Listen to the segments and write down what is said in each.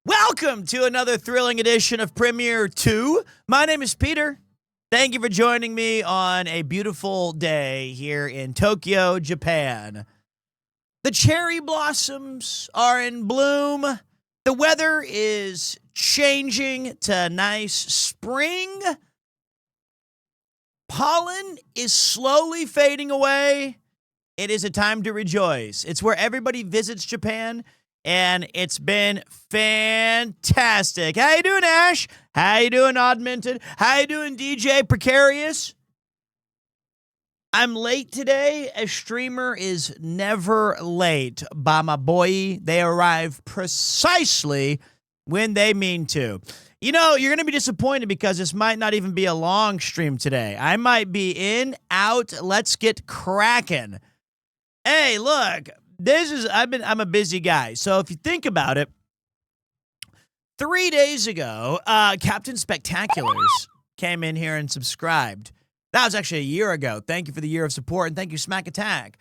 Welcome to another thrilling edition of Premiere 2. My name is Peter. Thank you for joining me on a beautiful day here in Tokyo, Japan. The cherry blossoms are in bloom. The weather is changing to nice spring. Pollen is slowly fading away. It is a time to rejoice. It's where everybody visits Japan. And it's been fantastic. How you doing, Ash? How you doing, Oddminted? How you doing, DJ Precarious? I'm late today. A streamer is never late. By my boy, they arrive precisely when they mean to. You know, you're going to be disappointed because this might not even be a long stream today. I might be in, out, let's get cracking. Hey, look. I'm a busy guy. So if you think about it, 3 days ago, Captain Spectaculars came in here and subscribed. That was actually a year ago. Thank you for the year of support, and thank you, Smack Attack.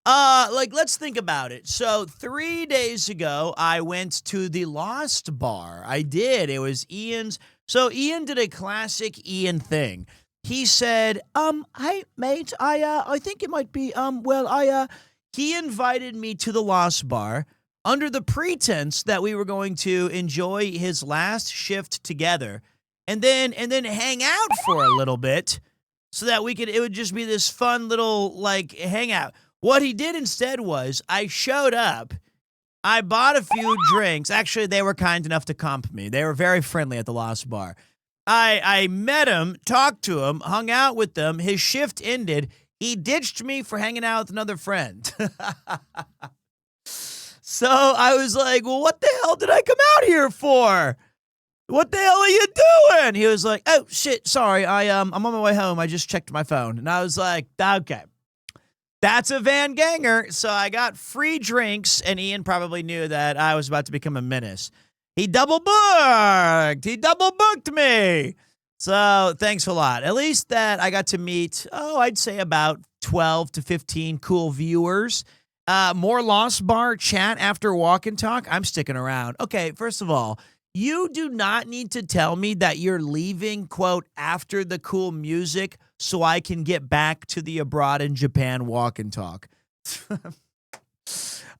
Let's think about it. So 3 days ago, I went to the Lost Bar. I did. It was Ian's. So Ian did a classic Ian thing. He said, hey, mate, I think it might be, he invited me to the Lost Bar under the pretense that we were going to enjoy his last shift together and then hang out for a little bit so that it would just be this fun little hangout. What he did instead was I showed up, I bought a few drinks. Actually, they were kind enough to comp me. They were very friendly at the Lost Bar. I met him, talked to him, hung out with them. His shift ended. He ditched me for hanging out with another friend. So I was like, well, what the hell did I come out here for? What the hell are you doing? He was like, oh, shit, sorry. I'm on my way home. I just checked my phone. And I was like, okay, that's a Van Ganger. So I got free drinks, and Ian probably knew that I was about to become a menace. He double booked. He double booked me. So thanks a lot. At least that I got to meet, I'd say about 12 to 15 cool viewers. More Lost Bar chat after Walk and Talk. I'm sticking around. Okay, first of all, you do not need to tell me that you're leaving, quote, after the cool music so I can get back to the Abroad in Japan Walk and Talk.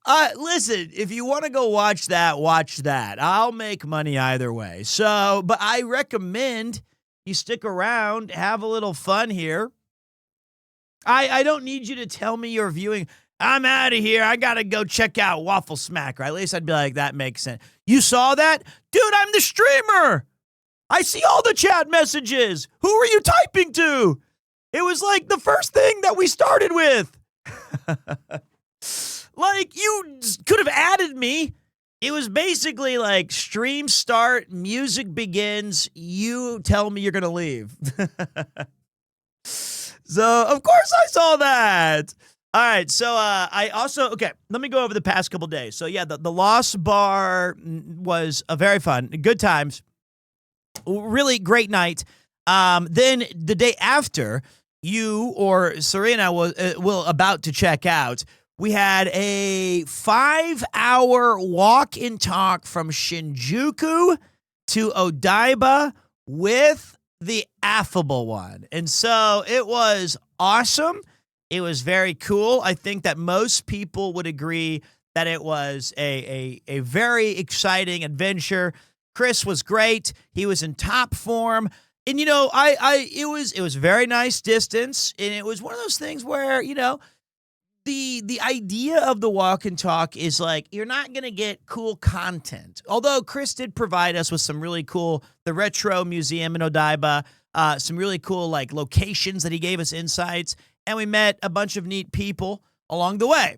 Listen, if you want to go watch that, watch that. I'll make money either way. So, but I recommend you stick around, have a little fun here. I don't need you to tell me you're viewing. I'm out of here. I got to go check out Waffle Smack. Or at least I'd be like, that makes sense. You saw that? Dude, I'm the streamer. I see all the chat messages. Who are you typing to? It was like the first thing that we started with. Like, you could have added me. It was basically like stream start, music begins, you tell me you're going to leave. So, of course I saw that. All right, so let me go over the past couple days. So, yeah, the Lost Bar was very fun, good times, really great night. Then the day after, you or Serena will about to check out, we had a 5-hour walk and talk from Shinjuku to Odaiba with the affable one. And so it was awesome. It was very cool. I think that most people would agree that it was a very exciting adventure. Chris was great. He was in top form. And, you know, it was very nice distance. And it was one of those things where, you know, the idea of the walk and talk is like, you're not going to get cool content. Although Chris did provide us with some really cool, the Retro Museum in Odaiba, some really cool like locations that he gave us insights. And we met a bunch of neat people along the way.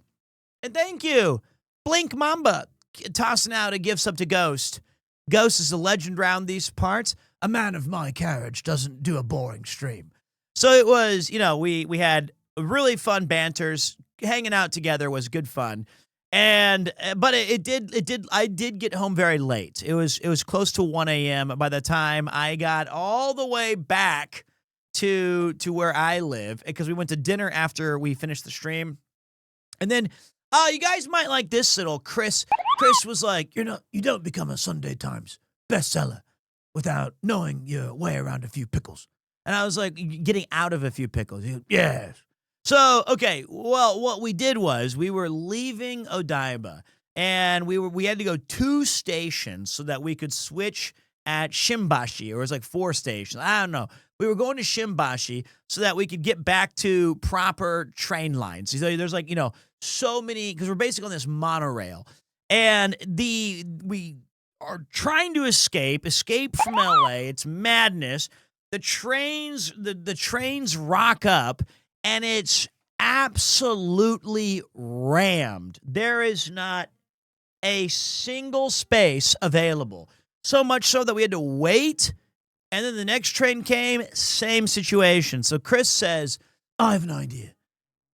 And thank you, Blink Mamba, tossing out a gift sub to Ghost. Ghost is a legend around these parts. A man of my carriage doesn't do a boring stream. So it was, you know, we had really fun banters. Hanging out together was good fun. But I did get home very late. It was close to 1 a.m. by the time I got all the way back to where I live, because we went to dinner after we finished the stream. And then Oh, you guys might like this little Chris. Chris was like, you don't become a Sunday Times bestseller without knowing your way around a few pickles. And I was like, getting out of a few pickles. He goes, yes. So, okay, well, what we did was we were leaving Odaiba, and we had to go 2 stations so that we could switch at Shimbashi, or it was like 4 stations. I don't know. We were going to Shimbashi so that we could get back to proper train lines. So there's like, so many, because we're basically on this monorail. And we are trying to escape from LA. It's madness. The trains rock up, and it's absolutely rammed. There is not a single space available. So much so that we had to wait, and then the next train came, same situation. So Chris says, I have an idea.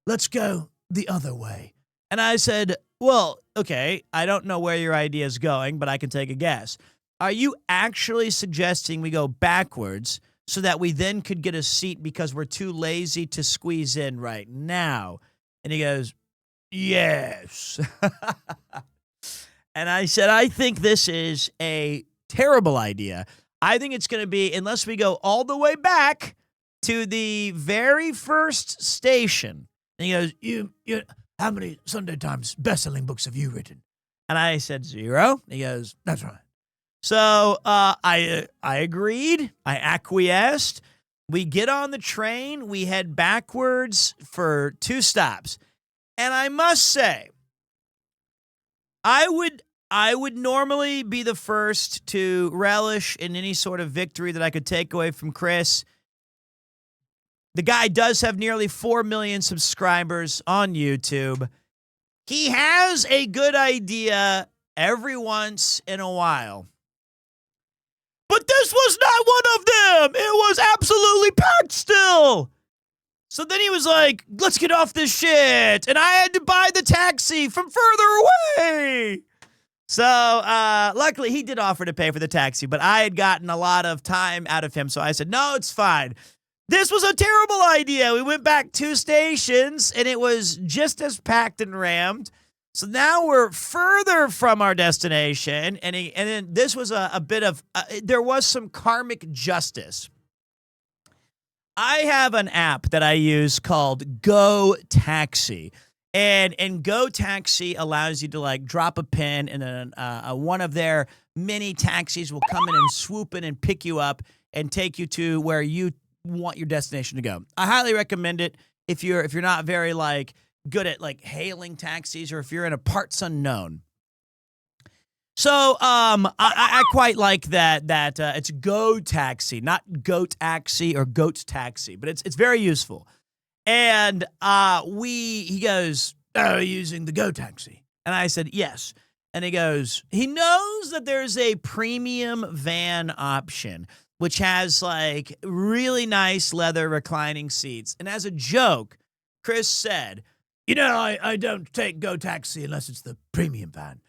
Let's go the other way. And I said, well, okay, I don't know where your idea is going, but I can take a guess. Are you actually suggesting we go backwards so that we then could get a seat because we're too lazy to squeeze in right now? And he goes, yes. And I said, I think this is a terrible idea. I think it's going to be, unless we go all the way back to the very first station. And he goes, you how many Sunday Times best-selling books have you written? And I said 0. He goes, that's right. So I agreed. I acquiesced. We get on the train. We head backwards for 2 stops. And I must say, I would normally be the first to relish in any sort of victory that I could take away from Chris. The guy does have nearly 4 million subscribers on YouTube. He has a good idea every once in a while. But this was not one of them. It was absolutely packed still. So then he was like, let's get off this shit. And I had to buy the taxi from further away. So luckily he did offer to pay for the taxi, but I had gotten a lot of time out of him. So I said, no, it's fine. This was a terrible idea. We went back 2 stations, and it was just as packed and rammed. So now we're further from our destination, and then this was a bit of there was some karmic justice. I have an app that I use called Go Taxi, and Go Taxi allows you to like drop a pin, and then one of their mini taxis will come in and swoop in and pick you up and take you to where you want your destination to go. I highly recommend it if you're not very like good at like hailing taxis, or if you're in a parts unknown. So I quite like that it's Go Taxi, not Goat Taxi or Goat Taxi, but it's very useful. And he goes, are you using the Go Taxi? And I said, yes. And he goes, he knows that there's a premium van option, which has like really nice leather reclining seats. And as a joke, Chris said, I don't take Go Taxi unless it's the premium van.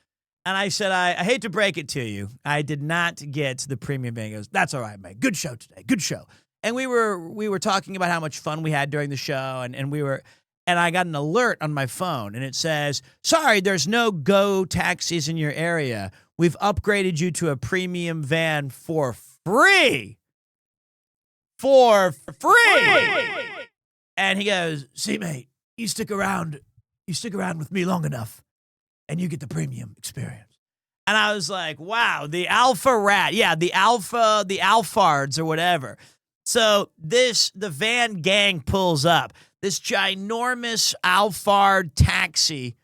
And I said, I hate to break it to you, I did not get the premium van. He goes, that's all right, mate. Good show today. Good show. And we were talking about how much fun we had during the show, and I got an alert on my phone, and it says, sorry, there's no Go Taxis in your area. We've upgraded you to a premium van for free. For free. And he goes, see, mate, you stick around with me long enough, and you get the premium experience. And I was like, wow, the alpha rat. Yeah, the alphards or whatever. So the van gang pulls up. This ginormous alphard taxi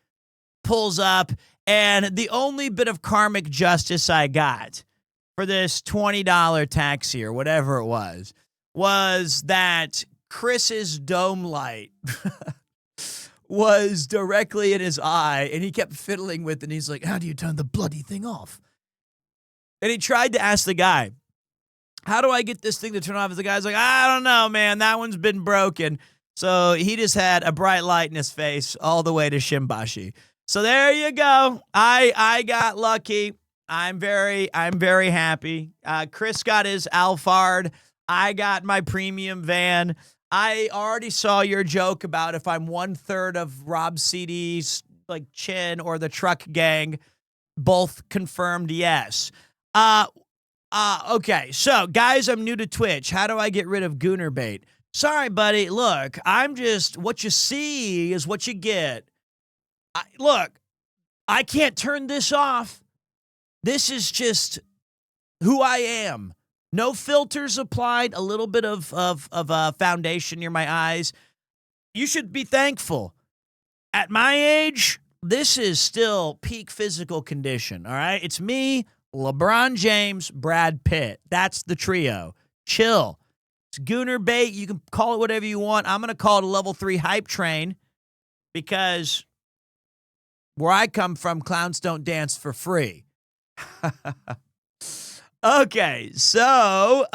pulls up, and the only bit of karmic justice I got for this $20 taxi or whatever it was that Chris's dome light was directly in his eye, and he kept fiddling with it, and he's like, how do you turn the bloody thing off? And he tried to ask the guy, how do I get this thing to turn off? And the guy's like, I don't know, man. That one's been broken. So he just had a bright light in his face all the way to Shimbashi. So there you go. I got lucky. I'm very happy. Chris got his Alphard. I got my premium van. I already saw your joke about if I'm 1/3 of Rob CD's like Chin or the Truck Gang both confirmed yes. Okay, so guys, I'm new to Twitch. How do I get rid of Gooner Bait? Sorry, buddy. Look, I'm just, what you see is what you get. Look, I can't turn this off. This is just who I am. No filters applied, a little bit of foundation near my eyes. You should be thankful. At my age, this is still peak physical condition, all right? It's me, LeBron James, Brad Pitt. That's the trio. Chill. It's Gooner Bait. You can call it whatever you want. I'm going to call it a level 3 hype train because where I come from, clowns don't dance for free. Okay, so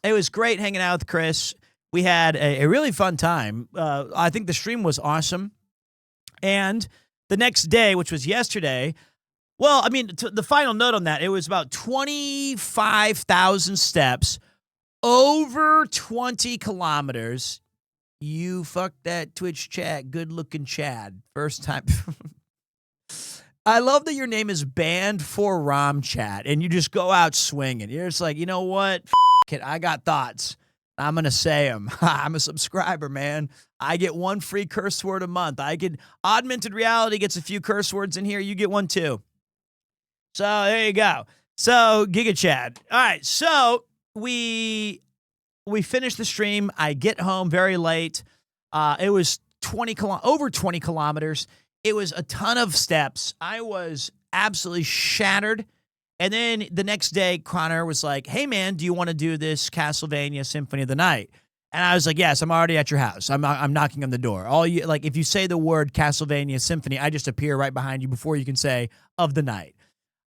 it was great hanging out with Chris. We had a really fun time. I think the stream was awesome. And the next day, which was yesterday, well, I mean, the final note on that, it was about 25,000 steps, over 20 kilometers. You fucked that Twitch chat, good-looking Chad. First time. I love that your name is Banned for Rom Chat, and you just go out swinging. You're just like, you know what? It, I got thoughts. I'm going to say them. I'm a subscriber, man. I get one free curse word a month. Augmented Reality gets a few curse words in here. You get one too. So there you go. So Giga Chad. All right. So we finished the stream. I get home very late. It was over 20 kilometers. It was a ton of steps. I was absolutely shattered. And then the next day, Connor was like, hey, man, do you want to do this Castlevania Symphony of the Night? And I was like, yes, I'm already at your house. I'm knocking on the door. If you say the word Castlevania Symphony, I just appear right behind you before you can say of the night.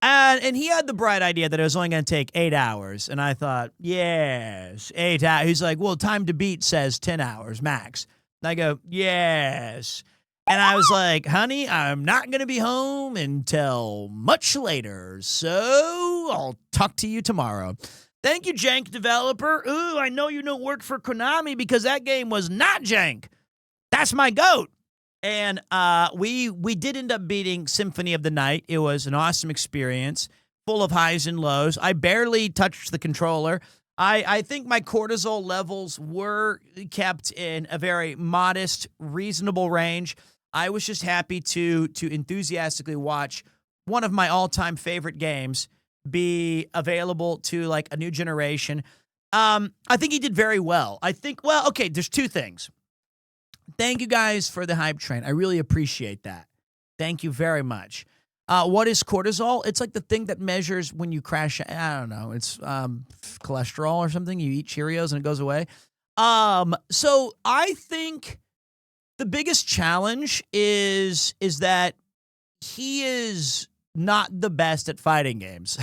And he had the bright idea that it was only going to take 8 hours. And I thought, yes, 8 hours. He's like, well, Time to Beat says 10 hours max. And I go, yes. And I was like, honey, I'm not going to be home until much later, so I'll talk to you tomorrow. Thank you, Jank Developer. Ooh, I know you don't work for Konami because that game was not jank. That's my goat. And we did end up beating Symphony of the Night. It was an awesome experience, full of highs and lows. I barely touched the controller. I think my cortisol levels were kept in a very modest, reasonable range. I was just happy to enthusiastically watch one of my all-time favorite games be available to like a new generation. I think he did very well. Okay, there's two things. Thank you guys for the hype train. I really appreciate that. Thank you very much. What is cortisol? It's like the thing that measures when you crash. I don't know. It's cholesterol or something. You eat Cheerios and it goes away. So I think the biggest challenge is that he is not the best at fighting games.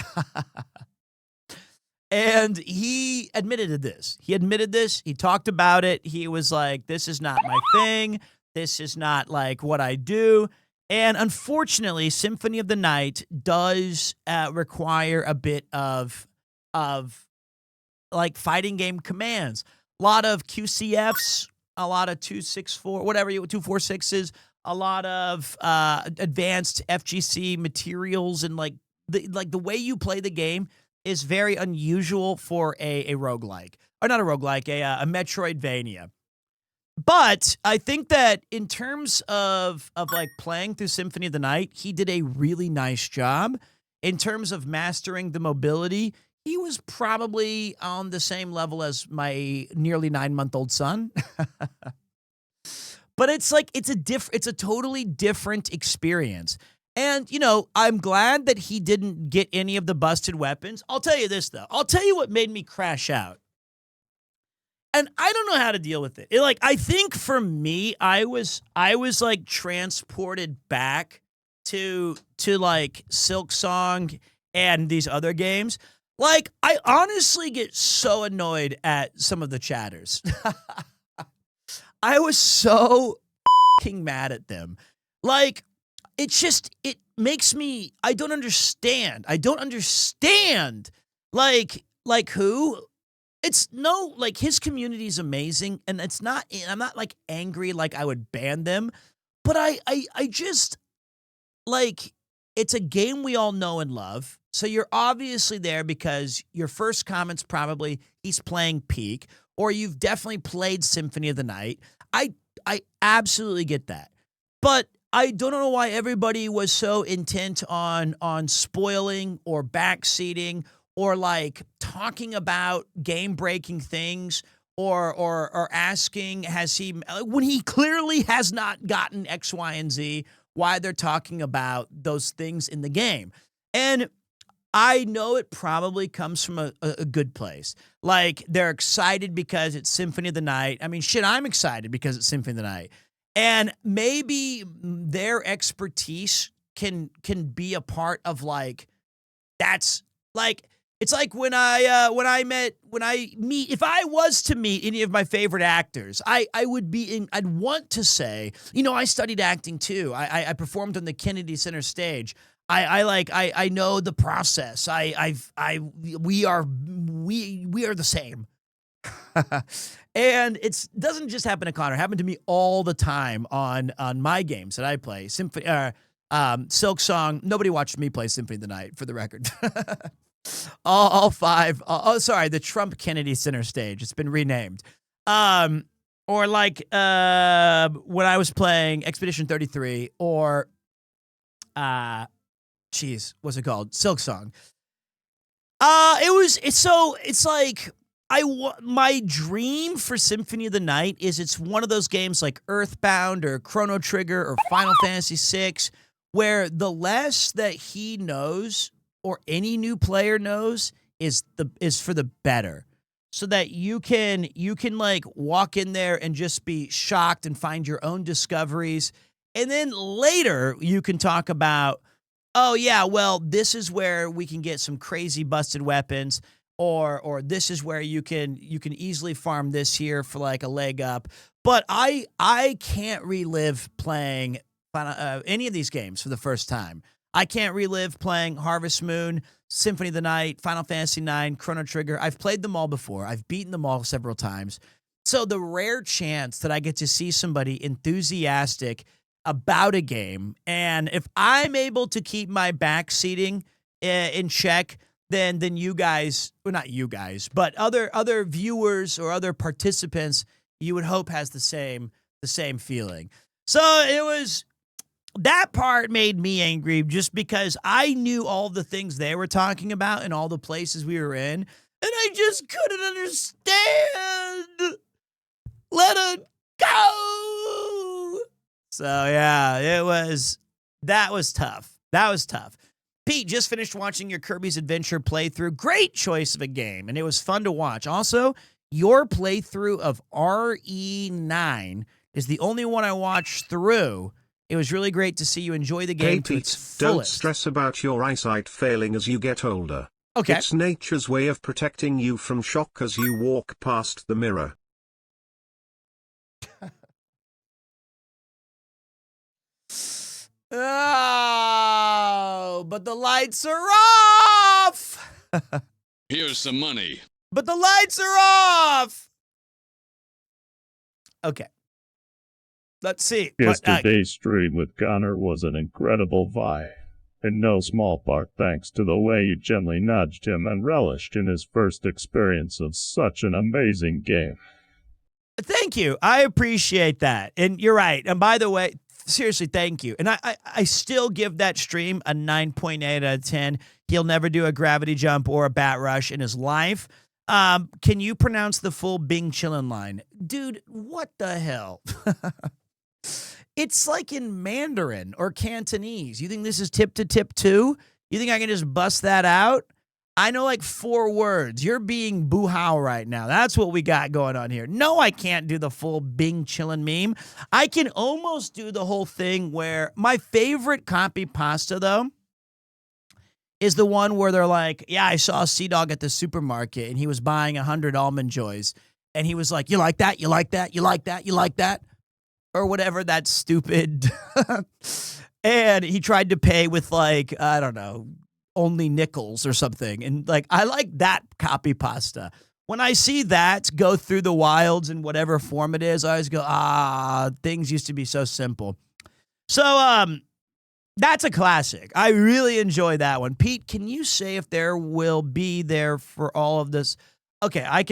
And he admitted this. He talked about it. He was like, this is not my thing. This is not like what I do. And unfortunately, Symphony of the Night does require a bit of like fighting game commands. A lot of QCFs, a lot of 264, 246s, a lot of advanced FGC materials, and like the way you play the game is very unusual for a roguelike. Or not a roguelike, a Metroidvania. But I think that in terms of like playing through Symphony of the Night, he did a really nice job. In terms of mastering the mobility, he was probably on the same level as my nearly 9-month-old son. But it's like it's a totally different experience. And, you know, I'm glad that he didn't get any of the busted weapons. I'll tell you this, though. I'll tell you what made me crash out. And I don't know how to deal with it. I think for me, I was like transported back to like Silksong and these other games. Like, I honestly get so annoyed at some of the chatters. I was so fucking mad at them. Like, it makes me, I don't understand. Like who? It's no, like his community is amazing. And I'm not like angry like I would ban them. But I just, like, it's a game we all know and love. So you're obviously there because your first comment's probably he's playing Peak, or you've definitely played Symphony of the Night. I absolutely get that. But I don't know why everybody was so intent on spoiling or backseating or like talking about game-breaking things or asking has he when he clearly has not gotten X, Y, and Z, why they're talking about those things in the game. And I know it probably comes from a good place. Like, they're excited because it's Symphony of the Night. I mean, shit, I'm excited because it's Symphony of the Night. And maybe their expertise can be a part of, like, that's like, it's like when I meet, if I was to meet any of my favorite actors, I'd want to say, I studied acting too. I performed on the Kennedy Center stage. I know the process. We are the same. And it doesn't just happen to Connor. It happened to me all the time on my games that I play. Silk Song. Nobody watched me play Symphony of the Night, for the record. all five. Sorry, the Trump Kennedy Center stage. It's been renamed. Or like when I was playing Expedition 33, or what's it called? Silk Song. It's like my dream for Symphony of the Night is it's one of those games like Earthbound or Chrono Trigger or Final Fantasy VI, where the less that he knows or any new player knows is for the better. So that you can like walk in there and just be shocked and find your own discoveries. And then later you can talk about, oh yeah, well, this is where we can get some crazy busted weapons, or this is where you can easily farm this here for like a leg up. But I can't relive playing any of these games for the first time. I can't relive playing Harvest Moon, Symphony of the Night, Final Fantasy IX, Chrono Trigger. I've played them all before. I've beaten them all several times. So the rare chance that I get to see somebody enthusiastic about a game, and if I'm able to keep my back seating in check, then you guys, well, not you guys, but other viewers or other participants, you would hope has the same feeling. So it was, that part made me angry just because I knew all the things they were talking about and all the places we were in, and I just couldn't understand. Let it go. So yeah, that was tough. That was tough. Pete, just finished watching your Kirby's Adventure playthrough. Great choice of a game, and it was fun to watch. Also, your playthrough of RE9 is the only one I watched through. It was really great to see you enjoy the game to its fullest. Don't stress about your eyesight failing as you get older. Okay. It's nature's way of protecting you from shock as you walk past the mirror. Oh, but the lights are off. Here's some money. But the lights are off. Okay. Let's see. Yesterday's stream with Connor was an incredible vibe, in no small part thanks to the way you gently nudged him and relished in his first experience of such an amazing game. Thank you. I appreciate that. And you're right. And by the way, seriously, thank you. And I still give that stream a 9.8 out of 10. He'll never do a gravity jump or a bat rush in his life. Can you pronounce the full Bing Chillin' line? Dude, what the hell? It's like in Mandarin or Cantonese. You think this is tip to tip too? You think I can just bust that out? I know like 4 words. You're being boo-how right now. That's what we got going on here. No, I can't do the full Bing Chillin' meme. I can almost do the whole thing where my favorite copy pasta, though, is the one where they're like, yeah, I saw Sea-Dog at the supermarket, and he was buying 100 Almond Joys. And he was like, you like that? You like that? You like that? You like that? Or whatever, that's stupid. And he tried to pay with, like, I don't know, only nickels or something. And, like, I like that copy pasta. When I see that go through the wilds in whatever form it is, I always go, things used to be so simple. So, that's a classic. I really enjoy that one. Pete, can you say if there will be there for all of this? Okay, I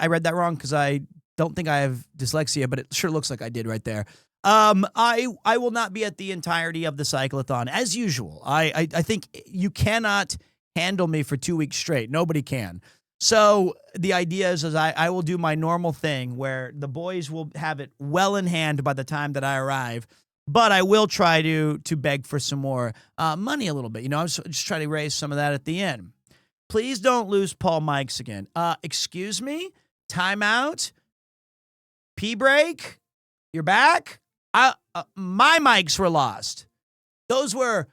read that wrong because I don't think I have dyslexia, but it sure looks like I did right there. I will not be at the entirety of the Cyclathon as usual. I think you cannot handle me for 2 weeks straight. Nobody can. So the idea is I will do my normal thing where the boys will have it well in hand by the time that I arrive. But I will try to beg for some more money a little bit. You know, I'm just trying to raise some of that at the end. Please don't lose Paul Mikes again. Excuse me? Timeout? Pee break? You're back? My mics were lost. Those were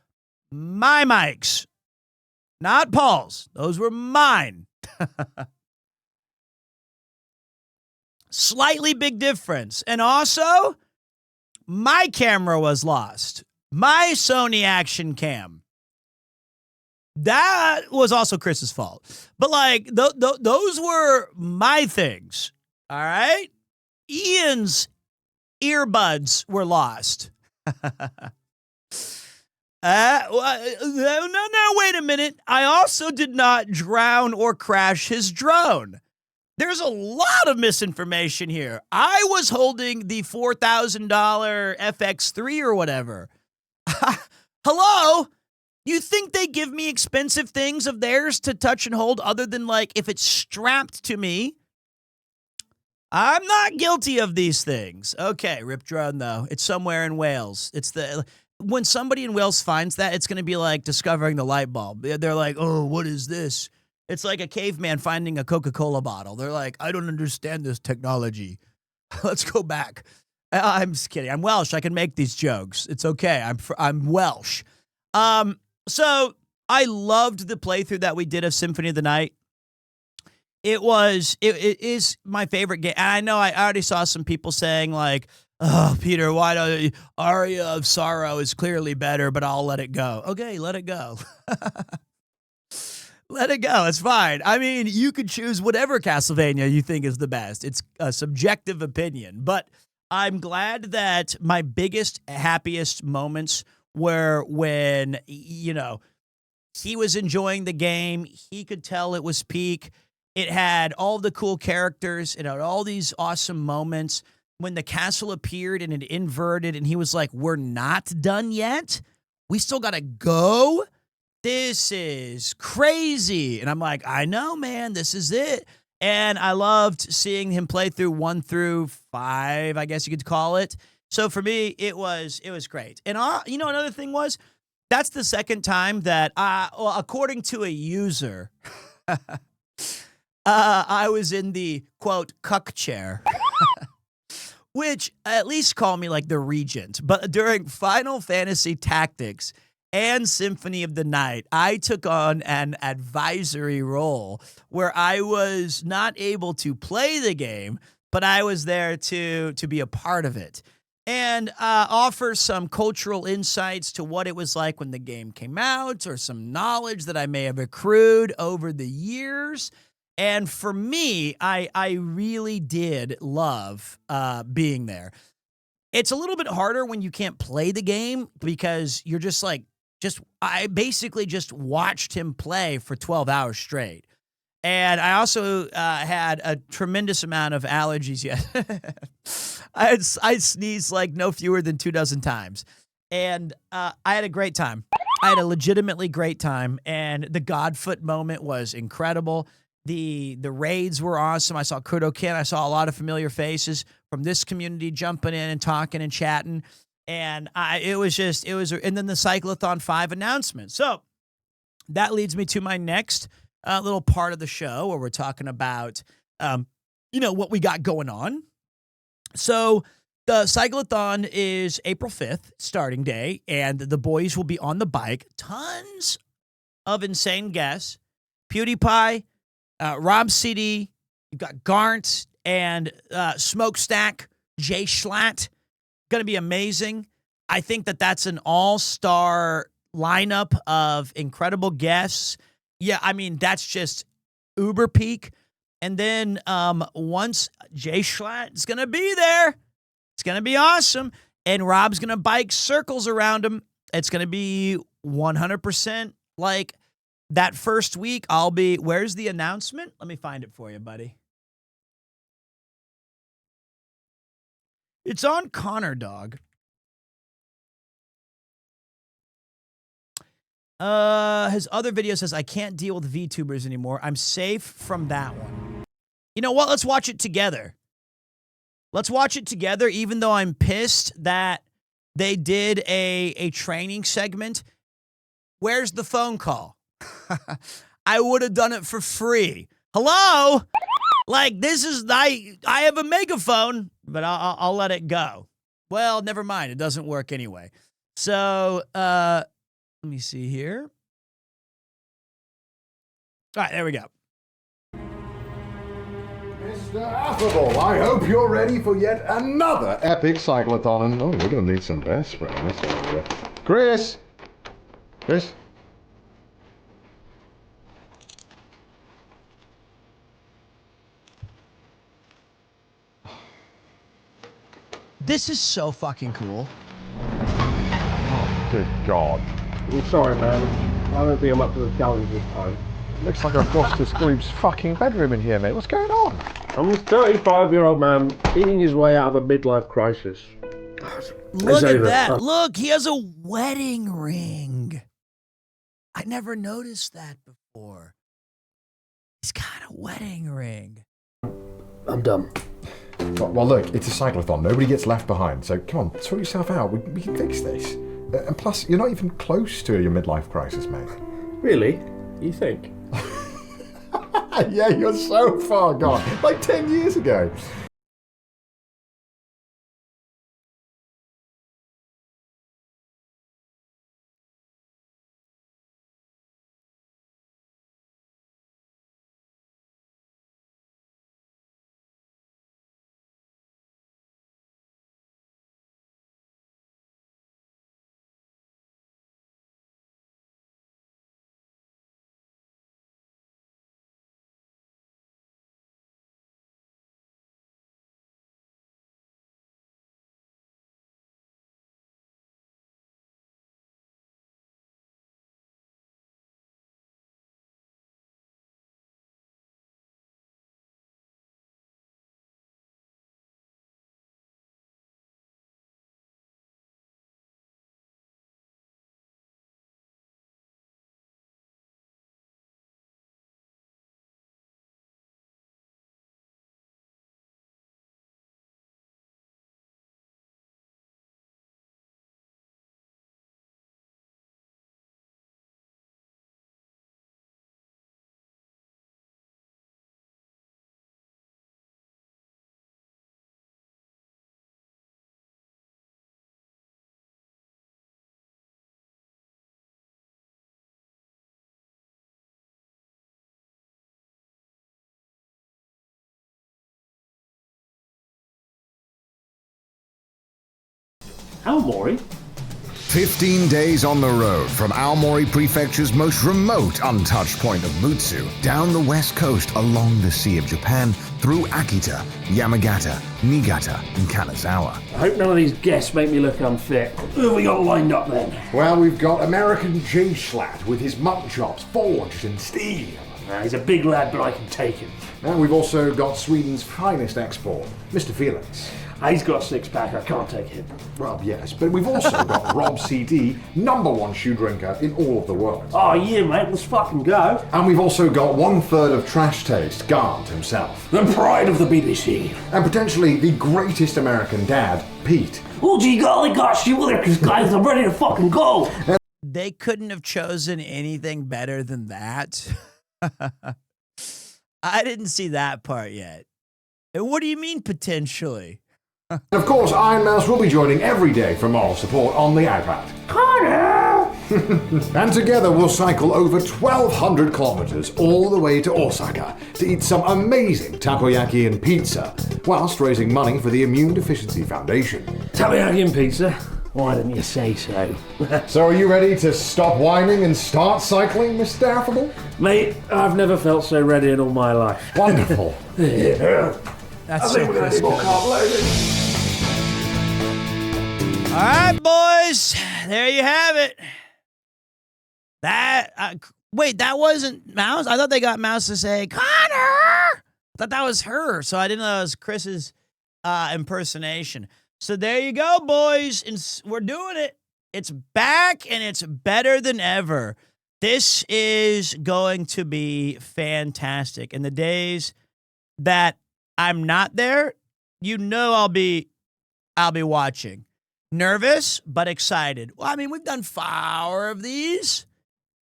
my mics, not Paul's. Those were mine. Slightly big difference. And also, my camera was lost. My Sony Action Cam. That was also Chris's fault. But, like, those were my things. All right? Ian's earbuds were lost. No, wait a minute. I also did not drown or crash his drone. There's a lot of misinformation here. I was holding the $4,000 FX3 or whatever. Hello? You think they give me expensive things of theirs to touch and hold other than, like, if it's strapped to me? I'm not guilty of these things. Okay, Rip Drone, though. It's somewhere in Wales. When somebody in Wales finds that, it's going to be like discovering the light bulb. They're like, oh, what is this? It's like a caveman finding a Coca-Cola bottle. They're like, I don't understand this technology. Let's go back. I'm just kidding. I'm Welsh. I can make these jokes. It's okay. I'm Welsh. So I loved the playthrough that we did of Symphony of the Night. It is my favorite game. And I know I already saw some people saying like, oh, Peter, why don't Aria of Sorrow is clearly better, but I'll let it go. Okay, let it go. Let it go. It's fine. I mean, you could choose whatever Castlevania you think is the best. It's a subjective opinion. But I'm glad that my biggest, happiest moments were when, you know, he was enjoying the game. He could tell it was peak. It had all the cool characters. It had all these awesome moments. When the castle appeared and it inverted and he was like, we're not done yet. We still got to go. This is crazy. And I'm like, I know, man, this is it. And I loved seeing him play through 1 through 5, I guess you could call it. So for me, it was great. And you know, another thing was, that's the second time that, according to a user, I was in the, quote, cuck chair. Which at least call me like the regent. But during Final Fantasy Tactics and Symphony of the Night, I took on an advisory role where I was not able to play the game, but I was there to be a part of it and offer some cultural insights to what it was like when the game came out, or some knowledge that I may have accrued over the years. And for me, I really did love being there. It's a little bit harder when you can't play the game because you're just like, I basically just watched him play for 12 hours straight. And I also had a tremendous amount of allergies yet. I sneezed like no fewer than 24 times. And I had a great time. I had a legitimately great time. And the Godfoot moment was incredible. The raids were awesome. I saw Kudokin. I saw a lot of familiar faces from this community jumping in and talking and chatting. And it was, and then the Cyclathon 5 announcement. So that leads me to my next little part of the show where we're talking about, what we got going on. So the Cyclathon is April 5th, starting day, and the boys will be on the bike. Tons of insane guests. PewDiePie, Rob CD, you've got Garnt and Smokestack, Jay Schlatt. Going to be amazing. I think that's an all-star lineup of incredible guests. Yeah, I mean, that's just uber peak. And then once Jay Schlatt is going to be there, it's going to be awesome. and Rob's going to bike circles around him. It's going to be 100% like that first week. Where's the announcement? Let me find it for you, buddy. It's on Connor, dog. His other video says, I can't deal with VTubers anymore. I'm safe from that one. You know what? Let's watch it together. Let's watch it together, even though I'm pissed that they did a training segment. Where's the phone call? I would have done it for free. Hello? Like, this is, I have a megaphone, but I'll let it go. Well, never mind. It doesn't work anyway. So, let me see here. All right, there we go. Mr. Affable, I hope you're ready for yet another epic cyclathon. And oh, we're gonna need some bear spray. Chris! Chris? This is so fucking cool. Good God. I'm sorry, man. I don't think I'm up to the challenge this time. Looks like a Foster Scrooge's fucking bedroom in here, mate. What's going on? I'm a 35-year-old man eating his way out of a midlife crisis. Look at that. Look, he has a wedding ring. I never noticed that before. He's got a wedding ring. I'm done. Well, look, it's a cyclathon. Nobody gets left behind. So come on, sort yourself out. We can fix this. And plus, you're not even close to your midlife crisis, mate. Really? You think? Yeah, you're so far gone. Like 10 years ago. Aomori? 15 days on the road from Aomori Prefecture's most remote untouched point of Mutsu, down the west coast along the Sea of Japan, through Akita, Yamagata, Niigata, and Kanazawa. I hope none of these guests make me look unfit. Who have we got lined up then? Well, we've got American J-Slat with his mutton chops forged in steel. He's a big lad, but I can take him. And we've also got Sweden's finest export, Mr. Felix. He's got a six-pack, I can't take him. Rob, yes, but we've also got Rob CD, #1 shoe drinker in all of the world. Oh yeah, mate, let's fucking go. And we've also got 1/3 of Trash Taste, Garnt himself. The pride of the BBC. And potentially the greatest American dad, Pete. Oh gee golly gosh, you there, because guys, I'm ready to fucking go. They couldn't have chosen anything better than that. I didn't see that part yet. And what do you mean, potentially? And of course, Iron Mouse will be joining every day for moral support on the iPad. Connor! And together we'll cycle over 1,200 kilometers all the way to Osaka to eat some amazing takoyaki and pizza, whilst raising money for the Immune Deficiency Foundation. Takoyaki and pizza? Why didn't you say so? So are you ready to stop whining and start cycling, Mr. Affable? Mate, I've never felt so ready in all my life. Wonderful. That's so I think we're going to need more carb loading. right, boys. There you have it. Wait, that wasn't Mouse? I thought they got Mouse to say, Connor! I thought that was her, so I didn't know that was Chris's impersonation. So there you go, boys. We're doing it. It's back, and it's better than ever. This is going to be fantastic. And the days that I'm not there, you know I'll be watching. Nervous, but excited. Well, I mean, we've done 4 of these.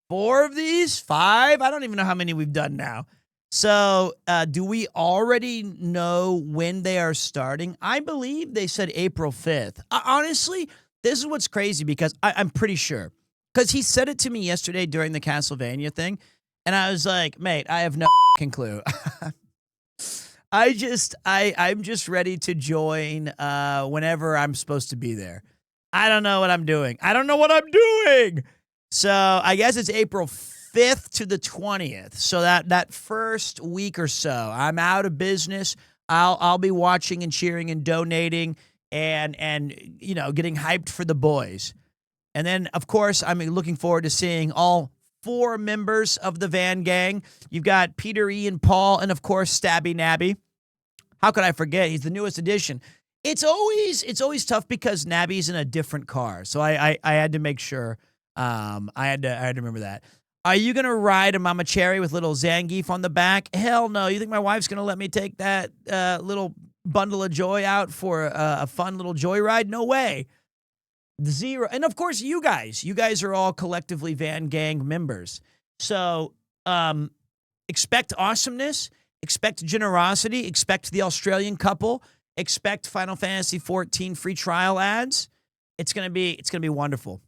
5. I don't even know how many we've done now. So, do we already know when they are starting? I believe they said April 5th. Honestly, this is what's crazy because I'm pretty sure. Because he said it to me yesterday during the Castlevania thing, and I was like, mate, I have no fucking clue. I'm just ready to join whenever I'm supposed to be there. I don't know what I'm doing. So I guess it's April 5th to the 20th. So that first week or so, I'm out of business. I'll be watching and cheering and donating and you know, getting hyped for the boys. And then, of course, I'm looking forward to seeing all 4 members of the Van Gang. You've got Peter, Ian, Paul, and, of course, Stabby Nabby. How could I forget? He's the newest addition. It's always tough because Nabby's in a different car. So I had to make sure. I had to remember that. Are you going to ride a Mama Cherry with little Zangief on the back? Hell no. You think my wife's going to let me take that little bundle of joy out for a fun little joyride? No way. 0. And of course, you guys are all collectively Van Gang members. So, expect awesomeness, expect generosity, expect the Australian couple, expect Final Fantasy 14 free trial ads. It's going to be wonderful.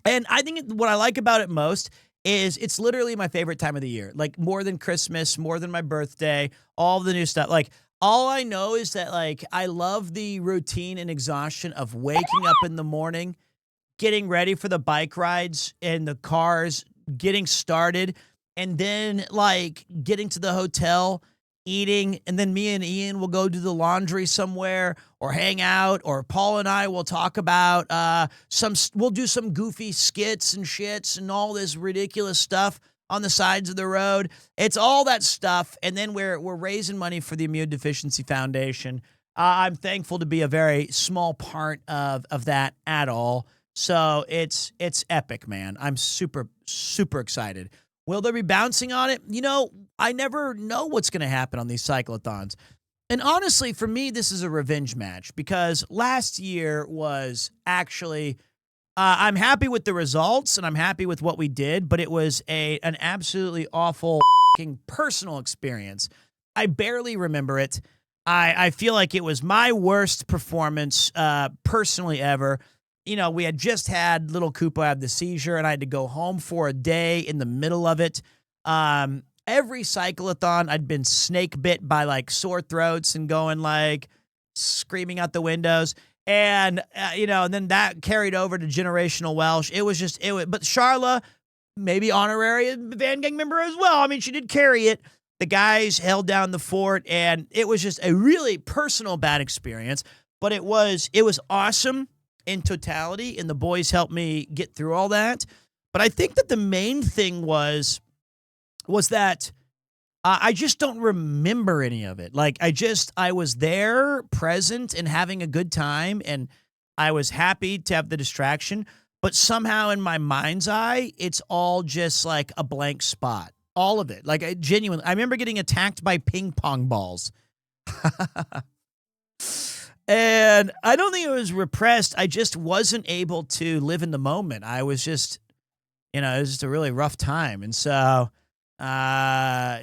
And I think what I like about it most is it's literally my favorite time of the year. Like more than Christmas, more than my birthday, all the new stuff. Like all I know is that like I love the routine and exhaustion of waking up in the morning, getting ready for the bike rides and the cars, getting started, and then like getting to the hotel, eating, and then me and Ian will go do the laundry somewhere or hang out, or Paul and I will talk about we'll do some goofy skits and shits and all this ridiculous stuff on the sides of the road. It's all that stuff, and then we're raising money for the Immune Deficiency Foundation. I'm thankful to be a very small part of that at all. So it's epic, man. I'm super, super excited. Will there be bouncing on it? You know, I never know what's going to happen on these cyclathons. And honestly, for me, this is a revenge match because last year was actually, I'm happy with the results and I'm happy with what we did, but it was an absolutely awful personal experience. I barely remember it. I feel like it was my worst performance personally ever. You know, we had just had little Koopa have the seizure, and I had to go home for a day in the middle of it. Every cyclathon, I'd been snake bit by like sore throats and going like screaming out the windows. And, and then that carried over to Generational Welsh. But Charla, maybe honorary Van Gang member as well. I mean, she did carry it. The guys held down the fort, and it was just a really personal bad experience. But it was awesome in totality, and the boys helped me get through all that. But I think that the main thing was that I just don't remember any of it. Like, I was there, present, and having a good time, and I was happy to have the distraction. But somehow in my mind's eye, it's all just like a blank spot. All of it. Like, I remember getting attacked by ping pong balls. And I don't think it was repressed. I just wasn't able to live in the moment. I was just, it was just a really rough time. And so, but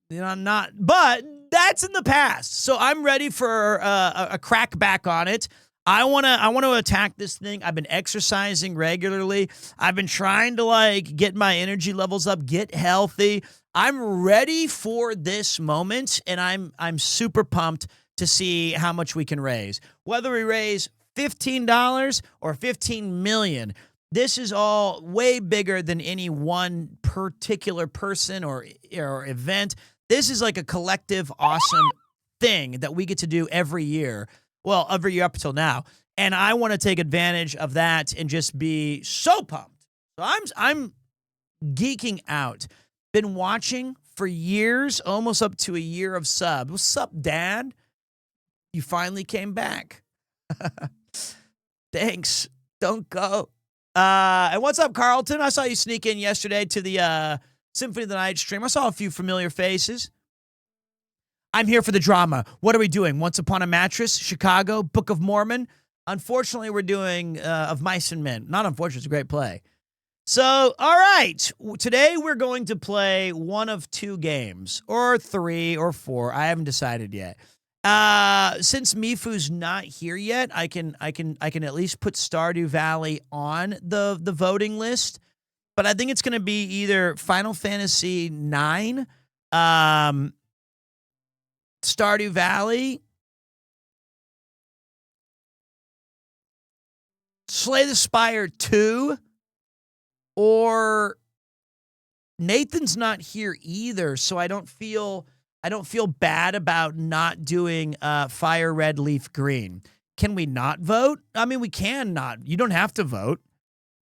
that's in the past. So I'm ready for a crack back on it. I want to attack this thing. I've been exercising regularly. I've been trying to like get my energy levels up, get healthy. I'm ready for this moment, and I'm super pumped to see how much we can raise. Whether we raise $15 or $15 million, this is all way bigger than any one particular person or event. This is like a collective awesome thing that we get to do every year. Well, every year up until now. And I want to take advantage of that and just be so pumped. So I'm geeking out. Been watching for years, almost up to a year of sub. What's up, Dad? You finally came back. Thanks. Don't go. And what's up, Carlton? I saw you sneak in yesterday to the Symphony of the Night stream. I saw a few familiar faces. I'm here for the drama. What are we doing? Once Upon a Mattress, Chicago, Book of Mormon. Unfortunately, we're doing Of Mice and Men. Not unfortunately, it's a great play. So, all right. Today, we're going to play one of two games, or 3 or 4. I haven't decided yet. Since Mifu's not here yet, I can at least put Stardew Valley on the voting list. But I think it's going to be either Final Fantasy 9, Stardew Valley, Slay the Spire 2, or Nathan's not here either, so I don't feel bad about not doing Fire Red Leaf Green. Can we not vote? I mean, we can not. You don't have to vote.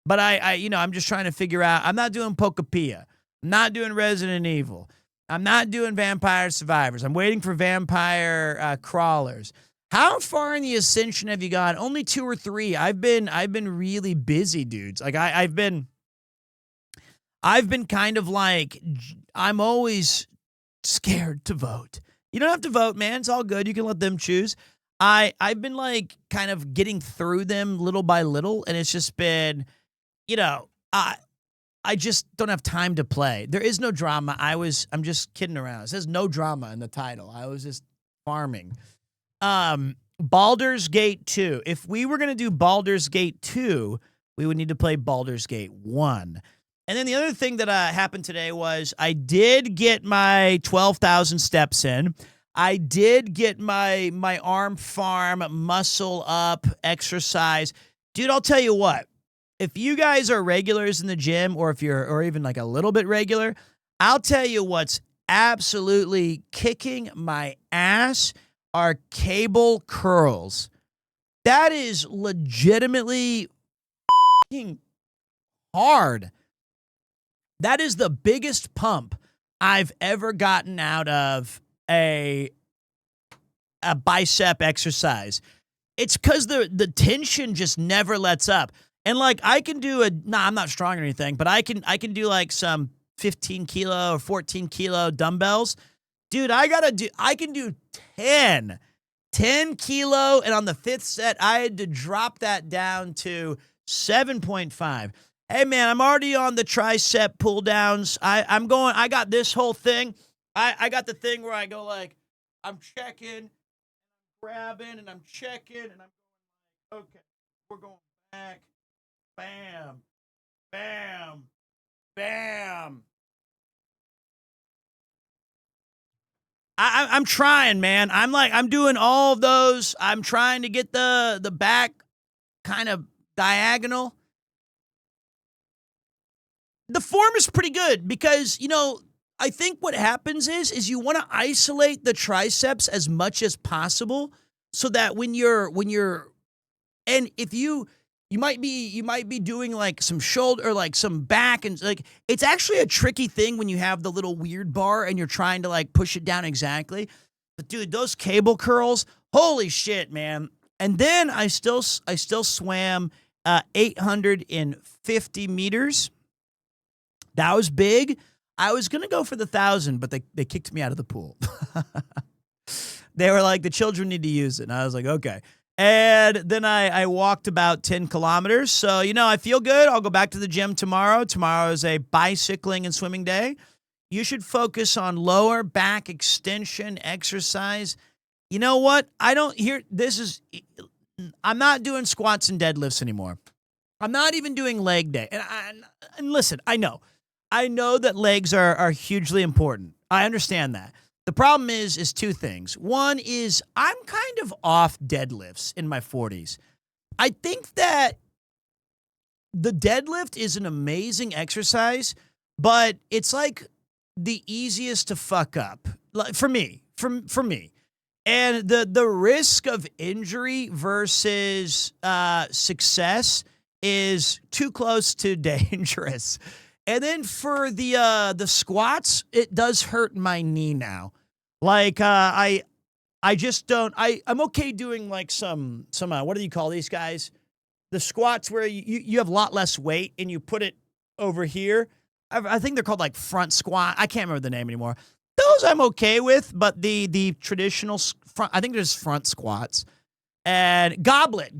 But I'm just trying to figure out. I'm not doing Pokepia. I'm not doing Resident Evil. I'm not doing Vampire Survivors. I'm waiting for Vampire Crawlers. How far in the Ascension have you got? Only 2 or 3. I've been really busy, dudes. Like I've been kind of like, I'm always scared to vote. You don't have to vote, man. It's all good. You can let them choose. I've been like kind of getting through them little by little, and it's just been, I just don't have time to play. There is no drama. I'm just kidding around. It says no drama in the title. I was just farming. Baldur's Gate 2. If we were going to do Baldur's Gate 2, we would need to play Baldur's Gate 1. And then the other thing that happened today was I did get my 12,000 steps in. I did get my arm farm muscle up exercise. Dude, I'll tell you what. If you guys are regulars in the gym, or even like a little bit regular, I'll tell you what's absolutely kicking my ass are cable curls. That is legitimately f***ing hard. That is the biggest pump I've ever gotten out of a bicep exercise. It's because the tension just never lets up. And like I can do I'm not strong or anything, but I can do like some 15 kilo or 14 kilo dumbbells. Dude, I can do 10 kilo. And on the 5th set, I had to drop that down to 7.5. Hey man, I'm already on the tricep pull downs. I got this whole thing. I got the thing where I go like, I'm checking, grabbing, and I'm checking, and I'm going, okay, we're going back. Bam, bam, bam. I'm trying, man. I'm doing all of those. I'm trying to get the back kind of diagonal. The form is pretty good because, I think what happens is you want to isolate the triceps as much as possible so that when you're and if you might be doing like some shoulder or like some back, and like it's actually a tricky thing when you have the little weird bar and you're trying to like push it down exactly. But dude, those cable curls, holy shit, man. And then I still swam 850 meters. That was big. I was going to go for the 1,000, but they kicked me out of the pool. They were like, the children need to use it. And I was like, okay. And then I walked about 10 kilometers. So, I feel good. I'll go back to the gym tomorrow. Tomorrow is a bicycling and swimming day. You should focus on lower back extension exercise. You know what? I'm not doing squats and deadlifts anymore. I'm not even doing leg day. And listen, I know that legs are hugely important. I understand that. The problem is 2 things. One is I'm kind of off deadlifts in my 40s. I think that the deadlift is an amazing exercise, but it's like the easiest to fuck up. Like for me. And the risk of injury versus success is too close to dangerous. And then for the squats, it does hurt my knee now. Like I just don't. I'm okay doing like some what do you call these guys? The squats where you have a lot less weight and you put it over here. I think they're called like front squat. I can't remember the name anymore. Those I'm okay with, but the traditional front, I think there's front squats and goblet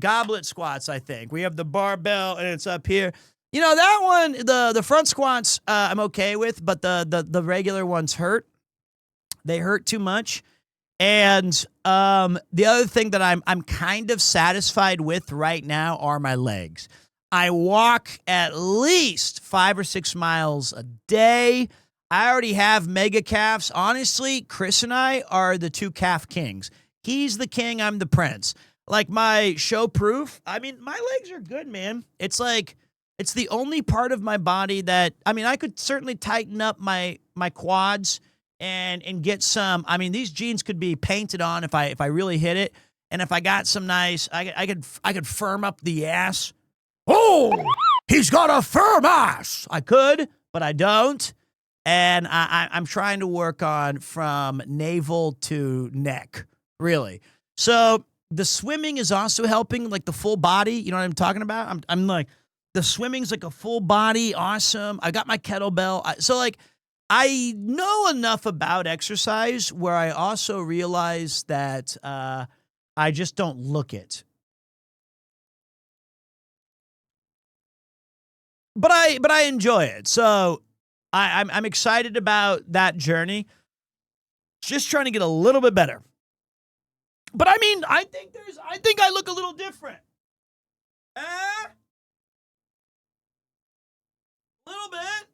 squats. I think we have the barbell and it's up here. You know that one, the front squats I'm okay with, but the regular ones hurt. They hurt too much. And the other thing that I'm kind of satisfied with right now are my legs. I walk at least 5 or 6 miles a day. I already have mega calves. Honestly, Chris and I are the 2 calf kings. He's the king, I'm the prince. Like my show proof, I mean, my legs are good, man. It's like, it's the only part of my body that, I mean, I could certainly tighten up my quads and get some, I mean, these jeans could be painted on if I really hit it. And if I got some nice, I could firm up the ass. Oh, he's got a firm ass. I could, but I don't. And I'm trying to work on from navel to neck, really. So the swimming is also helping, like the full body. You know what I'm talking about? I'm like, the swimming's like a full body, awesome. I got my kettlebell. So like, I know enough about exercise where I also realize that I just don't look it. But I enjoy it. So I'm excited about that journey. Just trying to get a little bit better. But I mean, I think I look a little different. A little bit.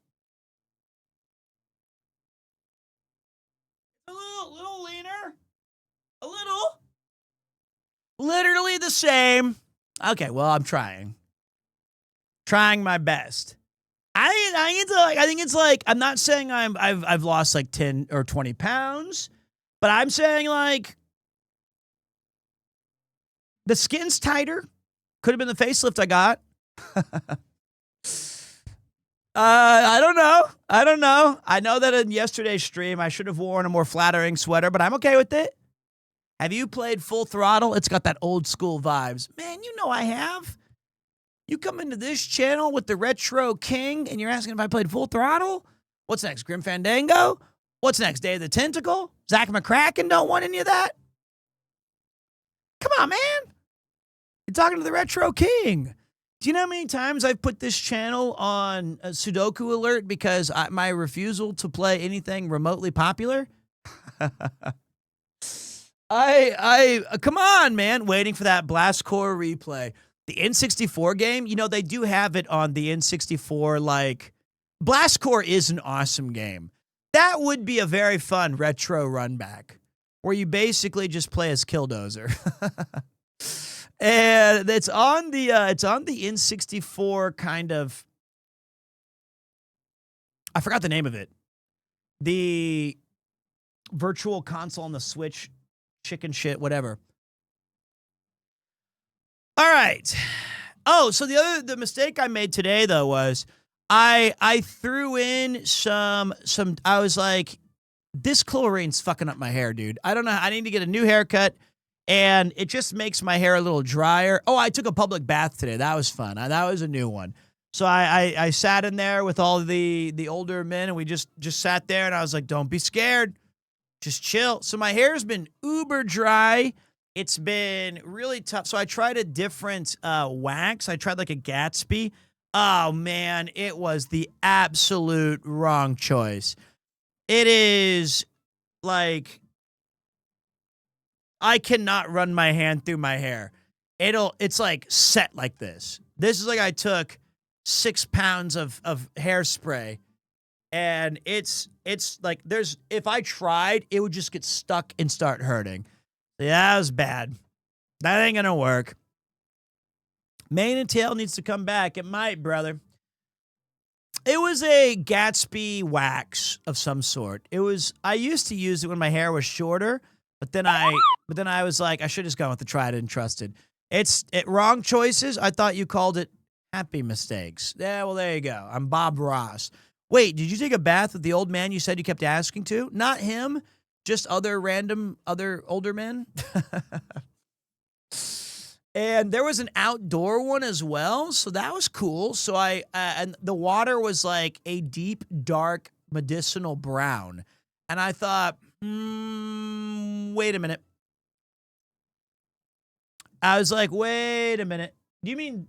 A little leaner. A little. Literally the same. Okay, well, I'm trying. Trying my best. I think it's like, I'm not saying I've lost like 10 or 20 pounds, but I'm saying like the skin's tighter. Could have been the facelift I got. I don't know. I know that in yesterday's stream, I should have worn a more flattering sweater, but I'm okay with it. Have you played Full Throttle? It's got that old school vibes. Man, you know I have. You come into this channel with the Retro King and you're asking if I played Full Throttle? What's next? Grim Fandango? What's next? Day of the Tentacle? Zach McCracken don't want any of that? Come on, man. You're talking to the Retro King. Do you know how many times I've put this channel on a Sudoku alert because my refusal to play anything remotely popular? Come on, man. Waiting for that Blast Core replay. The N64 game, you know, they do have it on the N64, like, Blast Core is an awesome game. That would be a very fun retro run back, where you basically just play as Killdozer. And it's on the N64 kind of, I forgot the name of it. The virtual console on the Switch, chicken shit, whatever. All right. Oh, so the mistake I made today though was I threw in some I was like, this chlorine's fucking up my hair, dude. I don't know. I need to get a new haircut and it just makes my hair a little drier. Oh, I took a public bath today. That was fun. That was a new one. So I sat in there with all the older men and we just sat there and I was like, don't be scared. Just chill. So my hair's been uber dry. It's been really tough. So I tried a different wax. I tried like a Gatsby. Oh, man, it was the absolute wrong choice. It is like, I cannot run my hand through my hair. It's like set like this. This is like I took 6 pounds of hairspray. And it's like if I tried, it would just get stuck and start hurting. Yeah, that was bad. That ain't gonna work. Mane and tail needs to come back. It might, brother. It was a Gatsby wax of some sort. I used to use it when my hair was shorter, But then I was like, I should have just gone with the tried and trusted. It's wrong choices. I thought you called it happy mistakes. Yeah, well, there you go. I'm Bob Ross. Wait, did you take a bath with the old man you said you kept asking to? Not him, just other older men. And there was an outdoor one as well, so that was cool. So and the water was like a deep, dark, medicinal brown. And I thought, wait a minute. I was like, wait a minute. Do you mean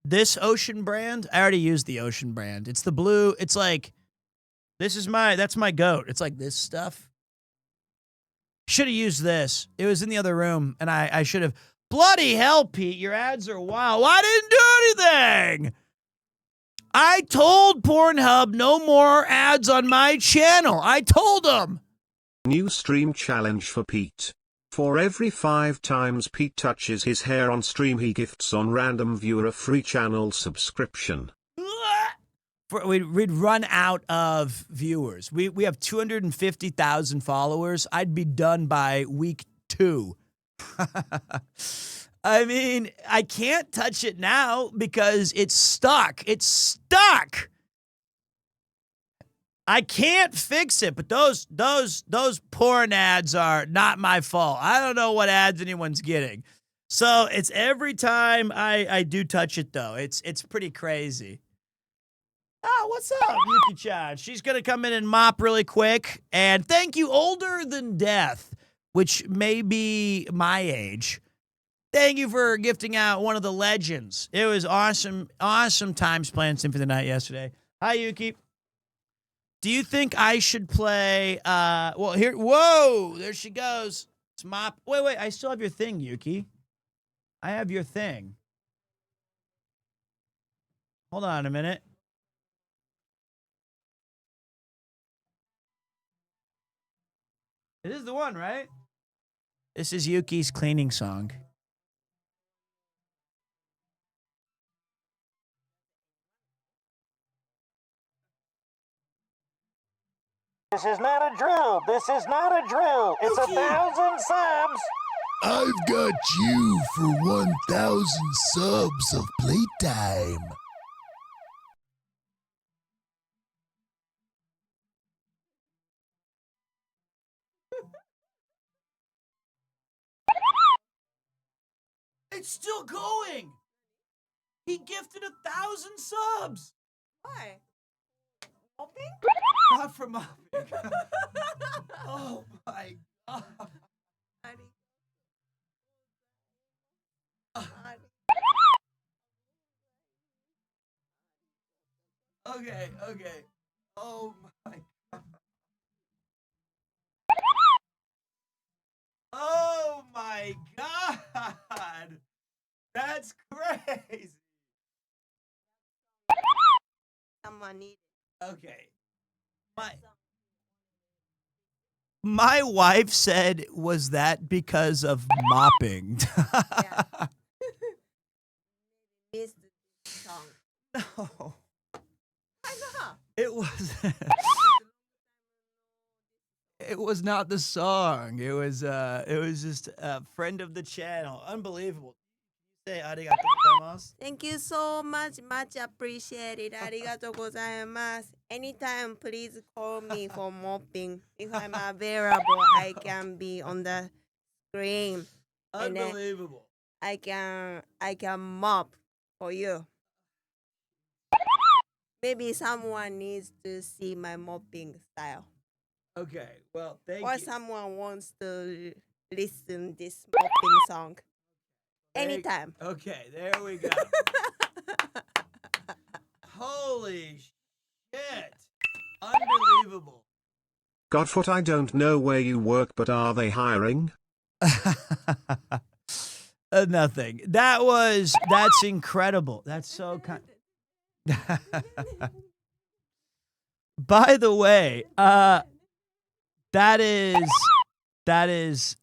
this Ocean brand? I already used the Ocean brand. It's the blue. It's like, that's my goat. It's like this stuff. Should have used this. It was in the other room, and I should have. Bloody hell, Pete, your ads are wild. Well, I didn't do anything. I told Pornhub no more ads on my channel. I told them. New stream challenge for Pete. For every 5 times Pete touches his hair on stream, he gifts on random viewer a free channel subscription. We'd run out of viewers. We have 250,000 followers. I'd be done by week 2. I mean, I can't touch it now because it's stuck. It's stuck. I can't fix it, but those porn ads are not my fault. I don't know what ads anyone's getting. So it's every time I do touch it, though. It's pretty crazy. Oh, what's up, Yuki-chan? She's going to come in and mop really quick. And thank you, Older Than Death, which may be my age. Thank you for gifting out one of the legends. It was awesome, awesome times playing Symphony of the Night yesterday. Hi, Yuki. Do you think I should play, well, here, whoa, there she goes. It's mop. Wait, I still have your thing, Yuki. I have your thing. Hold on a minute. It is the one, right? This is Yuki's cleaning song. This is not a drill. This is not a drill. It's 1,000 subs. I've got you for 1,000 subs of playtime. It's still going. He gifted 1,000 subs. Why? Mopping? Not for mopping. Oh my god. Okay. Oh my god. Oh my god. That's crazy. Someone needs. Okay. My wife said, was that because of mopping? Yeah. Missed the song. No. I know. It was It was not the song. It was just a friend of the channel. Unbelievable. Say arigatou gozaimasu. Thank you so much. Much appreciated. Arigatou gozaimasu. Anytime, please call me for mopping. If I'm available, I can be on the screen. And then Unbelievable. I can mop for you. Maybe someone needs to see my mopping style. Okay. Well, thank Or you. someone wants to listen this mopping song. Anytime. Okay, there we go. Holy shit. Unbelievable. Godfoot, I don't know where you work, but are they hiring? Nothing. That's incredible. That's so kind. By the way, that is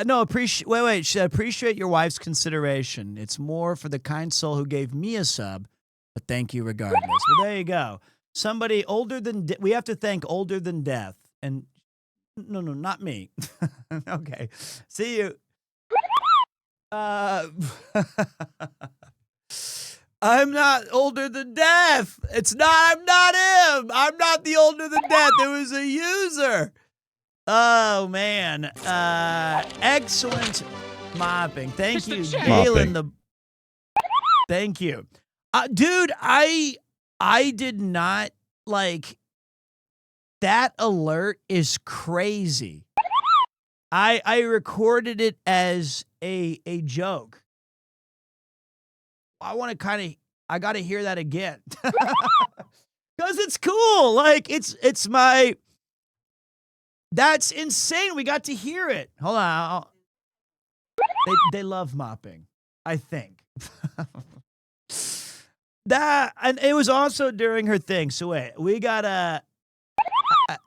no, appreciate your wife's consideration. It's more for the kind soul who gave me a sub, but thank you regardless. Well, there you go. Somebody older than we have to thank Older Than Death, and No, not me. Okay. See you. I'm not older than death. I'm not him. I'm not the older than death. It was a user. Oh, man. Excellent mopping. Thank you, Galen. Thank you. Dude, I did not, like, that alert is crazy. I recorded it as a joke. I want to I got to hear that again. Because it's cool. Like, that's insane. We got to hear it. Hold on. They love mopping, I think. And it was also during her thing. So wait, we gotta,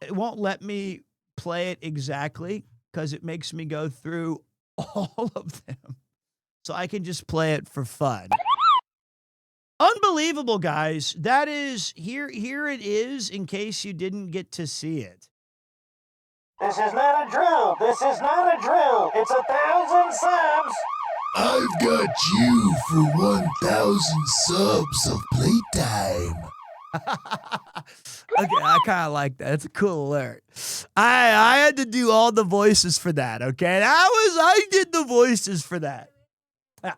it won't let me play it exactly because it makes me go through all of them. So I can just play it for fun. Unbelievable, guys. That is, here it is in case you didn't get to see it. This is not a drill. This is not a drill. It's 1,000 subs. I've got you for 1,000 subs of playtime. Okay, I kind of like that. It's a cool alert. I had to do all the voices for that, okay? I did the voices for that. Yeah.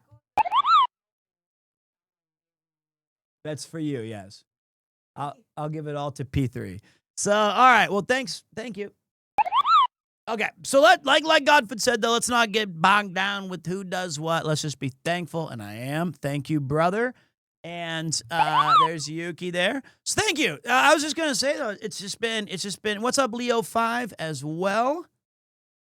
That's for you, yes. I'll give it all to P3. So, all right. Well, thank you. Okay, so like Godfrey said, though, let's not get bogged down with who does what. Let's just be thankful, and I am. Thank you, brother. And there's Yuki there. So thank you. I was just gonna say though, it's just been. What's up, Leo 5 as well?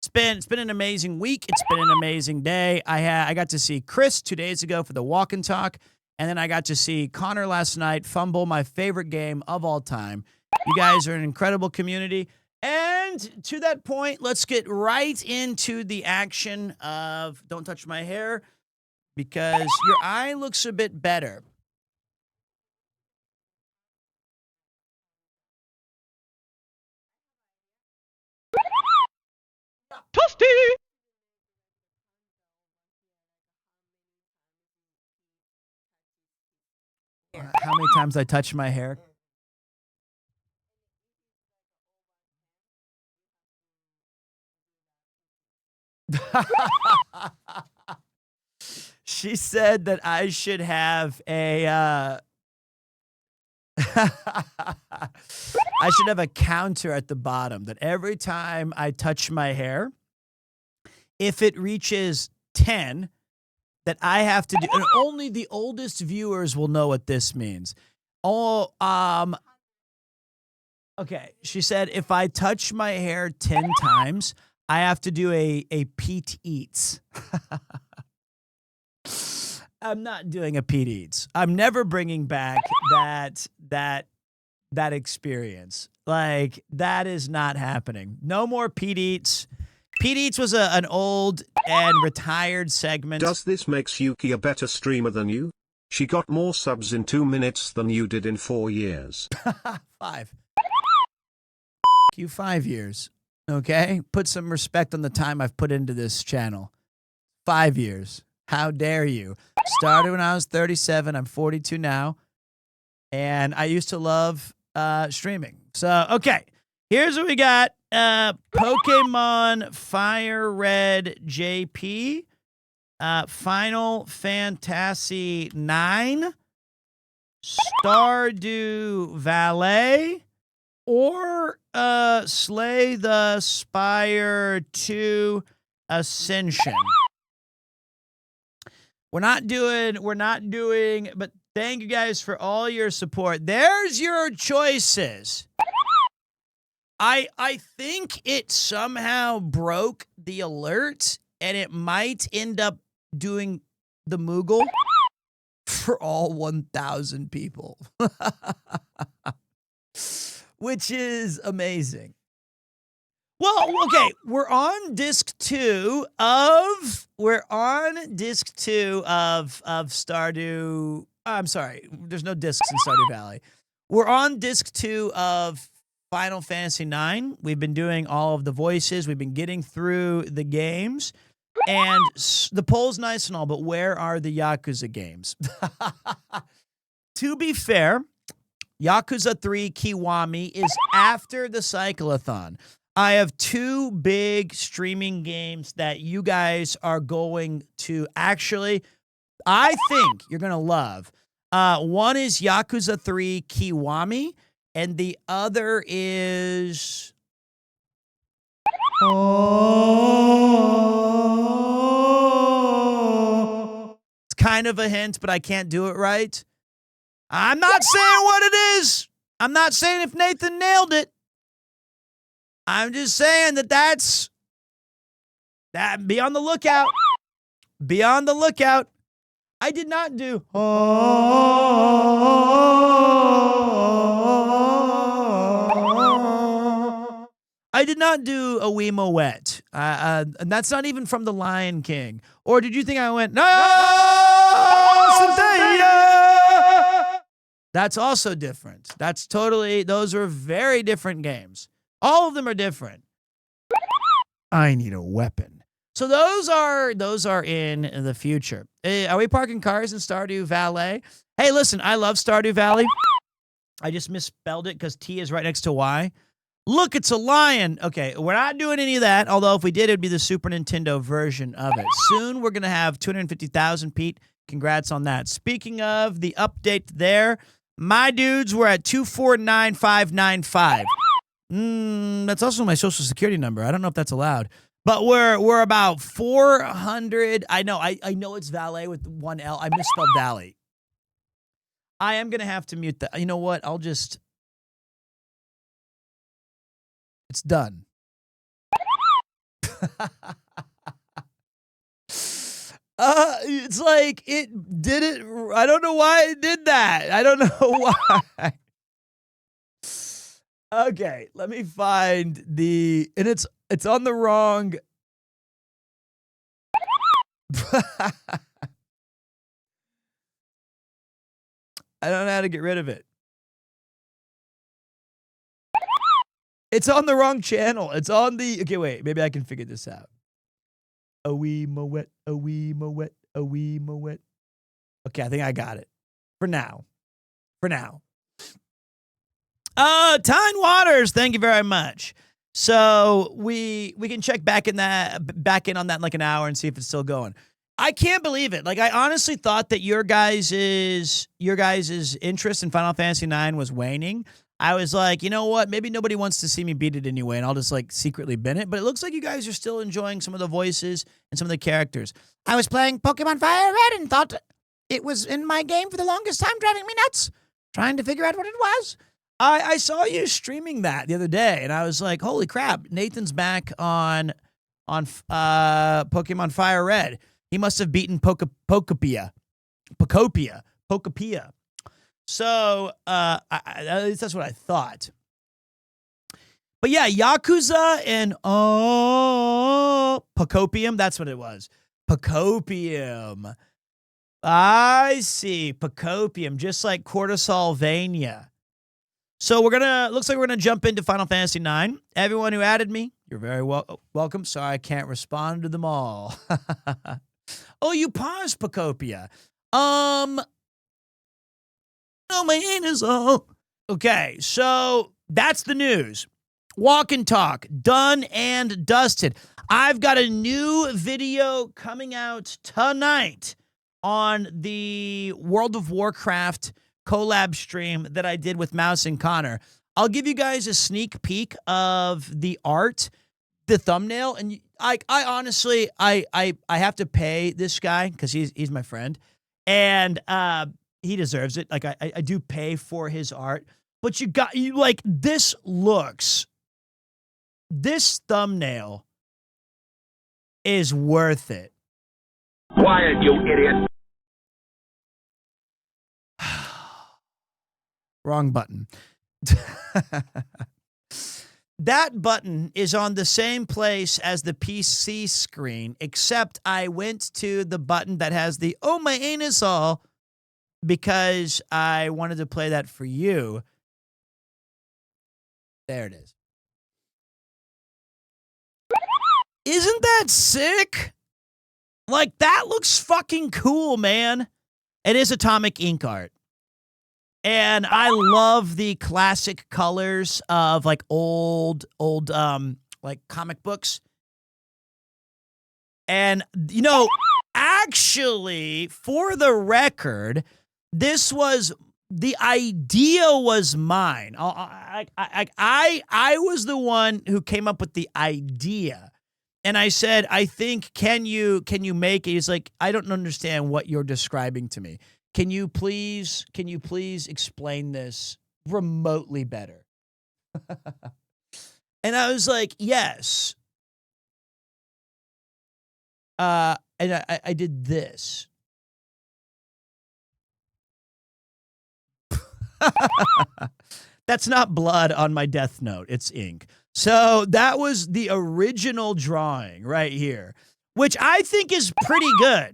It's been an amazing week. It's been an amazing day. I got to see Chris 2 days ago for the walk and talk, and then I got to see Connor last night fumble my favorite game of all time. You guys are an incredible community. And to that point, let's get right into the action of Don't Touch My Hair because your eye looks a bit better. Toasty! How many times I touch my hair? She said that I should have a I should have a counter at the bottom that every time I touch my hair, if it reaches 10, that I have to do, and only the oldest viewers will know what this means. Oh, okay. She said if I touch my hair 10 times, I have to do a Pete Eats. I'm not doing a Pete Eats. I'm never bringing back that experience. Like, that is not happening. No more Pete Eats. Pete Eats was an old and retired segment. Does this make Yuki a better streamer than you? She got more subs in 2 minutes than you did in 4 years. 5. You 5 years. Okay? Put some respect on the time I've put into this channel. 5 years. How dare you? Started when I was 37. I'm 42 now. And I used to love streaming. So, okay. Here's what we got. Pokemon Fire Red JP. Final Fantasy 9. Stardew Valley. Or Slay the Spire 2 Ascension. We're not doing, but thank you guys for all your support. There's your choices. I think it somehow broke the alert, and it might end up doing the Moogle for all 1,000 people. Which is amazing. Well, okay, we're on disc 2 of Stardew. I'm sorry, there's no discs in Stardew Valley. We're on disc 2 of Final Fantasy IX. We've been doing all of the voices. We've been getting through the games. And the poll's nice and all, but where are the Yakuza games? To be fair, Yakuza 3 Kiwami is after the Cyclathon. I have 2 big streaming games that you guys are going to actually, I think you're going to love. One is Yakuza 3 Kiwami, and the other is... It's kind of a hint, but I can't do it right. I'm not saying what it is. I'm not saying if Nathan nailed it. I'm just saying that's... Be on the lookout. Be on the lookout. I did not do... I did not do a wee moet. And that's not even from The Lion King. Or did you think I went, no, Cynthia! That's also different. That's totally, those are very different games. All of them are different. I need a weapon. So those are in the future. Are we parking cars in Stardew Valley? Hey, listen, I love Stardew Valley. I just misspelled it because T is right next to Y. Look, it's a lion. Okay, we're not doing any of that, although if we did, it would be the Super Nintendo version of it. Soon, we're going to have 250,000, Pete. Congrats on that. Speaking of the update there, my dudes were at 249,595. That's also my social security number. I don't know if that's allowed. But we're about 400. I know it's Valet with one L. I misspelled Valley. I am going to have to mute that. You know what? It's done. It's like it did it. I don't know why it did that. I don't know why. Okay, let me find and it's on the wrong. I don't know how to get rid of it. It's on the wrong channel. It's on the... Okay, wait. Maybe I can figure this out. A wee moet, a wee moet, a wee moet. Okay, I think I got it. For now. Tyne Waters, thank you very much. So we can check back in on that in like an hour and see if it's still going. I can't believe it. Like, I honestly thought that your guys' interest in Final Fantasy IX was waning. I was like, you know what? Maybe nobody wants to see me beat it anyway, and I'll just like secretly bin it. But it looks like you guys are still enjoying some of the voices and some of the characters. I was playing Pokemon Fire Red and thought it was in my game for the longest time, driving me nuts, trying to figure out what it was. I saw you streaming that the other day, and I was like, holy crap, Nathan's back on Pokemon Fire Red. He must have beaten Pokopia. So, at least that's what I thought. But yeah, Yakuza and Pocopium, that's what it was. Pocopium. I see. Pocopium, just like Cortisolvania. So looks like we're gonna jump into Final Fantasy IX. Everyone who added me, you're very welcome. Sorry, I can't respond to them all. Oh, you paused Pocopia. Oh, my anus. Okay, so that's the news. Walk and talk, done and dusted. I've got a new video coming out tonight on the World of Warcraft collab stream that I did with Mouse and Connor. I'll give you guys a sneak peek of the art, the thumbnail, and I honestly have to pay this guy because he's my friend, and he deserves it. Like I do pay for his art, but this thumbnail is worth it. Quiet, you idiot. Wrong button. That button is on the same place as the PC screen, except I went to the button that has the "oh my anus all" because I wanted to play that for you. There it is. Isn't that sick? Like, that looks fucking cool, man. It is atomic ink art. And I love the classic colors of like old like comic books. And, you know, actually, for the record, this was the idea was mine. I was the one who came up with the idea. And I said, I think, can you make it? He's like, I don't understand what you're describing to me. Can you please explain this remotely better? And I was like, yes. And I did this. That's not blood on my death note. It's ink. So that was the original drawing right here, which I think is pretty good.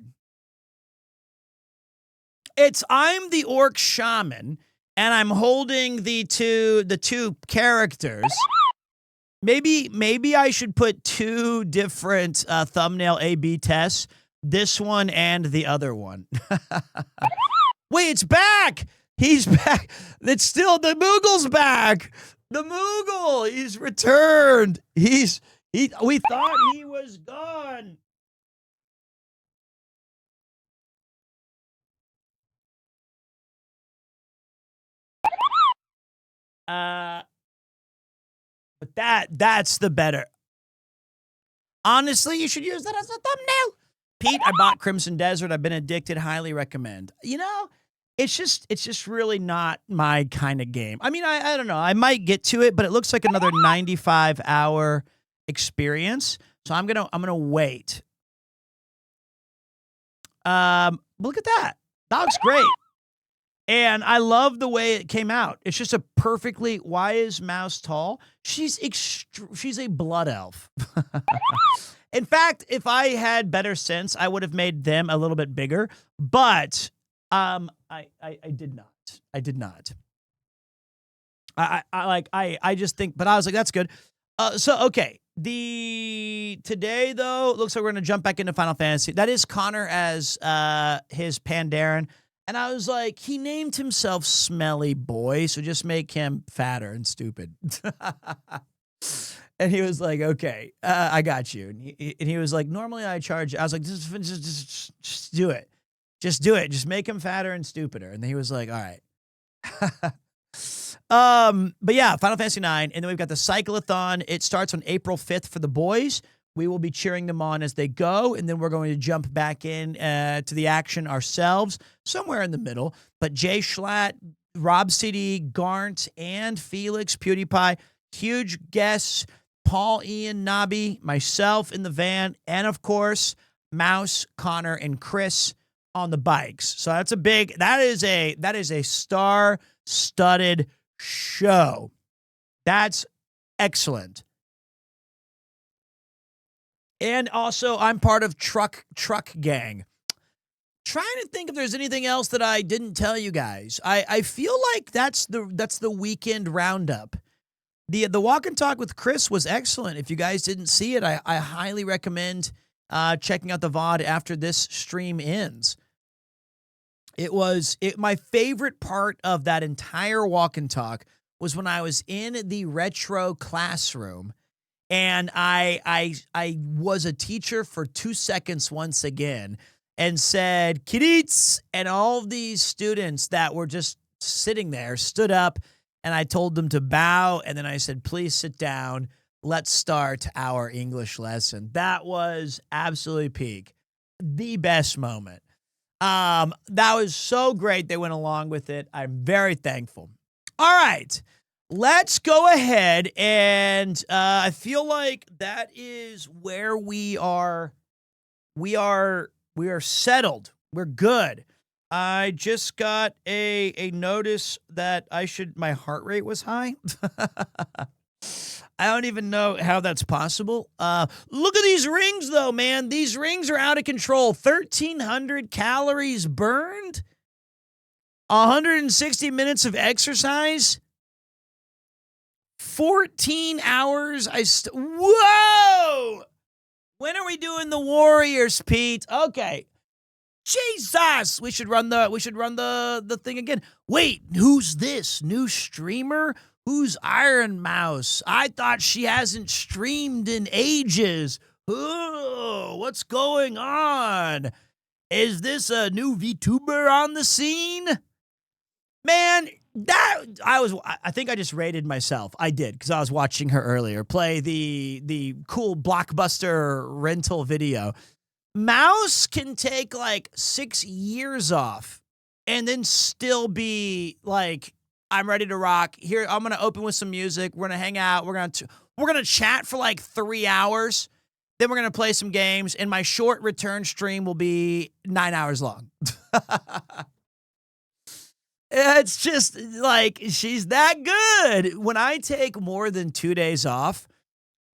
I'm the orc shaman, and I'm holding the two characters. Maybe I should put two different thumbnail A/B tests. This one and the other one. Wait, it's back. He's back. It's still the Moogle's back. The Moogle, he's returned. We thought he was gone. But that's the better. Honestly, you should use that as a thumbnail. Pete, I bought Crimson Desert. I've been addicted. Highly recommend. You know, it's just really not my kind of game. I mean, I don't know. I might get to it, but it looks like another 95-hour experience. So I'm gonna wait. Look at that. That looks great. And I love the way it came out. It's just a perfectly. Why is Mouse tall? She's a blood elf. In fact, if I had better sense, I would have made them a little bit bigger. But I did not. I did not. I just think. But I was like, that's good. So okay. Today though, looks like we're gonna jump back into Final Fantasy. That is Connor as his Pandaren. And I was like, he named himself Smelly Boy, so just make him fatter and stupid. And he was like, okay, I got you. And he was like, normally I charge. I was like, just do it. Just do it. Just make him fatter and stupider. And then he was like, all right. But yeah, Final Fantasy IX. And then we've got the Cyclathon. It starts on April 5th for the boys. We will be cheering them on as they go, and then we're going to jump back in to the action ourselves, somewhere in the middle. But Jay Schlatt, Rob CD, Garnt, and Felix PewDiePie, huge guests, Paul, Ian, Nobby, myself in the van, and of course, Mouse, Connor, and Chris on the bikes. So that is a star-studded show. That's excellent. And also, I'm part of Truck Gang. Trying to think if there's anything else that I didn't tell you guys. I feel like that's the weekend roundup. The Walk and Talk with Chris was excellent. If you guys didn't see it, I highly recommend checking out the VOD after this stream ends. My favorite part of that entire Walk and Talk was when I was in the retro classroom. And I was a teacher for 2 seconds once again and said, "Kiddies," and all of these students that were just sitting there stood up, and I told them to bow, and then I said, "Please sit down. Let's start our English lesson." That was absolutely peak. The best moment. That was so great they went along with it. I'm very thankful. All right. Let's go ahead and I feel like that is where we are settled. We're good. I just got a notice that my heart rate was high. I don't even know how that's possible. Look at these rings though, man. These rings are out of control. 1,300 calories burned. 160 minutes of exercise. 14 hours. Whoa! When are we doing the Warriors, Pete? Okay. Jesus! We should run the thing again. Wait, who's this? New streamer? Who's Iron Mouse? I thought she hasn't streamed in ages. Oh, what's going on? Is this a new VTuber on the scene? Man, I think I just rated myself. I did, because I was watching her earlier play the cool Blockbuster rental video. Mouse can take like 6 years off and then still be like, I'm ready to rock. Here, I'm gonna open with some music. We're gonna hang out. We're gonna chat for like 3 hours. Then we're gonna play some games, and my short return stream will be 9 hours long. It's just like, she's that good. When I take more than 2 days off,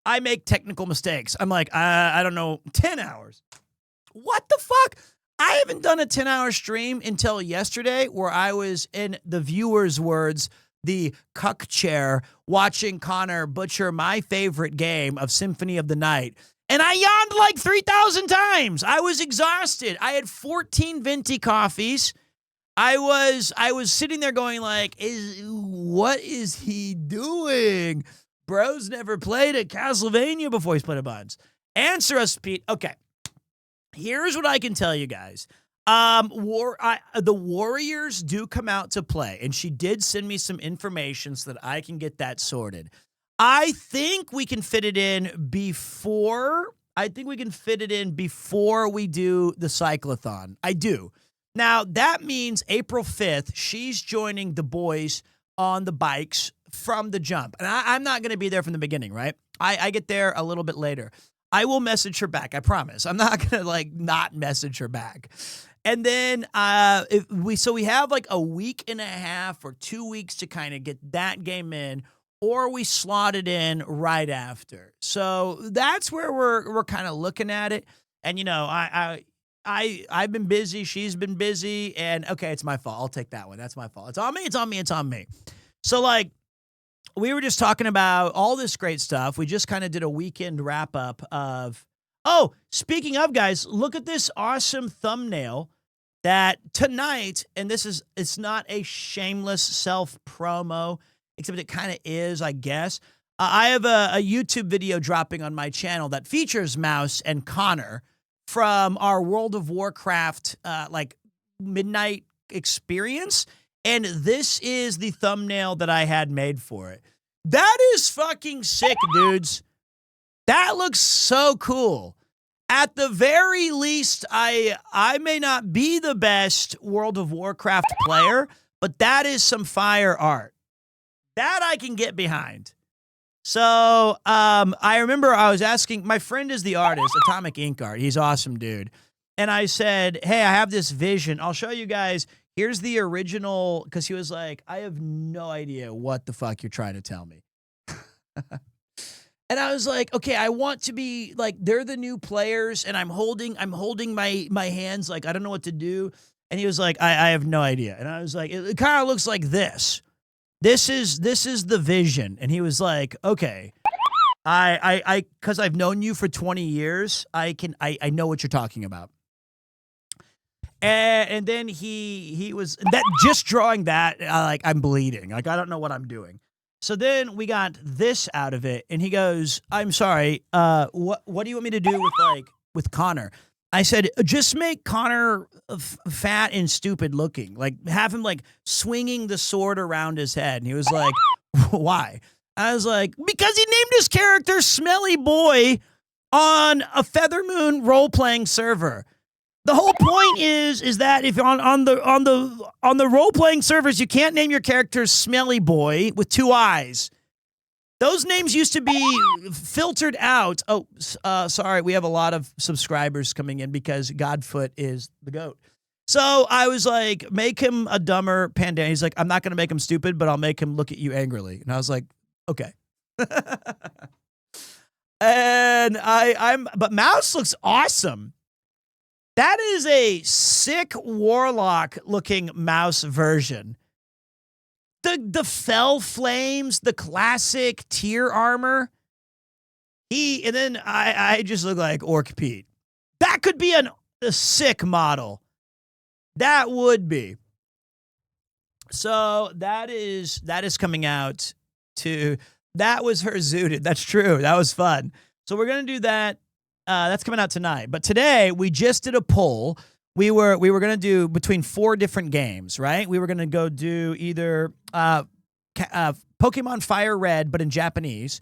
I make technical mistakes. I'm like, I don't know, 10 hours. What the fuck? I haven't done a 10-hour stream until yesterday, where I was, in the viewer's words, the cuck chair, watching Connor butcher my favorite game of Symphony of the Night. And I yawned like 3,000 times. I was exhausted. I had 14 venti coffees. I was sitting there going like, what is he doing? Bro's never played a Castlevania before. He's played a bunch. Answer us, Pete. Okay. Here's what I can tell you guys. The Warriors do come out to play, and she did send me some information so that I can get that sorted. I think we can fit it in before we do the Cyclathon. I do. Now, that means April 5th, she's joining the boys on the bikes from the jump. And I'm not going to be there from the beginning, right? I get there a little bit later. I will message her back, I promise. I'm not going to, like, not message her back. And then we have, like, a week and a half or 2 weeks to kind of get that game in, or we slot it in right after. So that's where we're kind of looking at it. And, you know, I've been busy. She's been busy. And, okay, it's my fault. I'll take that one. That's my fault. It's on me. So, like, we were just talking about all this great stuff. We just kind of did a weekend wrap-up of... Oh, speaking of, guys, look at this awesome thumbnail that tonight, and it's not a shameless self-promo, except it kind of is, I guess. I have a YouTube video dropping on my channel that features Mouse and Connor from our World of Warcraft midnight experience, and this is the thumbnail that I had made for it. That is fucking sick, dudes. That looks so cool. At the very least, I may not be the best World of Warcraft player, but that is some fire art. That I can get behind. So, I remember I was asking, my friend is the artist, Atomic Ink Art. He's awesome, dude. And I said, hey, I have this vision. I'll show you guys. Here's the original, because he was like, I have no idea what the fuck you're trying to tell me. And I was like, okay, I want to be like, they're the new players, and I'm holding my hands like I don't know what to do. And he was like, I have no idea. And I was like, it kind of looks like this. This is the vision. And he was like, okay, I because I've known you for 20 years, I know what you're talking about. And then he was that just drawing that, like, I'm bleeding. Like, I don't know what I'm doing. So then we got this out of it, and he goes, I'm sorry, what do you want me to do with Connor? I said, just make Connor fat and stupid looking. Like, have him, like, swinging the sword around his head. And he was like, why? I was like, because he named his character Smelly Boy on a Feather Moon role-playing server. The whole point is that if on the role-playing servers, you can't name your character Smelly Boy with 2 eyes. Those names used to be filtered out. Oh, sorry, we have a lot of subscribers coming in because Godfoot is the GOAT. So I was like, make him a dumber panda. He's like, I'm not going to make him stupid, but I'll make him look at you angrily. And I was like, okay. And but Mouse looks awesome. That is a sick warlock looking Mouse version. The fell flames, the classic tier armor. And then I just look like Orc Pete. That could be a sick model. That would be. So that is coming out to. That was her zooted. That's true. That was fun. So we're gonna do that. That's coming out tonight. But today we just did a poll. We were gonna do between 4 different games, right? We were gonna go do either Pokemon Fire Red, but in Japanese.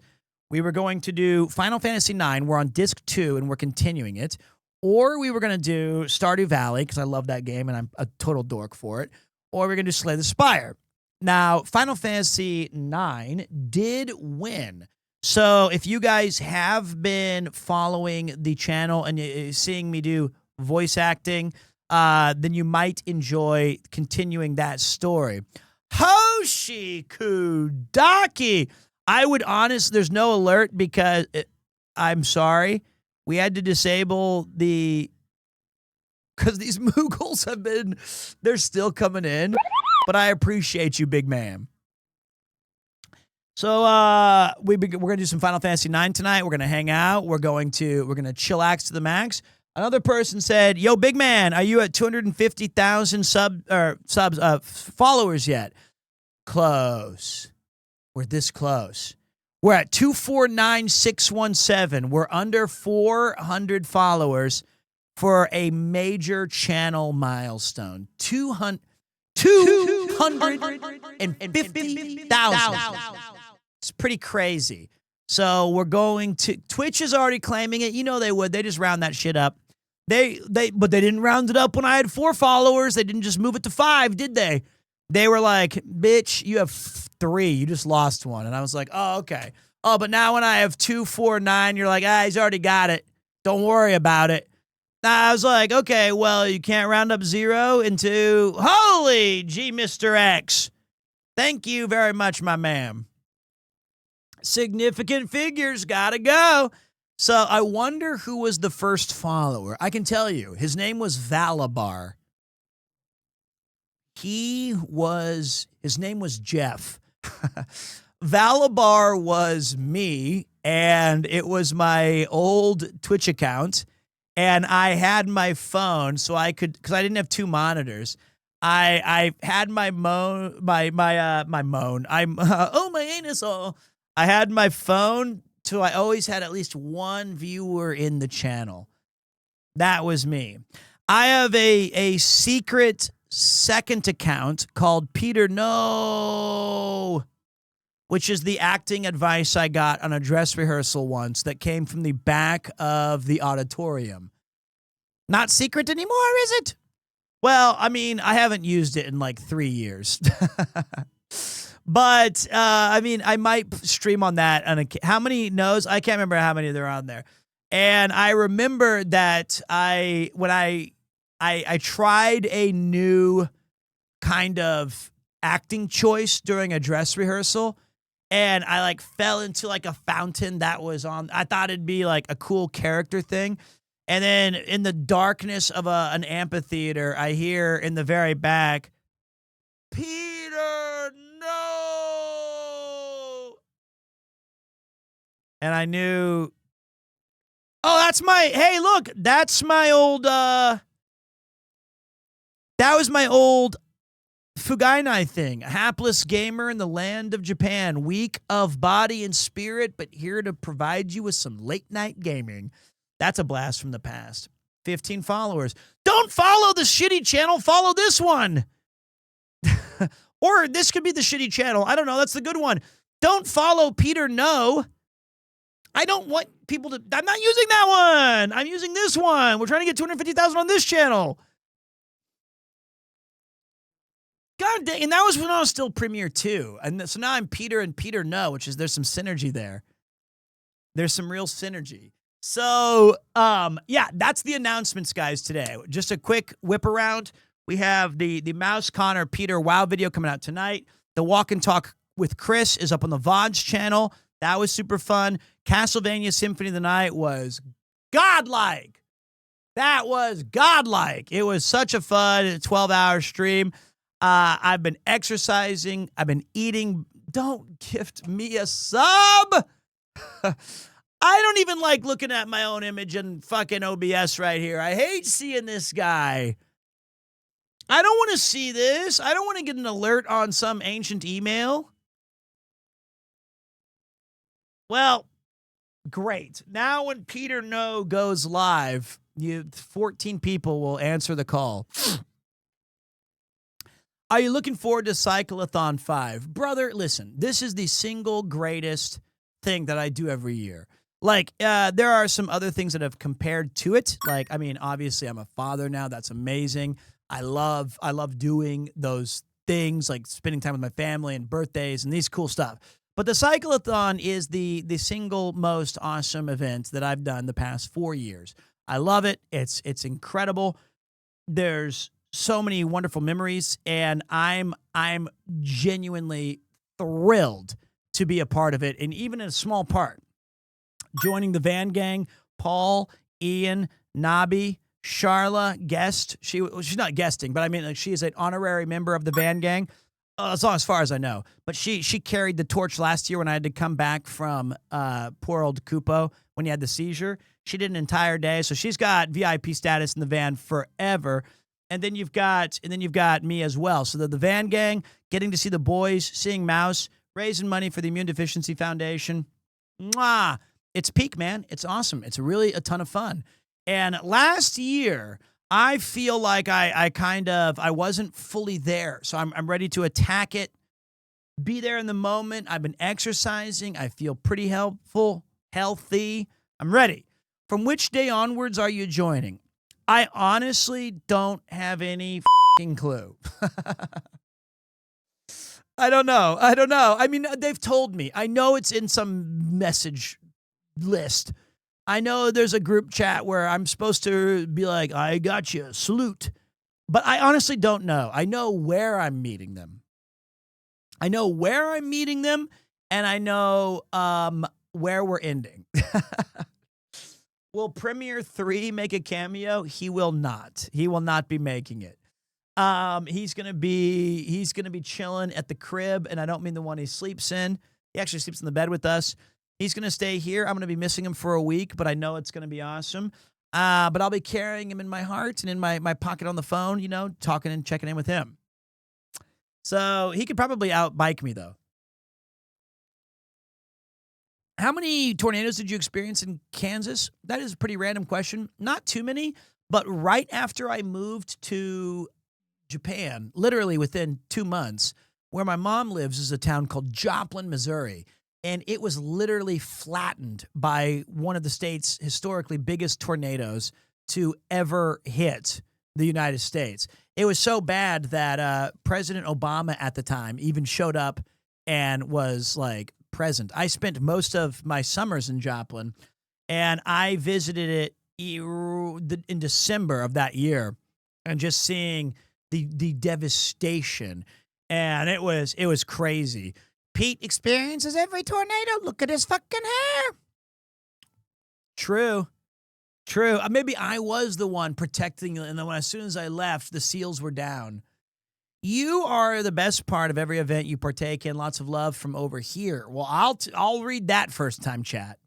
We were going to do Final Fantasy IX. We're on disc 2 and we're continuing it. Or we were gonna do Stardew Valley because I love that game and I'm a total dork for it. Or we're gonna do Slay the Spire. Now, Final Fantasy IX did win. So if you guys have been following the channel and seeing me do voice acting, then you might enjoy continuing that story. Hoshi Kudaki. I would there's no alert because I'm sorry. We had to disable because these Moogles they're still coming in, but I appreciate you, big man. So we're gonna do some Final Fantasy IX tonight. We're gonna hang out. We're gonna chillax to the max. Another person said, "Yo, big man, are you at 250,000 followers yet?" Close. We're this close. We're at 249,617. We're under 400 followers for a major channel milestone. 250,000. It's pretty crazy. So we're going to Twitch is already claiming it. You know they would. They just round that shit up. But they didn't round it up when I had 4 followers. They didn't just move it to 5, did they? They were like, "Bitch, you have 3. You just lost one." And I was like, "Oh, okay." "Oh, but now when I have 249, you're like, he's already got it. Don't worry about it." I was like, "Okay, well, you can't round up 0 into holy G, Mr. X. Thank you very much, my man." Significant figures, gotta go. So I wonder who was the first follower. I can tell you, his name was Valabar. His name was Jeff. Valabar was me, and it was my old Twitch account, and I had my phone, so I could, because I didn't have 2 monitors. I had my moan. Oh, my anus hole. I had my phone, so I always had at least 1 viewer in the channel. That was me. I have a secret second account called Peter No, which is the acting advice I got on a dress rehearsal once that came from the back of the auditorium. Not secret anymore, is it? Well, I mean, I haven't used it in like 3 years. But, I mean, I might stream on that. How many no's? I can't remember how many there are on there. And I remember that when I tried a new kind of acting choice during a dress rehearsal, and I like fell into like a fountain that was on. I thought it'd be like a cool character thing. And then in the darkness of an amphitheater, I hear in the very back, "Peter, no!" And I knew, hey, look, that's my old, that was my old Fugainai thing. A hapless gamer in the land of Japan, weak of body and spirit, but here to provide you with some late night gaming. That's a blast from the past. 15 followers. Don't follow the shitty channel. Follow this one. Or this could be the shitty channel. I don't know. That's the good one. Don't follow Peter No. I don't want people to. I'm not using that one. I'm using this one. We're trying to get 250,000 on this channel. God dang. And that was when I was still Premiere 2. And so now I'm Peter and Peter No, which is there's some synergy there. There's some real synergy. So, yeah, that's the announcements, guys, today. Just a quick whip around. We have the Mouse Connor Peter WoW video coming out tonight. The Walk and Talk with Chris is up on the VODs channel. That was super fun. Castlevania Symphony of the Night was godlike. That was godlike. It was such a fun 12-hour stream. I've been exercising. I've been eating. Don't gift me a sub. I don't even like looking at my own image in fucking OBS right here. I hate seeing this guy. I don't want to see this. I don't want to get an alert on some ancient email. Well, great. Now when Peter No goes live, 14 people will answer the call. Are you looking forward to Cyclathon 5? Brother, listen, this is the single greatest thing that I do every year. Like, there are some other things that have compared to it. Like, I mean, obviously I'm a father now. That's amazing. I love doing those things, like spending time with my family and birthdays and these cool stuff. But the Cyclathon is the single most awesome event that I've done the past 4 years. I love it. It's incredible. There's so many wonderful memories, and I'm genuinely thrilled to be a part of it, and even in a small part. Joining the Van Gang, Paul, Ian, Nabi, Charla, guest. She's not guesting, but I mean, like, she is an honorary member of the Van Gang. As far as I know. But she carried the torch last year when I had to come back from poor old Kupo when he had the seizure. She did an entire day, so she's got VIP status in the van forever. And then you've got me as well. So the Van Gang, getting to see the boys, seeing Mouse, raising money for the Immune Deficiency Foundation. Mwah! It's peak, man. It's awesome. It's really a ton of fun. And last year, I feel like I wasn't fully there. So I'm ready to attack it, be there in the moment. I've been exercising. I feel pretty healthy. I'm ready. From which day onwards are you joining? I honestly don't have any fucking clue. I don't know. I mean, they've told me. I know it's in some message list. I know there's a group chat where I'm supposed to be like, I got you, salute. But I honestly don't know. I know where I'm meeting them. And I know where we're ending. Will Premier 3 make a cameo? He will not. He will not be making it. He's gonna be chilling at the crib, and I don't mean the one he sleeps in. He actually sleeps in the bed with us. He's gonna stay here. I'm gonna be missing him for a week, but I know it's gonna be awesome. But I'll be carrying him in my heart and in my pocket on the phone, talking and checking in with him. So he could probably outbike me though. How many tornadoes did you experience in Kansas? That is a pretty random question. Not too many, but right after I moved to Japan, literally within 2 months, where my mom lives is a town called Joplin, Missouri. And it was literally flattened by one of the state's historically biggest tornadoes to ever hit the United States. It was so bad that President Obama at the time even showed up and was like present. I spent most of my summers in Joplin, and I visited it in December of that year, and just seeing the devastation, and it was crazy. Pete experiences every tornado. Look at his fucking hair. True. Maybe I was the one protecting, and then as soon as I left, the seals were down. You are the best part of every event you partake in. Lots of love from over here. Well, I'll read that first time chat.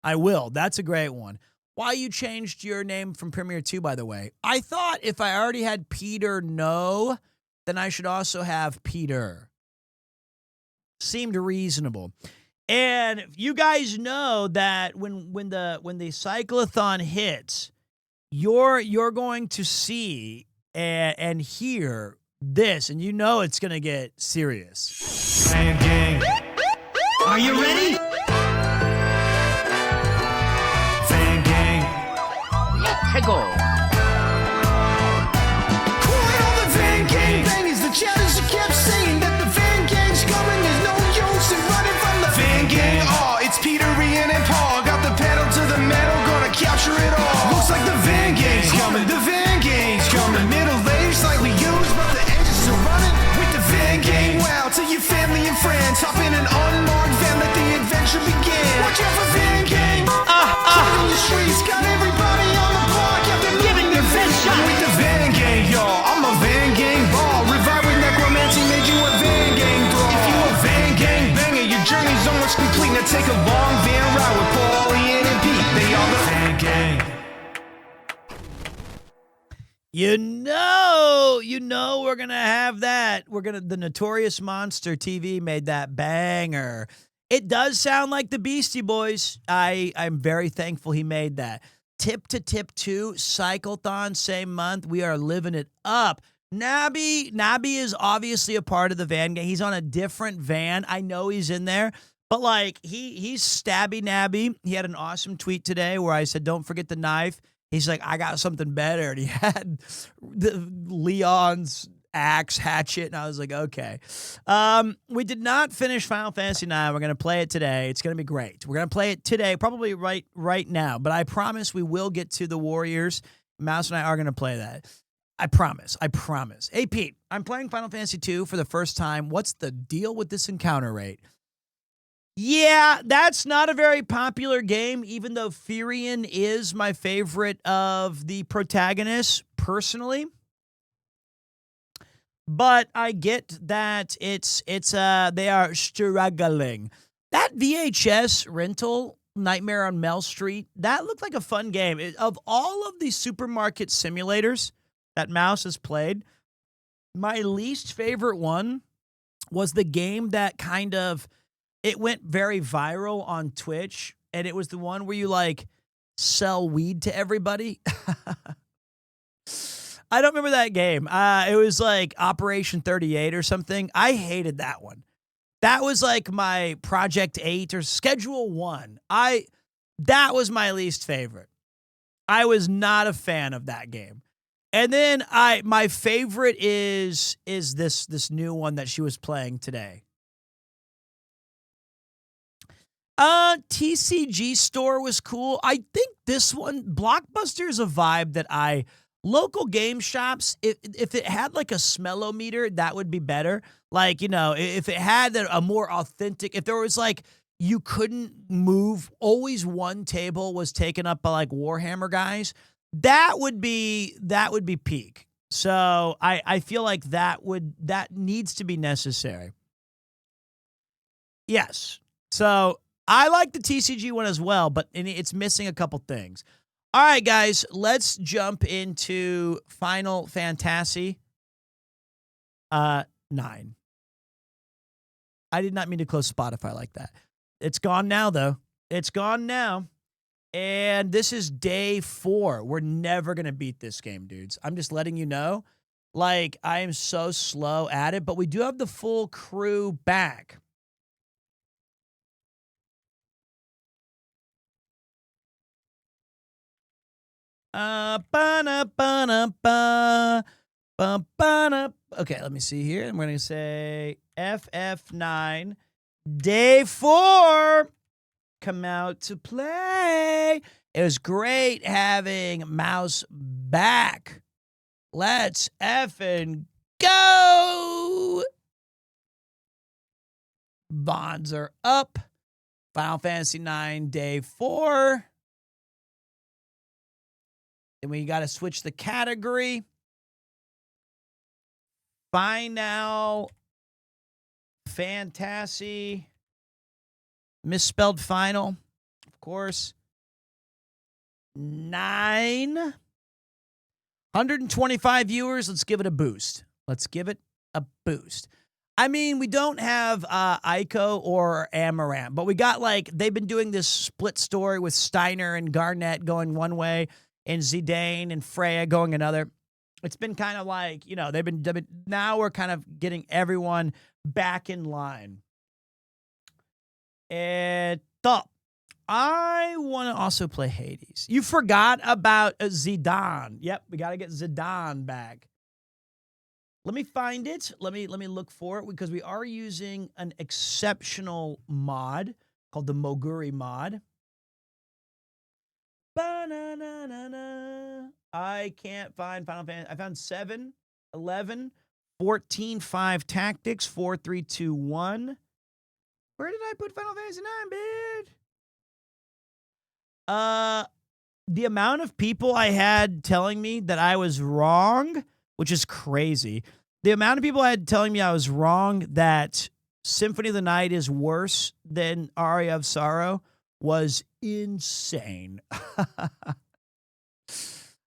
I will. That's a great one. Why you changed your name from Premier 2, by the way? I thought if I already had Peter No, then I should also have Peter. Seemed reasonable. And you guys know that when the Cyclathon hits, you're going to see and hear this, and it's gonna get serious. Fan gang, are you ready? Fan gang, let's go. Quiet on the Van Gang, bang is the challenge. She kept saying that the Van Gang's coming. There's no use in running from the Van Gang. Oh, it's Peter, Ian, and Paul. Got the pedal to the metal, gonna capture it all. Looks like the Van Gang's coming. The Van Gang's coming. Middle age, slightly used, but the engines are running with the Van Gang. Wow, to your family and friends, hop in an unmarked van, let the adventure begin. Watch out for Van Gang. In the streets, got everybody on the block. Got them We're gonna have that. The Notorious Monster TV made that banger. It does sound like the Beastie Boys. I'm very thankful he made that. Tip to Tip 2, Cyclathon, same month. We are living it up. Nabby is obviously a part of the van gang. He's on a different van. I know he's in there, but like he's stabby Nabby. He had an awesome tweet today where I said, "Don't forget the knife." He's like, "I got something better," and he had the Leon's axe hatchet, and I was like, okay. We did not finish Final Fantasy IX. We're gonna play it today. It's gonna be great. We're gonna play it today, probably right now. But I promise we will get to the Warriors. Mouse and I are gonna play that. I promise. Hey, Pete, I'm playing Final Fantasy II for the first time. What's the deal with this encounter rate? Yeah, that's not a very popular game, even though Firion is my favorite of the protagonists, personally. But I get that they are struggling. That VHS rental, Nightmare on Mel Street, that looked like a fun game. Of all of the supermarket simulators that Mouse has played, my least favorite one was the game that it went very viral on Twitch, and it was the one where you like sell weed to everybody. I don't remember that game. It was like Operation 38 or something. I hated that one. That was like my Project 8 or Schedule 1. That was my least favorite. I was not a fan of that game. And then my favorite is this new one that she was playing today. TCG Store was cool. I think this one, Blockbuster, is a vibe that local game shops, if it had like a smellometer, that would be better. Like, if it had a more authentic, if there was like, you couldn't move, always one table was taken up by like Warhammer guys, that would be peak. So I feel like that needs to be necessary. Yes. So I like the TCG one as well, but it's missing a couple things. All right, guys, let's jump into Final Fantasy 9. I did not mean to close Spotify like that. It's gone now, though. It's gone now. And this is day 4. We're never going to beat this game, dudes. I'm just letting you know. Like, I am so slow at it, but we do have the full crew back. Okay, let me see here. I'm going to say FF9, day 4. Come out to play. It was great having Mouse back. Let's effing go. Bonds are up. Final Fantasy 9, day 4. And we got to switch the category. Final Fantasy. Misspelled final, of course. 9. 125 viewers. Let's give it a boost. I mean, we don't have Aiko or Amaranth, but we got they've been doing this split story with Steiner and Garnett going one way and Zidane and Freya going another. It's been kind of they've been, now we're kind of getting everyone back in line. I want to also play Hades. You forgot about Zidane. Yep, we got to get Zidane back. Let me find it. Let me look for it because we are using an exceptional mod called the Moguri mod. Ba-na-na-na-na. I can't find Final Fantasy. I found 7, 11, 14, 5 tactics, 4, 3, 2, 1. Where did I put Final Fantasy 9, bitch? The amount of people I had telling me that I was wrong, which is crazy. The amount of people I had telling me I was wrong that Symphony of the Night is worse than Aria of Sorrow was insane.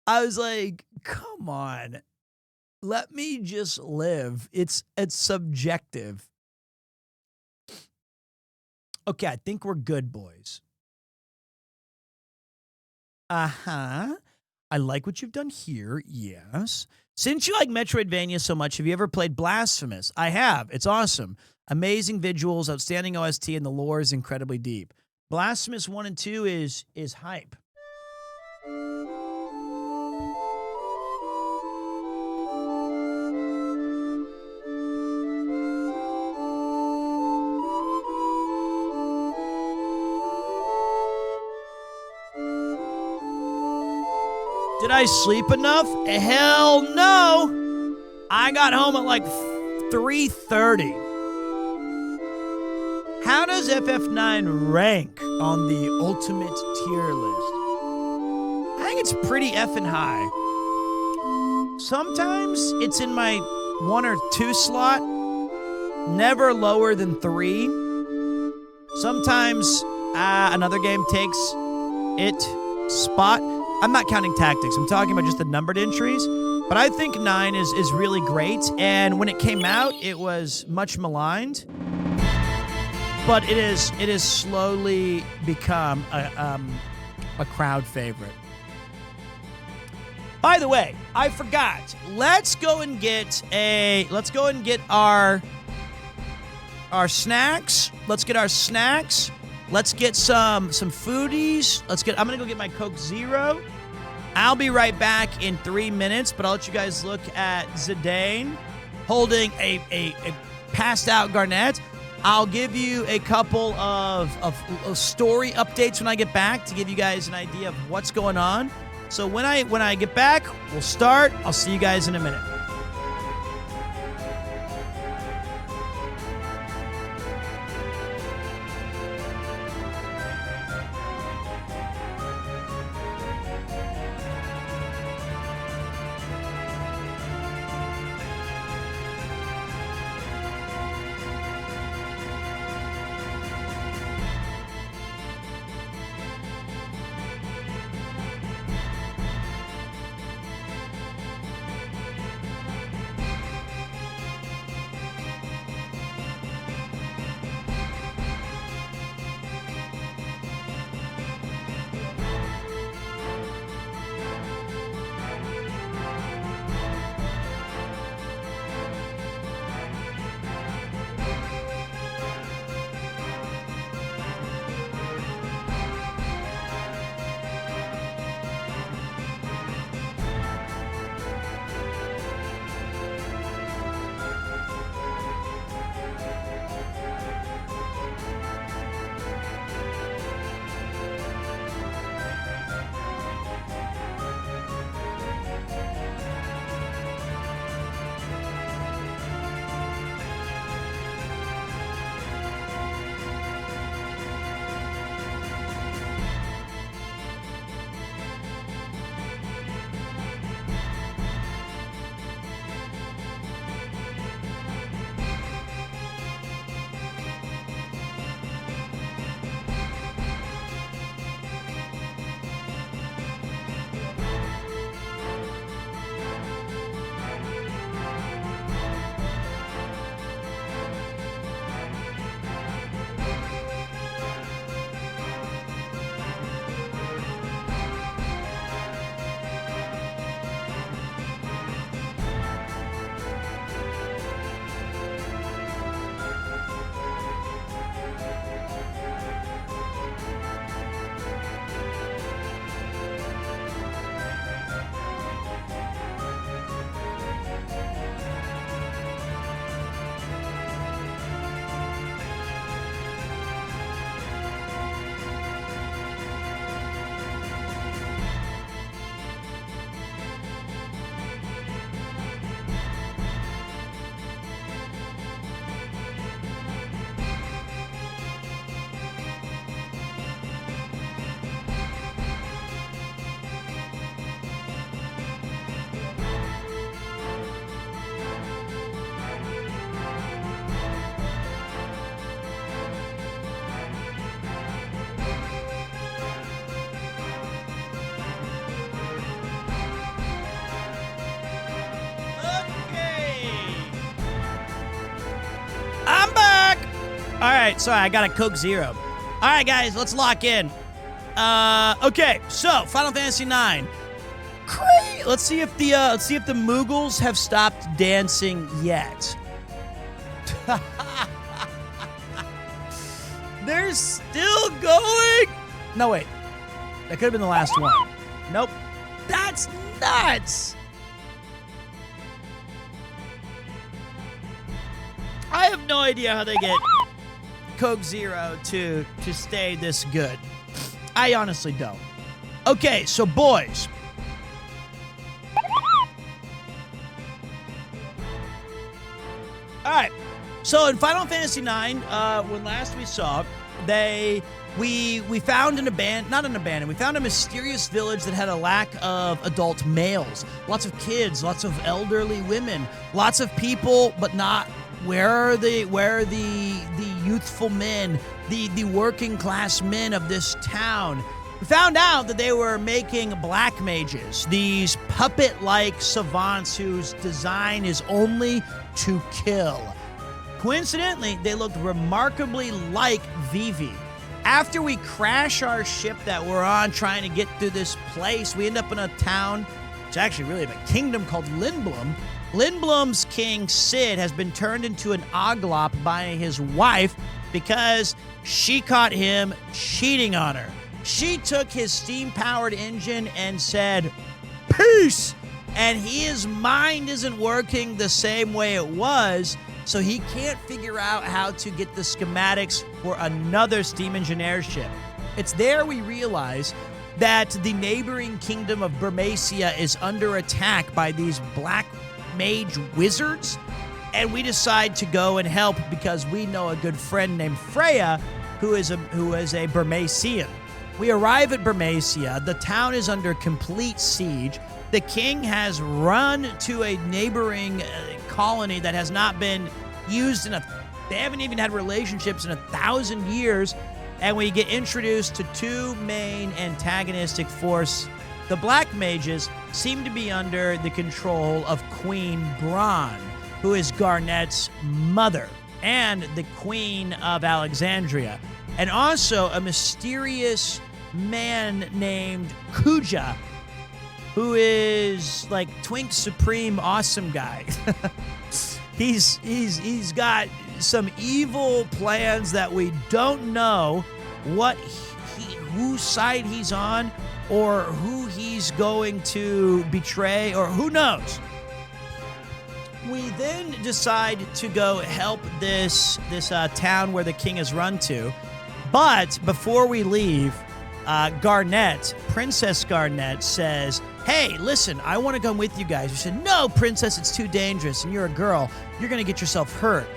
I was like, come on. Let me just live. It's subjective. Okay, I think we're good, boys. Uh-huh. I like what you've done here. Yes. Since you like Metroidvania so much, have you ever played Blasphemous? I have. It's awesome. Amazing visuals, outstanding OST, and the lore is incredibly deep. Blasphemous 1 and 2 is hype. Did I sleep enough? Hell no. I got home at like 3:30. How does FF9 rank on the ultimate tier list? I think it's pretty effing high. Sometimes it's in my 1 or 2 slot, never lower than 3. Sometimes another game takes its spot. I'm not counting tactics. I'm talking about just the numbered entries. But I think 9 is really great. And when it came out, it was much maligned. But it is slowly become a crowd favorite. By the way, I forgot. Let's go and get our snacks. Let's get our snacks. Let's get some foodies. I'm gonna go get my Coke Zero. I'll be right back in 3 minutes, but I'll let you guys look at Zidane holding a passed out Garnett. I'll give you a couple of story updates when I get back to give you guys an idea of what's going on. So when I get back, we'll start. I'll see you guys in a minute. All right, sorry, I got a Coke Zero. All right, guys, let's lock in. Okay, so Final Fantasy IX. Let's see if the Moogles have stopped dancing yet. They're still going. No, wait. That could have been the last one. Nope. That's nuts. I have no idea how they get Coke Zero to stay this good. I honestly don't. Okay, so boys. All right. So in Final Fantasy IX, when last we saw, we found we found a mysterious village that had a lack of adult males. Lots of kids, lots of elderly women, lots of people, but not where are the youthful men, the working class men of this town. We found out that they were making black mages, these puppet-like savants whose design is only to kill. Coincidentally, they looked remarkably like Vivi. After we crash our ship that we're on trying to get through this place, we end up in a town, it's actually really a kingdom called Lindblum. Lindblum's king, Sid, has been turned into an oglop by his wife because she caught him cheating on her. She took his steam-powered engine and said, "Peace!" And his mind isn't working the same way it was, so he can't figure out how to get the schematics for another steam engineer ship. It's there we realize that the neighboring kingdom of Burmacia is under attack by these black mage wizards, and we decide to go and help because we know a good friend named Freya who is a Burmacian. We arrive at Burmacia. The town is under complete siege. The king has run to a neighboring colony that has not been used they haven't even had relationships in 1,000 years, and we get introduced to two main antagonistic forces. The black mages seem to be under the control of Queen Bron, who is Garnet's mother, and the Queen of Alexandria, and also a mysterious man named Kuja, who is like Twink Supreme awesome guy. He's got some evil plans that we don't know whose side he's on or who he's going to betray or who knows. We then decide to go help this town where the king is run to. But before we leave, Princess Garnet says, "Hey, listen, I want to come with you guys." We said, "No, princess, it's too dangerous, and you're a girl. You're going to get yourself hurt."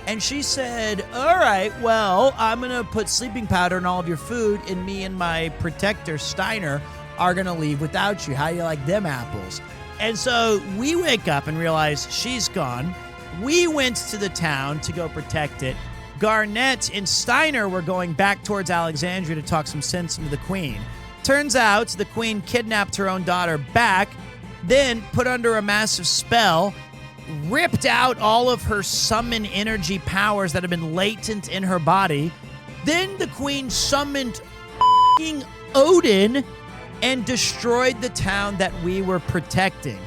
And she said, "All right, well, I'm going to put sleeping powder in all of your food, and me and my protector, Steiner, are going to leave without you. How do you like them apples?" And so we wake up and realize she's gone. We went to the town to go protect it. Garnet and Steiner were going back towards Alexandria to talk some sense into the queen. Turns out the queen kidnapped her own daughter back, then put under a massive spell, ripped out all of her summon energy powers that have been latent in her body. Then the queen summoned f***ing Odin and destroyed the town that we were protecting.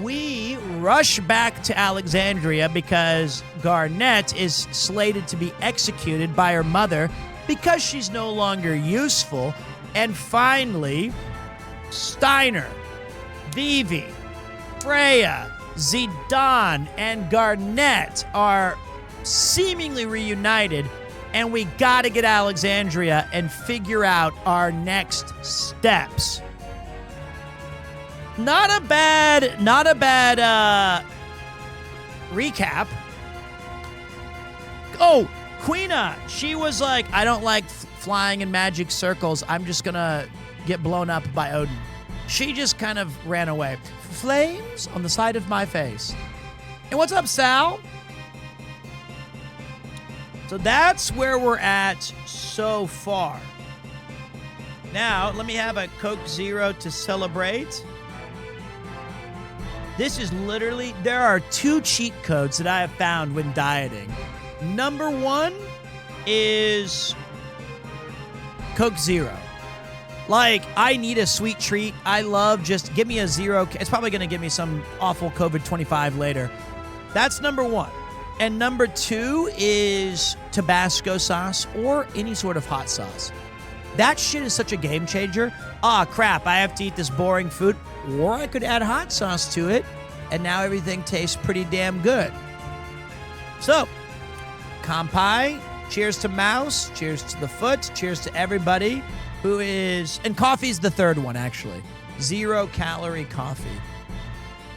We rush back to Alexandria because Garnet is slated to be executed by her mother because she's no longer useful. And finally, Steiner, Vivi, Freya, Zidane, and Garnet are seemingly reunited, and we gotta get Alexandria and figure out our next steps. Not a bad recap. Oh, Queena, she was like, "I don't like flying in magic circles. I'm just gonna get blown up by Odin." She just kind of ran away. Flames on the side of my face. And what's up, Sal? So that's where we're at so far. Now, let me have a Coke Zero to celebrate. This is literally, there are two cheat codes that I have found when dieting. Number one, is Coke Zero. Like, I need a sweet treat. I love just give me a zero. It's probably going to give me some awful COVID-25 later. That's number one. And number two is Tabasco sauce or any sort of hot sauce. That shit is such a game changer. Crap, I have to eat this boring food. Or I could add hot sauce to it, and now everything tastes pretty damn good. So, Kampai, cheers to Mouse, cheers to the Foot, cheers to everybody who is... And coffee's the third one, actually. 0-calorie coffee.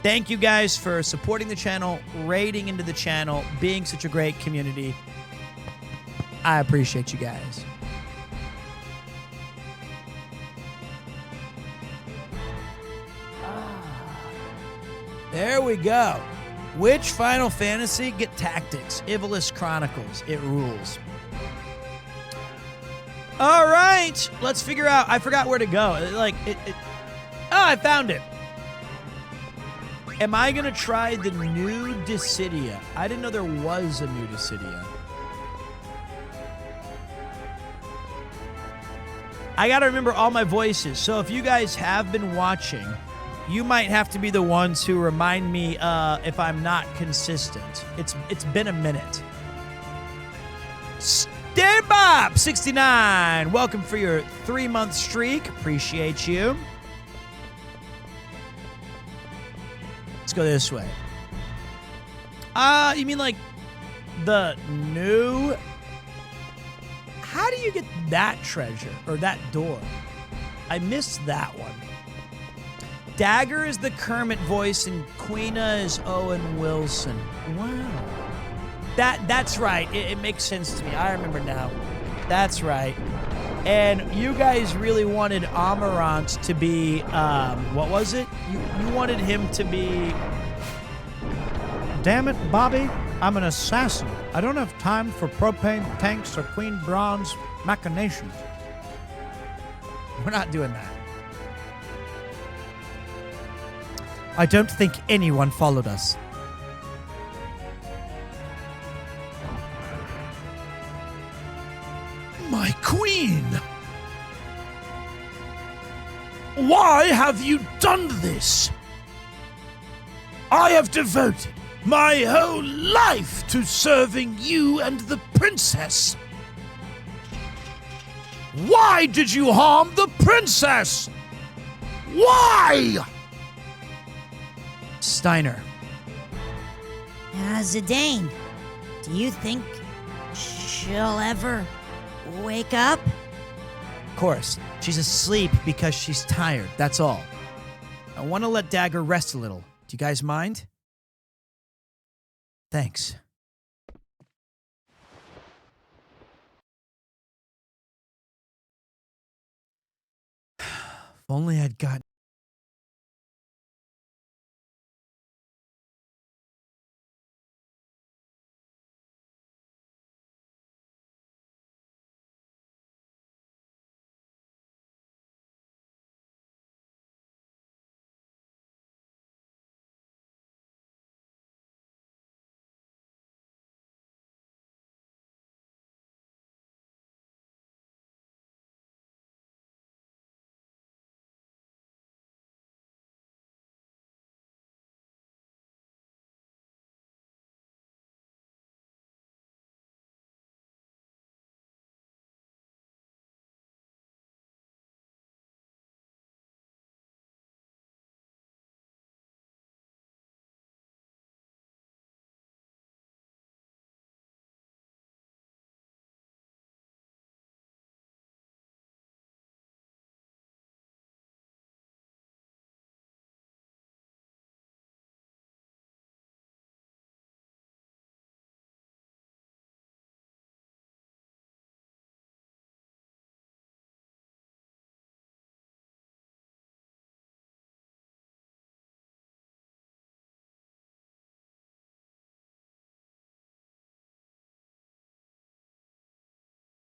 Thank you guys for supporting the channel, raiding into the channel, being such a great community. I appreciate you guys. There we go. Which Final Fantasy? Get Tactics. Ivalice Chronicles. It rules. All right. Let's figure out. I forgot where to go. I found it. Am I going to try the new Dissidia? I didn't know there was a new Dissidia. I got to remember all my voices. So if you guys have been watching, you might have to be the ones who remind me if I'm not consistent. It's been a minute. Starebop69, welcome for your 3-month streak. Appreciate you. Let's go this way. You mean like the new... How do you get that treasure or that door? I missed that one. Dagger is the Kermit voice and Queena is Owen Wilson. Wow. That's right. It makes sense to me. I remember now. That's right. And you guys really wanted Amarant to be, what was it? You wanted him to be... Damn it, Bobby. I'm an assassin. I don't have time for propane tanks or Queen Braun's machinations. We're not doing that. I don't think anyone followed us. My queen! Why have you done this? I have devoted my whole life to serving you and the princess. Why did you harm the princess? Why? Steiner. Zidane, do you think she'll ever wake up? Of course, she's asleep because she's tired, that's all. I want to let Dagger rest a little. Do you guys mind? Thanks. If only I'd gotten...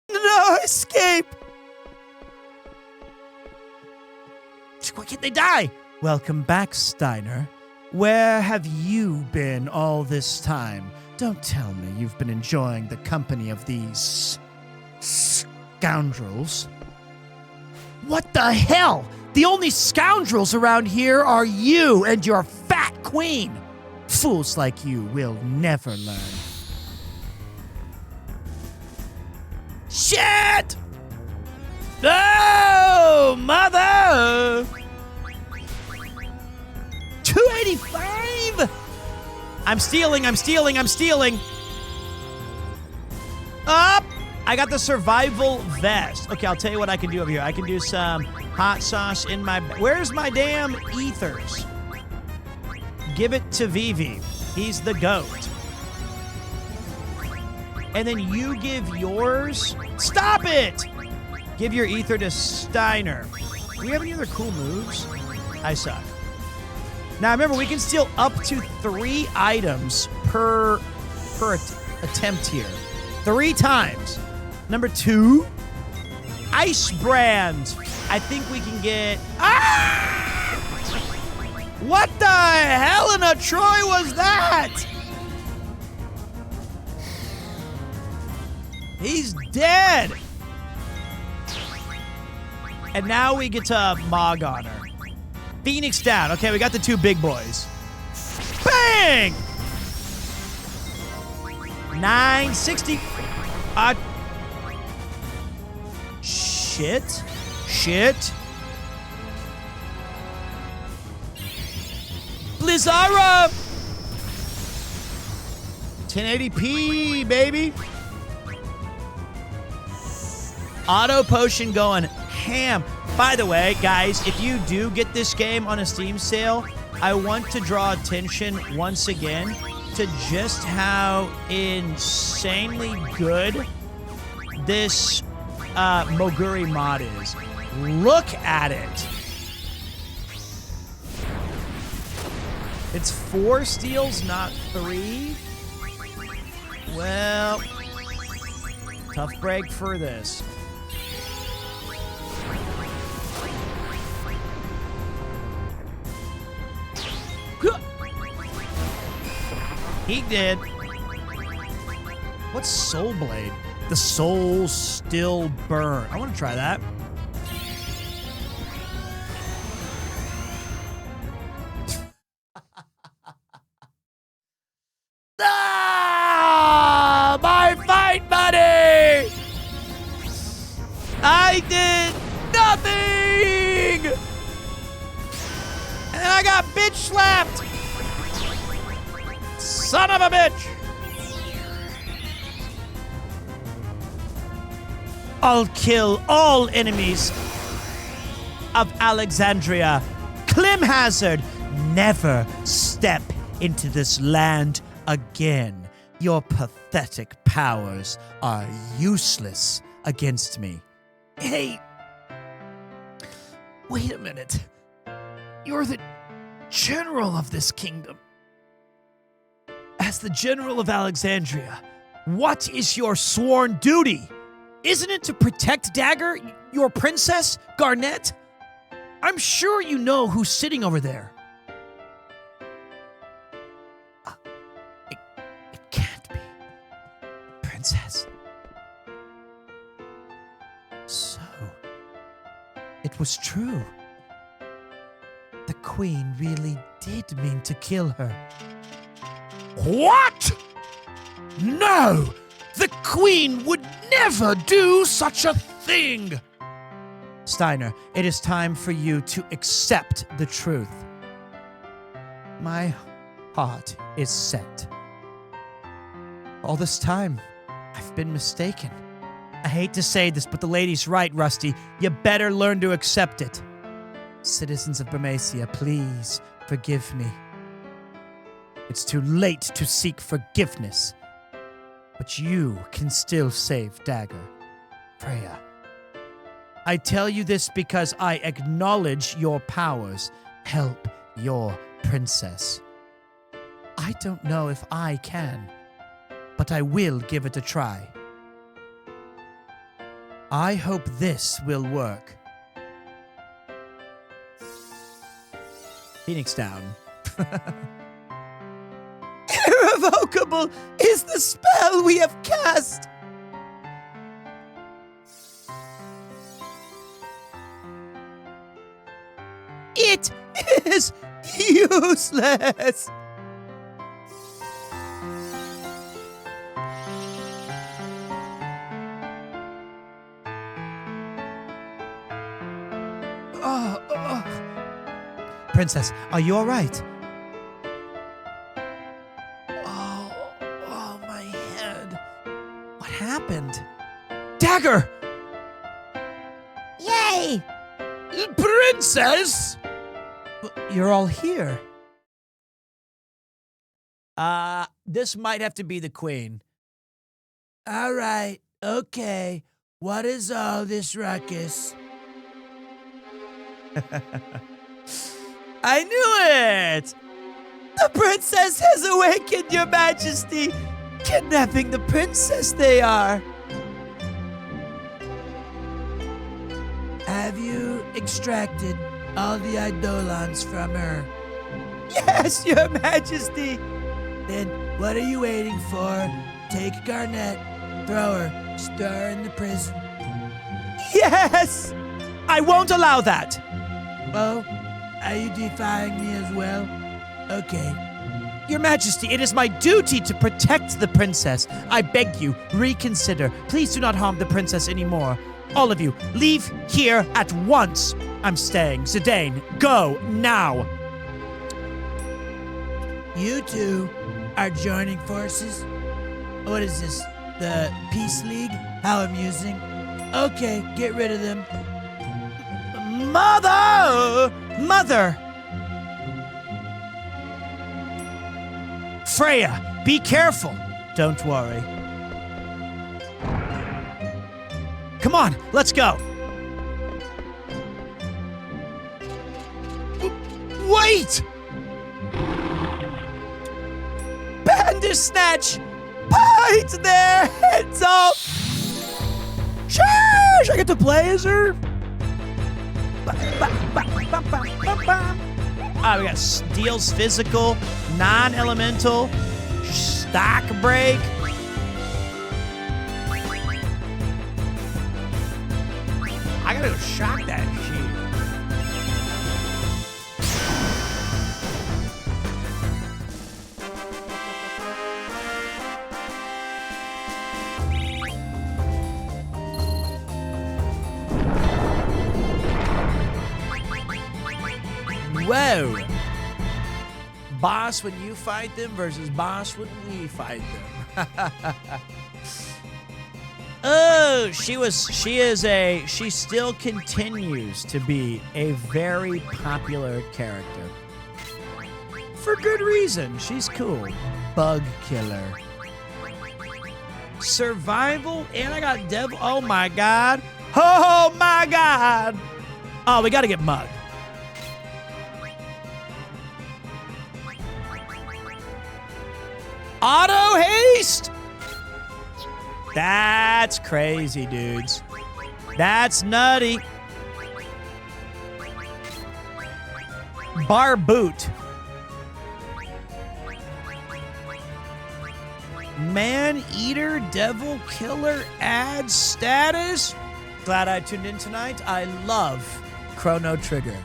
No, escape! Why can't they die? Welcome back, Steiner. Where have you been all this time? Don't tell me you've been enjoying the company of these Scoundrels? What the hell? The only scoundrels around here are you and your fat queen. Fools like you will never learn. Shit! Oh, mother! 285? I'm stealing. Up! I got the survival vest. Okay, I'll tell you what I can do over here. I can do some hot sauce in my... Where's my damn ethers? Give it to Vivi. He's the goat. And then you give yours... Stop it! Give your ether to Steiner. Do we have any other cool moves? I suck. Now, remember, we can steal up to 3 items per attempt here. 3 times. Number 2, Ice Brand. I think we can get... Ah! What the hell in a Troy was that? He's dead. And now we get to Mog on her. Phoenix down. Okay, we got the 2 big boys. Bang! 960. Shit. Blizzara! 1080p, baby. Auto potion going ham. By the way, guys, if you do get this game on a Steam sale, I want to draw attention once again to just how insanely good this Moguri mod is. Look at it. It's 4 steals, not 3. Well, tough break for this. He did. What's Soul Blade? The soul still burn. I want to try that. Ah! My fight buddy! I did nothing! And I got bitch slapped! Son of a bitch! I'll kill all enemies of Alexandria. Clem Hazard, never step into this land again. Your pathetic powers are useless against me. Hey, wait a minute. You're the general of this kingdom. As the general of Alexandria, what is your sworn duty? Isn't it to protect Dagger, your princess, Garnet? I'm sure you know who's sitting over there. It can't be. Princess. So, it was true. The queen really did mean to kill her. What? No! The queen would never do such a thing! Steiner, it is time for you to accept the truth. My heart is set. All this time, I've been mistaken. I hate to say this, but the lady's right, Rusty. You better learn to accept it. Citizens of Bermacia, please forgive me. It's too late to seek forgiveness. But you can still save Dagger. Freya. I tell you this because I acknowledge your powers. Help your princess. I don't know if I can, but I will give it a try. I hope this will work. Phoenix down. Irrevocable is the spell we have cast. is useless. Princess, are you all right? Oh, my head. What happened? Dagger! Yay! Princess! You're all here. This might have to be the queen. All right, okay. What is all this ruckus? I knew it! The princess has awakened, Your Majesty! Kidnapping the princess they are! Have you extracted all the eidolons from her? Yes, Your Majesty! Then what are you waiting for? Take Garnet, throw her, stir her in the prison. Yes! I won't allow that! Oh, are you defying me as well? Okay. Your Majesty, it is my duty to protect the princess. I beg you, reconsider. Please do not harm the princess anymore. All of you, leave here at once. I'm staying. Zidane, go now. You two are joining forces? What is this? The Peace League? How amusing. Okay, get rid of them. Mother! Mother! Freya, be careful. Don't worry. Come on, let's go. Wait! Bandersnatch! Bite their heads off! Shush! I get to play as her? We got Steel's Physical, Non-Elemental, Stock Break. I gotta go shock that shit. Whoa! Boss when you fight them versus boss when we fight them. Oh, she still continues to be a very popular character. For good reason. She's cool. Bug killer. Survival, and I got devil. Oh my god. Oh my god. Oh, we gotta get Mug. Auto haste! That's crazy, dudes. That's nutty. Bar boot. Man eater, devil killer, add status. Glad I tuned in tonight. I love Chrono Trigger.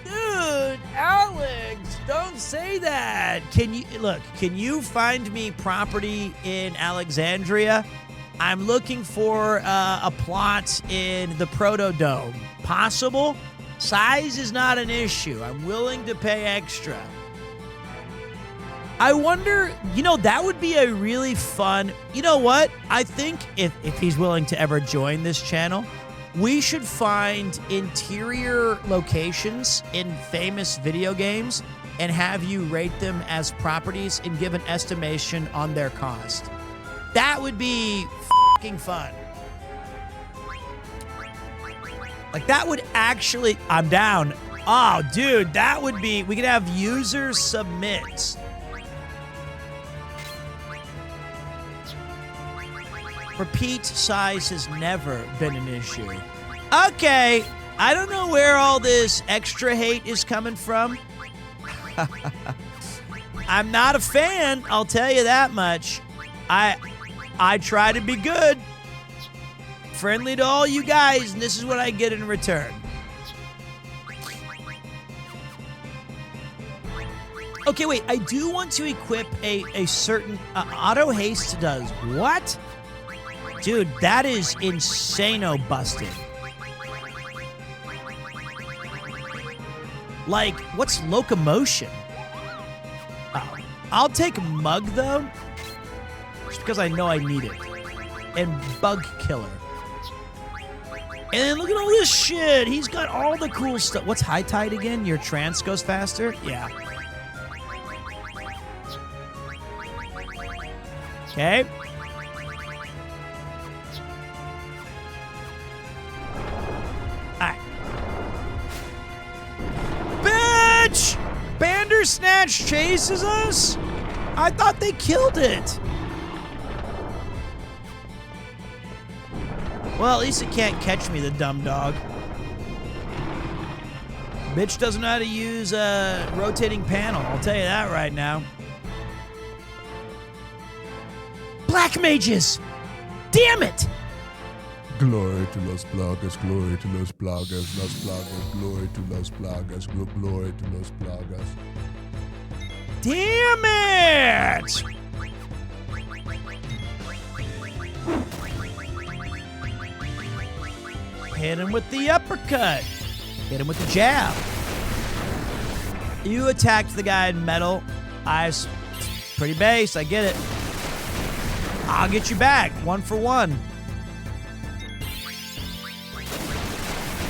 Dude, Alex, don't say that. Can you find me property in Alexandria? I'm looking for a plot in the Protodome. Possible? Size is not an issue. I'm willing to pay extra. I wonder, that would be a really fun, you know what? I think if he's willing to ever join this channel, we should find interior locations in famous video games and have you rate them as properties and give an estimation on their cost. That would be fucking fun. Like, that would actually, I'm down. Oh, dude, that would be, we could have users submit. Repeat size has never been an issue. Okay, I don't know where all this extra hate is coming from. I'm not a fan, I'll tell you that much. I try to be good. Friendly to all you guys, and this is what I get in return. Okay, wait. I do want to equip a certain auto haste does what? Dude, that is insano busted. Like, what's locomotion? Oh, I'll take Mug, though, just because I know I need it. And Bug Killer. And then look at all this shit. He's got all the cool stuff. What's High Tide again? Your trance goes faster? Yeah. Okay. Alright. Bitch! Bandersnatch chases us? I thought they killed it. Well, at least it can't catch me, the dumb dog. Bitch doesn't know how to use a rotating panel, I'll tell you that right now. Black mages! Damn it! Glory to los plagas, glory to los plagas, glory to los plagas, glory to los plagas. Damn it! Hit him with the uppercut. Hit him with the jab. You attacked the guy in metal. Pretty base, I get it. I'll get you back, 1 for 1.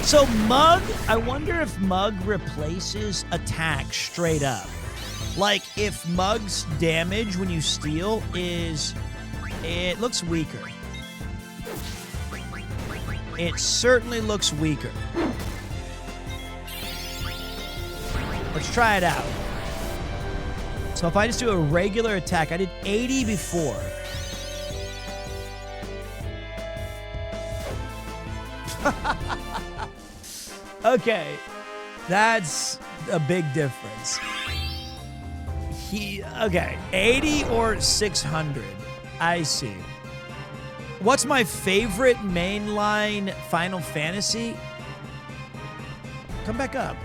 So Mug, I wonder if Mug replaces attack straight up. Like if Mug's damage when you steal it looks weaker. It certainly looks weaker. Let's try it out. So if I just do a regular attack, I did 80 before. Okay, that's a big difference. Okay, 80 or 600. I see. What's my favorite mainline Final Fantasy? Come back up.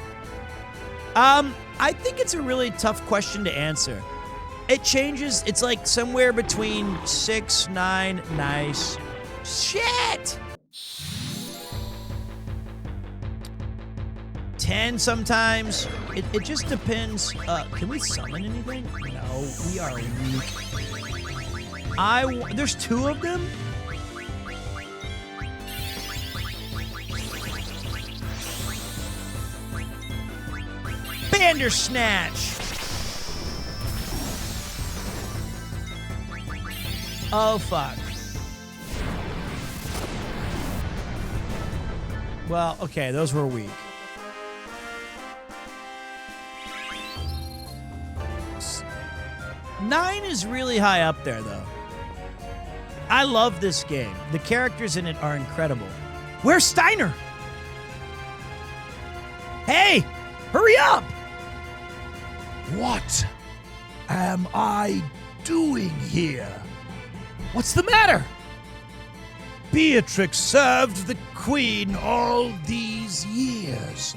I think it's a really tough question to answer. It changes. It's like somewhere between 6, 9, nice. Shit! 10 sometimes. It just depends. Can we summon anything? No, we are weak. There's 2 of them? Bandersnatch! Oh, fuck. Well, okay, those were weak. 9 is really high up there, though. I love this game. The characters in it are incredible. Where's Steiner? Hey, hurry up! What am I doing here? What's the matter? Beatrix served the Queen all these years.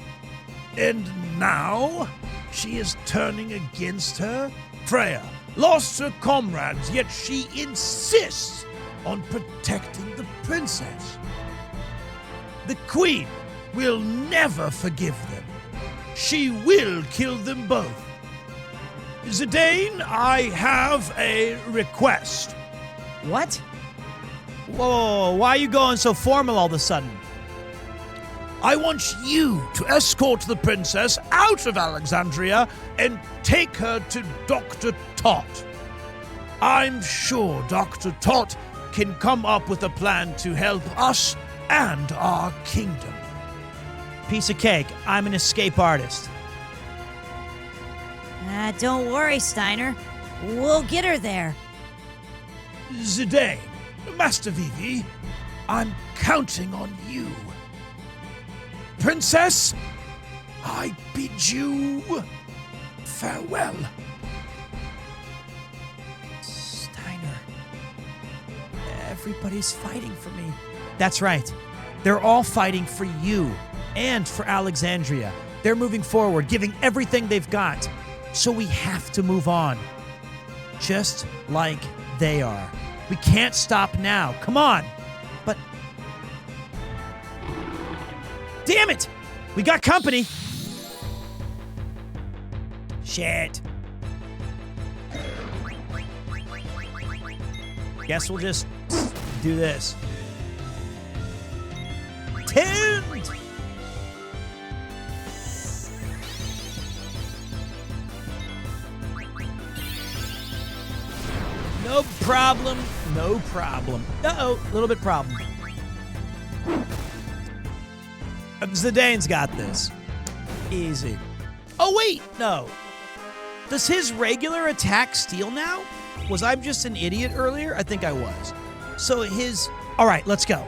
And now she is turning against her? Freya lost her comrades, yet she insists on protecting the princess. The Queen will never forgive them. She will kill them both. Zidane, I have a request. What? Whoa, why are you going so formal all of a sudden? I want you to escort the princess out of Alexandria and take her to Dr. Tot. I'm sure Dr. Tot can come up with a plan to help us and our kingdom. Piece of cake. I'm an escape artist. Don't worry, Steiner. We'll get her there. Zidane, Master Vivi, I'm counting on you. Princess, I bid you farewell. Steiner. Everybody's fighting for me. That's right. They're all fighting for you and for Alexandria. They're moving forward, giving everything they've got. So we have to move on. Just like they are. We can't stop now. Come on. But... damn it! We got company. Shit. Guess we'll just do this. Tend! No problem. No problem. Uh-oh. A little bit problem. Zidane's got this. Easy. Oh, wait. No. Does his regular attack steal now? Was I just an idiot earlier? I think I was. So his... all right, let's go.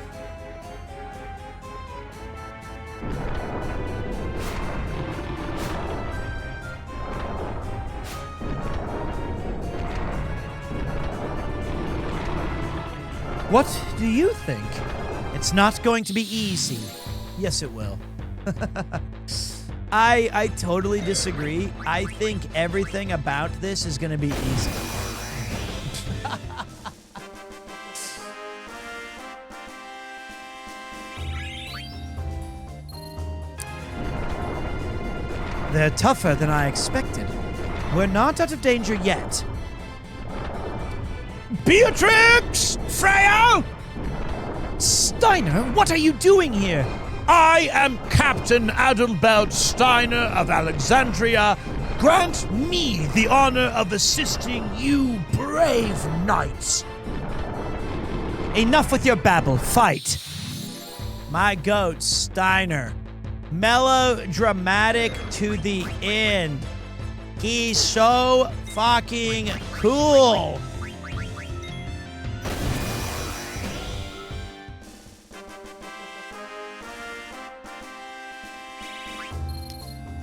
What do you think? It's not going to be easy. Yes, it will. I totally disagree. I think everything about this is going to be easy. They're tougher than I expected. We're not out of danger yet. Beatrix! Freya! Steiner, what are you doing here? I am Captain Adalbert Steiner of Alexandria. Grant me the honor of assisting you brave knights. Enough with your babble. Fight. My goat, Steiner. Melodramatic to the end. He's so fucking cool.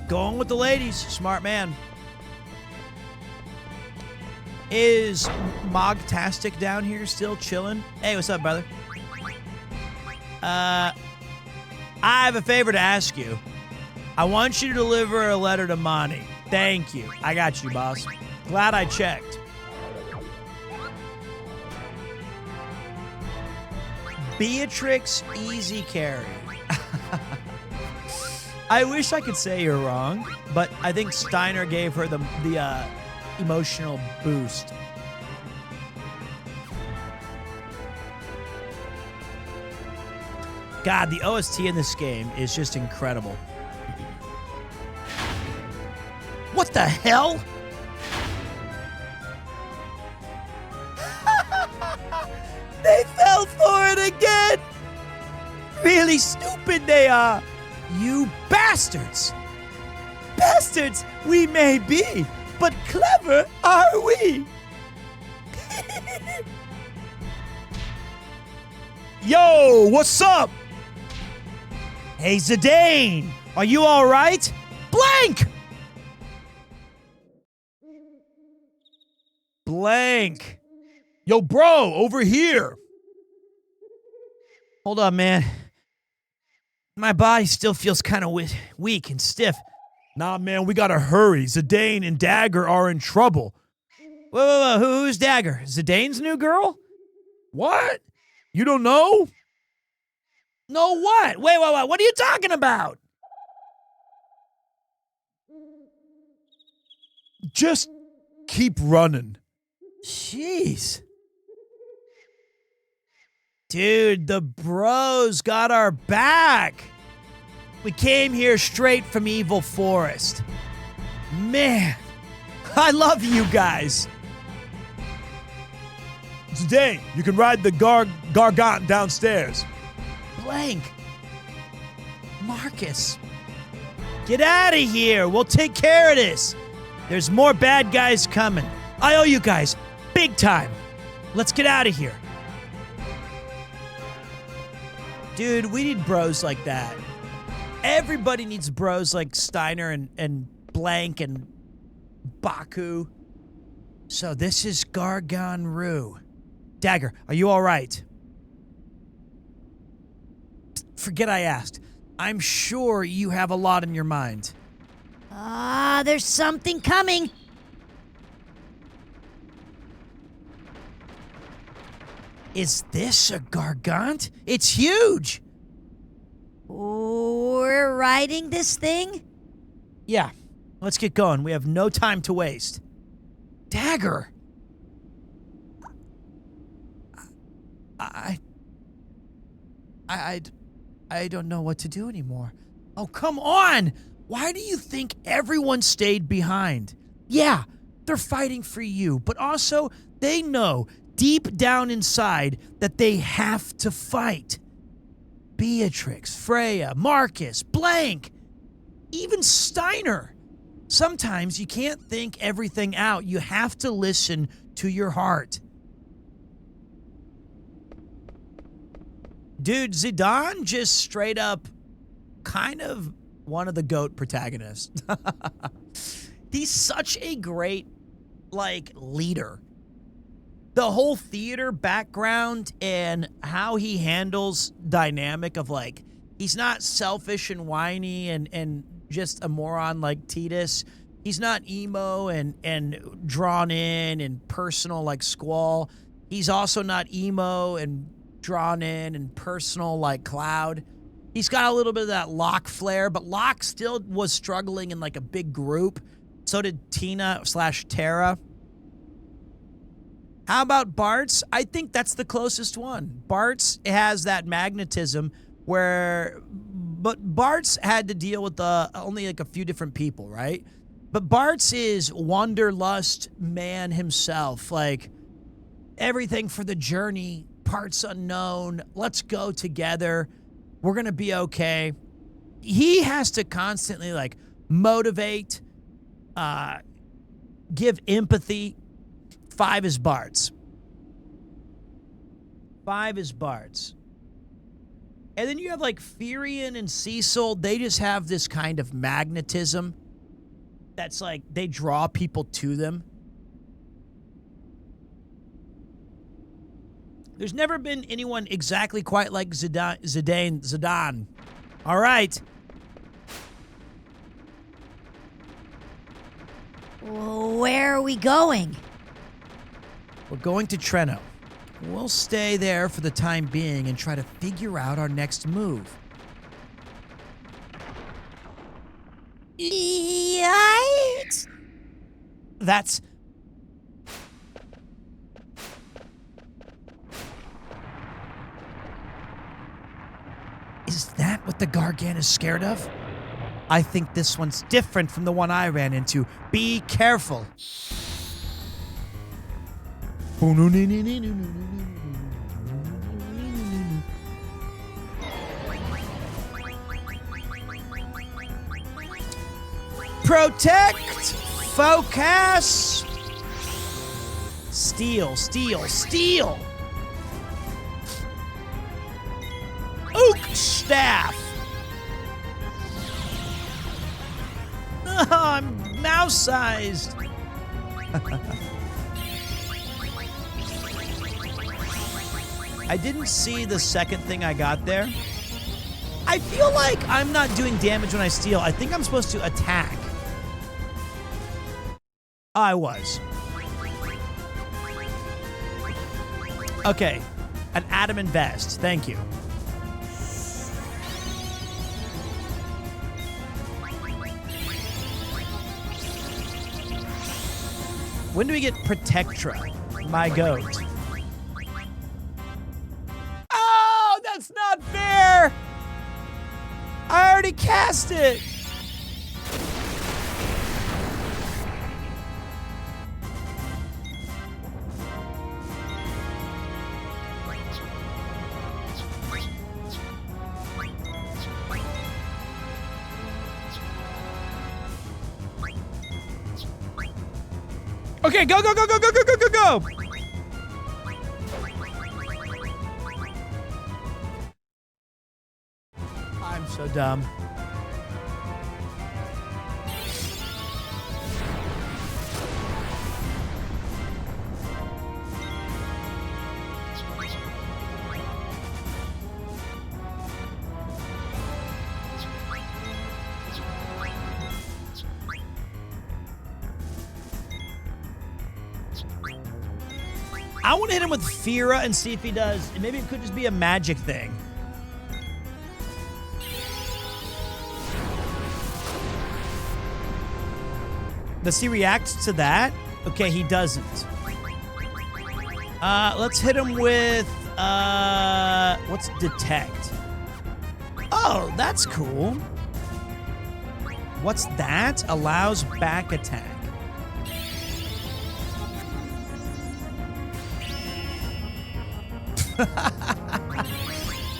Going with the ladies. Smart man. Is Mogtastic down here still chilling? Hey, what's up, brother? I have a favor to ask you. I want you to deliver a letter to Monty. Thank you. I got you, boss. Glad I checked. Beatrix Easy Carry. I wish I could say you're wrong, but I think Steiner gave her the emotional boost. God, the OST in this game is just incredible. What the hell? They fell for it again! Really stupid they are! You bastards! Bastards we may be, but clever are we? Yo, what's up? Hey, Zidane, are you all right? Blank! Blank. Yo, bro, over here. Hold on, man. My body still feels kind of weak and stiff. Nah, man, we gotta hurry. Zidane and Dagger are in trouble. Whoa. Who's Dagger? Zidane's new girl? What? You don't know? No what? Wait. What are you talking about? Just keep running. Jeez. Dude, the bros got our back. We came here straight from Evil Forest. Man, I love you guys. Zidane, you can ride the Gargant downstairs. Blank. Marcus. Get out of here. We'll take care of this. There's more bad guys coming. I owe you guys. Big time. Let's get out of here. Dude, we need bros like that. Everybody needs bros like Steiner and Blank and Baku. So this is Gargon Rue. Dagger, are you all right? Forget I asked. I'm sure you have a lot in your mind. There's something coming. Is this a gargant? It's huge! We're riding this thing? Yeah, let's get going. We have no time to waste. Dagger! I don't know what to do anymore. Oh, come on! Why do you think everyone stayed behind? Yeah, they're fighting for you, but also they know deep down inside that they have to fight. Beatrix, Freya, Marcus, Blank, even Steiner. Sometimes you can't think everything out. You have to listen to your heart. Dude, Zidane just straight up kind of one of the GOAT protagonists. He's such a great, leader. The whole theater background and how he handles dynamic of, he's not selfish and whiny and just a moron like Titus. He's not emo and drawn in and personal like Squall. He's also not emo and drawn in and personal like Cloud. He's got a little bit of that Locke flair, but Locke still was struggling in a big group. So did Tina/Tara. How about Bart's? I think that's the closest one. Bart's has that magnetism but Bart's had to deal with only a few different people, right? But Bart's is wanderlust man himself. Everything for the journey, parts unknown, let's go together. We're going to be okay. He has to constantly motivate, give empathy. 5 is Bart's. 5 is Bart's. And then you have Firion and Cecil. They just have this kind of magnetism that's they draw people to them. There's never been anyone exactly quite like Zidane. All right. Where are we going? We're going to Treno. We'll stay there for the time being and try to figure out our next move. Yikes! That's... Is that what the Gargant is scared of? I think this one's different from the one I ran into. Be careful. Protect! Focus! Steal, steal, steal! Ook staff! I'm mouse-sized! I didn't see the second thing I got there. I feel like I'm not doing damage when I steal. I think I'm supposed to attack. I was. Okay. An adamant vest. Thank you. When do we get Protectra? My goat. Oh, that's not fair! I already cast it! Okay, go, go, go, go, go, go, go, go, go! I'm so dumb. I want to hit him with Fira and see if he does. Maybe it could just be a magic thing. Does he react to that? Okay, he doesn't. Let's hit him with, what's detect? Oh, that's cool. What's that? Allows back attack.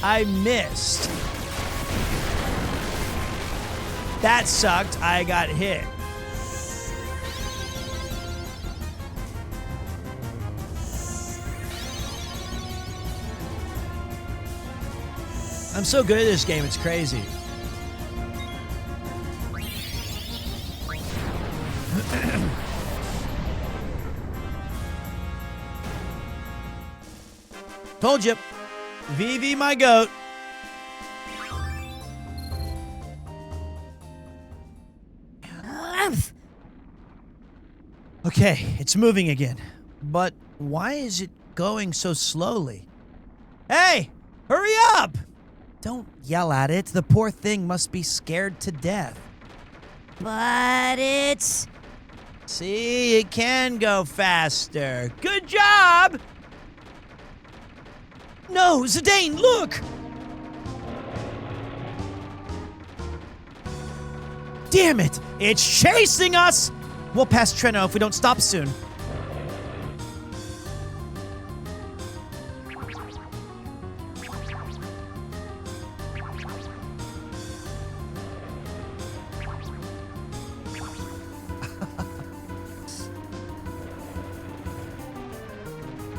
I missed. That sucked. I got hit. I'm so good at this game, it's crazy. Told you. VV my goat. Okay, it's moving again. But why is it going so slowly? Hey, hurry up! Don't yell at it. The poor thing must be scared to death. But it's... See, it can go faster. Good job! No, Zidane, look! Damn it! It's chasing us! We'll pass Treno if we don't stop soon.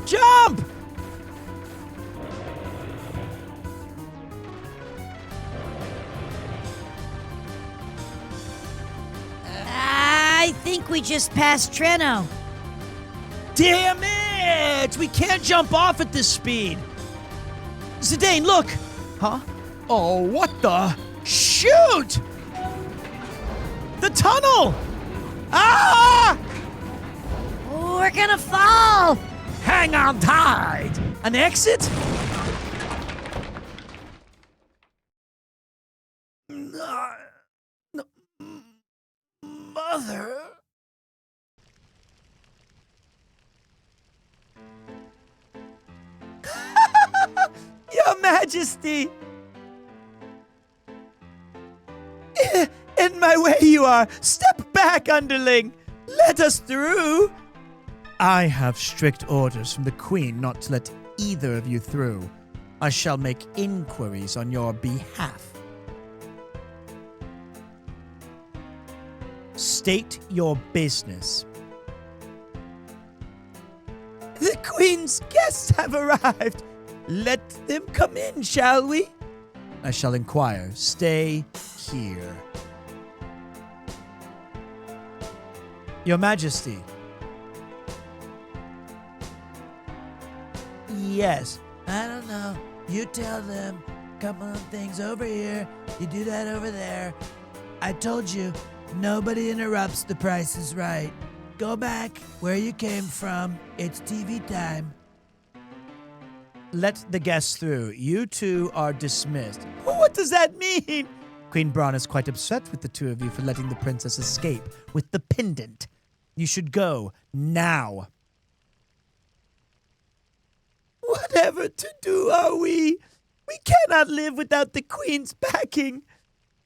Jump! I think we just passed Treno. Damn it! We can't jump off at this speed. Zidane, look! Huh? Oh, what the? Shoot! The tunnel! Ah! We're gonna fall! Hang on tight! An exit? Mother... Your Majesty! In my way you are! Step back, underling! Let us through! I have strict orders from the Queen not to let either of you through. I shall make inquiries on your behalf. State your business. The Queen's guests have arrived. Let them come in, shall we? I shall inquire. Stay here. Your Majesty. Yes. I don't know. You tell them. Come on, things over here. You do that over there. I told you, nobody interrupts The Price is Right. Go back where you came from. It's TV time. Let the guests through. You two are dismissed. What does that mean? Queen Braun is quite upset with the two of you for letting the princess escape with the pendant. You should go now. Whatever to do are we? We cannot live without the Queen's backing.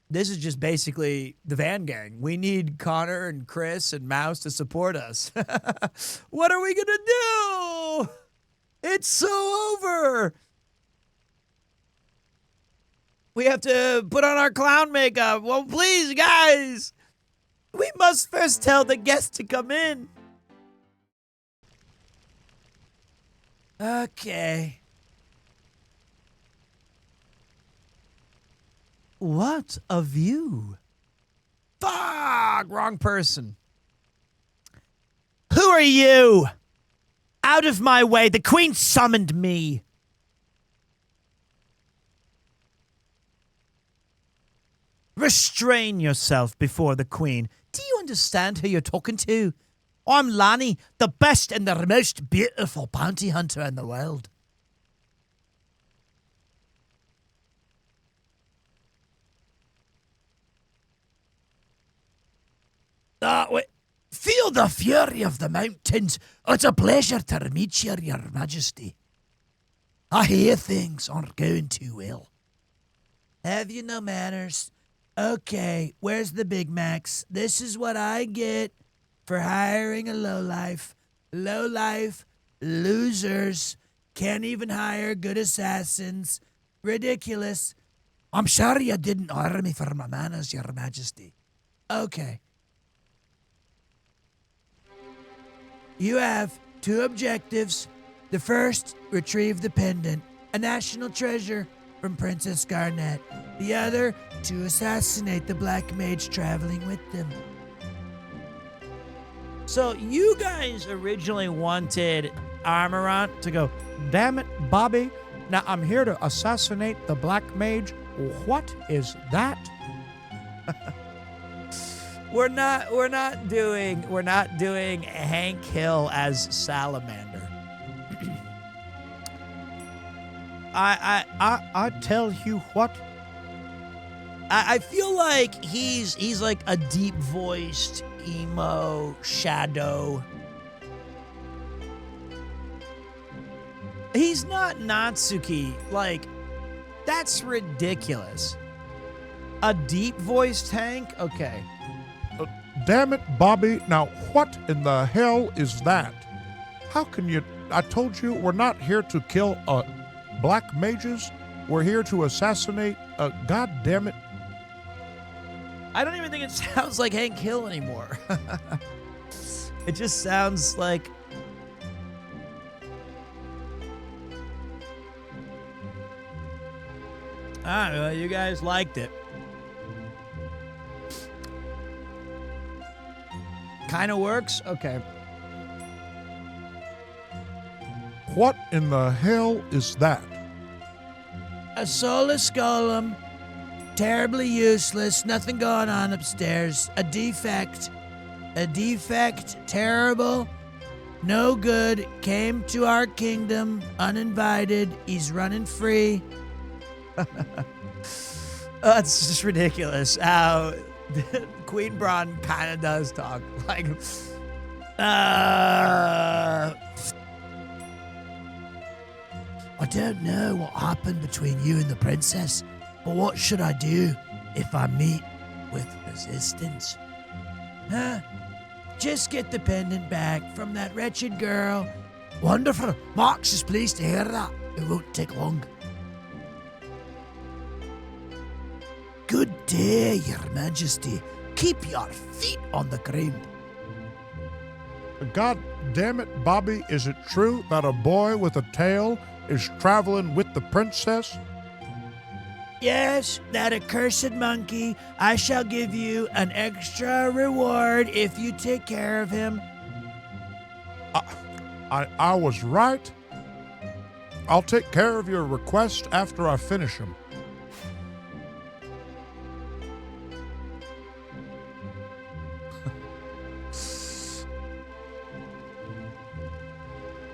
This is just basically the Van Gang. We need Connor and Chris and Mouse to support us. What are we gonna do? It's so over. We have to put on our clown makeup. Well, please, guys. We must first tell the guests to come in. Okay. What a view. Fuck! Wrong person. Who are you? Out of my way. The Queen summoned me. Restrain yourself before the Queen. Do you understand who you're talking to? I'm Lanny, the best and the most beautiful bounty hunter in the world. Wait. Feel the fury of the mountains. It's a pleasure to meet you, Your Majesty. I hear things aren't going too well. Have you no manners? Okay, where's the Big Macs? This is what I get for hiring a lowlife. Lowlife, losers, can't even hire good assassins. Ridiculous. I'm sorry you didn't hire me for my manners, Your Majesty. Okay. You have 2 objectives. The first, retrieve the pendant, a national treasure from Princess Garnet. The other, to assassinate the Black Mage traveling with them. So you guys originally wanted Armorant to go, damn it, Bobby. Now I'm here to assassinate the Black Mage. What is that? We're not doing Hank Hill as Salamander. I tell you what. I feel like he's like a deep voiced emo shadow. He's not Natsuki. Like, that's ridiculous. A deep voiced Hank? Okay. Damn it, Bobby. Now, what in the hell is that? How can you... I told you we're not here to kill black mages. We're here to assassinate... God damn it. I don't even think it sounds like Hank Hill anymore. It just sounds like... Alright, well, you guys liked it. Kind of works? Okay. What in the hell is that? A soulless golem. Terribly useless. Nothing going on upstairs. A defect. A defect. Terrible. No good. Came to our kingdom uninvited. He's running free. That's just ridiculous how Queen Braun kind of does talk. Like, I don't know what happened between you and the princess, but what should I do if I meet with resistance? Huh? Just get the pendant back from that wretched girl. Wonderful. Marx is pleased to hear that. It won't take long. Good day, Your Majesty. Keep your feet on the ground. God damn it, Bobby. Is it true that a boy with a tail is traveling with the princess? Yes, that accursed monkey. I shall give you an extra reward if you take care of him. I was right. I'll take care of your request after I finish him.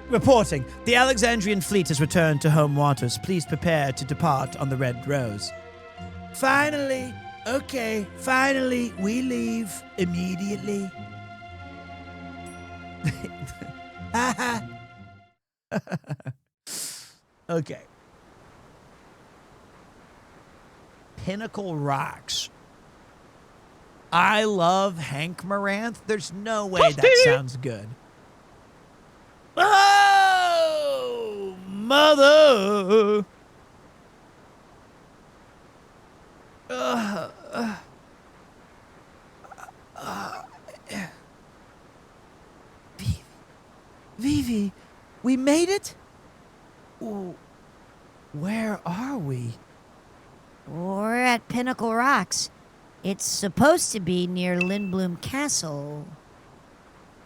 Reporting. The Alexandrian fleet has returned to home waters. Please prepare to depart on the Red Rose. Finally. Okay, finally, we leave immediately. Okay. Pinnacle Rocks. I love Hank Moranth. There's no way that sounds good. Oh, mother. Vivi, we made it? Where are we? We're at Pinnacle Rocks. It's supposed to be near Lindblom Castle.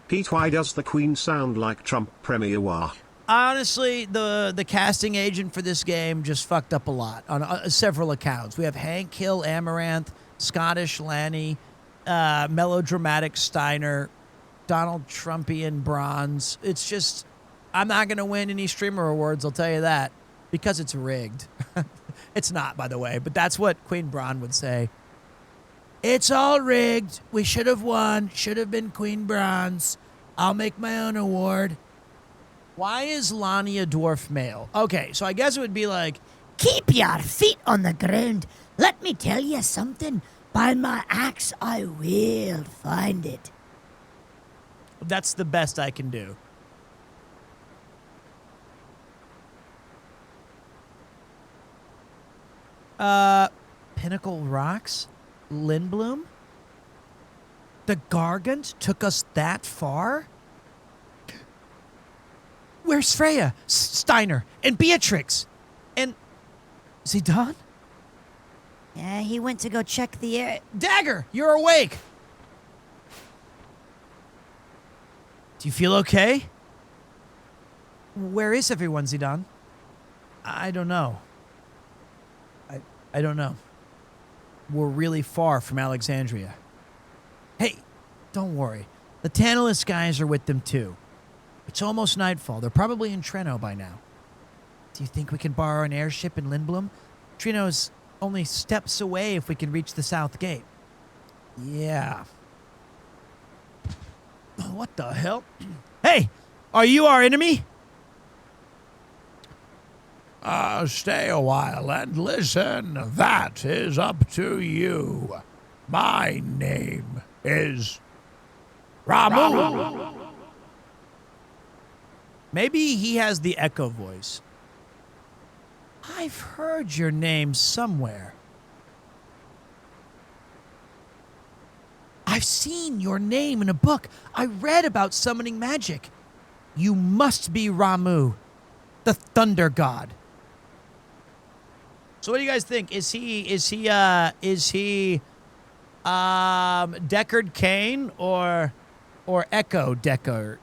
Pete, why does the Queen sound like Trump Premier Wah? Honestly, the casting agent for this game just fucked up a lot on several accounts. We have Hank Hill Amaranth, Scottish Lanny, melodramatic Steiner. Donald Trumpian bronze. It's just, I'm not going to win any streamer awards, I'll tell you that, because it's rigged. It's not, by the way, but that's what Queen Braun would say. It's all rigged. We should have won. Should have been Queen Bronze. I'll make my own award. Why is Lonnie a dwarf male? Okay, so I guess it would be like, Keep your feet on the ground. Let me tell you something. By my axe, I will find it. that's the best I can do. Pinnacle Rocks? Lindblom? The Gargant took us that far? Where's Freya, Steiner, and Beatrix? And Zidane? Yeah, he went to go check the air. Dagger, you're awake. Do you feel okay? Where is everyone, Zidane? I don't know. I don't know. We're really far from Alexandria. Hey, don't worry. The Tantalus guys are with them too. It's almost nightfall. They're probably in Treno by now. Do you think we can borrow an airship in Lindblom? Treno's only steps away if we can reach the south gate. Yeah. What the hell? Hey, are you our enemy? Stay a while and listen. That is up to you. My name is Ramu. Maybe he has the echo voice. I've heard your name somewhere. I've seen your name in a book. I read about summoning magic. You must be Ramu, the thunder god. So what do you guys think? Is he Deckard Cain or Echo Deckard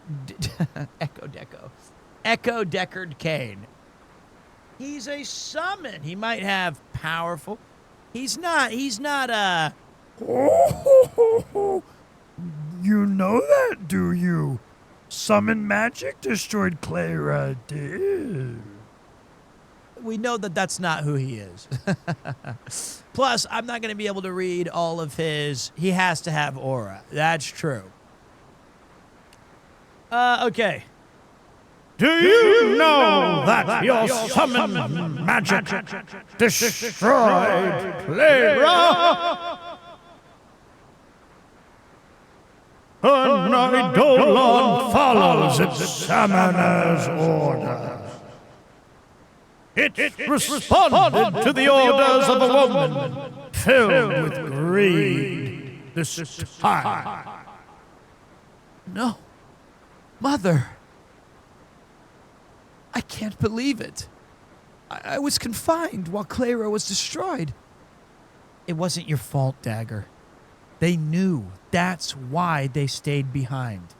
Echo Deckard Cain? He's a summon. He might have powerful. He's not You know that, do you? Summon magic destroyed Clara did. We know that that's not who he is. Plus, I'm not going to be able to read all of his. He has to have aura. That's true. Okay. Do you know that your summon magic destroyed Clara? An Eidolon follows its summoner's orders. It responded to the orders of a woman filled with greed this time. No. Mother. I can't believe it. I was confined while Clara was destroyed. It wasn't your fault, Dagger. They knew. That's why they stayed behind.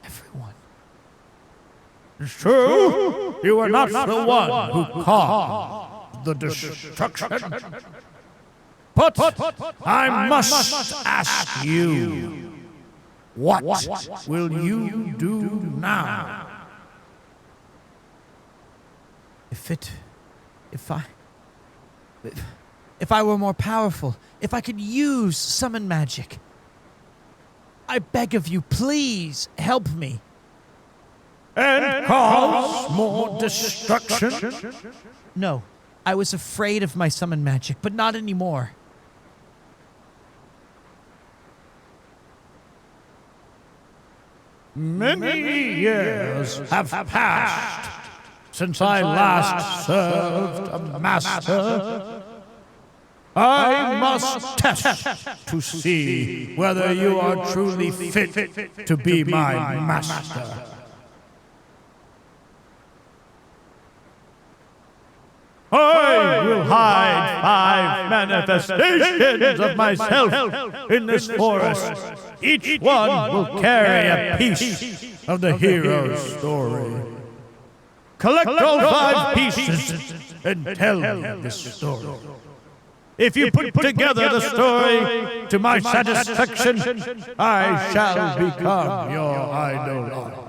Everyone. It's true. You were not the one who caused the destruction. But I must ask you, what will you do now? If I were more powerful, if I could use summon magic, I beg of you, please help me. And cause more destruction? No, I was afraid of my summon magic, but not anymore. Many years have passed since I last served a master. I must test to see whether you are truly fit to be my master. I will hide 5 manifestations of myself in this forest. Each one will carry a piece of the hero's story. Collect all 5 pieces and tell me the story. If you put together the story to my satisfaction, I shall become your idol.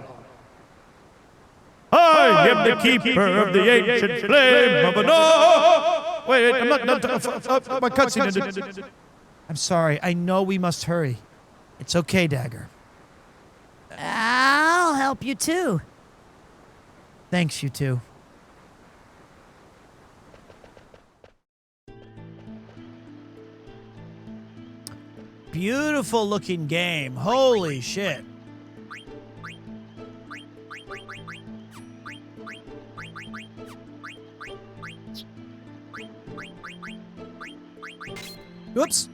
I am the keeper of the ancient flame of the North. Wait, I'm not my cutscene. I'm sorry. I know we must hurry. It's okay, Dagger. I'll help you too. Thanks, you two. Beautiful looking game. Holy shit. Oops.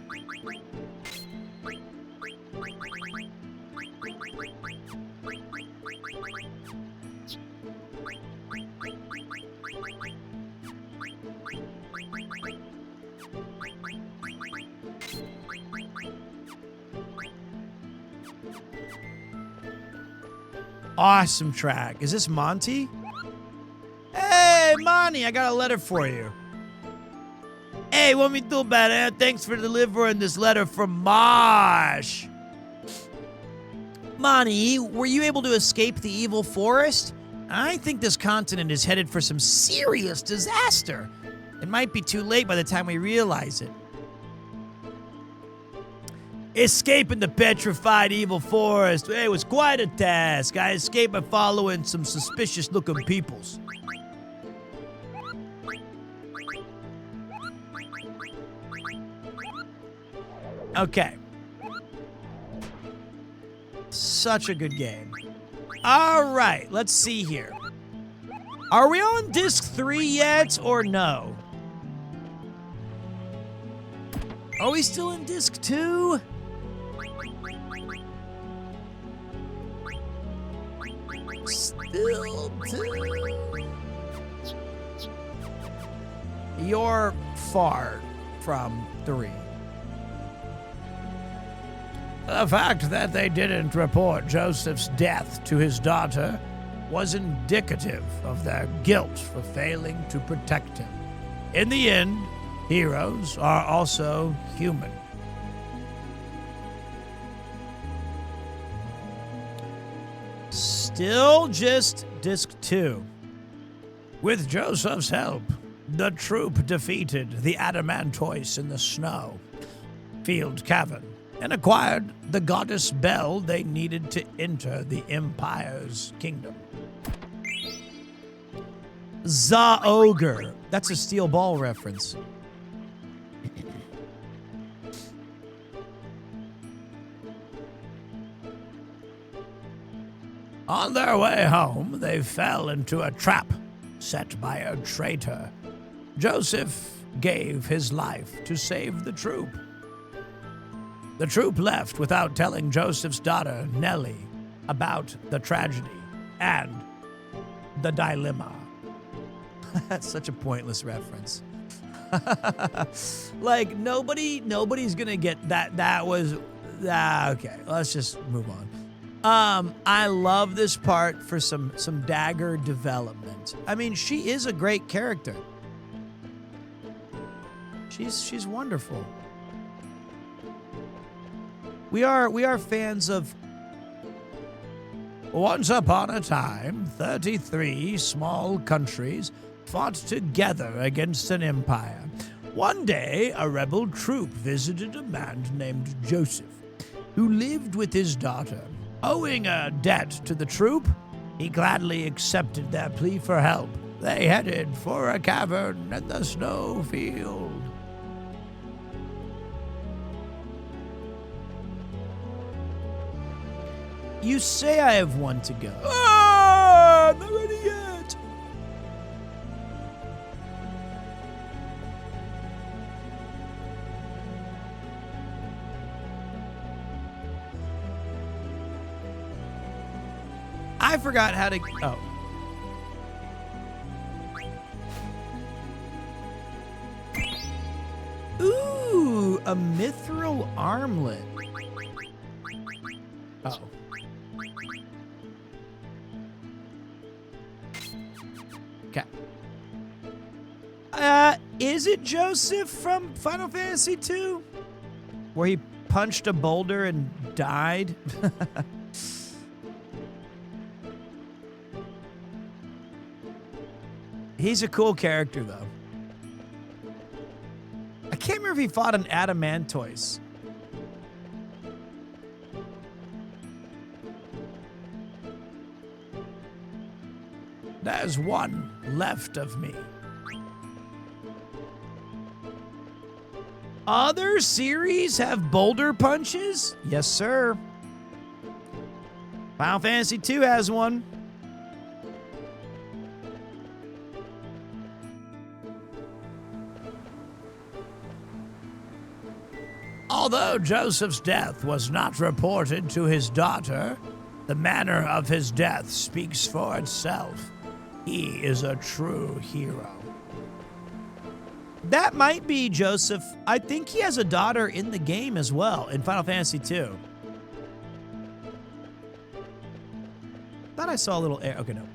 Awesome track. Is this Monty? Hey, Monty, I got a letter for you. Hey, what me do about it? Thanks for delivering this letter from Marsh. Monty, were you able to escape the evil forest? I think this continent is headed for some serious disaster. It might be too late by the time we realize it. Escaping the petrified evil forest, it was quite a task. I escaped by following some suspicious-looking peoples. Okay. Such a good game. All right, let's see here. Are we on disc 3 yet, or no? Are we still in disc 2? Still 2. You're far from 3. The fact that they didn't report Joseph's death to his daughter was indicative of their guilt for failing to protect him. In the end, heroes are also human. Still just disc 2. With Joseph's help, the troop defeated the Adamantoise in the snow field cavern and acquired the goddess Bell they needed to enter the Empire's kingdom. Za-Ogre. That's a Steel Ball reference. On their way home, they fell into a trap set by a traitor. Joseph gave his life to save the troop. The troop left without telling Joseph's daughter, Nellie, about the tragedy and the dilemma. That's such a pointless reference. Like, nobody's gonna get that. That was... okay, let's just move on. I love this part for some Dagger development. I mean, she is a great character. She's wonderful. We are fans of... Once upon a time, 33 small countries fought together against an empire. One day, a rebel troop visited a man named Joseph, who lived with his daughter. Owing a debt to the troop, he gladly accepted their plea for help. They headed for a cavern in the snowfield. You say I have one to go. Ah, I'm not ready yet. I forgot how to... Oh. Ooh, a mithril armlet. Oh. Is it Joseph from Final Fantasy II? Where he punched a boulder and died? He's a cool character, though. I can't remember if he fought an Adamantoise. There's one left of me. Other series have boulder punches? Yes, sir. Final Fantasy II has one. Although Joseph's death was not reported to his daughter, the manner of his death speaks for itself. He is a true hero. That might be Joseph. I think he has a daughter in the game as well, in Final Fantasy II. Thought I saw a little air. Okay, no.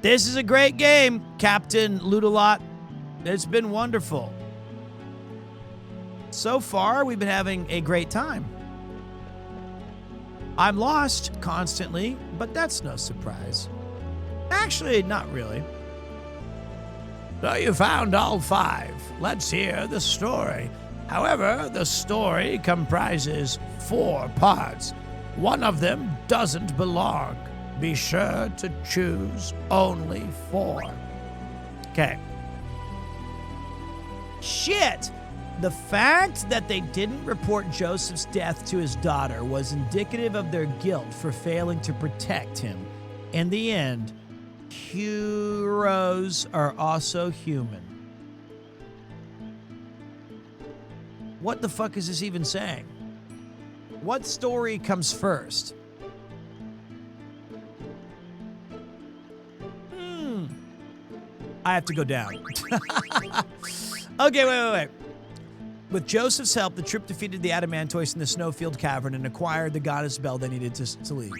This is a great game, Captain Ludolot. It's been wonderful. So far, we've been having a great time. I'm lost constantly, but that's no surprise. Actually, not really. So you found all 5. Let's hear the story. However, the story comprises 4 parts. One of them doesn't belong. Be sure to choose only 4. Okay. Shit! The fact that they didn't report Joseph's death to his daughter was indicative of their guilt for failing to protect him. In the end, heroes are also human. What the fuck is this even saying? What story comes first? I have to go down. Okay, wait. With Joseph's help, the troop defeated the Adamantoise in the Snowfield Cavern and acquired the goddess bell they needed to leave.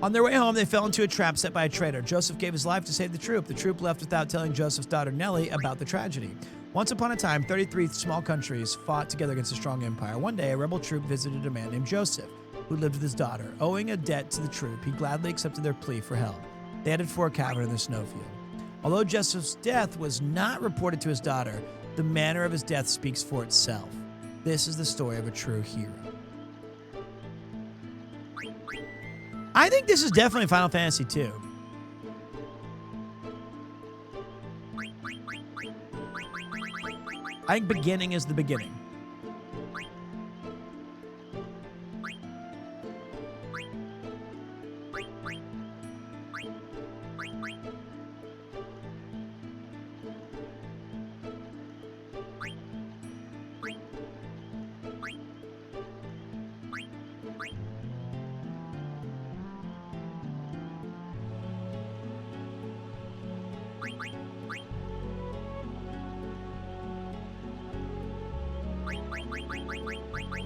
On their way home, they fell into a trap set by a traitor. Joseph gave his life to save the troop. The troop left without telling Joseph's daughter Nellie about the tragedy. Once upon a time, 33 small countries fought together against a strong empire. One day, a rebel troop visited a man named Joseph, who lived with his daughter. Owing a debt to the troop, he gladly accepted their plea for help. They headed for a cavern in the snowfield. Although Joseph's death was not reported to his daughter, the manner of his death speaks for itself. This is the story of a true hero. I think this is definitely Final Fantasy II. I think beginning is the beginning.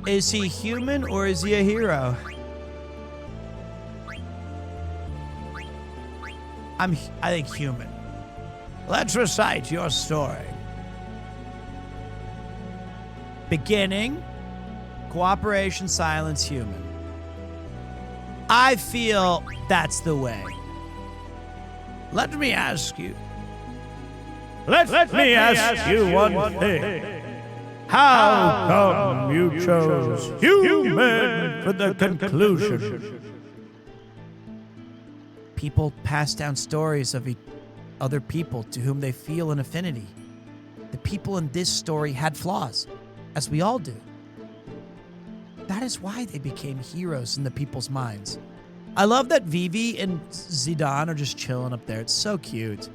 Is he human or is he a hero? I think human. Let's recite your story. Beginning, cooperation, silence, human. I feel that's the way. Let me ask you. Let me ask you one thing. How come you chose human for the conclusion? People pass down stories of other people to whom they feel an affinity. The people in this story had flaws, as we all do. That is why they became heroes in the people's minds. I love that Vivi and Zidane are just chilling up there. It's so cute.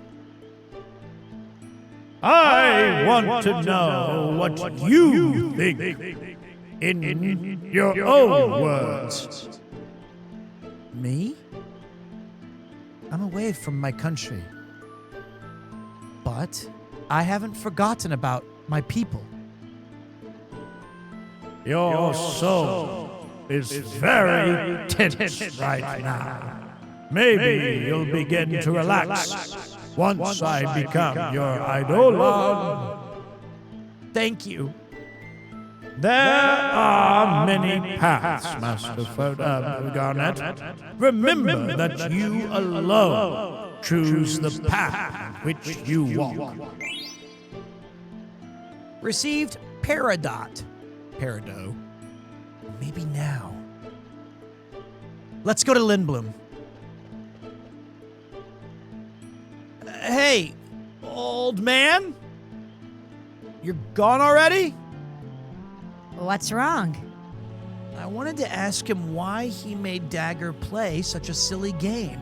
I want to know what you think in your own words. Me? I'm away from my country. But I haven't forgotten about my people. Your soul is very tense right now. Maybe you'll begin to relax once I become your Eidolon. Thank you. There are many paths, Master Garnet. Remember that you alone choose the path which you walk. Received Peridot. Perido. Maybe now. Let's go to Lindblom. Hey, old man? You're gone already? What's wrong? I wanted to ask him why he made Dagger play such a silly game.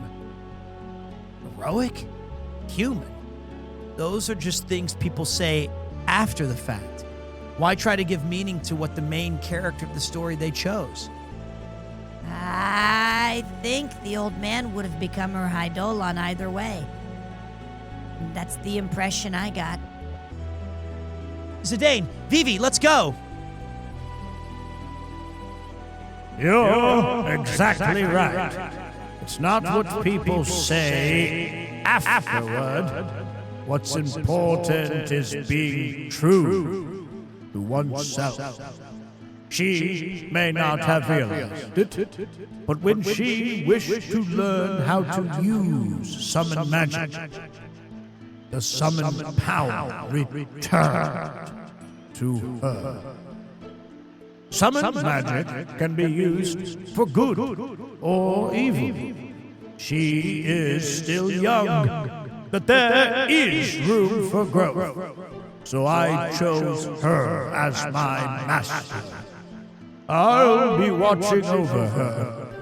Heroic? Human? Those are just things people say after the fact. Why try to give meaning to what the main character of the story they chose? I think the old man would have become her Eidolon either way. That's the impression I got. Zidane, Vivi, let's go! You're exactly right. It's not what people say afterward. What's important is being true to oneself. She may not have realized it, but when she wished to learn how to use summon magic, the summoned power returned to her. Summoned magic can be used for good or evil. She is still young, but there is room for growth. So I chose her as my master. I'll be watching over her.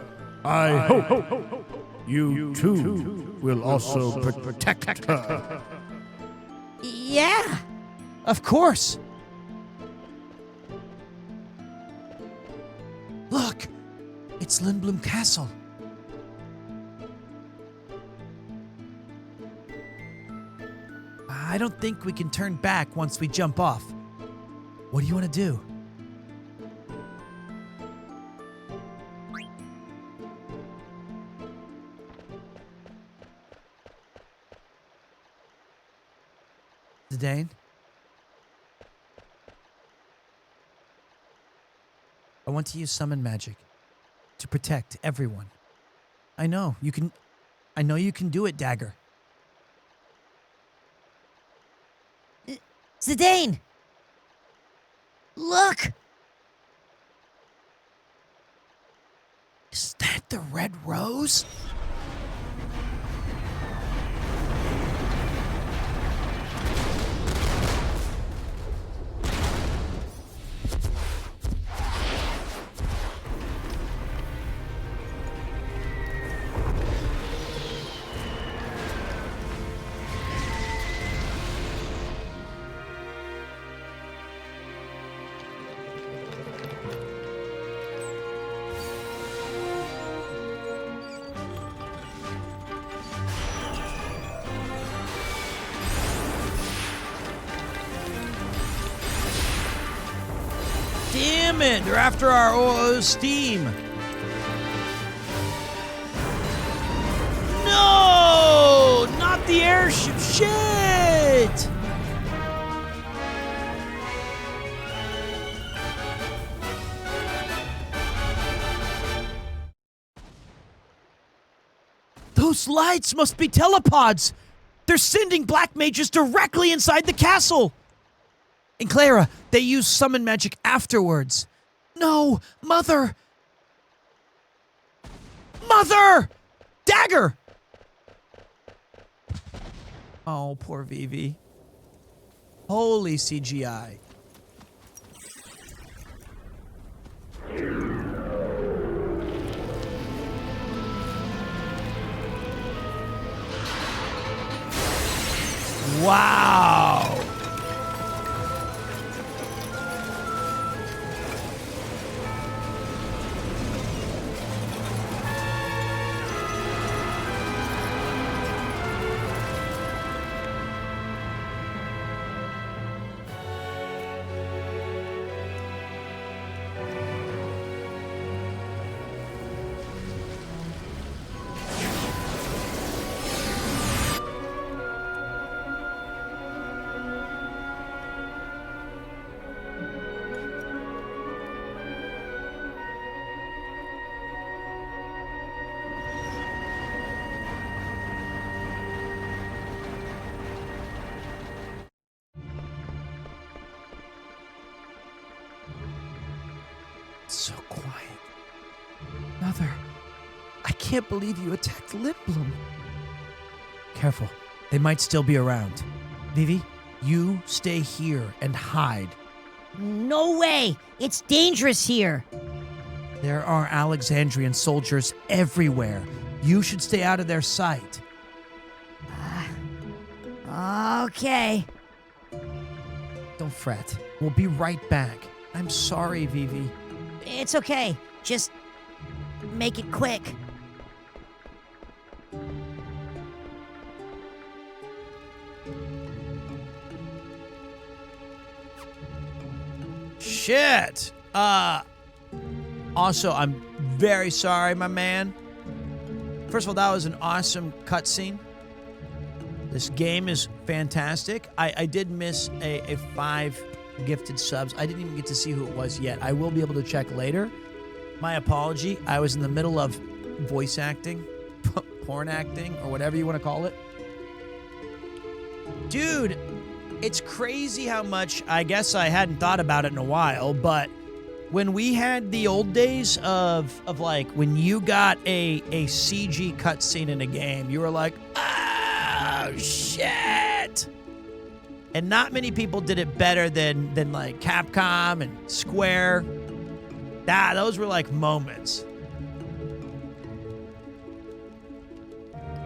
I hope you too will also protect her. Yeah. Of course. Look, it's Lindblom Castle. I don't think we can turn back once we jump off. What do you want to do? Zidane? I want to use summon magic to protect everyone. I know you can do it, Dagger. Zidane! Look! Is that the Red Rose? Damn it! They're after our steam. No! Not the airship! Shit! Those lights must be telepods! They're sending black mages directly inside the castle! And Clara, they use summon magic afterwards. No! Mother! Mother! Dagger! Oh, poor Vivi. Holy CGI. Wow! It's so quiet. Mother, I can't believe you attacked Lindblom. Careful. They might still be around. Vivi, you stay here and hide. No way! It's dangerous here. There are Alexandrian soldiers everywhere. You should stay out of their sight. Okay. Don't fret. We'll be right back. I'm sorry, Vivi. It's okay. Just make it quick. Shit! Also, I'm very sorry, my man. First of all, that was an awesome cutscene. This game is fantastic. I did miss a 5 gifted subs. I didn't even get to see who it was yet. I will be able to check later. My apology. I was in the middle of voice acting, porn acting, or whatever you want to call it. Dude, it's crazy how much, I guess I hadn't thought about it in a while, but when we had the old days of like when you got a CG cutscene in a game, you were like, oh shit. And not many people did it better than like Capcom and Square. Those were like moments.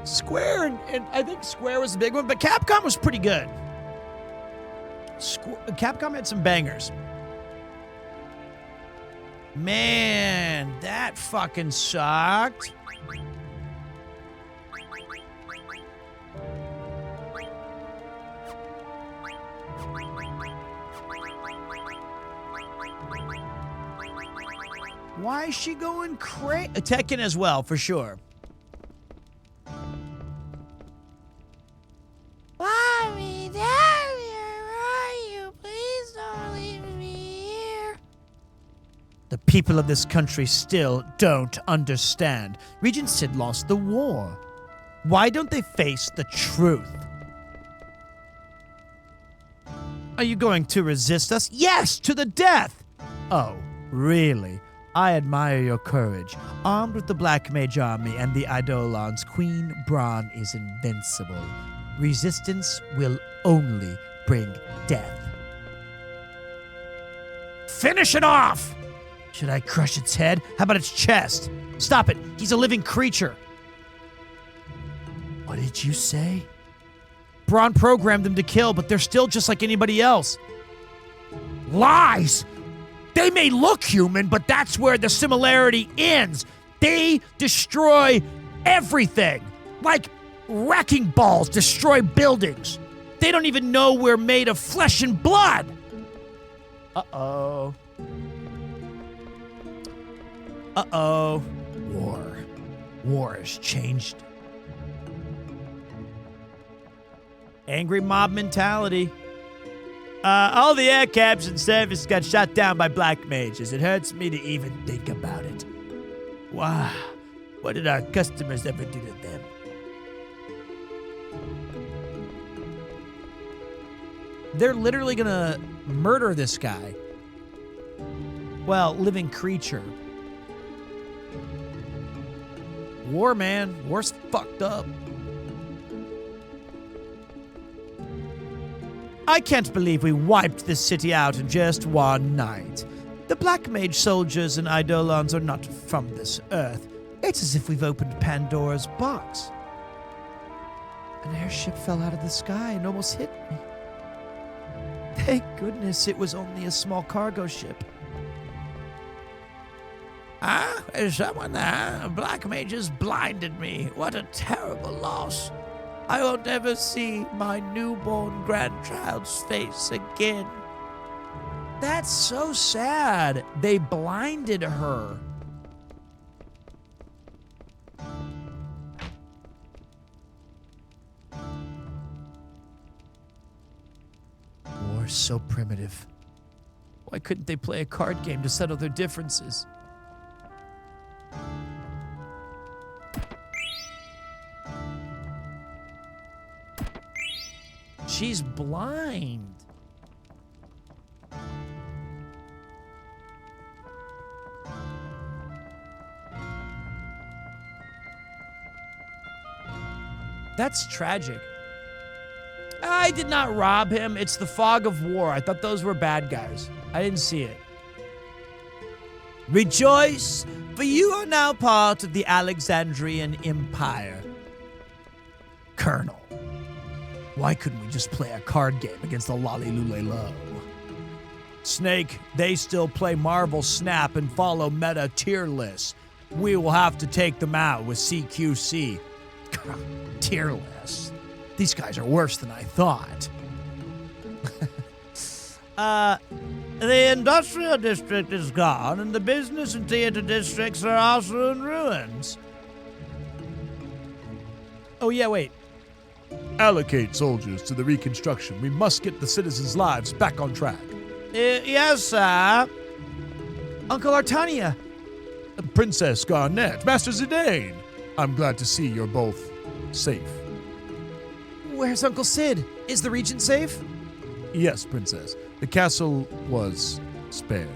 Square and I think Square was a big one, but Capcom was pretty good. Capcom had some bangers. Man, that fucking sucked. Why is she going crazy? Tekken as well, for sure. Mommy, Daddy, where are you? Please don't leave me here. The people of this country still don't understand. Regent Sid lost the war. Why don't they face the truth? Are you going to resist us? Yes, to the death! Oh, really? I admire your courage. Armed with the Black Mage Army and the Eidolons, Queen Braun is invincible. Resistance will only bring death. Finish it off! Should I crush its head? How about its chest? Stop it! He's a living creature! What did you say? Braun programmed them to kill, but they're still just like anybody else. Lies! They may look human, but that's where the similarity ends. They destroy everything. Like wrecking balls destroy buildings. They don't even know we're made of flesh and blood. Uh-oh. Uh-oh. War. War has changed. Angry mob mentality. All the air cabs in service got shot down by black mages. It hurts me to even think about it. Wow. What did our customers ever do to them? They're literally gonna murder this guy. Well, living creature. War, man. War's fucked up. I can't believe we wiped this city out in just one night. The Black Mage soldiers and Eidolons are not from this earth. It's as if we've opened Pandora's box. An airship fell out of the sky and almost hit me. Thank goodness it was only a small cargo ship. Is someone there? Black Mages blinded me. What a terrible loss. I won't ever see my newborn grandchild's face again. That's so sad. They blinded her. War's so primitive. Why couldn't they play a card game to settle their differences? She's blind. That's tragic. I did not rob him. It's the fog of war. I thought those were bad guys. I didn't see it. Rejoice, for you are now part of the Alexandrian Empire. Colonel, why couldn't we just play a card game against the Lollylulelo? Snake, they still play Marvel Snap and follow meta tier lists. We will have to take them out with CQC. Tier lists? These guys are worse than I thought. The industrial district is gone, and the business and theater districts are also in ruins. Oh, yeah, wait. Allocate soldiers to the reconstruction. We must get the citizens' lives back on track. Yes, sir. Uncle Artania. Princess Garnett, Master Zidane. I'm glad to see you're both safe. Where's Uncle Sid? Is the Regent safe? Yes, Princess. The castle was spared.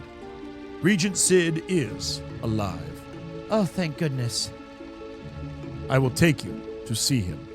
Regent Sid is alive. Oh, thank goodness. I will take you to see him.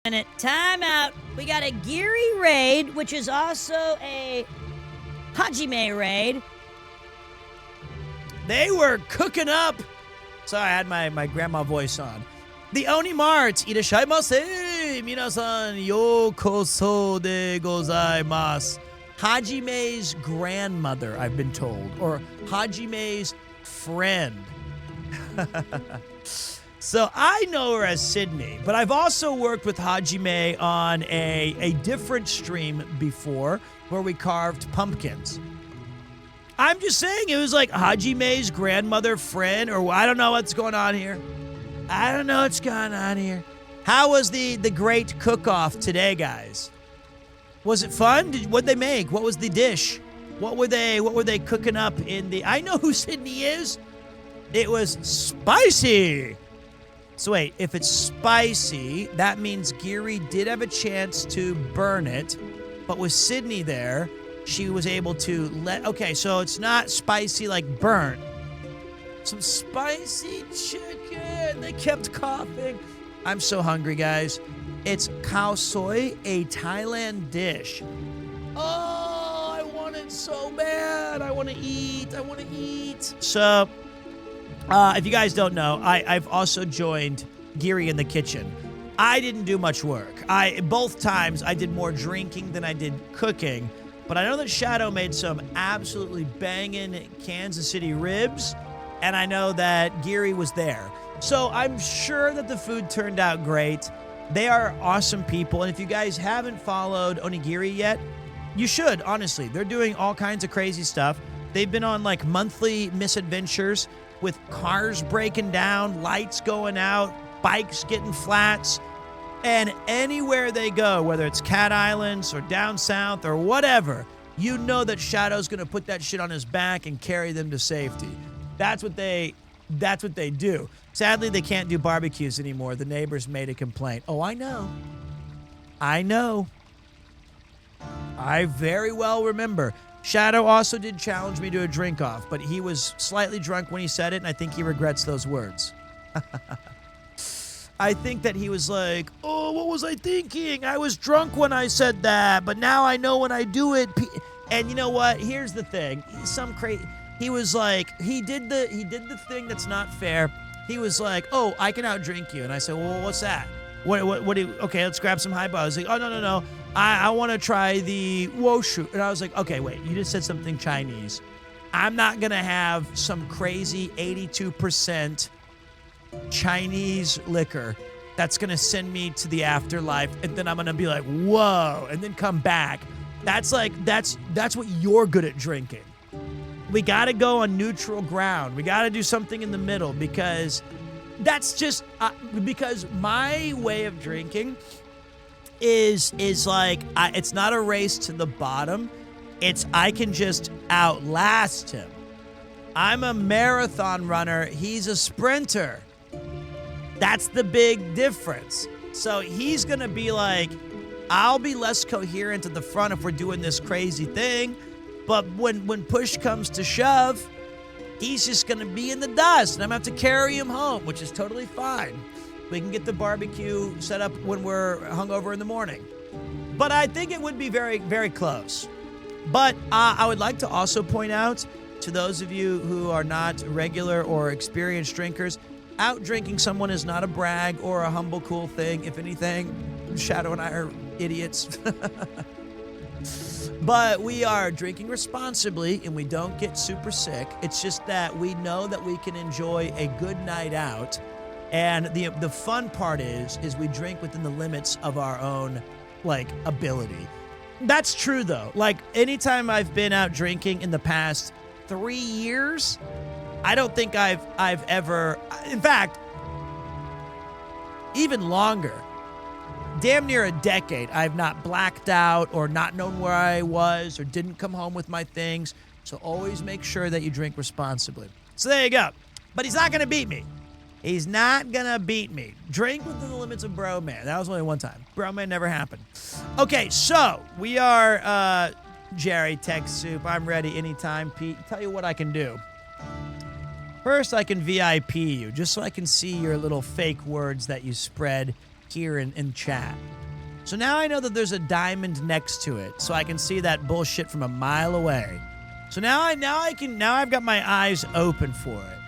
minute. Time out. We got a Giri raid, which is also a Hajime raid. They were cooking up. Sorry, I had my grandma voice on. The Onimart, irashaimase, minasan yokoso de gozaimasu. Hajime's grandmother, I've been told, or Hajime's friend. So I know her as Sydney, but I've also worked with Hajime on a different stream before where we carved pumpkins. I'm just saying it was like Hajime's grandmother friend, or I don't know what's going on here. How was the great cook-off today, guys? Was it fun? What'd they make? What was the dish? What were they cooking up in the... I know who Sydney is. It was spicy. So wait, if it's spicy, that means Giri did have a chance to burn it, but with Sydney there, she was able to let... Okay, so it's not spicy like burnt. Some spicy chicken. They kept coughing. I'm so hungry, guys. It's khao soi, a Thailand dish. Oh, I want it so bad. I want to eat. So, if you guys don't know, I've also joined Giri in the kitchen. I didn't do much work. Both times I did more drinking than I did cooking. But I know that Shadow made some absolutely banging Kansas City ribs. And I know that Giri was there. So I'm sure that the food turned out great. They are awesome people. And if you guys haven't followed Onigiri yet, you should, honestly. They're doing all kinds of crazy stuff. They've been on like monthly misadventures with cars breaking down, lights going out, bikes getting flats. And anywhere they go, whether it's Cat Islands or down south or whatever, you know that Shadow's going to put that shit on his back and carry them to safety. That's what they do. Sadly, they can't do barbecues anymore. The neighbors made a complaint. Oh, I know. I very well remember. Shadow also did challenge me to a drink-off, but he was slightly drunk when he said it, and I think he regrets those words. I think that he was like, oh, what was I thinking? I was drunk when I said that, but now I know when I do it. And you know what? Here's the thing. He was like, he did the thing that's not fair. He was like, oh, I can outdrink you. And I said, well, what's that? What do you, okay, let's grab some highball. I was like, oh, no. I want to try the woshu. And I was like, okay, wait, you just said something Chinese. I'm not going to have some crazy 82% Chinese liquor that's going to send me to the afterlife. And then I'm going to be like, whoa, and then come back. That's what you're good at drinking. We got to go on neutral ground. We got to do something in the middle because that's just because my way of drinking is like it's not a race to the bottom. It's I can just outlast him. I'm a marathon runner. He's a sprinter. That's the big difference. So he's going to be like, I'll be less coherent at the front if we're doing this crazy thing. But when push comes to shove, he's just going to be in the dust, and I'm going to have to carry him home, which is totally fine. We can get the barbecue set up when we're hungover in the morning. But I think it would be very, very close. But I would like to also point out to those of you who are not regular or experienced drinkers, out drinking someone is not a brag or a humble, cool thing. If anything, Shadow and I are idiots. But we are drinking responsibly and we don't get super sick. It's just that we know that we can enjoy a good night out. And the fun part is we drink within the limits of our own, ability. That's true, though. Anytime I've been out drinking in the past 3 years, I don't think I've ever... In fact, even longer. Damn near a decade, I've not blacked out or not known where I was or didn't come home with my things. So always make sure that you drink responsibly. So there you go. But he's not going to beat me. He's not going to beat me. Drink within the limits of Bro Man. That was only one time. Bro Man never happened. Okay, so we are Jerry Tech Soup. I'm ready anytime, Pete. Tell you what I can do. First, I can VIP you just so I can see your little fake words that you spread here in chat. So now I know that there's a diamond next to it, so I can see that bullshit from a mile away. So now I've got my eyes open for it.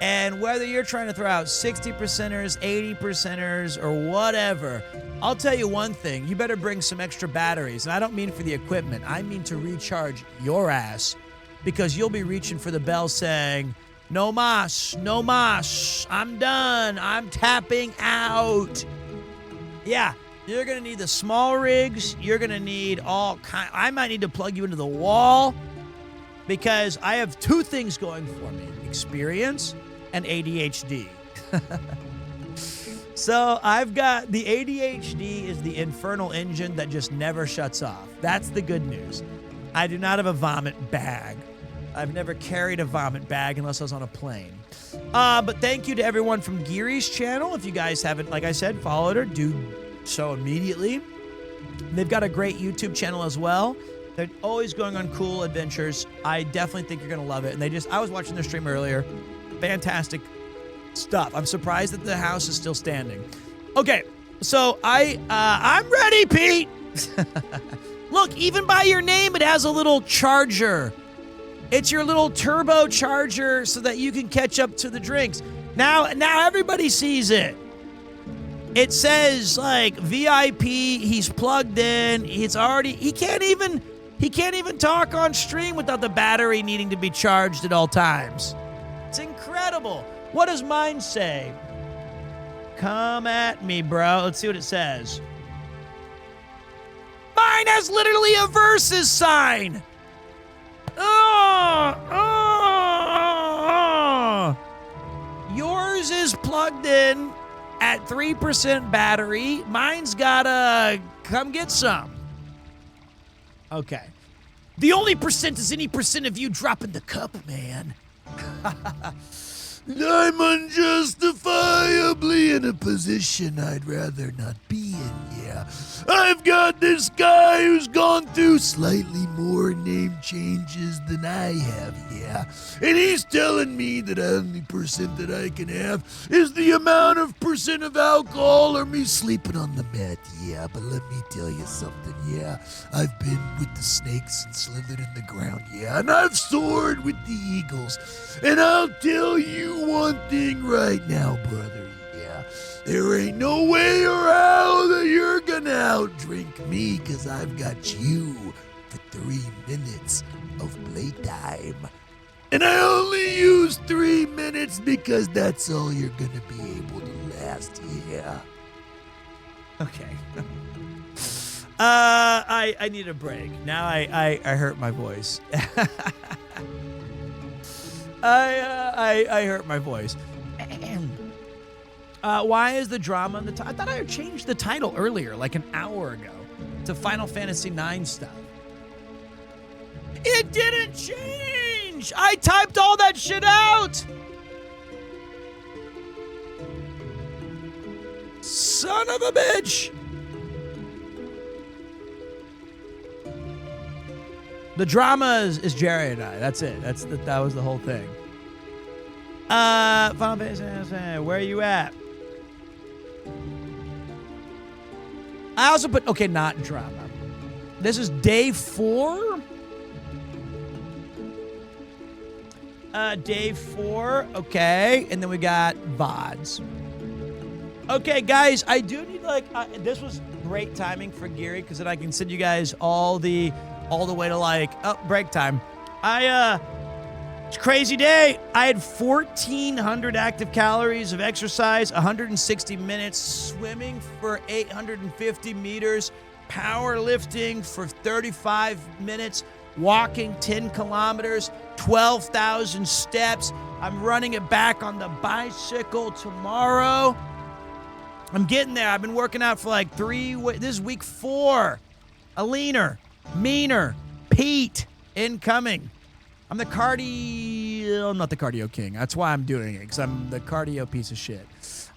And whether you're trying to throw out 60%ers, 80%ers, or whatever, I'll tell you one thing. You better bring some extra batteries. And I don't mean for the equipment. I mean to recharge your ass, because you'll be reaching for the bell saying, no mas, no mas, I'm done, I'm tapping out. Yeah, you're going to need the small rigs. You're going to need all kind. I might need to plug you into the wall, because I have two things going for me: experience and ADHD. So I've got the ADHD is the infernal engine that just never shuts off. That's the good news. I do not have a vomit bag. I've never carried a vomit bag unless I was on a plane. But thank you to everyone from Geary's channel. If you guys haven't, like I said, followed her, do so immediately. They've got a great YouTube channel as well. They're always going on cool adventures. I definitely think you're going to love it. And I was watching their stream earlier. Fantastic stuff. I'm surprised that the house is still standing. Okay, so I'm ready, Pete. Look, even by your name, it has a little charger. It's your little turbo charger so that you can catch up to the drinks. Now everybody sees it. It says like VIP. He's plugged in. He can't even talk on stream without the battery needing to be charged at all times. It's incredible. What does mine say? Come at me, bro. Let's see what it says. Mine has literally a versus sign. Yours is plugged in at 3% battery. Mine's gotta come get some. Okay. The only percent is any percent of you dropping the cup, man. I'm unjustifiably in a position I'd rather not be in, yeah. I've got this guy who's gone through slightly more name changes than I have, yeah. And he's telling me that the only percent that I can have is the amount of percent of alcohol or me sleeping on the mat, yeah. But let me tell you something, yeah. I've been with the snakes and slithered in the ground, yeah. And I've soared with the eagles. And I'll tell you one thing right now, brother, yeah. There ain't no way or how that you're gonna outdrink me, cause I've got you for 3 minutes of playtime. And I only use 3 minutes because that's all you're gonna be able to last, yeah. Okay. I need a break. Now I hurt my voice. I hurt my voice. Why is the drama in the title? I thought I changed the title earlier, like an hour ago, to Final Fantasy IX stuff. It didn't change! I typed all that shit out! Son of a bitch! The drama is Jerry and I. That's it. That was the whole thing. Final Fantasy, where are you at? I also put, okay, not drama. This is day 4? Day 4, okay. And then we got VODs. Okay, guys, I do need, this was great timing for Geary, because then I can send you guys all the way to break time. It's a crazy day. I had 1,400 active calories of exercise, 160 minutes swimming for 850 meters, powerlifting for 35 minutes, walking 10 kilometers, 12,000 steps. I'm running it back on the bicycle tomorrow. I'm getting there. I've been working out for this is week 4. A leaner, meaner Pete incoming. I'm not the cardio king. That's why I'm doing it, because I'm the cardio piece of shit.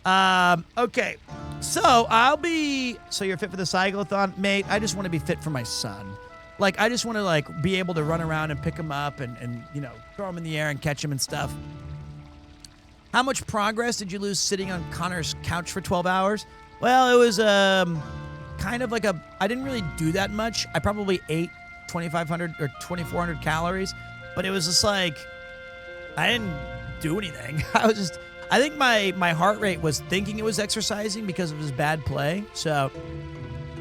Okay, so you're fit for the Cyclathon? Mate, I just want to be fit for my son. I just want to, be able to run around and pick him up and throw him in the air and catch him and stuff. How much progress did you lose sitting on Connor's couch for 12 hours? Well, it was kind of like I didn't really do that much. I probably ate 2,500 or 2,400 calories, but it was just like I didn't do anything. I think my heart rate was thinking it was exercising because of his bad play. So,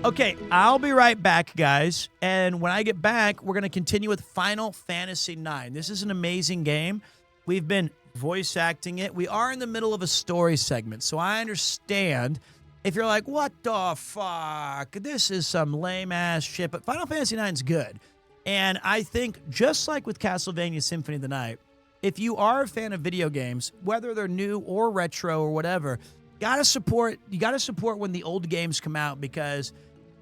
okay, I'll be right back, guys. And when I get back, we're going to continue with Final Fantasy IX. This is an amazing game. We've been voice acting it. We are in the middle of a story segment, so I understand if you're like, what the fuck? This is some lame-ass shit. But Final Fantasy IX is good. And I think, just like with Castlevania Symphony of the Night, if you are a fan of video games, whether they're new or retro or whatever, you gotta support when the old games come out, because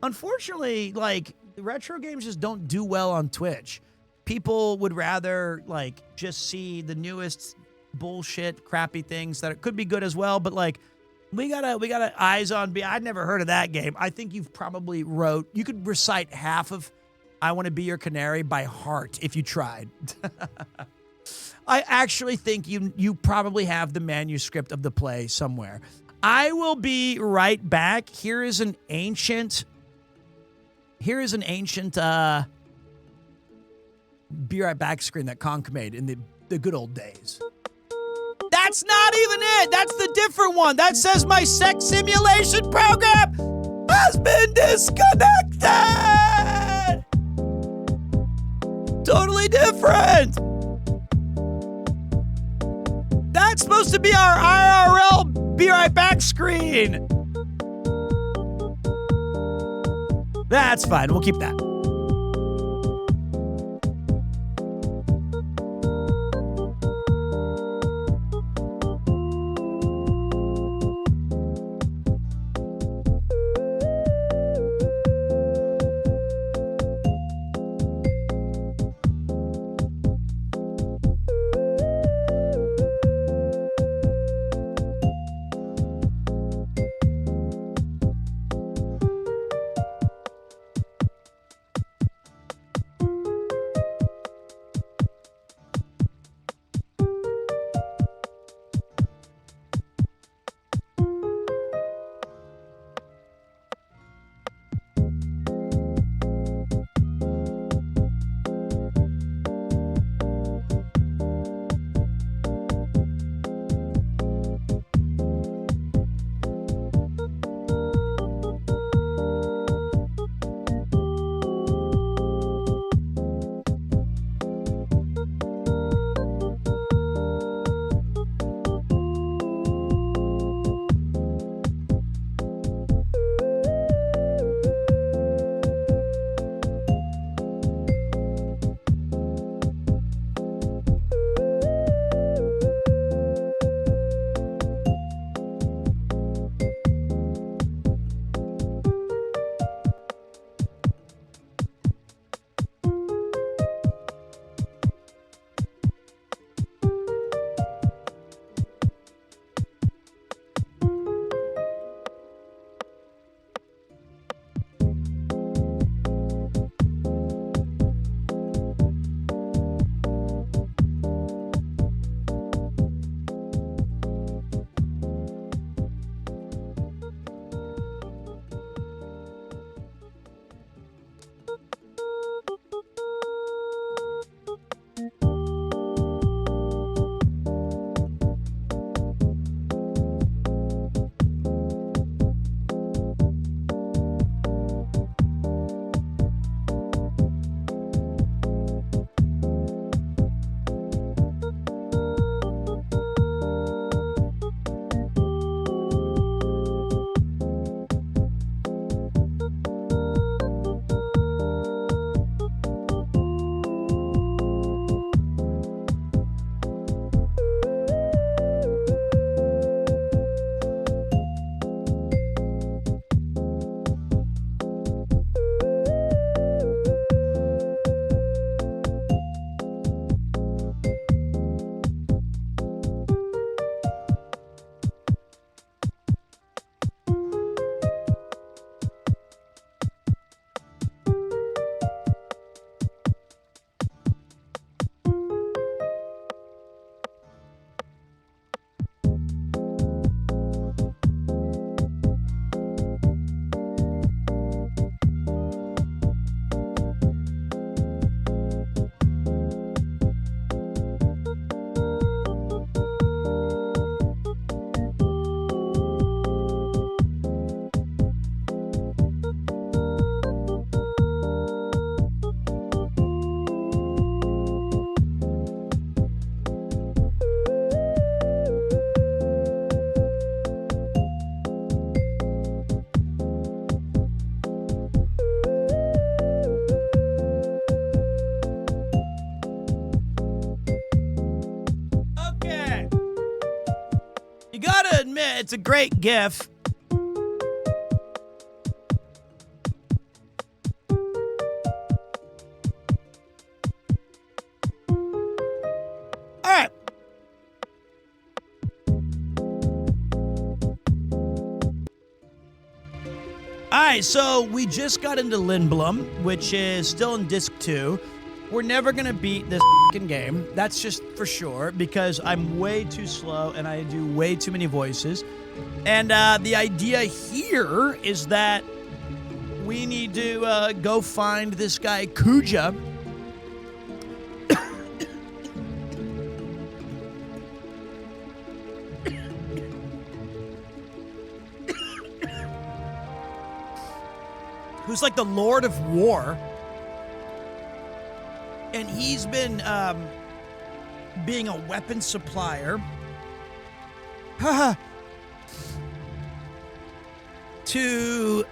unfortunately, like, the retro games just don't do well on Twitch. People would rather, like, just see the newest bullshit, crappy things that could be good as well, but, like, we gotta eyes on B. I'd never heard of that game. I think you've probably you could recite half of I Want to Be Your Canary by heart if you tried. I actually think you probably have the manuscript of the play somewhere. I will be right back. Here is an ancient Be right back screen that Conk made in the good old days. That's not even it. That's the different one. That says my sex simulation program has been disconnected. Totally different. That's supposed to be our IRL Be Right Back screen. That's fine. We'll keep that. gotta admit, it's a great GIF. All right. All right, so we just got into Lindblom, which is still in Disc 2. We're never going to beat this f***ing game. That's just for sure, because I'm way too slow and I do way too many voices. And the idea here is that we need to go find this guy, Kuja. Who's like the Lord of War. And he's been being a weapon supplier to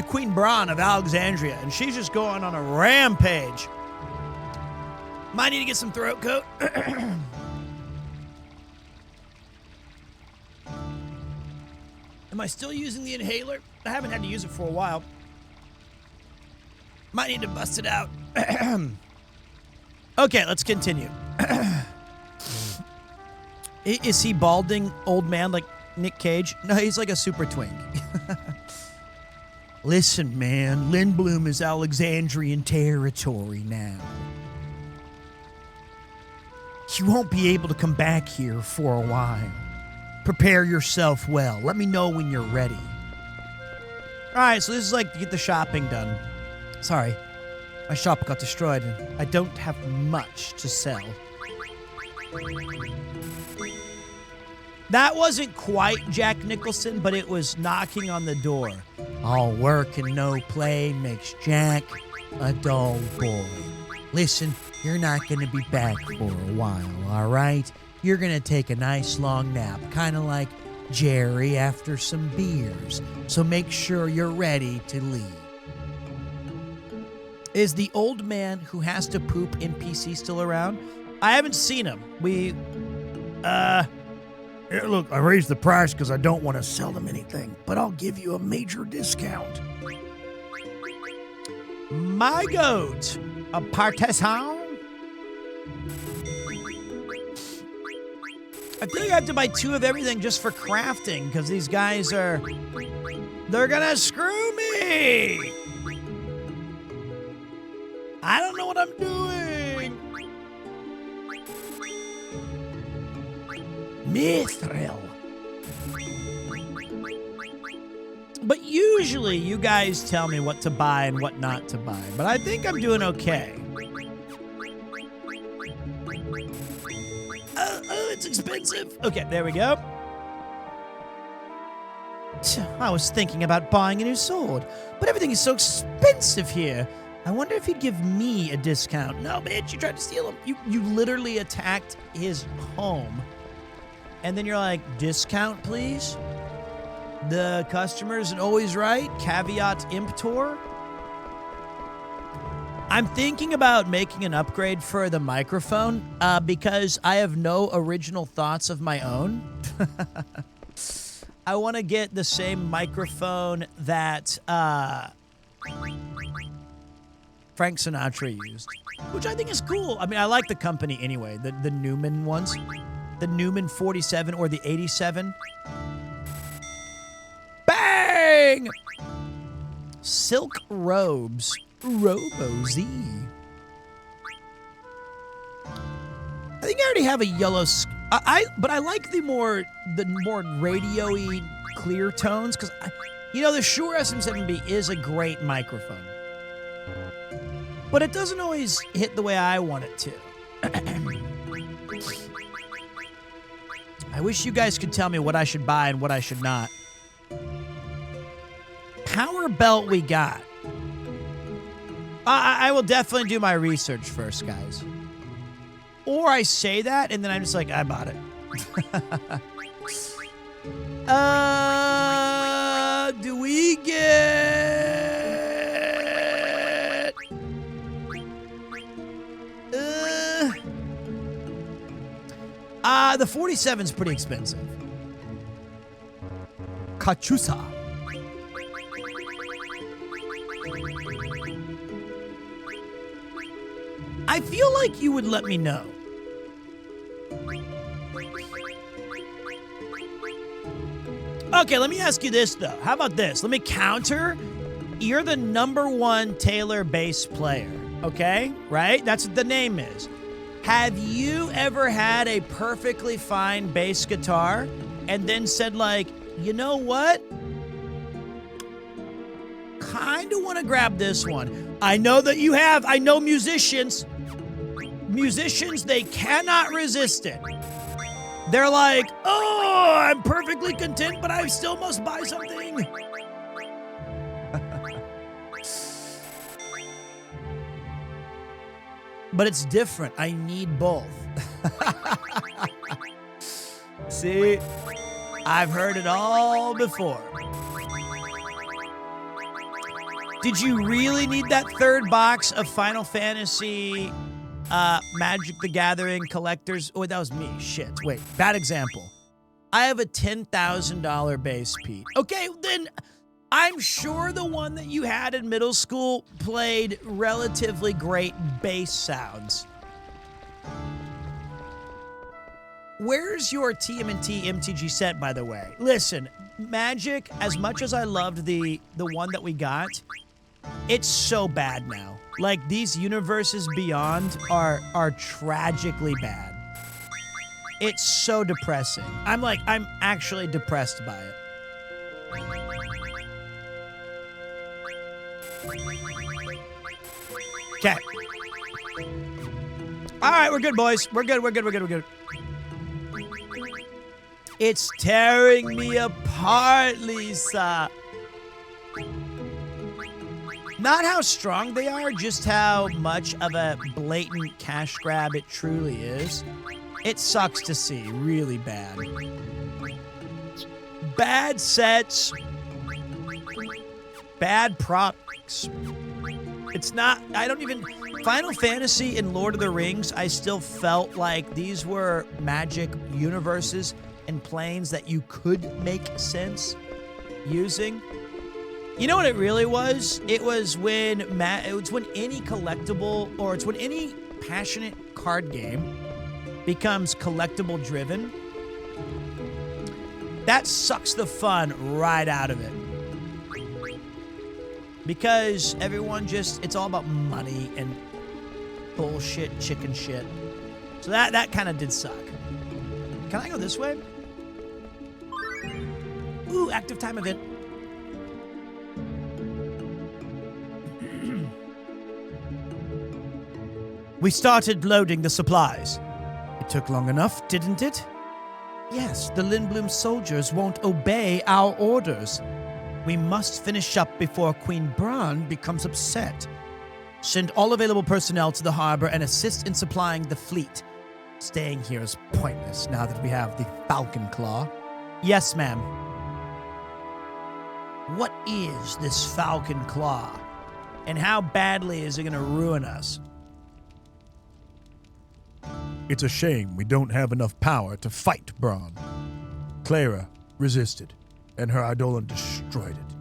Queen Braun of Alexandria. And she's just going on a rampage. Might need to get some throat coat. Am I still using the inhaler? I haven't had to use it for a while. Might need to bust it out. Okay, let's continue. Is he balding old man like Nick Cage? No, he's like a super twink. Listen, man, Lindblom is Alexandrian territory now. You won't be able to come back here for a while. Prepare yourself well. Let me know when you're ready. All right, so this is like to get the shopping done. Sorry, my shop got destroyed and I don't have much to sell. That wasn't quite Jack Nicholson, but it was knocking on the door. All work and no play makes Jack a dull boy. Listen, you're not going to be back for a while, all right? You're going to take a nice long nap, kind of like Jerry after some beers. So make sure you're ready to leave. Is the old man who has to poop NPC still around? I haven't seen him. Yeah, look, I raised the price because I don't want to sell them anything, but I'll give you a major discount. My goat, a partisan. I think I have to buy 2 of everything just for crafting, because these guys they're gonna screw me. I don't know what I'm doing. Mithril. But usually you guys tell me what to buy and what not to buy. But I think I'm doing okay. It's expensive. Okay, there we go. I was thinking about buying a new sword, but everything is so expensive here. I wonder if he'd give me a discount. No, bitch, you tried to steal him. You literally attacked his home. And then you're like, discount, please? The customer isn't always right. Caveat emptor. I'm thinking about making an upgrade for the microphone because I have no original thoughts of my own. I want to get the same microphone that Frank Sinatra used, which I think is cool. I mean, I like the company anyway, the Newman ones. The Newman 47 or the 87. Bang! Silk robes. Robo-Z. I think I already have a yellow... but I like the more radio-y clear tones, because, the Shure SM7B is a great microphone. But it doesn't always hit the way I want it to. I wish you guys could tell me what I should buy and what I should not. Power belt we got. I will definitely do my research first, guys. Or I say that, and then I'm just like, I bought it. Do we get... The 47's pretty expensive. Kachusa. I feel like you would let me know. Okay, let me ask you this, though. How about this? Let me counter. You're the #1 Taylor bass player, okay? Right? That's what the name is. Have you ever had a perfectly fine bass guitar and then said, like, you know what? Kind of want to grab this one. I know that you have. I know musicians. Musicians, they cannot resist it. They're like, oh, I'm perfectly content, but I still must buy something. But it's different. I need both. See, I've heard it all before. Did you really need that 3rd box of Final Fantasy Magic the Gathering collectors? Oh, that was me. Shit. Wait, bad example. I have a $10,000 bass, Pete. Okay, then I'm sure the one that you had in middle school played relatively great bass sounds. Where's your TMNT MTG set, by the way? Listen, Magic, as much as I loved the one that we got, it's so bad now. Like, these universes beyond are tragically bad. It's so depressing. I'm actually depressed by it. Okay. All right, we're good, boys. We're good. It's tearing me apart, Lisa. Not how strong they are, just how much of a blatant cash grab it truly is. It sucks to see, really bad. Bad sets, bad products. It's not, Final Fantasy and Lord of the Rings, I still felt like these were Magic universes and planes that you could make sense using. You know what it really was? It was when any collectible, or it's when any passionate card game becomes collectible driven. That sucks the fun right out of it. Because everyone it's all about money and bullshit, chicken shit. So that kind of did suck. Can I go this way? Ooh, active time event. We started loading the supplies. It took long enough, didn't it? Yes, the Lindblom soldiers won't obey our orders. We must finish up before Queen Bran becomes upset. Send all available personnel to the harbor and assist in supplying the fleet. Staying here is pointless now that we have the Falcon Claw. Yes, ma'am. What is this Falcon Claw? And how badly is it going to ruin us? It's a shame we don't have enough power to fight Bran. Clara resisted, and her Eidolon destroyed it.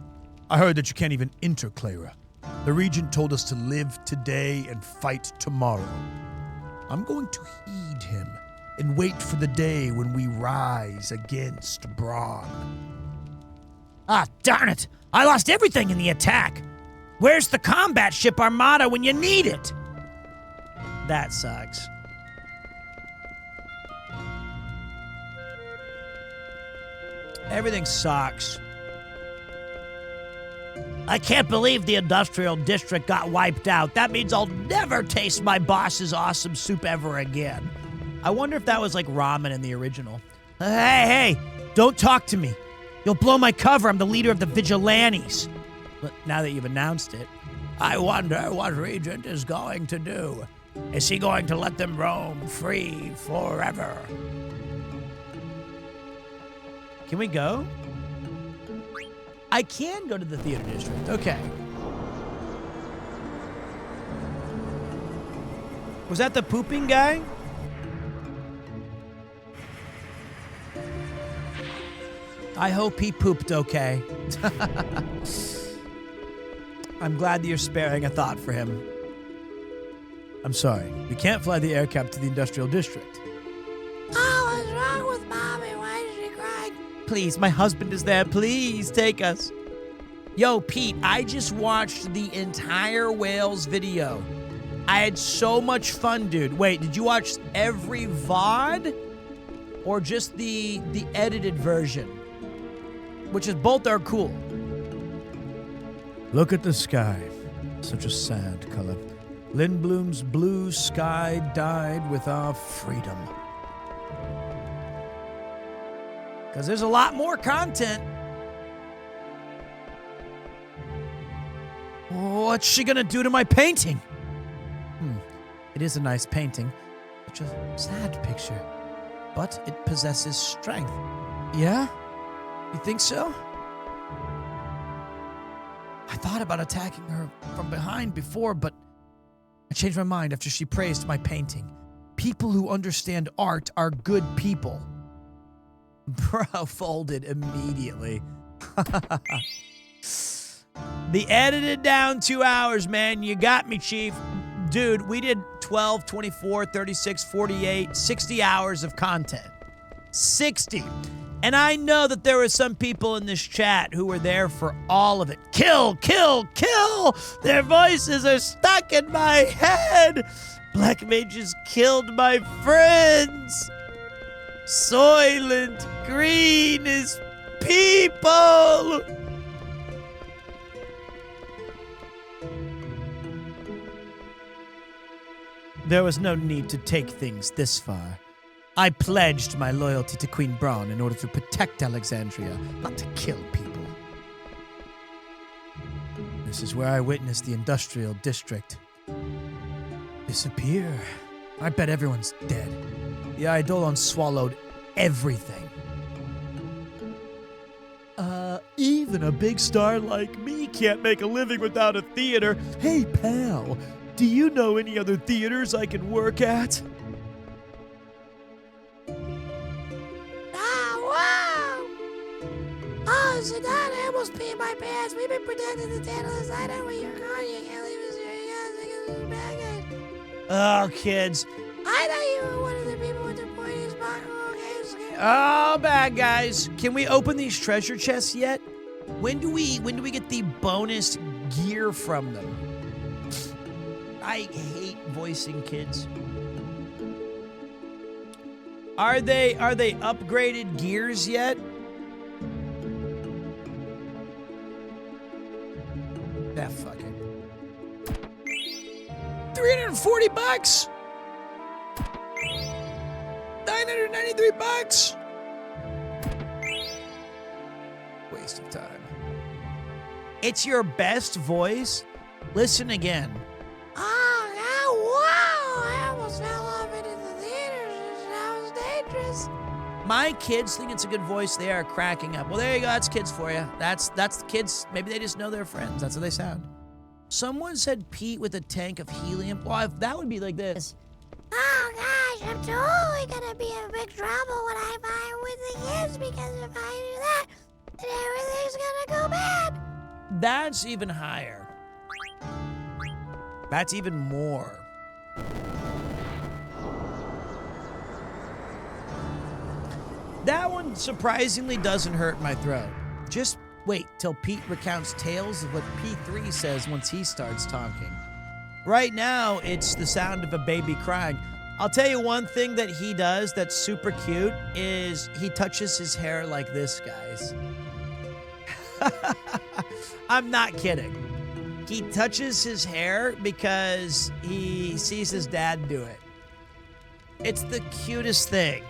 I heard that you can't even enter Clara. The Regent told us to live today and fight tomorrow. I'm going to heed him and wait for the day when we rise against Bran. Ah, darn it! I lost everything in the attack! Where's the combat ship armada when you need it? That sucks. Everything sucks. I can't believe the industrial district got wiped out. That means I'll never taste my boss's awesome soup ever again. I wonder if that was like ramen in the original. Hey, don't talk to me. You'll blow my cover. I'm the leader of the Vigilantes. But now that you've announced it, I wonder what Regent is going to do. Is he going to let them roam free forever? Can we go? I can go to the theater district. Okay. Was that the pooping guy? I hope he pooped okay. I'm glad that you're sparing a thought for him. I'm sorry. We can't fly the air cap to the industrial district. Oh, what's wrong with Mommy? Why is she crying? Please, my husband is there. Please take us. Yo, Pete, I just watched the entire whales video. I had so much fun, dude. Wait, did you watch every VOD? Or just the edited version? Which is both are cool. Look at the sky. Such a sad color. Lindblom's blue sky dyed with our freedom. Because there's a lot more content. What's she gonna do to my painting? It is a nice painting. Such a sad picture. But it possesses strength. Yeah? You think so? I thought about attacking her from behind before, but I changed my mind after she praised my painting. People who understand art are good people. Bro folded immediately. The edited down 2 hours, man. You got me, Chief. Dude, we did 12, 24, 36, 48, 60 hours of content. 60. And I know that there were some people in this chat who were there for all of it. Kill, kill, kill! Their voices are stuck in my head! Black mages killed my friends! Soylent Green is people! There was no need to take things this far. I pledged my loyalty to Queen Braun in order to protect Alexandria, not to kill people. This is where I witnessed the industrial district disappear. I bet everyone's dead. The Eidolon swallowed everything. Even a big star like me can't make a living without a theater. Hey, pal, do you know any other theaters I can work at? Oh, so Dad, I almost peed my pants. We've been protecting the tent on the side of where you're going. You can't leave us here. You guys think it's a bad guy. Oh, kids. I thought you were one of the people with the pointy spot. Okay, Oh, bad guys. Can we open these treasure chests yet? When do we get the bonus gear from them? I hate voicing kids. Are they upgraded gears yet? That fucking $340. $993. Waste of time. It's your best voice. Listen again. Oh, wow! I almost fell off into the theaters. That was dangerous. My kids think it's a good voice. They are cracking up. Well, there you go. That's kids for you. That's the kids. Maybe they just know their friends. That's how they sound. Someone said Pete with a tank of helium. Well, if that would be like this. Oh, gosh, I'm totally gonna be in big trouble when I fight with the kids, because if I do that, then everything's gonna go bad. That's even higher. That's even more. That one surprisingly doesn't hurt my throat. Just wait till Pete recounts tales of what P3 says once he starts talking. Right now, it's the sound of a baby crying. I'll tell you one thing that he does that's super cute is he touches his hair like this, guys. I'm not kidding. He touches his hair because he sees his dad do it. It's the cutest thing.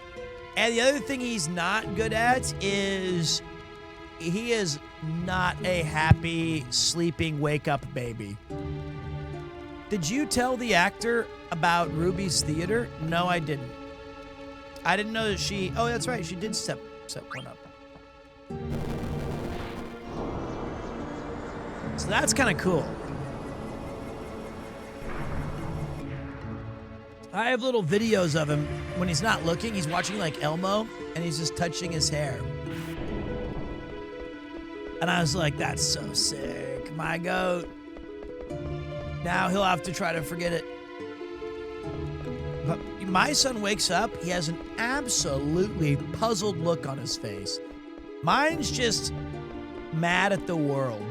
And the other thing he's not good at is he is not a happy, sleeping, wake-up baby. Did you tell the actor about Ruby's theater? No, I didn't. I didn't know that she... Oh, that's right. She did set one up. So that's kind of cool. I have little videos of him when he's not looking. He's watching like Elmo, and he's just touching his hair. And I was like, that's so sick. My goat. Now he'll have to try to forget it. But my son wakes up, he has an absolutely puzzled look on his face. Mine's just mad at the world.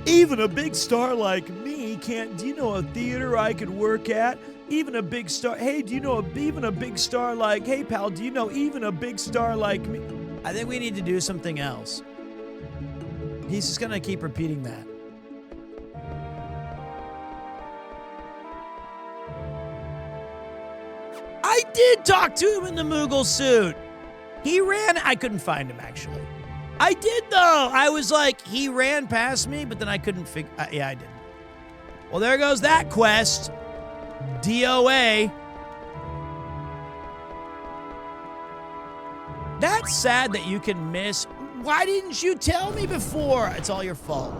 Even a big star like me can't. Do you know a theater I could work at? Even a big star. Hey, do you know even a big star like? Hey, pal, do you know even a big star like me? I think we need to do something else. He's just gonna keep repeating that. I did talk to him in the Moogle suit. He ran. I couldn't find him, actually. I did, though. I was like, he ran past me, but then I couldn't figure. Yeah, I did. Well, there goes that quest. DOA. That's sad that you can miss. Why didn't you tell me before? It's all your fault.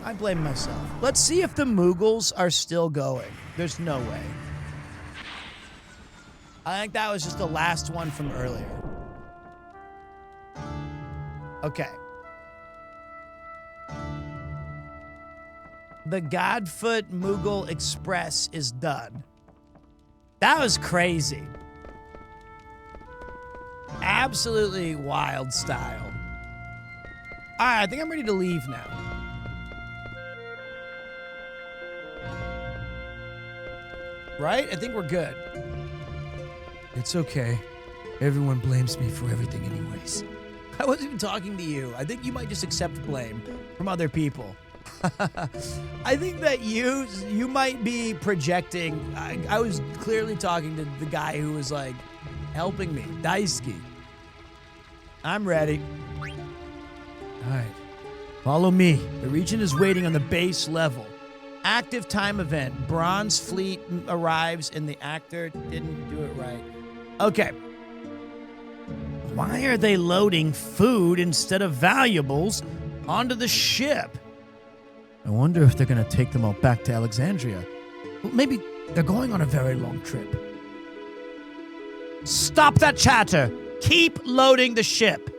I blame myself. Let's see if the Moogles are still going. There's no way. I think that was just the last one from earlier. Okay. The Godfoot Moogle Express is done. That was crazy. Absolutely wild style. All right, I think I'm ready to leave now. Right? I think we're good. It's okay. Everyone blames me for everything anyways. I wasn't even talking to you. I think you might just accept blame from other people. I think that you might be projecting. I was clearly talking to the guy who was like helping me, Daisuke. I'm ready. All right. Follow me. The region is waiting on the base level. Active time event. Bronze fleet arrives and the actor didn't do it right. Okay. Why are they loading food instead of valuables onto the ship? I wonder if they're going to take them all back to Alexandria. Well, maybe they're going on a very long trip. Stop that chatter! Keep loading the ship!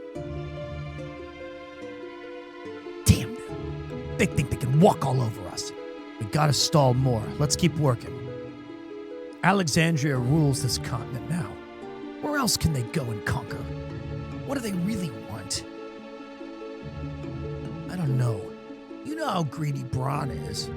Damn them. They think they can walk all over us. We gotta stall more. Let's keep working. Alexandria rules this continent now. Where else can they go and conquer? What do they really want? I don't know. You know how greedy Braun is.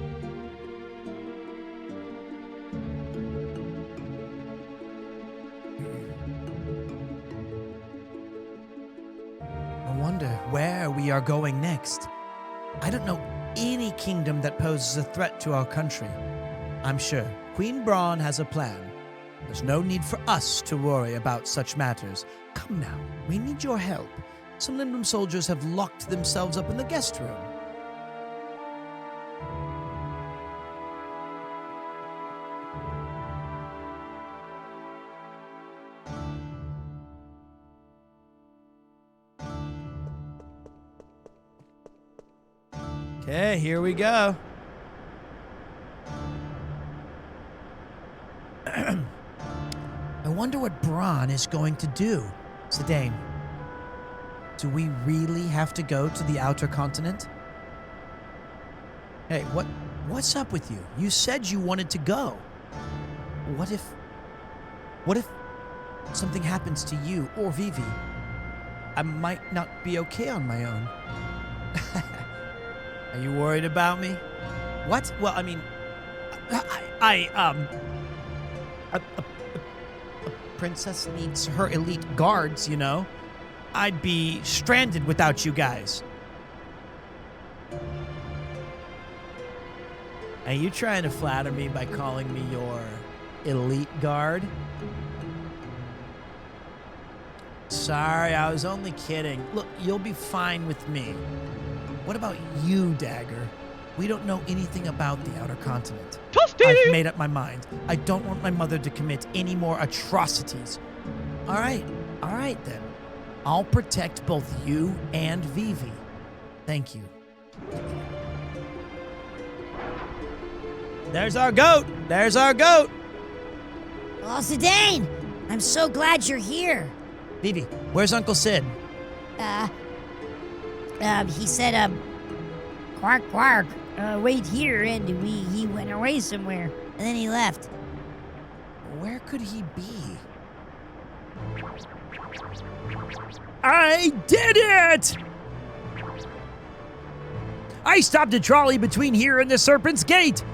I wonder where we are going next. I don't know any kingdom that poses a threat to our country. I'm sure Queen Braun has a plan. There's no need for us to worry about such matters. Come now, we need your help. Some Lindrum soldiers have locked themselves up in the guest room. Okay, here we go. I wonder what Braun is going to do. Zidane, do we really have to go to the outer continent? Hey, what's up with you? You said you wanted to go. What if something happens to you or Vivi? I might not be okay on my own. Are you worried about me? What? Well, I mean, a princess needs her elite guards, you know? I'd be stranded without you guys. Are you trying to flatter me by calling me your elite guard? Sorry, I was only kidding. Look, you'll be fine with me. What about you, Dagger? We don't know anything about the outer continent. Toasty! I've made up my mind. I don't want my mother to commit any more atrocities. All right then. I'll protect both you and Vivi. Thank you. There's our goat! There's our goat! Oh, Zidane! I'm so glad you're here. Vivi, where's Uncle Sid? He said, quark, quark, wait here, and he went away somewhere, and then he left. Where could he be? I did it! I stopped a trolley between here and the Serpent's Gate.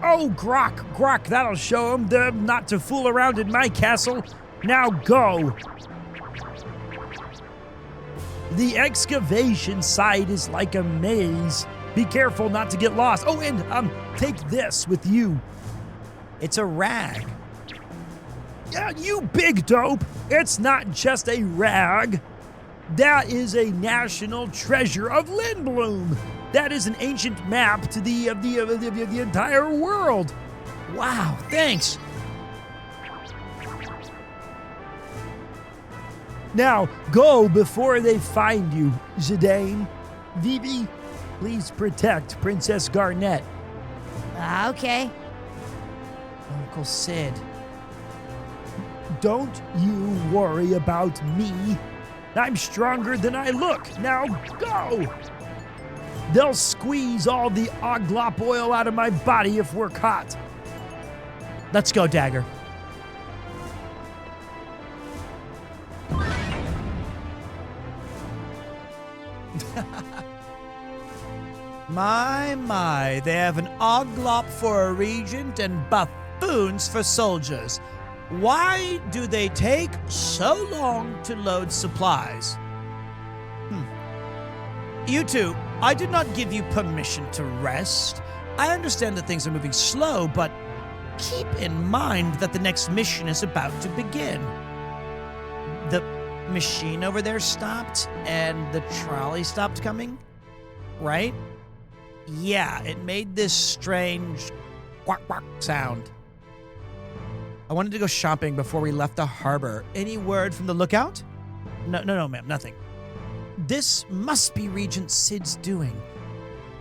Oh, Grok, that'll show him not to fool around in my castle. Now go. The excavation site is like a maze. Be careful not to get lost. Oh, and take this with you. It's a rag. Yeah, you big dope. It's not just a rag. That is a national treasure of Lindblom. That is an ancient map to the entire world. Wow, thanks. Now, go before they find you, Zidane. Vivi, please protect Princess Garnet. Okay. Uncle Sid. Don't you worry about me. I'm stronger than I look. Now go! They'll squeeze all the oglop oil out of my body if we're caught. Let's go, Dagger. My, they have an oglop for a regent and buffoons for soldiers. Why do they take so long to load supplies? You two, I did not give you permission to rest. I understand that things are moving slow, but keep in mind that the next mission is about to begin. The machine over there stopped, and the trolley stopped coming, right? Yeah, it made this strange quack quack sound. I wanted to go shopping before we left the harbor. Any word from the lookout? No, ma'am, nothing. This must be Regent Sid's doing.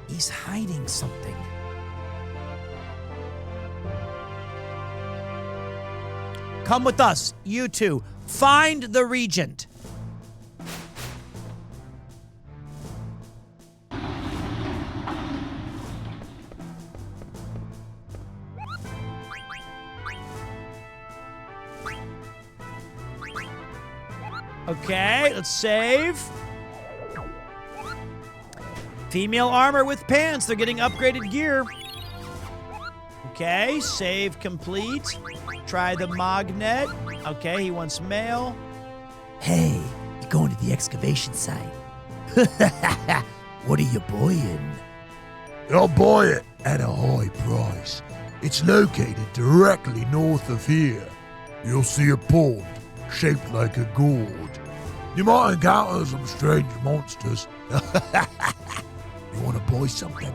He's hiding something. Come with us, you two. Find the Regent. Okay, let's save. Female armor with pants. They're getting upgraded gear. Okay, save complete. Try the magnet. Okay, he wants male. Hey, you're going to the excavation site. What are you buying? I'll buy it at a high price. It's located directly north of here. You'll see a pond shaped like a gourd. You might encounter some strange monsters. You want to buy something?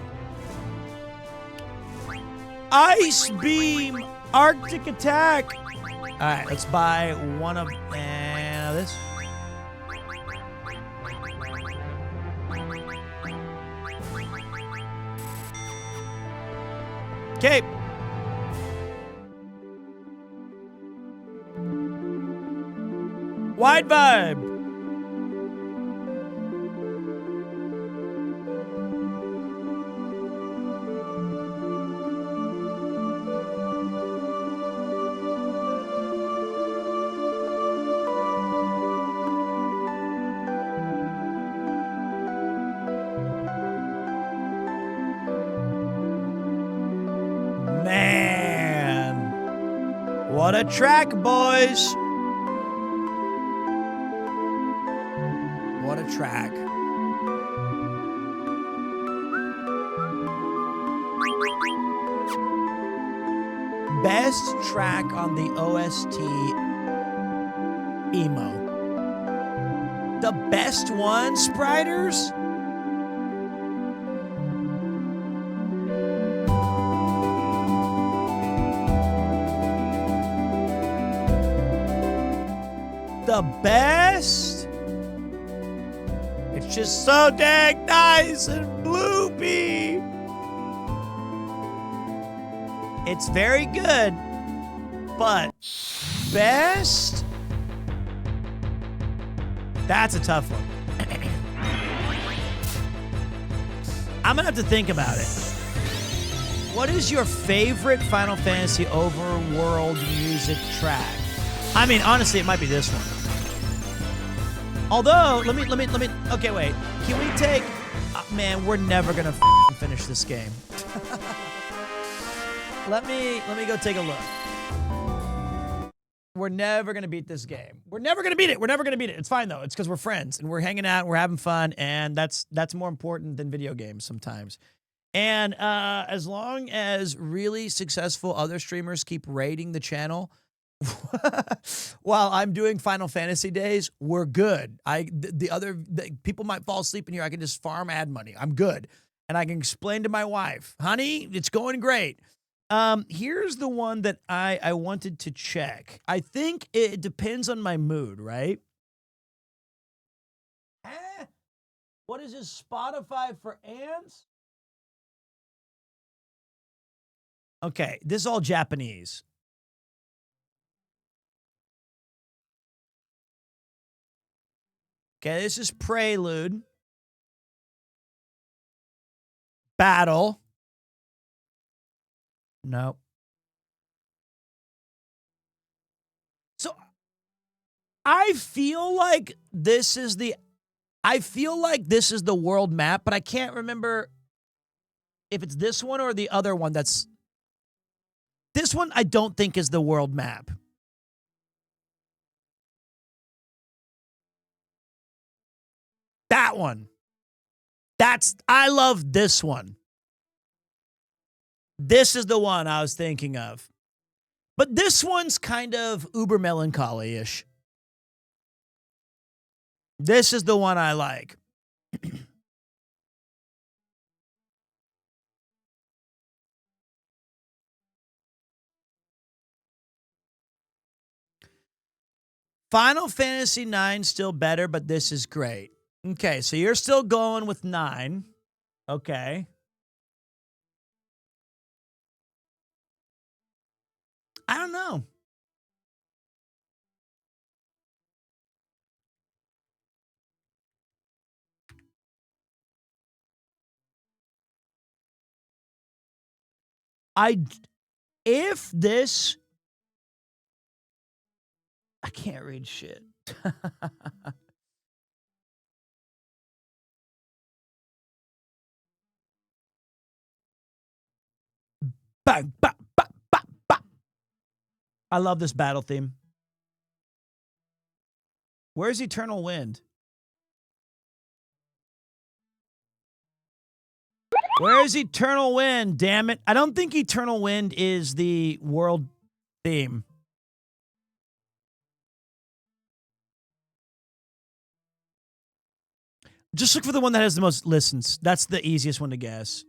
Ice beam, Arctic attack. All right, let's buy one of this. Okay. Wide vibe. Man, what a track, boys. What a track. Best track on the OST emo. The best one, Spriters? The best? It's just so dang nice and bloopy. It's very good, but best? That's a tough one. I'm going to have to think about it. What is your favorite Final Fantasy overworld music track? I mean, honestly, it might be this one. Although, let me, okay, wait. Can we take, man, we're never going to finish this game. Let me go take a look. We're never going to beat this game. We're never going to beat it. We're never going to beat it. It's fine, though. It's because we're friends, and we're hanging out, and we're having fun, and that's more important than video games sometimes. And as long as really successful other streamers keep raiding the channel while I'm doing Final Fantasy days, we're good. The people might fall asleep in here. I can just farm ad money. I'm good. And I can explain to my wife, honey, it's going great. Here's the one that I wanted to check. I think it depends on my mood, right? What is this, Spotify for ants? Okay, this is all Japanese. Okay, this is Prelude. Battle. Nope. So I feel like this is the world map, but I can't remember if it's this one or the other one that's... This one I don't think is the world map. That one. I love this one. This is the one I was thinking of. But this one's kind of uber melancholy-ish. This is the one I like. Final Fantasy IX still better, but this is great. Okay, so you're still going with 9. Okay. I don't know. If this... I can't read shit. Bang, bang, bang, bang, bang. I love this battle theme. Where's Eternal Wind? Where's Eternal Wind? Damn it. I don't think Eternal Wind is the world theme. Just look for the one that has the most listens. That's the easiest one to guess.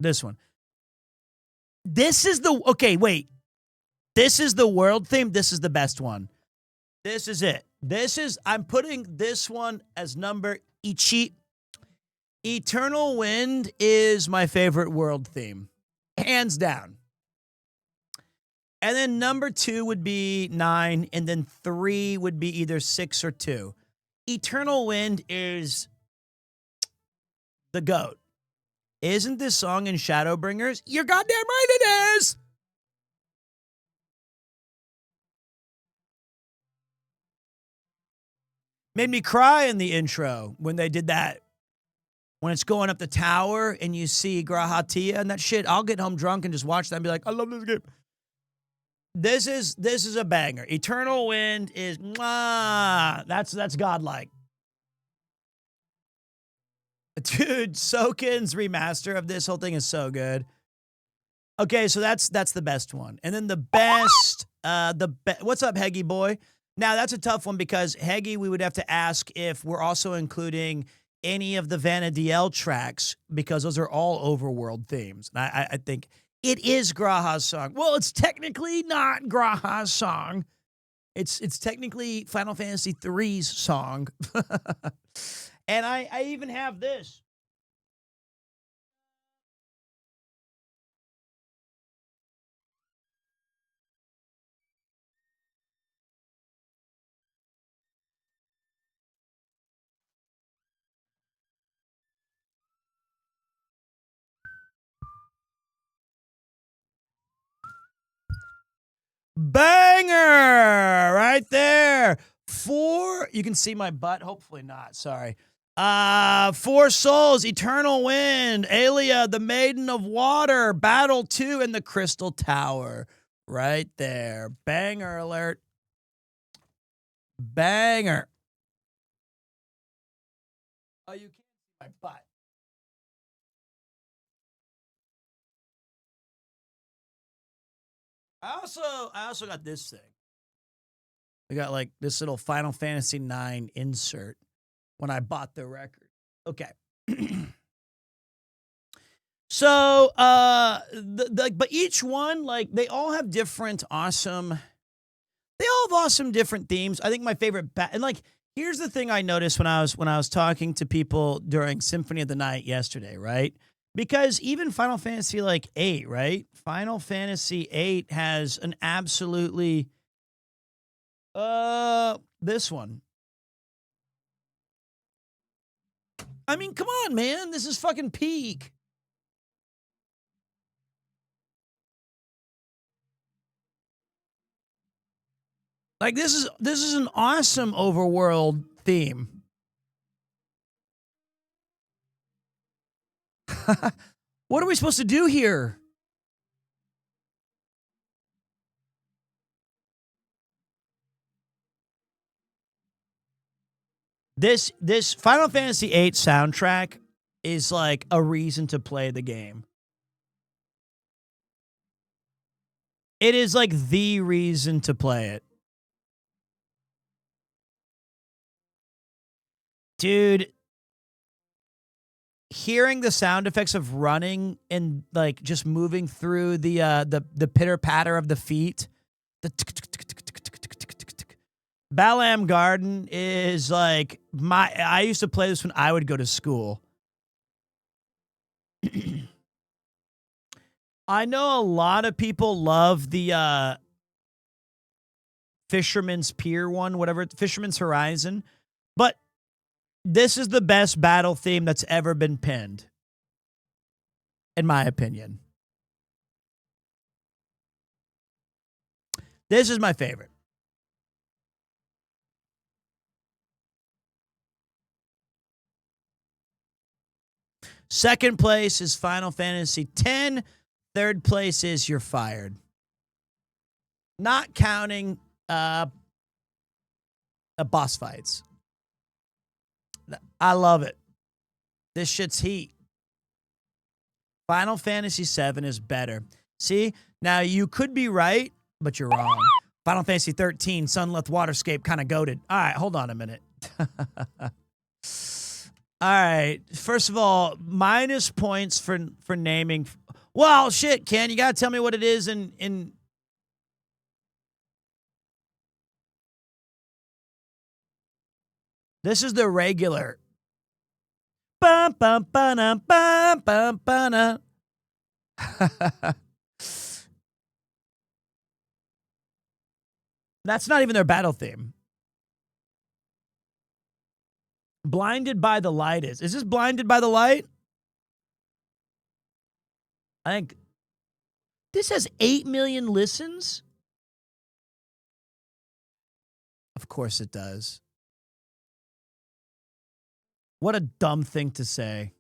This one. This is the... Okay, wait. This is the world theme. This is the best one. This is it. I'm putting this one as number Ichi. Eternal Wind is my favorite world theme. Hands down. And then number 2 would be 9. And then 3 would be either 6 or 2. Eternal Wind is the GOAT. Isn't this song in Shadowbringers? You're goddamn right it is! Made me cry in the intro when they did that. When it's going up the tower and you see Grahatia and that shit, I'll get home drunk and just watch that and be like, I love this game. This is a banger. Eternal Wind is mwah. That's godlike. Dude, Soken's remaster of this whole thing is so good. Okay, so that's the best one. And then the best, what's up, Heggy boy? Now, that's a tough one because, Heggy, we would have to ask if we're also including any of the Vana'diel tracks because those are all overworld themes. And I think it is Graha's song. Well, it's technically not Graha's song. It's technically Final Fantasy III's song. And I even have this. Banger right there. 4, you can see my butt. Hopefully not. Sorry. 4 Souls, Eternal Wind, Aelia, the Maiden of Water, Battle 2, and the Crystal Tower. Right there. Banger alert. Banger. Oh, you can't see my butt. I also got this thing. I got like this little Final Fantasy IX insert when I bought the record. Okay. So, but each one, like, they all have different awesome, different themes. I think my favorite, and like, here's the thing I noticed when I was talking to people during Symphony of the Night yesterday, right? Because even Final Fantasy like 8, right? Final Fantasy 8 has an absolutely, this one. I mean, come on, man. This is fucking peak. Like, this is an awesome overworld theme. What are we supposed to do here? This Final Fantasy VIII soundtrack is like a reason to play the game. It is like the reason to play it. Dude, hearing the sound effects of running and like just moving through the pitter patter of the feet, the Balam Garden is like I used to play this when I would go to school. I know a lot of people love the Fisherman's Pier one, whatever, Fisherman's Horizon, but this is the best battle theme that's ever been penned, in my opinion. This is my favorite. Second place is Final Fantasy X. Third place is You're Fired. Not counting boss fights. I love it. This shit's heat. Final Fantasy VII is better. See? Now, you could be right, but you're wrong. Final Fantasy 13, Sunlit Waterscape, kind of goated. All right, hold on a minute. All right. First of all, minus points for naming. Well, shit, Ken, you got to tell me what it is in This is the regular. Bum, bum, ba-dum, bum, bum, ba-dum. That's not even their battle theme. Blinded by the Light is. Is this Blinded by the Light? I think this has 8 million listens. Of course it does. What a dumb thing to say.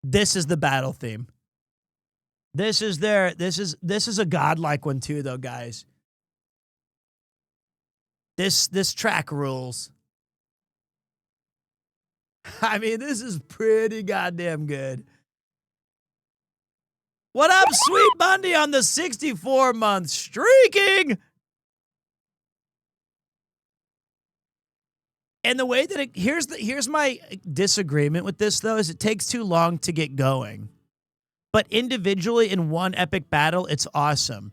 This is the battle theme. This is a godlike one too, though, guys. This track rules. I mean, this is pretty goddamn good. What up, Sweet Bundy on the 64-month streaking? And the way that here's my disagreement with this, though, is it takes too long to get going. But individually in one epic battle, it's awesome.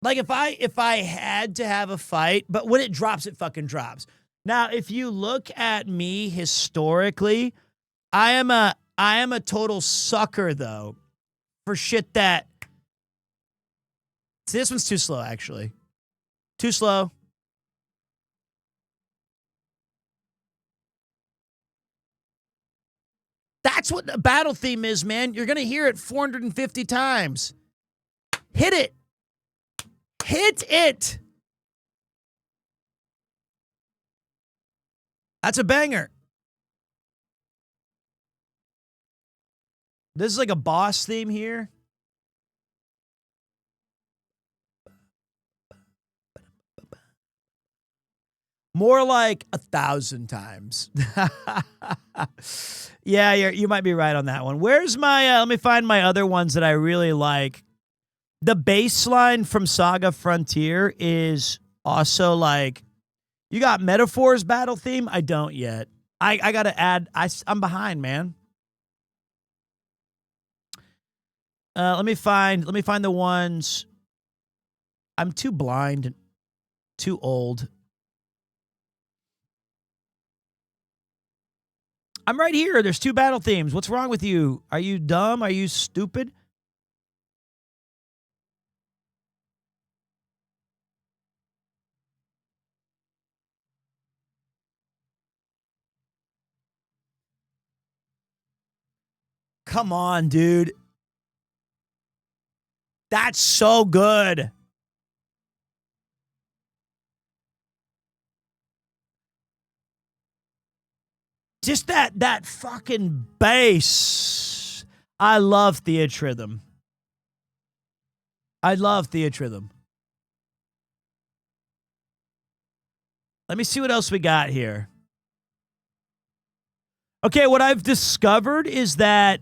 Like if I had to have a fight, but when it drops, it fucking drops. Now, if you look at me historically, I am a total sucker, though, for shit that. See, this one's too slow, actually. Too slow. That's what the battle theme is, man. You're going to hear it 450 times. Hit it. Hit it. That's a banger. This is like a boss theme here. More like 1,000 times. Yeah, you might be right on that one. Where's my, let me find my other ones that I really like. The bass line from Saga Frontier is also like, you got Metaphor's battle theme? I don't yet. I got to add, I'm behind, man. Let me find the ones. I'm too blind, too old. I'm right here. There's 2 battle themes. What's wrong with you? Are you dumb? Are you stupid? Come on, dude. That's so good. Just that fucking bass. I love Theatrhythm. I love Theatrhythm. Let me see what else we got here. Okay, what I've discovered is that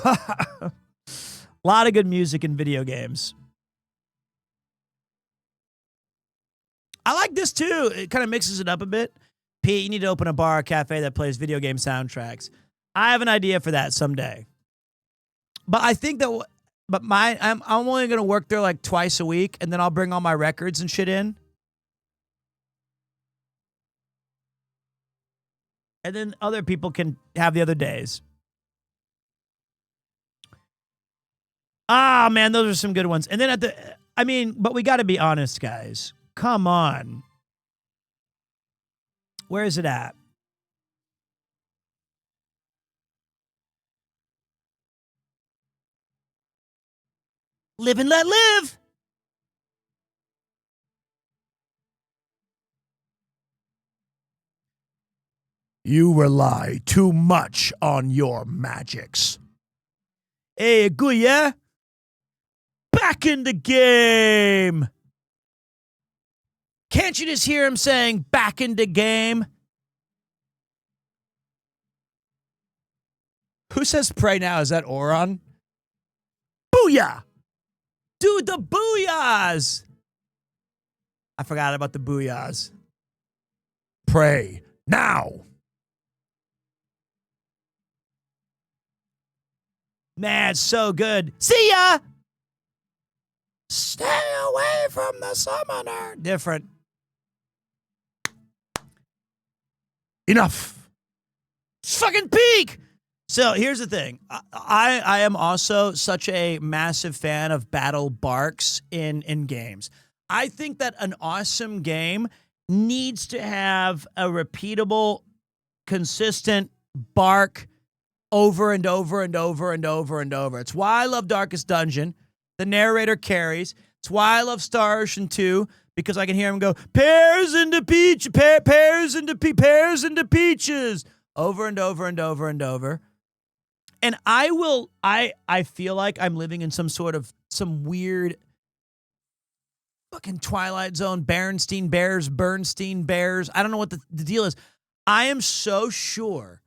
a lot of good music in video games. I like this too. It kind of mixes it up a bit. Pete, you need to open a bar or cafe that plays video game soundtracks. I have an idea for that someday. But I think that, I'm only going to work there like twice a week, and then I'll bring all my records and shit in. And then other people can have the other days. Ah, man, those are some good ones. And then but we got to be honest, guys. Come on. Where is it at? Live and let live. You rely too much on your magics. Hey, good, yeah? Back in the game. Can't you just hear him saying, back in the game? Who says pray now? Is that Oron? Booyah! Dude, the booyahs! I forgot about the booyahs. Pray now. Man, it's so good. See ya! Stay away from the summoner. Different. Enough. It's fucking peak. So here's the thing. I am also such a massive fan of battle barks in games. I think that an awesome game needs to have a repeatable, consistent bark over and over and over and over and over. It's why I love Darkest Dungeon. The narrator carries. It's why I love Star Ocean 2, because I can hear him go, pears into peach, pears into peaches, over and over and over and over. And I feel like I'm living in some weird fucking Twilight Zone, Bernstein Bears. I don't know what the deal is. I am so sure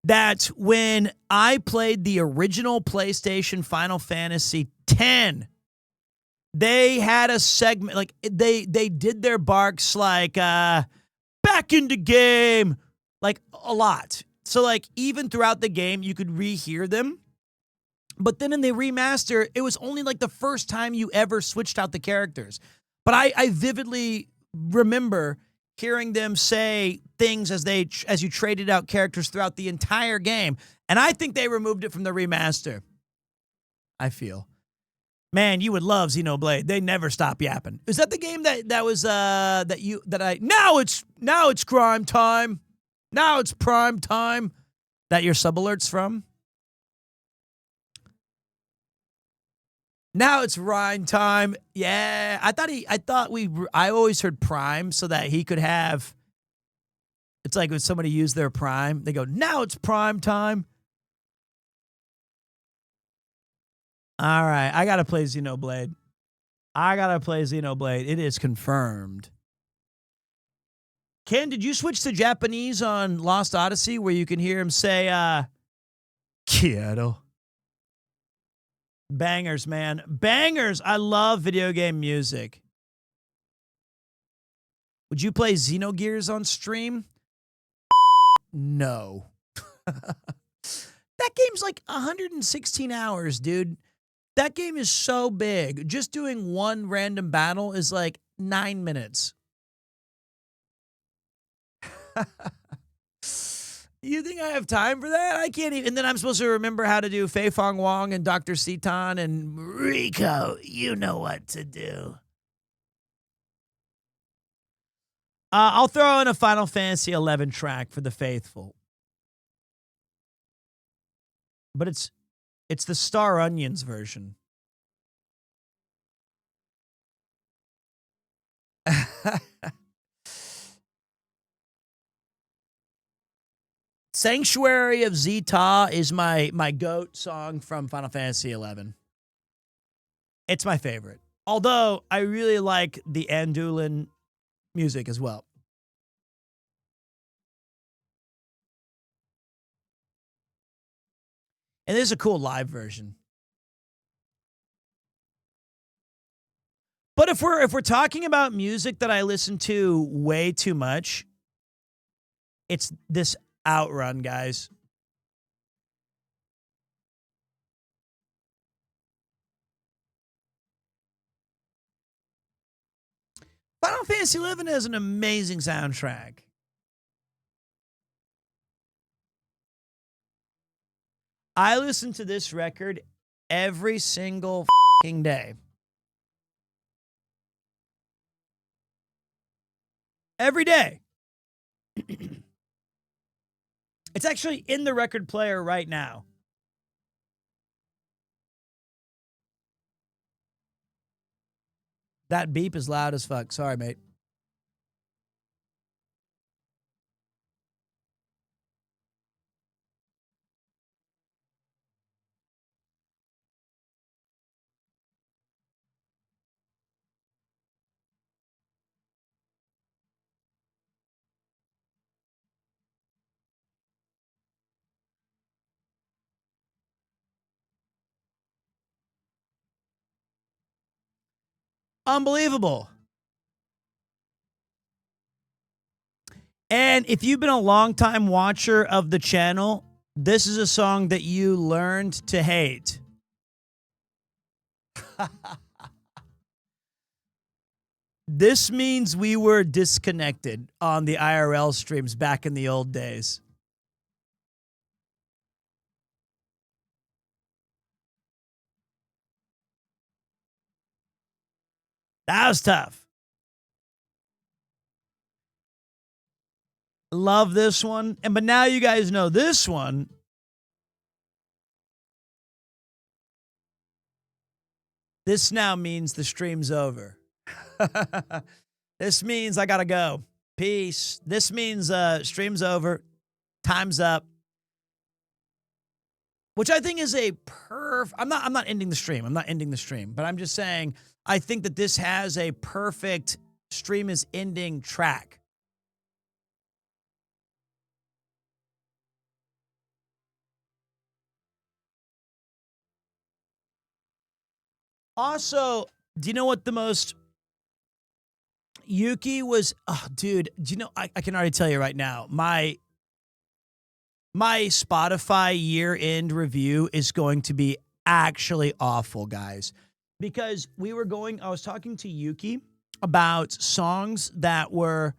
that when I played the original PlayStation Final Fantasy X, they had a segment, like they did their barks like back in the game, like a lot. So like even throughout the game, you could rehear them. But then in the remaster, it was only like the first time you ever switched out the characters. But I vividly remember hearing them say things as you traded out characters throughout the entire game. And I think they removed it from the remaster. I feel. Man, you would love Xenoblade. They never stop yapping. Is that the game now it's crime time. Now it's prime time. That your sub alerts from? Now it's Rhine time. Yeah, I always heard prime so that he could have. It's like when somebody used their prime, they go, now it's prime time. All right, I gotta play Xenoblade. It is confirmed. Ken, did you switch to Japanese on Lost Odyssey where you can hear him say, Quiero? Bangers, man. Bangers. I love video game music. Would you play Xenogears on stream? No. That game's like 116 hours, dude. That game is so big. Just doing one random battle is like 9 minutes. You think I have time for that? I can't even. And then I'm supposed to remember how to do Fei Fong Wong and Dr. Seaton and Rico. You know what to do. I'll throw in a Final Fantasy XI track for the faithful. But it's the Star Onions version. Sanctuary of Zeta is my GOAT song from Final Fantasy XI. It's my favorite. Although I really like the Anduin music as well. And this is a cool live version. But if we're talking about music that I listen to way too much, it's this Outrun, guys. Final Fantasy XI has an amazing soundtrack. I listen to this record every single fucking day. Every day. It's actually in the record player right now. That beep is loud as fuck. Sorry, mate. Unbelievable. And if you've been a longtime watcher of the channel, this is a song that you learned to hate. This means we were disconnected on the IRL streams back in the old days. That was tough. Love this one. But now you guys know this one. This now means the stream's over. This means I gotta go. Peace. This means stream's over. Time's up. Which I think is a I'm not ending the stream. I'm not ending the stream. But I'm just saying I think that this has a perfect stream is ending track. Also, do you know what the most Yuki was? Oh, dude, do you know? I can already tell you right now. My Spotify year-end review is going to be actually awful, guys, because I was talking to Yuki about songs that were.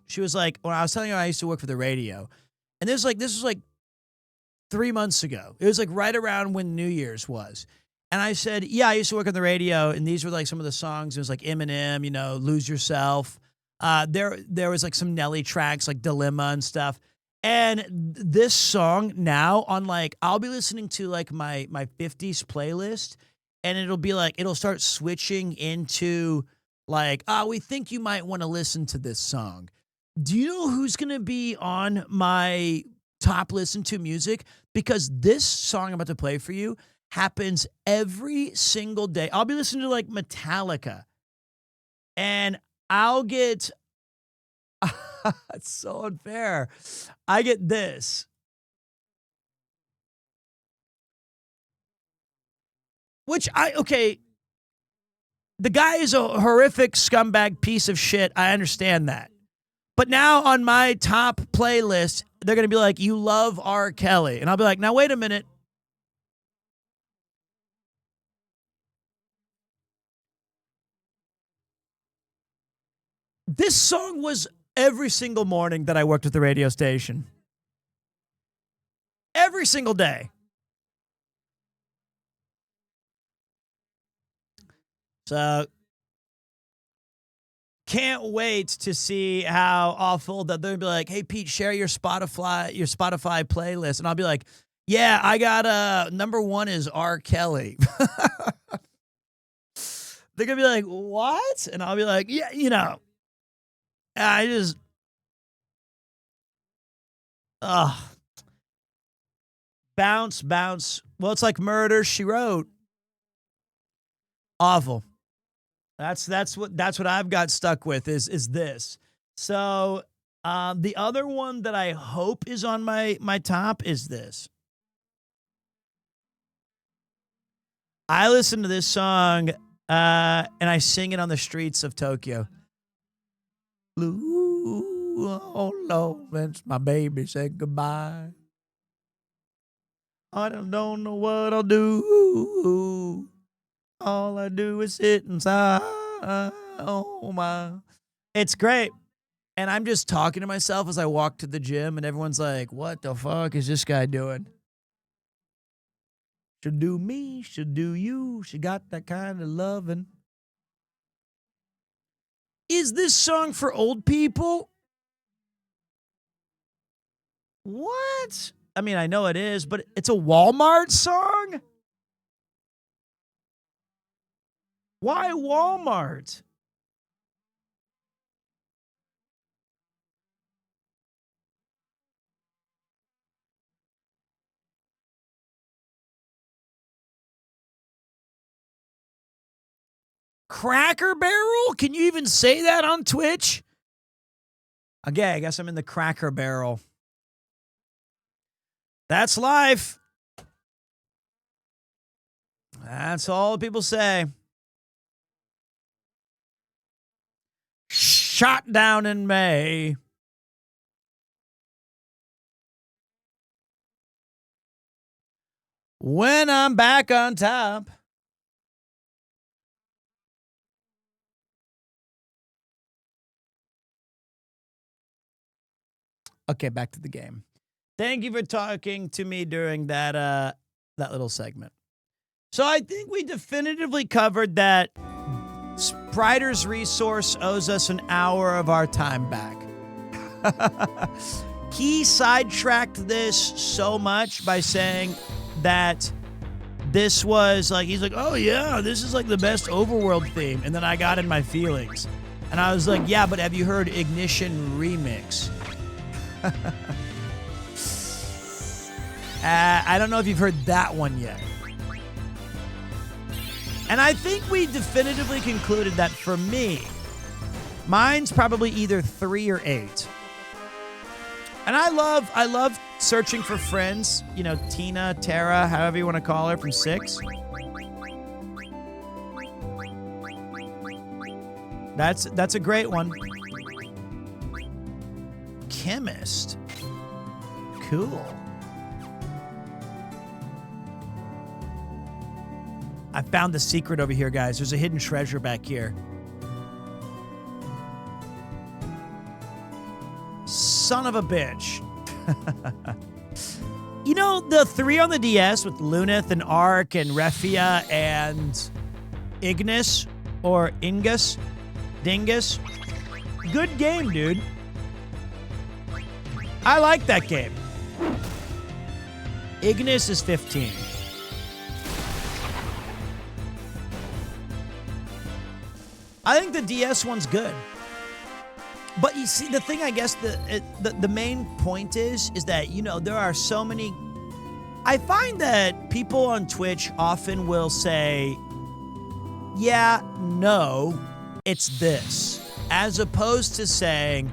She was like, when I was telling her I used to work for the radio, and this was like 3 months ago. It was like right around when New Year's was. And I said, yeah, I used to work on the radio, and these were like some of the songs. It was like Eminem, you know, Lose Yourself. There was like some Nelly tracks, like Dilemma and stuff. And this song now on like, I'll be listening to like my 50s playlist, and it'll start switching into like, we think you might want to listen to this song. Do you know who's going to be on my top listen to music? Because this song I'm about to play for you happens every single day. I'll be listening to like Metallica, and I'll get, it's so unfair. I get this. Okay, the guy is a horrific scumbag piece of shit. I understand that. But now on my top playlist, they're going to be like, you love R. Kelly. And I'll be like, now wait a minute. This song was every single morning that I worked at the radio station. Every single day. So, can't wait to see how awful that they'll be like, hey, Pete, share your Spotify playlist. And I'll be like, yeah, I got number one is R. Kelly. They're going to be like, what? And I'll be like, yeah, you know, I just, bounce. Well, it's like Murder, She Wrote. Awful. That's what I've got stuck with is this. So the other one that I hope is on my top is this. I listen to this song and I sing it on the streets of Tokyo. Oh Lord, that's my baby said goodbye. I don't know what I'll do. All I do is sit inside. Oh my. It's great. And I'm just talking to myself as I walk to the gym, and everyone's like, what the fuck is this guy doing? Should do me, should do you. She got that kind of loving. Is this song for old people? What? I mean, I know it is, but it's a Walmart song? Why Walmart? Cracker Barrel? Can you even say that on Twitch? Okay, I guess I'm in the Cracker Barrel. That's life. That's all people say. Shot down in May. When I'm back on top. Okay, back to the game. Thank you for talking to me during that little segment. So I think we definitively covered that Sprider's Resource owes us an hour of our time back. He sidetracked this so much by saying that this was like, he's like, oh yeah, this is like the best overworld theme. And then I got in my feelings. And I was like, yeah, but have you heard Ignition Remix? I don't know if you've heard that one yet. And I think we definitively concluded that for me, mine's probably either 3 or 8. And I love searching for friends, you know, Tina, Tara, however you want to call her, from 6. That's a great one. Chemist. Cool. I found the secret over here, guys. There's a hidden treasure back here. Son of a bitch. You know, the 3 on the DS with Luneth and Ark and Refia and Ignis or Ingus, Dingus. Good game, dude. I like that game. Ignis is 15. I think the DS one's good. But you see, the thing, I guess, the main point is that, you know, there are so many... I find that people on Twitch often will say, yeah, no, it's this. As opposed to saying,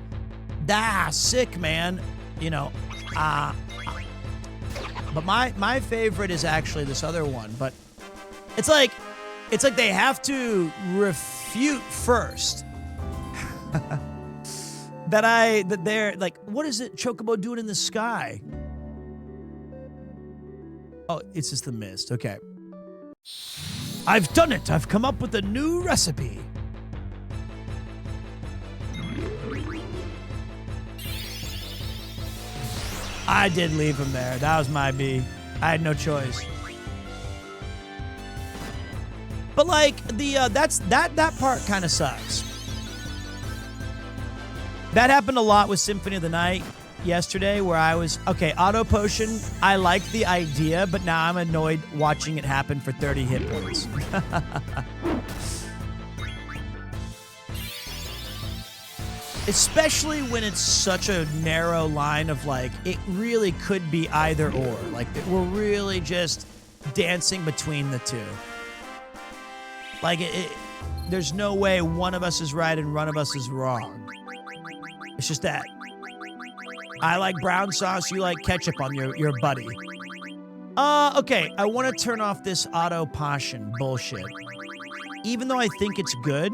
sick, man. You know, but my favorite is actually this other one. But it's like they have to refute first. that they're like, what is it Chocobo doing in the sky? Oh, it's just the mist. Okay. I've done it. I've come up with a new recipe. I did leave him there. That was my B. I had no choice. But like that part kind of sucks. That happened a lot with Symphony of the Night yesterday, where I was auto potion. I liked the idea, but now I'm annoyed watching it happen for 30 hit points. Especially when it's such a narrow line of like, it really could be either or. Like, we're really just dancing between the two. Like, there's no way one of us is right and one of us is wrong. It's just that. I like brown sauce, you like ketchup on your buddy. Okay, I want to turn off this auto potion bullshit. Even though I think it's good.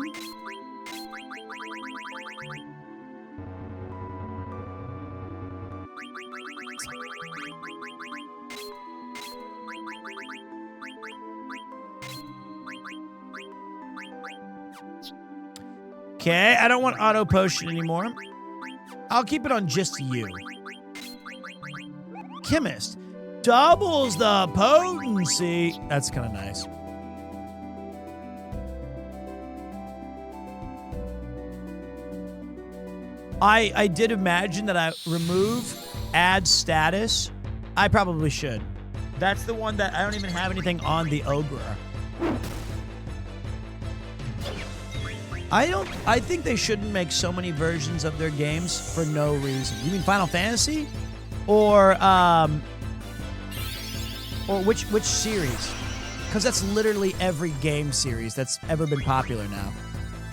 Okay, I don't want auto potion anymore. I'll keep it on just you. Chemist. Doubles the potency. That's kind of nice. I did imagine that I remove add status. I probably should. That's the one that I don't even have anything on the Ogre. I think they shouldn't make so many versions of their games for no reason. You mean Final Fantasy? Or which series? Because that's literally every game series that's ever been popular now.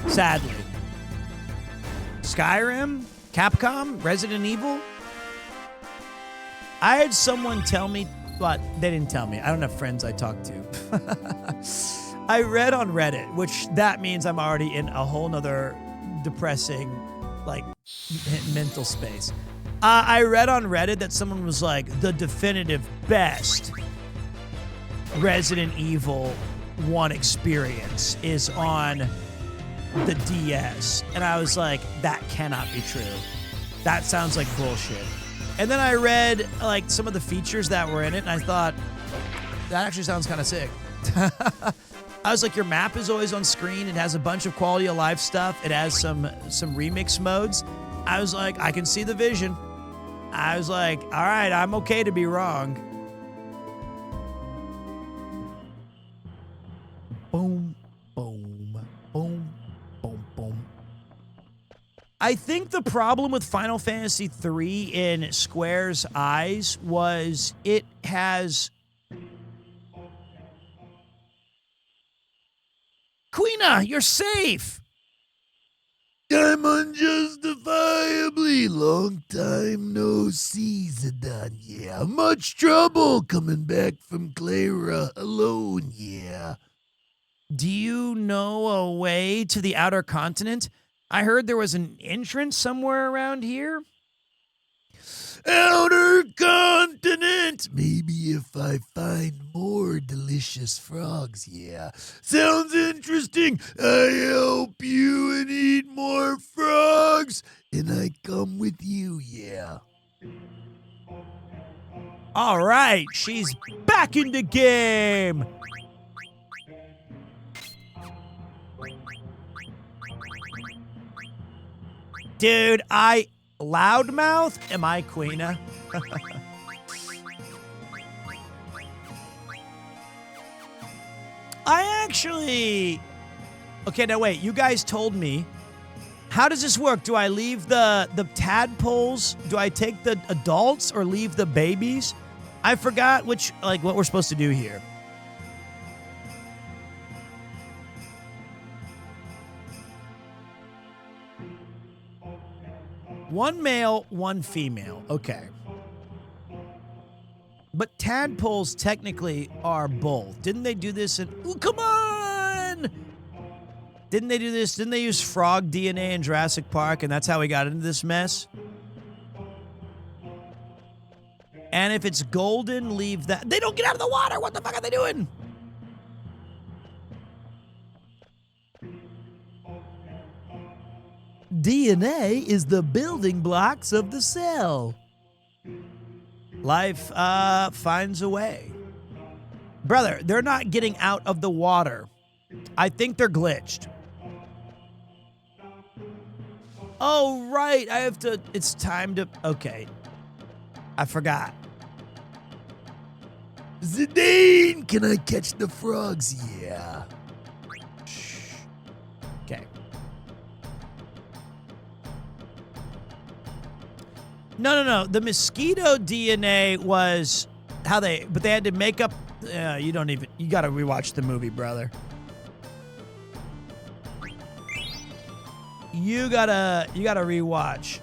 Sadly. Skyrim? Capcom? Resident Evil? I had someone tell me, but they didn't tell me. I don't have friends I talk to. I read on Reddit, which that means I'm already in a whole nother depressing, like, mental space. I read on Reddit that someone was like, the definitive best Resident Evil 1 experience is on the DS. And I was like, that cannot be true. That sounds like bullshit. And then I read, like, some of the features that were in it, and I thought, that actually sounds kind of sick. I was like, your map is always on screen. It has a bunch of quality of life stuff. It has some remix modes. I was like, I can see the vision. I was like, all right, I'm okay to be wrong. Boom, boom, boom, boom, boom. I think the problem with Final Fantasy III in Square's eyes was it has... Queena, you're safe! I'm unjustifiably long time no see, Zidane, yeah. Much trouble coming back from Clara alone, yeah. Do you know a way to the outer continent? I heard there was an entrance somewhere around here. Outer continent! Maybe if I find more delicious frogs, yeah. Sounds interesting. I help you and eat more frogs, and I come with you, yeah. All right, she's back in the game. Dude, loudmouth? Am I Queena? I actually... Okay, now wait. You guys told me. How does this work? Do I leave the tadpoles? Do I take the adults or leave the babies? I forgot what we're supposed to do here. One male, one female. Okay. But tadpoles technically are both. Didn't they do this in... Ooh, come on! Didn't they do this? Didn't they use frog DNA in Jurassic Park, and that's how we got into this mess? And if it's golden, leave that... They don't get out of the water! What the fuck are they doing? DNA is the building blocks of the cell. Life finds a way. Brother, they're not getting out of the water. I think they're glitched. Oh, right. I have to... It's time to... Okay. I forgot. Zidane, can I catch the frogs? Yeah. Okay. No. The mosquito DNA was how but they had to make up... you gotta rewatch the movie, brother. You gotta rewatch.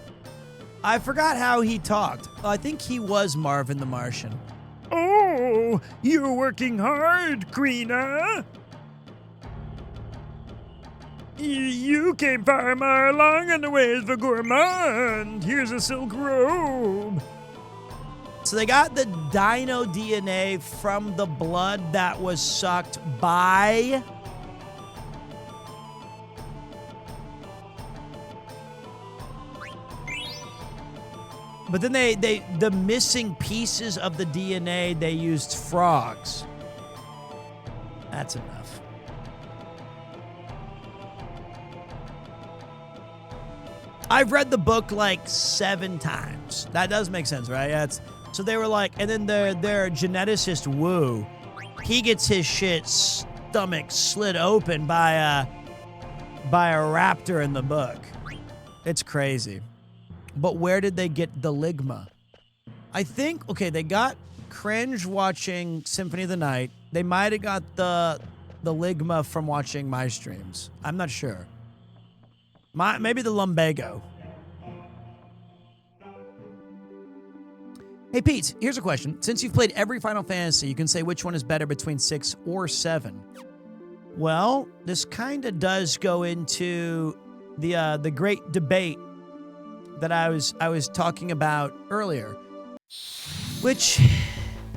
I forgot how he talked. I think he was Marvin the Martian. Oh, you're working hard, Queena. You came far along on the ways for gourmand. Here's a silk robe. So they got the dino DNA from the blood that was sucked by... But then the missing pieces of the DNA, they used frogs. That's enough. I've read the book like 7 times. That does make sense, right? So they were like, and then their geneticist Wu, he gets his stomach slit open by a raptor in the book. It's crazy. But where did they get the ligma? I think, okay, they got cringe watching Symphony of the Night. They might have got the ligma from watching my streams. I'm not sure. Maybe the lumbago. Hey, Pete, here's a question. Since you've played every Final Fantasy, you can say which one is better between 6 or 7. Well, this kind of does go into the great debate that I was talking about earlier. Which,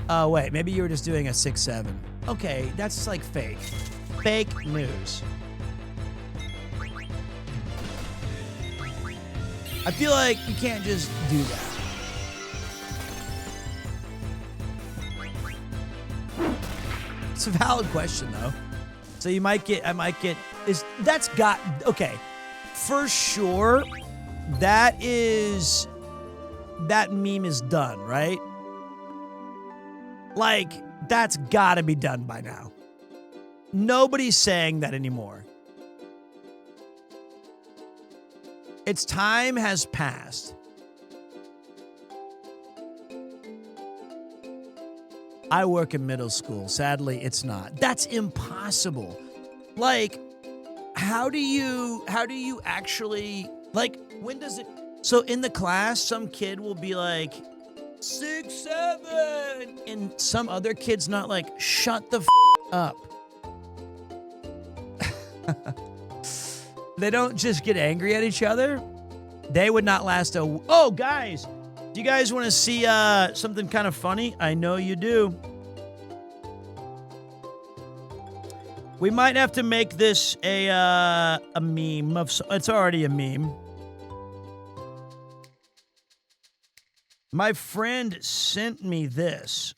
oh wait, maybe you were just doing a 6-7. Okay, that's like fake. Fake news. I feel like you can't just do that. It's a valid question though. So I might get, okay, for sure, that meme is done, right? Like, that's gotta be done by now. Nobody's saying that anymore. Its time has passed. I work in middle school. Sadly, it's not. That's impossible. Like, how do you actually, like, when does it... So in the class, some kid will be like, 6, 7, and some other kid's not like, shut the up. They don't just get angry at each other. They would not last oh, guys, do you guys want to see something kind of funny? I know you do. We might have to make this a meme of... It's already a meme. My friend sent me this.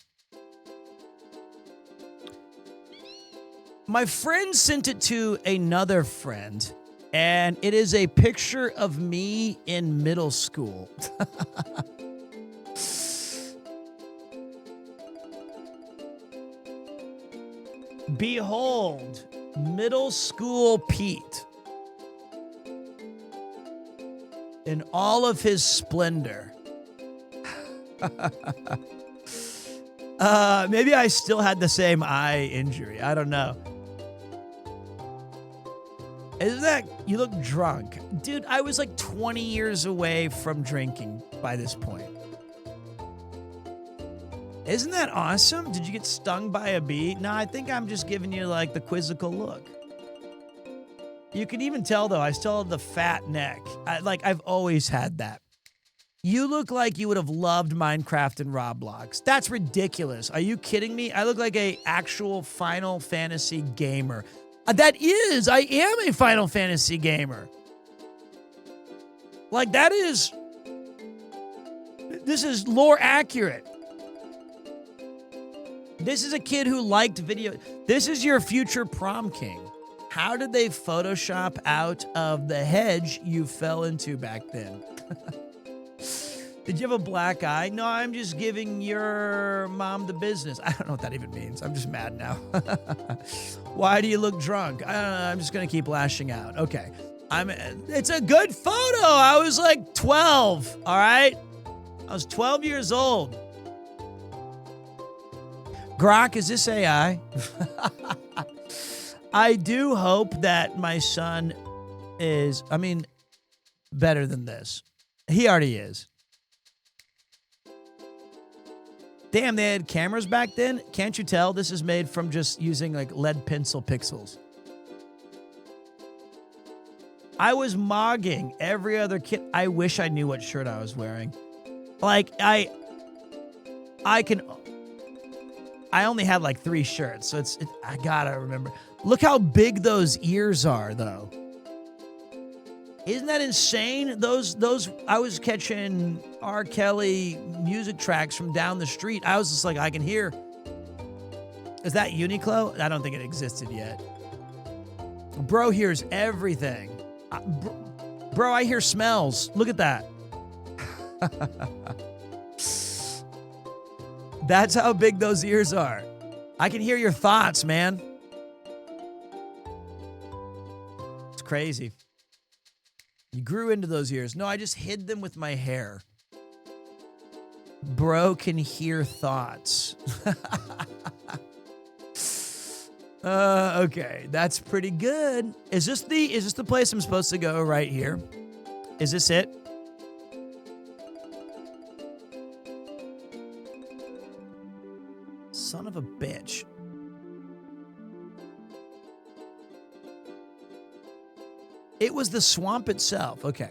My friend sent it to another friend, and it is a picture of me in middle school. Behold, middle school Pete in all of his splendor. Maybe I still had the same eye injury. I don't know. Isn't that, you look drunk. Dude, I was like 20 years away from drinking by this point. Isn't that awesome? Did you get stung by a bee? No, I think I'm just giving you like the quizzical look. You can even tell though, I still have the fat neck. I've always had that. You look like you would have loved Minecraft and Roblox. That's ridiculous. Are you kidding me? I look like a actual Final Fantasy gamer. I am a Final Fantasy gamer. Like this is lore accurate. This is a kid who liked video. This is your future prom king. How did they Photoshop out of the hedge you fell into back then? Did you have a black eye? No, I'm just giving your mom the business. I don't know what that even means. I'm just mad now. Why do you look drunk? I don't know. I'm just going to keep lashing out. Okay. It's a good photo. I was like 12. All right. I was 12 years old. Grok, is this AI? I do hope that my son is, better than this. He already is. Damn, they had cameras back then? Can't you tell this is made from just using like lead pencil pixels? I was mogging every other kid. I wish I knew what shirt I was wearing. Like, I only had like 3 shirts, so I gotta remember. Look how big those ears are, though. Isn't that insane? Those I was catching R. Kelly music tracks from down the street. I was just like, I can hear. Is that Uniqlo? I don't think it existed yet. Bro hears everything. Bro, I hear smells. Look at that. That's how big those ears are. I can hear your thoughts, man. It's crazy. You grew into those ears. No, I just hid them with my hair. Bro can hear thoughts. Okay, that's pretty good. Is this the place I'm supposed to go right here? Is this it? Son of a bitch. It was the swamp itself. Okay.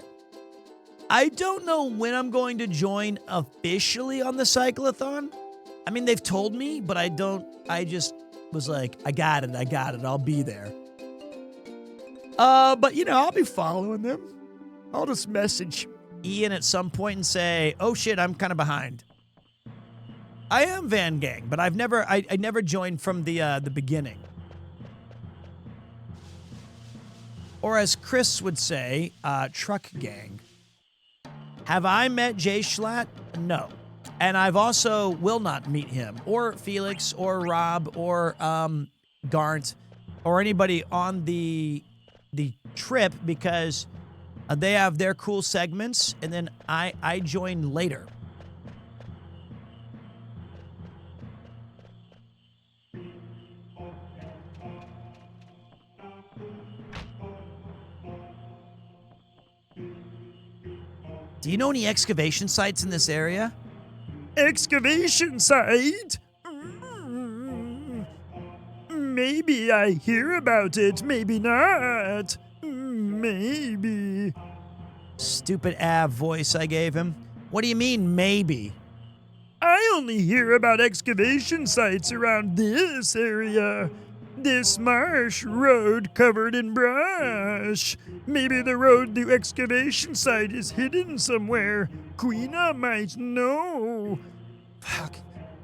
I don't know when I'm going to join officially on the Cyclathon. I mean, they've told me, but I just was like, I got it. I'll be there. But I'll be following them. I'll just message Ian at some point and say, oh shit, I'm kind of behind. I am Van Gang, but I never joined from the beginning. Or as Chris would say, Truck Gang. Have I met Jay Schlatt? No. And I've also will not meet him, or Felix, or Rob, or Garnt, or anybody on the trip, because they have their cool segments, and then I join later. Do you know any excavation sites in this area? Excavation site? Maybe I hear about it, maybe not. Maybe. Stupid Av voice I gave him. What do you mean, maybe? I only hear about excavation sites around this area. This marsh road covered in brush. Maybe the road to excavation site is hidden somewhere. Queena might know. Fuck.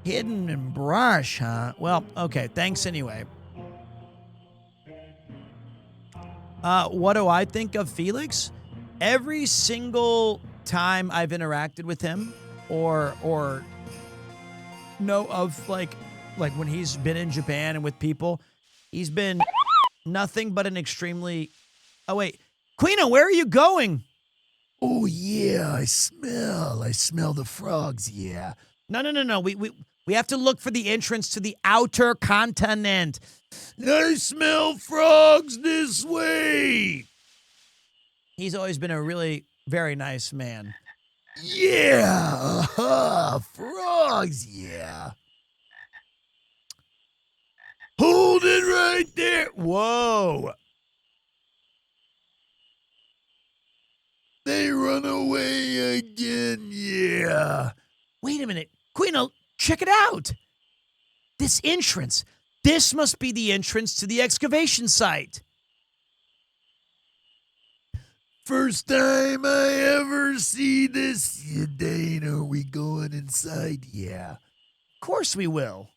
Hidden in brush, huh? Well, okay. Thanks anyway. What do I think of Felix? Every single time I've interacted with him or know of like when he's been in Japan and with people, he's been nothing but an extremely... Oh, wait. Queena, where are you going? Oh, yeah, I smell the frogs, yeah. No. We have to look for the entrance to the outer continent. I smell frogs this way. He's always been a really very nice man. Yeah, frogs, yeah. Hold it right there. Whoa. They run away again, yeah. Wait a minute. Queena, check it out. This entrance. This must be the entrance to the excavation site. First time I ever see this, Dane. Are we going inside? Yeah. Of course we will.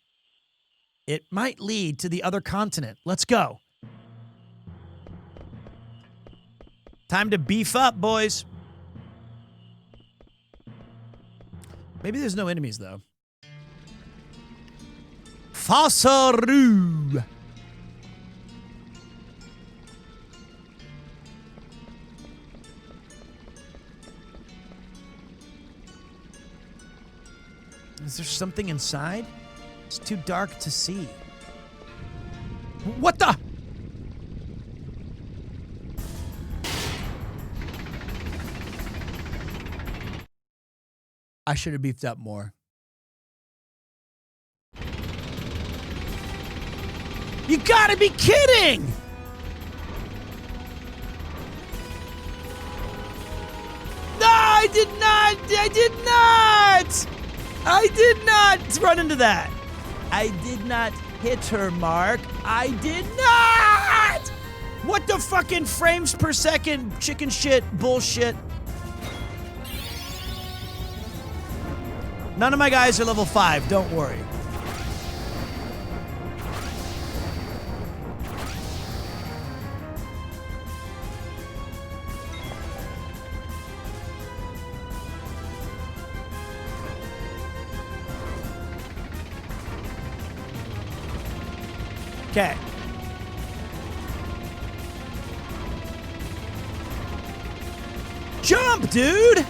It might lead to the other continent. Let's go. Time to beef up, boys. Maybe there's no enemies, though. Fossaru. Is there something inside? It's too dark to see. What the? I should have beefed up more. You gotta be kidding! No, I did not run into that. I did not hit her, Mark. I did not! What the fucking frames per second chicken shit bullshit? None of my guys are level 5, don't worry. Okay. Jump, dude!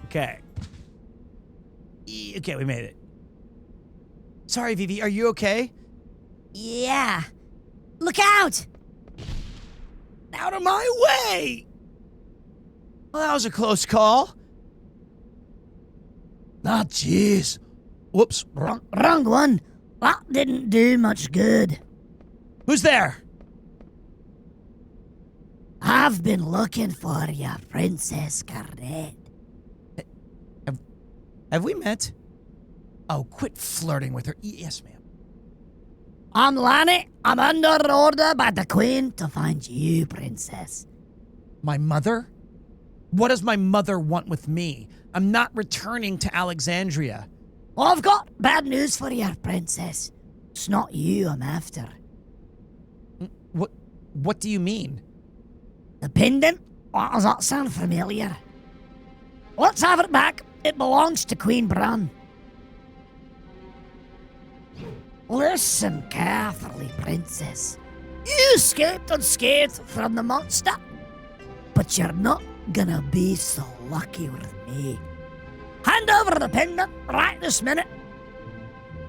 Okay. Okay, we made it. Sorry, Vivi, are you okay? Yeah. Look out! Out of my way! Well, that was a close call. Ah, jeez. Whoops. Wrong one. That didn't do much good. Who's there? I've been looking for you, Princess Garnet. Have we met? Oh, quit flirting with her. Yes, ma'am. I'm Lanny. I'm under order by the Queen to find you, Princess. My mother? What does my mother want with me? I'm not returning to Alexandria. Well, I've got bad news for you, Princess. It's not you I'm after. What do you mean? The pendant? Oh, does that sound familiar? Let's have it back. It belongs to Queen Bran. Listen carefully, Princess. You escaped unscathed from the monster, but you're not gonna be so lucky with me. Hand over the pendant right this minute.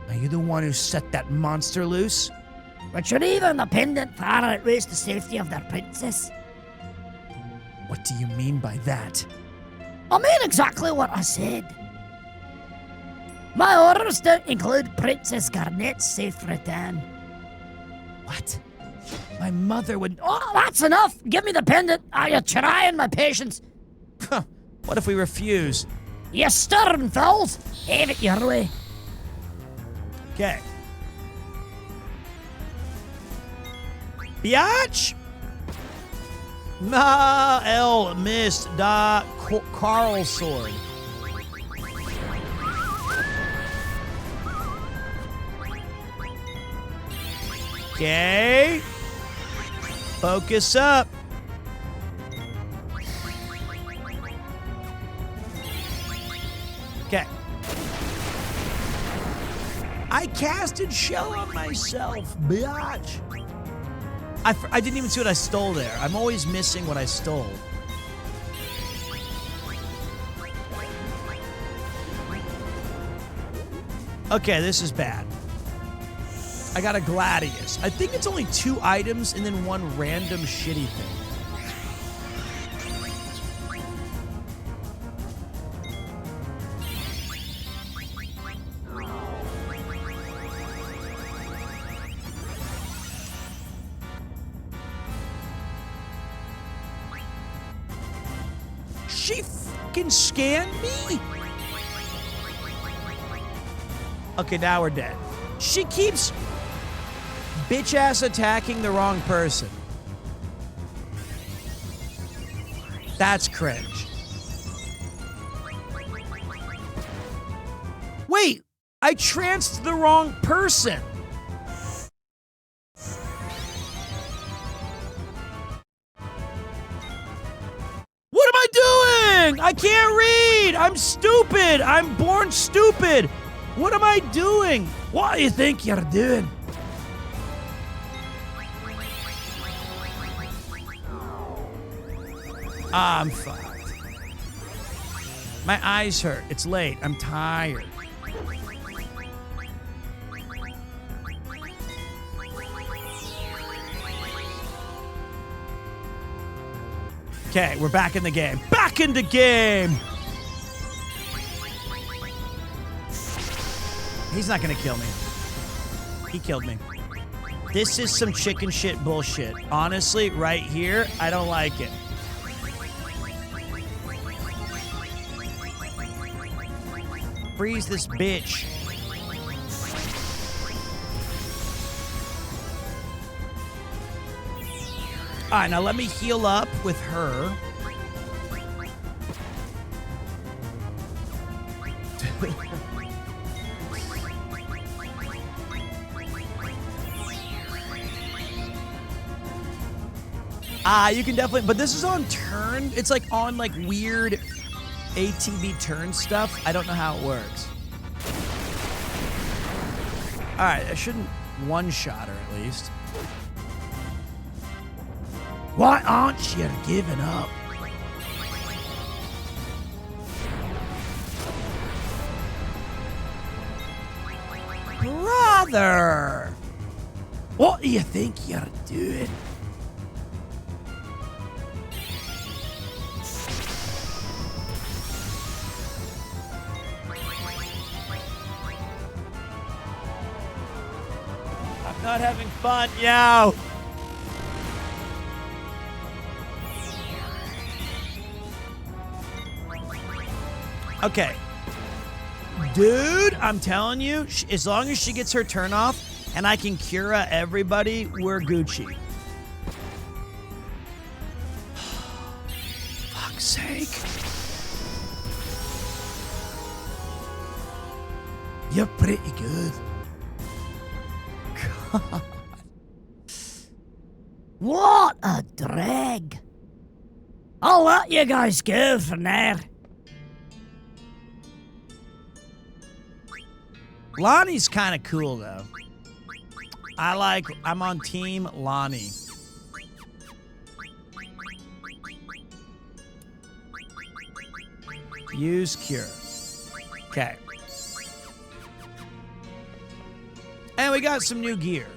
Are you the one who set that monster loose? Retrieving the pendant far outweighs the safety of their princess. What do you mean by that? I mean exactly what I said. My orders don't include Princess Garnet's safe return. What? My mother would... Oh, that's enough! Give me the pendant! You're trying my patience. What if we refuse? You stubborn fools! Have it your way. Okay. Biatch! Na El missed da Carl sword. Okay. Focus up. Okay. I casted shell on myself, biatch. I didn't even see what I stole there. I'm always missing what I stole. Okay, this is bad. I got a Gladius. I think it's only 2 items and then 1 random shitty thing. She fucking scanned me? Okay, now we're dead. She keeps bitch-ass attacking the wrong person. That's cringe. Wait, I tranced the wrong person. What am I doing? I can't read. I'm stupid. I'm born stupid. What am I doing? What do you think you're doing? I'm fucked. My eyes hurt. It's late. I'm tired. Okay, we're back in the game. Back in the game! He's not gonna kill me. He killed me. This is some chicken shit bullshit. Honestly, right here, I don't like it. Freeze this bitch. All right, now let me heal up with her. You can definitely, but this is on turn. It's like on like weird ATV turn stuff. I don't know how it works. All right, I shouldn't one-shot her at least. Why aren't you giving up? Brother! What do you think you're doing? I'm not having fun, yo! Okay. Dude, I'm telling you, as long as she gets her turn off and I can Cura everybody, we're Gucci. Fuck's sake. You're pretty good. God. What a drag. I'll let you guys go for now. Lonnie's kind of cool, though. I'm on team Lonnie. Use Cure. Okay. And we got some new gear.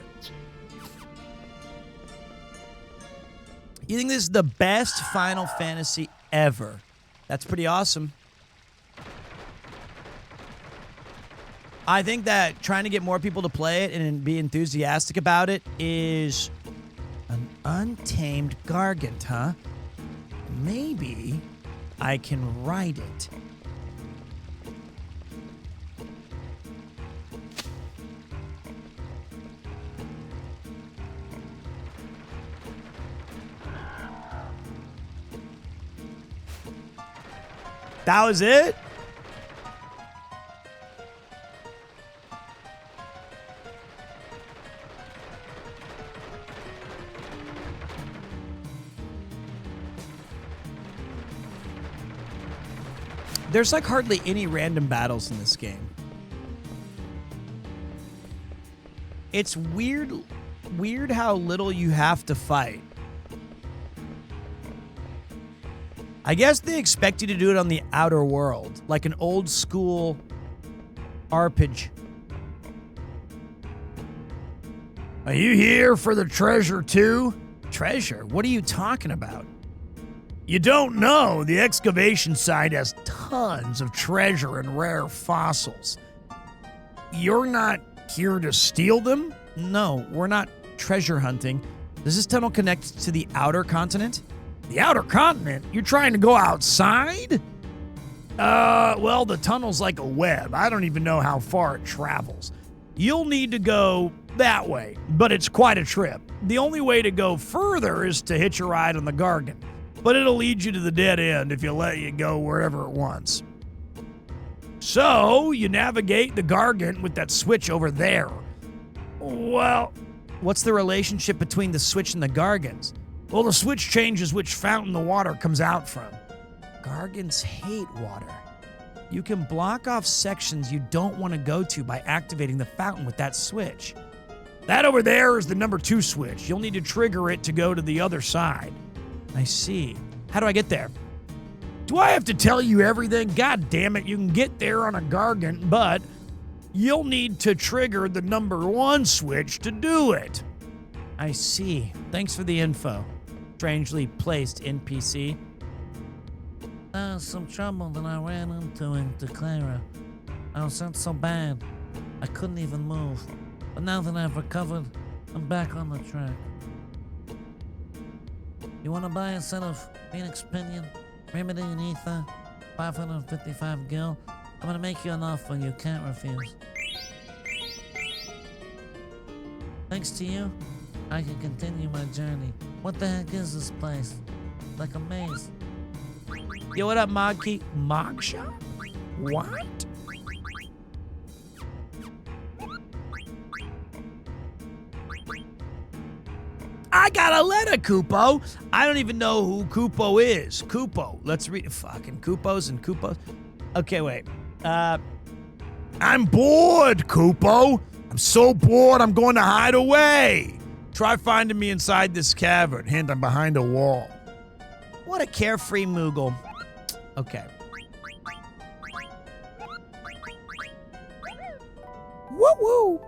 You think this is the best Final Fantasy ever? That's pretty awesome. I think that trying to get more people to play it and be enthusiastic about it is an untamed Gargant, huh? Maybe I can ride it. That was it? There's like hardly any random battles in this game. It's weird how little you have to fight. I guess they expect you to do it on the outer world, like an old school RPG. Are you here for the treasure too? Treasure? What are you talking about? You don't know, the excavation site has tons of treasure and rare fossils. You're not here to steal them? No, we're not treasure hunting. Does this tunnel connect to the outer continent? The outer continent? You're trying to go outside? Well, the tunnel's like a web. I don't even know how far it travels. You'll need to go that way, but it's quite a trip. The only way to go further is to hitch a ride on the Gargan, but it'll lead you to the dead end if you let you go wherever it wants. So, you navigate the Gargant with that switch over there. Well, what's the relationship between the switch and the Gargants? Well, the switch changes which fountain the water comes out from. Gargants hate water. You can block off sections you don't want to go to by activating the fountain with that switch. That over there is the number 2 switch. You'll need to trigger it to go to the other side. I see. How do I get there? Do I have to tell you everything? God damn it, you can get there on a Gargant, but you'll need to trigger the number 1 switch to do it. I see. Thanks for the info. Strangely placed NPC. Some trouble that I ran into in Declara. I was hurt so bad, I couldn't even move. But now that I've recovered, I'm back on the track. You want to buy a set of Phoenix Pinion, Remedy and Ether, 555 gil? I'm going to make you an offer you can't refuse. Thanks to you, I can continue my journey. What the heck is this place? Like a maze. Yo, what up, Mogkey? Mog Shop? What? I got a letter, Kupo. I don't even know who Kupo is. Kupo. Let's read fucking Kupos and Kupos. Okay, wait. I'm bored, Kupo. I'm so bored, I'm going to hide away. Try finding me inside this cavern. Hint, I'm behind a wall. What a carefree Moogle. Okay. Woo-woo.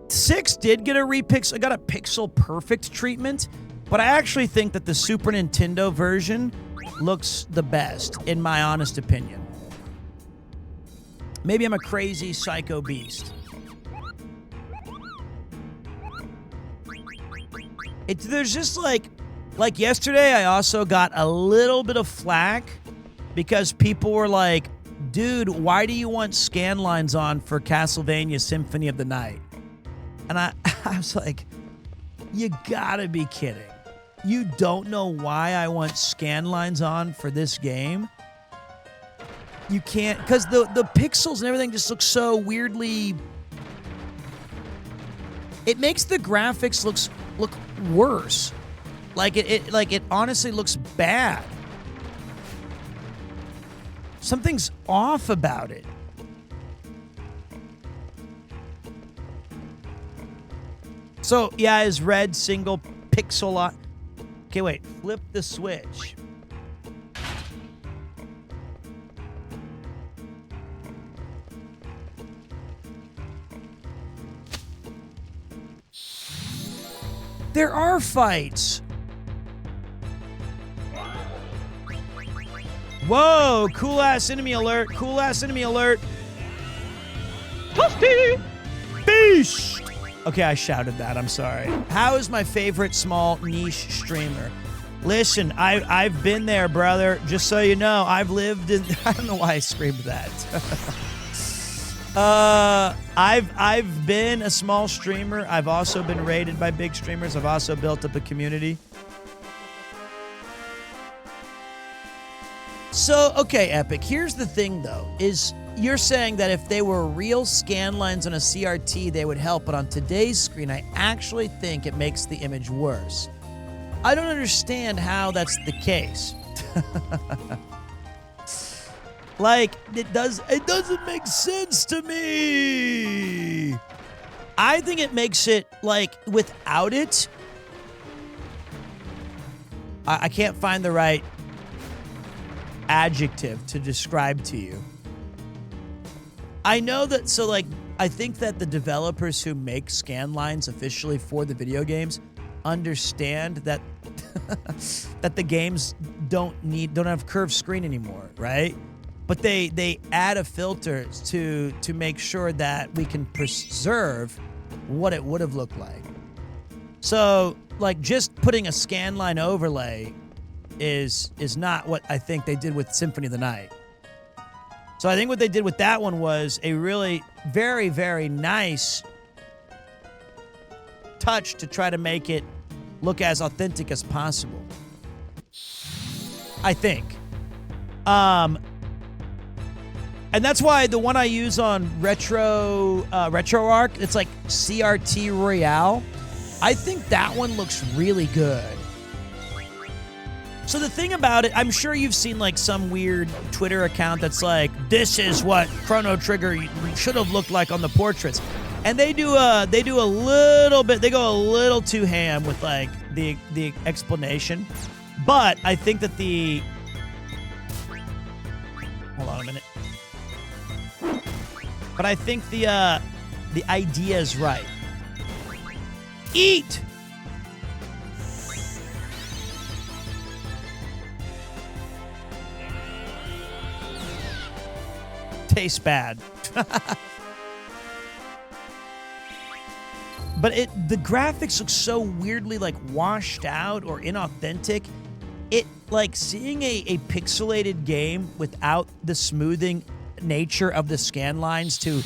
6 did get a repixel. I got a pixel perfect treatment, but I actually think that the Super Nintendo version looks the best, in my honest opinion. Maybe I'm a crazy psycho beast. There's just like yesterday, I also got a little bit of flack because people were like, dude, why do you want scan lines on for Castlevania Symphony of the Night? And I was like, you gotta be kidding. You don't know why I want scan lines on for this game? You can't, because the pixels and everything just look so weirdly... It makes the graphics look worse. Like it honestly looks bad. Something's off about it. So, yeah, is red single pixel lot. Okay, wait. Flip the switch. There are fights. Whoa, cool-ass enemy alert. Cool-ass enemy alert. Toasty! Beast! Okay, I shouted that. I'm sorry. How is my favorite small niche streamer? Listen, I've been there, brother. Just so you know, I've lived in... I don't know why I screamed that. I've been a small streamer. I've also been rated by big streamers. I've also built up a community. So, okay, Epic, here's the thing, though, is you're saying that if they were real scan lines on a CRT, they would help, but on today's screen, I actually think it makes the image worse. I don't understand how that's the case. Like, it doesn't make sense to me. I think it makes it, like, without it, I can't find the right adjective to describe to you. I know that, so like, I think that the developers who make scan lines officially for the video games understand that that the games don't have curved screen anymore, right? But they add a filter to make sure that we can preserve what it would have looked like. So, like, just putting a scan line overlay is not what I think they did with Symphony of the Night. So I think what they did with that one was a really very, very nice touch to try to make it look as authentic as possible. I think. And that's why the one I use on RetroArch, it's like CRT Royale. I think that one looks really good. So the thing about it, I'm sure you've seen like some weird Twitter account that's like, this is what Chrono Trigger should have looked like on the portraits. And they do a little bit, they go a little too ham with like the explanation. But I think that hold on a minute. But I think the idea is right. Eat! Tastes bad. But the graphics look so weirdly like washed out or inauthentic. It like seeing a pixelated game without the smoothing nature of the scan lines to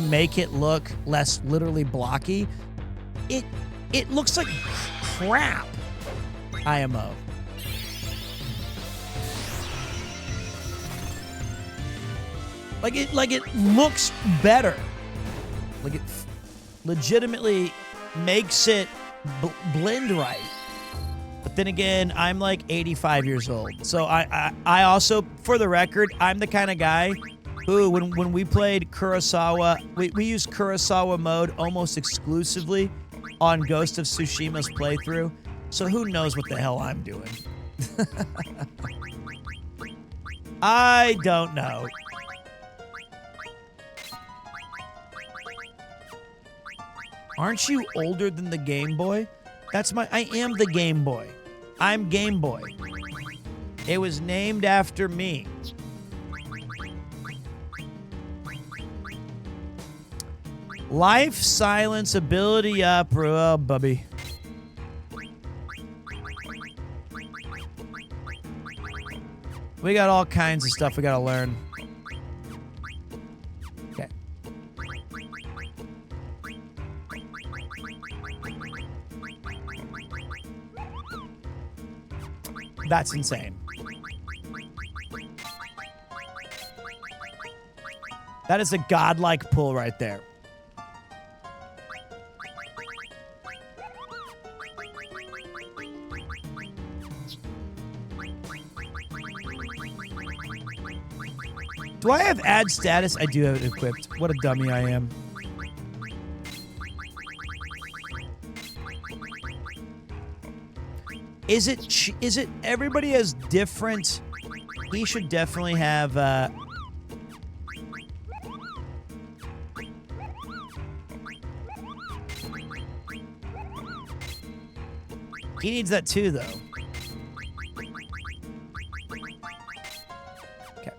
make it look less literally blocky. It looks like crap. IMO. Like it looks better. Like it legitimately makes it blend right. But then again, I'm like 85 years old. So I also, for the record, I'm the kind of guy who, when we played Kurosawa, we used Kurosawa mode almost exclusively on Ghost of Tsushima's playthrough. So who knows what the hell I'm doing? I don't know. Aren't you older than the Game Boy? I am the Game Boy. I'm Game Boy. It was named after me. Life, silence, ability up. Oh, bubby. We got all kinds of stuff we gotta learn. Okay. That's insane. That is a godlike pull right there. Do I have ad status? I do have it equipped. What a dummy I am. Is it everybody has different? He should definitely have he needs that too, though. Okay.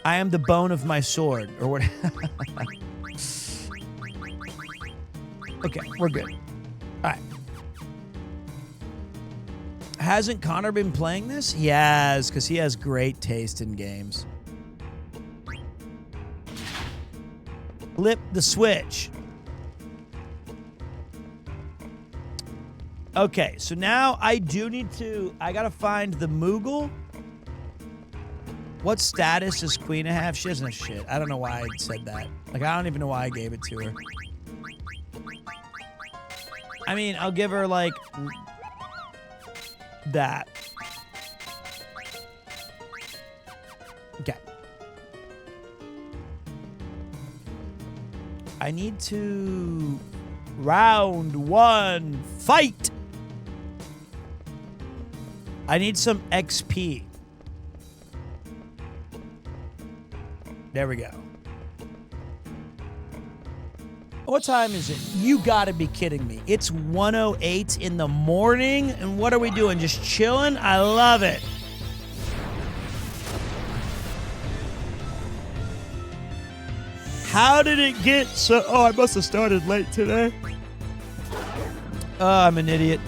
I am the bone of my sword, or what? Okay, we're good. All right. Hasn't Connor been playing this? He has, because he has great taste in games. Flip the switch. Okay, so now I do need to... I gotta find the Moogle. What status does Queen have? She doesn't have shit. I don't know why I said that. Like, I don't even know why I gave it to her. I mean, I'll give her, like... that. Okay. I need to... Round 1, fight! I need some XP. There we go. What time is it? You gotta be kidding me. It's 1:08 in the morning, and what are we doing? Just chilling? I love it. How did it get so... Oh, I must have started late today. Oh, I'm an idiot.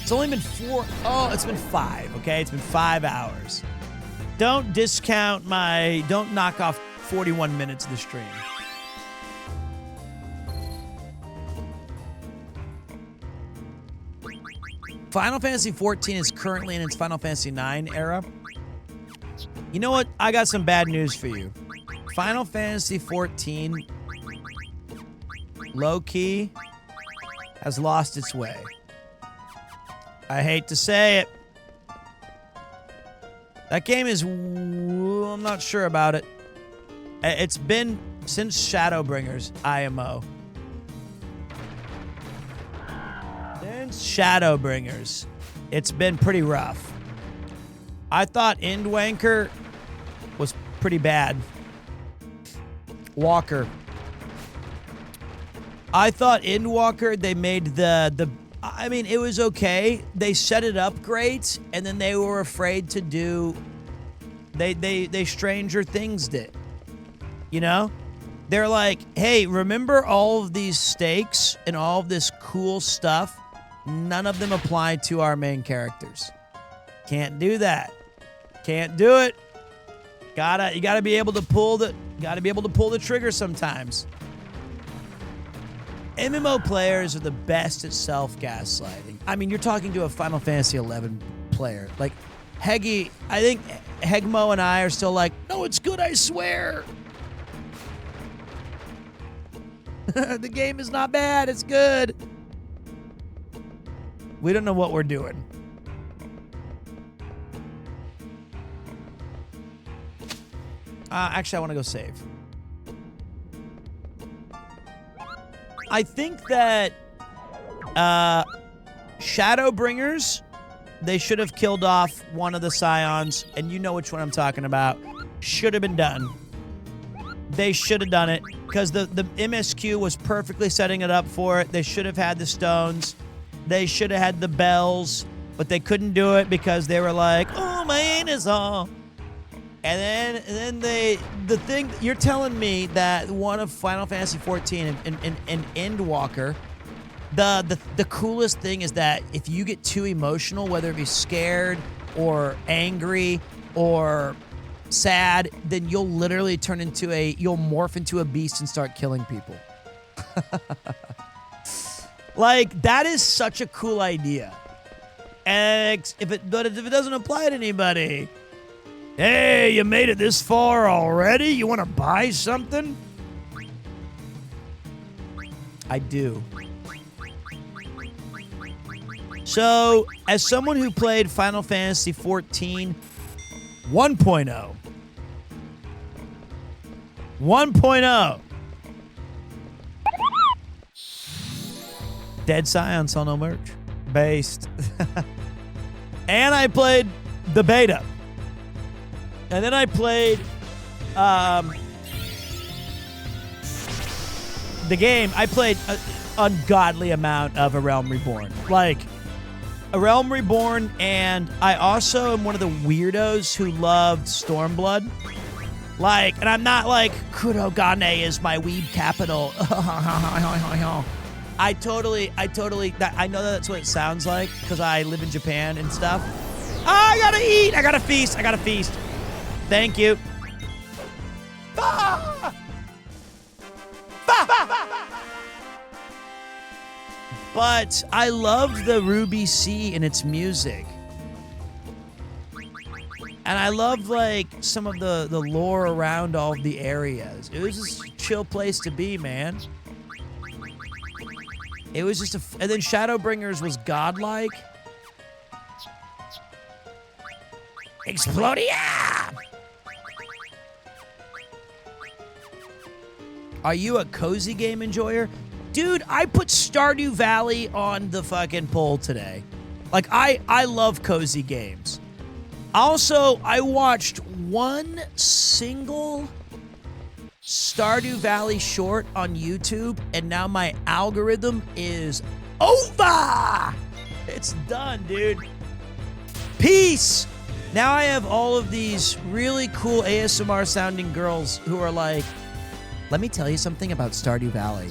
It's only been 4... Oh, it's been 5, okay? It's been 5 hours. Don't discount my... Don't knock off 41 minutes of the stream. Final Fantasy XIV is currently in its Final Fantasy IX era. You know what? I got some bad news for you. Final Fantasy XIV, low-key, has lost its way. I hate to say it. That game is... I'm not sure about it. It's been since Shadowbringers IMO. Since Shadowbringers, it's been pretty rough. I thought Endwanker was pretty bad. Walker. I thought Endwalker, they made the I mean, it was okay. They set it up great, and then they were afraid to do... They Stranger Things did. You know? They're like, hey, remember all of these stakes and all of this cool stuff? None of them apply to our main characters. Can't do that. Can't do it. You gotta be able to pull the trigger sometimes. MMO players are the best at self-gaslighting. I mean, you're talking to a Final Fantasy XI player. Like, Heggy, I think Hegmo and I are still like, no, it's good, I swear. The game is not bad, it's good. We don't know what we're doing. Actually, I want to go save. I think that Shadowbringers, they should have killed off one of the Scions, and you know which one I'm talking about. Should have been done. They should have done it, because the MSQ was perfectly setting it up for it. They should have had the stones. They should have had the bells, but they couldn't do it because they were like, oh, my aim is all. And then the thing, you're telling me that one of Final Fantasy XIV and Endwalker, the coolest thing is that if you get too emotional, whether it be scared or angry or sad, then you'll literally you'll morph into a beast and start killing people. Like, that is such a cool idea. If it doesn't apply to anybody. Hey, you made it this far already? You want to buy something? I do. So, as someone who played Final Fantasy XIV 1.0. 1.0. Dead Scion, saw no merch. Based. And I played the beta. And then I played the game. I played an ungodly amount of A Realm Reborn. Like, A Realm Reborn, and I also am one of the weirdos who loved Stormblood. Like, and I'm not like, Kurogane is my weeb capital. I know that's what it sounds like, because I live in Japan and stuff. Oh, I gotta eat! I gotta feast! Thank you. But I loved the Ruby Sea and its music. And I loved, like, some of the lore around all of the areas. It was just a chill place to be, man. It was just and then Shadowbringers was godlike. Explodia! Are you a cozy game enjoyer? Dude, I put Stardew Valley on the fucking poll today. Like, I love cozy games. Also, I watched one single Stardew Valley short on YouTube, and now my algorithm is over! It's done, dude. Peace! Now I have all of these really cool ASMR sounding girls who are like, let me tell you something about Stardew Valley.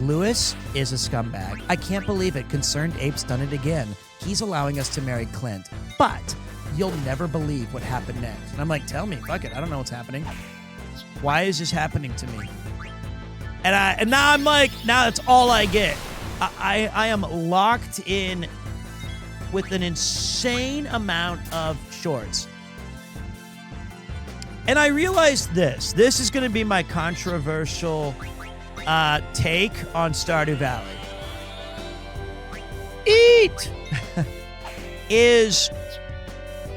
Lewis is a scumbag. I can't believe it. Concerned Ape's done it again. He's allowing us to marry Clint. But you'll never believe what happened next. And I'm like, tell me. Fuck it. I don't know what's happening. Why is this happening to me? And now I'm like, now that's all I get. I am locked in with an insane amount of shorts. And I realized this. This is going to be my controversial take on Stardew Valley. Eat!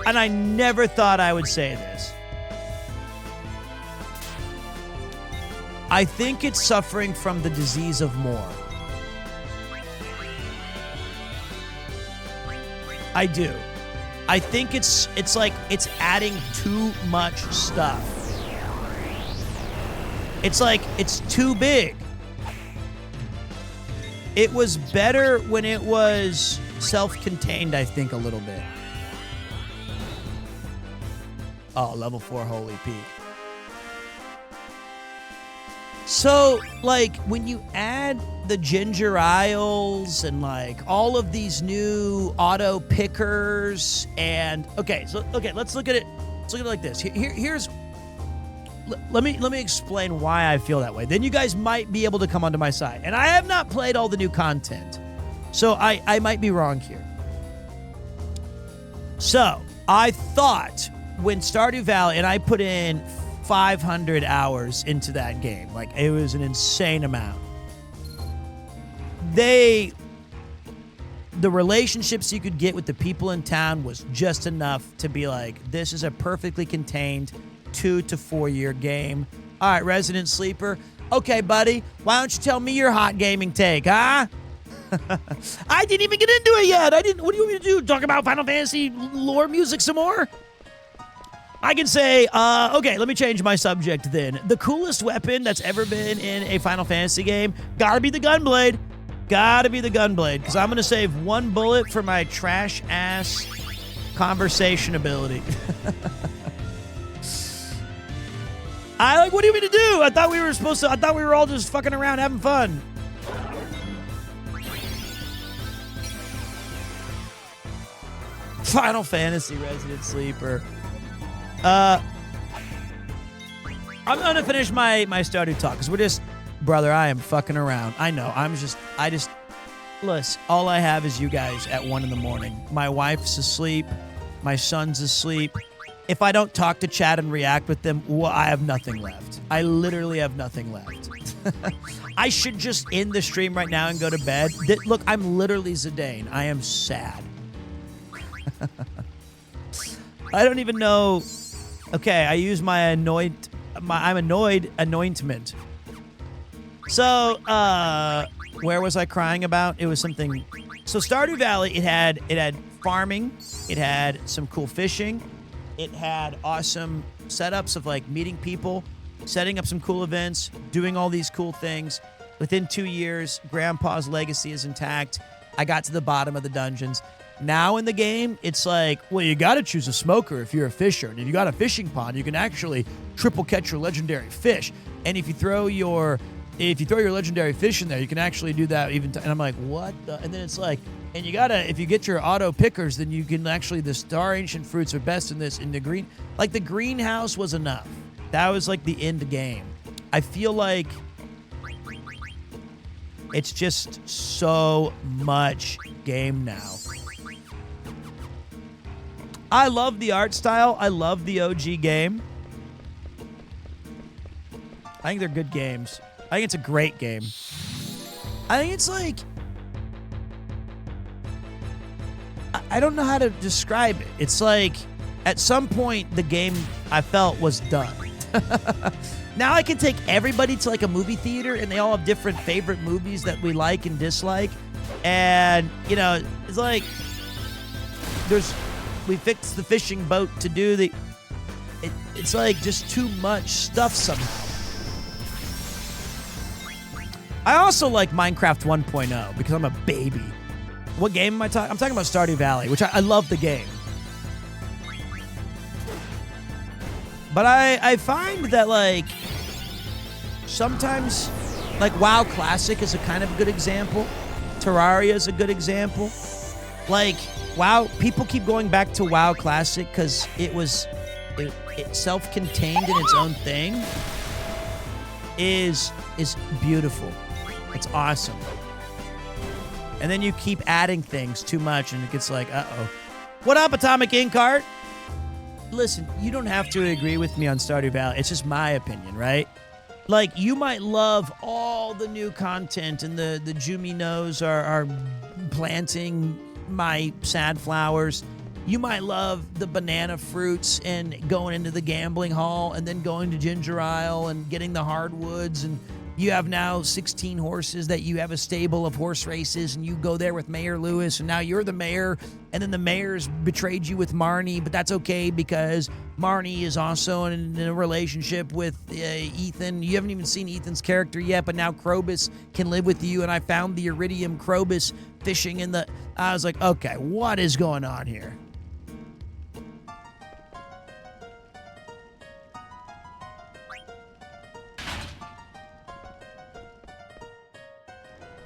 And I never thought I would say this. I think it's suffering from the disease of more. I do. I think it's like it's adding too much stuff. It's like it's too big. It was better when it was self-contained, I think, a little bit. Oh, level 4 Holy Peak. So, like, when you add the ginger isles and, like, all of these new auto pickers and... Okay, let's look at it. Let's look at it like this. Here's... Let me explain why I feel that way. Then you guys might be able to come onto my side. And I have not played all the new content. So I might be wrong here. So, I thought when Stardew Valley... And I put in 500 hours into that game. Like, it was an insane amount. The relationships you could get with the people in town was just enough to be like, this is a perfectly contained 2 to 4 year game. All right, Resident Sleeper. Okay, buddy, why don't you tell me your hot gaming take, huh? I didn't even get into it yet. What do you want me to do? Talk about Final Fantasy lore music some more? I can say, okay, let me change my subject then. The coolest weapon that's ever been in a Final Fantasy game, gotta be the Gunblade. Gotta be the Gunblade, because I'm gonna save one bullet for my trash-ass conversation ability. What do you mean to do? I thought we were all just fucking around having fun. Final Fantasy Resident Sleeper. I'm gonna finish my Stardew talk, because we're just, brother, I am fucking around. I know, listen, all I have is you guys at 1 in the morning. My wife's asleep. My son's asleep. If I don't talk to chat and react with them, well, I have nothing left. I literally have nothing left. I should just end the stream right now and go to bed. Look, I'm literally Zidane. I am sad. I don't even know. Okay, I use my I'm annoyed anointment. So, where was I crying about? It was something. So Stardew Valley, it had farming, it had some cool fishing, it had awesome setups of like meeting people, setting up some cool events, doing all these cool things. Within 2 years, Grandpa's legacy is intact. I got to the bottom of the dungeons. Now in the game, it's like, well, you got to choose a smoker if you're a fisher. And if you got a fishing pond, you can actually triple catch your legendary fish. And if you throw your legendary fish in there, you can actually do that even. And I'm like, what the? And then it's like, and you gotta, if you get your auto pickers, then you can actually, the star ancient fruits are best in this, in the green. Like the greenhouse was enough. That was like the end game. I feel like it's just so much game now. I love the art style. I love the OG game. I think they're good games. I think it's a great game. I think it's like... I don't know how to describe it. It's like, at some point, the game, I felt, was done. Now I can take everybody to like a movie theater and they all have different favorite movies that we like and dislike. And, you know, it's like we fixed the fishing boat to do it's like just too much stuff somehow. I also like Minecraft 1.0 because I'm a baby. What game am I talking? I'm talking about Stardew Valley, which I love the game. But I find that, like, sometimes, like, WoW Classic is a kind of good example. Terraria is a good example. Like, WoW, people keep going back to WoW Classic because it self-contained in its own thing is beautiful. It's awesome. And then you keep adding things too much and it gets like, uh-oh. What up, Atomic Inkart? Listen, you don't have to agree with me on Stardew Valley. It's just my opinion, right? Like, you might love all the new content and the Juminos are planting my sad flowers. You might love the banana fruits and going into the gambling hall and then going to Ginger Isle and getting the hardwoods, and you have now 16 horses that you have a stable of horse races, and you go there with Mayor Lewis, and now you're the mayor, and then the mayor's betrayed you with Marnie, but that's okay because Marnie is also in a relationship with Ethan. You haven't even seen Ethan's character yet, but now Krobus can live with you, and I found the Iridium Krobus fishing in the... I was like, okay, what is going on here?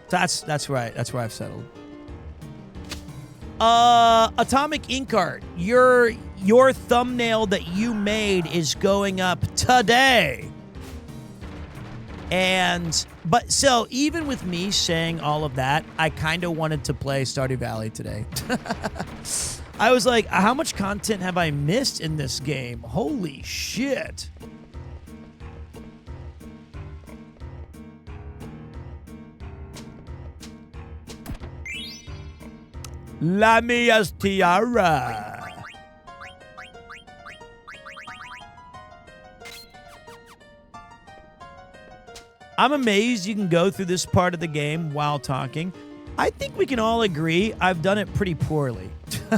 That's right. That's where I've settled. Atomic Inkart, your thumbnail that you made is going up today. But so even with me saying all of that, I kind of wanted to play Stardew Valley today. I was like, how much content have I missed in this game? Holy shit. Lamia's Tiara. I'm amazed you can go through this part of the game while talking. I think we can all agree I've done it pretty poorly. I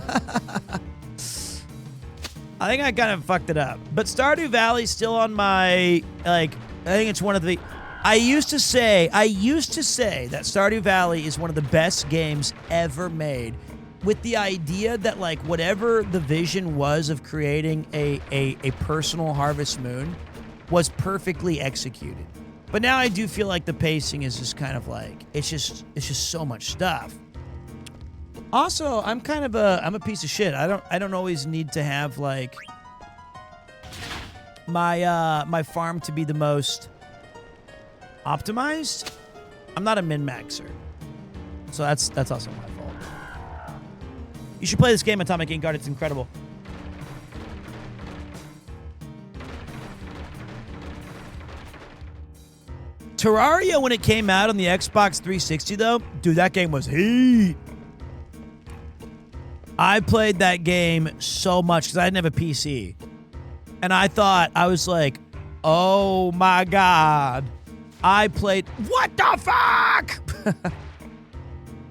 think I kind of fucked it up. But Stardew Valley's still on my, like, I think it's one of the... I used to say that Stardew Valley is one of the best games ever made, with the idea that, like, whatever the vision was of creating a personal Harvest Moon was perfectly executed. But now I do feel like the pacing is just kind of like, it's just so much stuff. Also, I'm a piece of shit. I don't always need to have, like, my farm to be the most optimized. I'm not a min-maxer. So that's also my fault. You should play this game, Atomic Inkart. It's incredible. Terraria, when it came out on the Xbox 360, though, dude, that game was heat. I played that game so much because I didn't have a PC. And I was like, oh my God. What the fuck?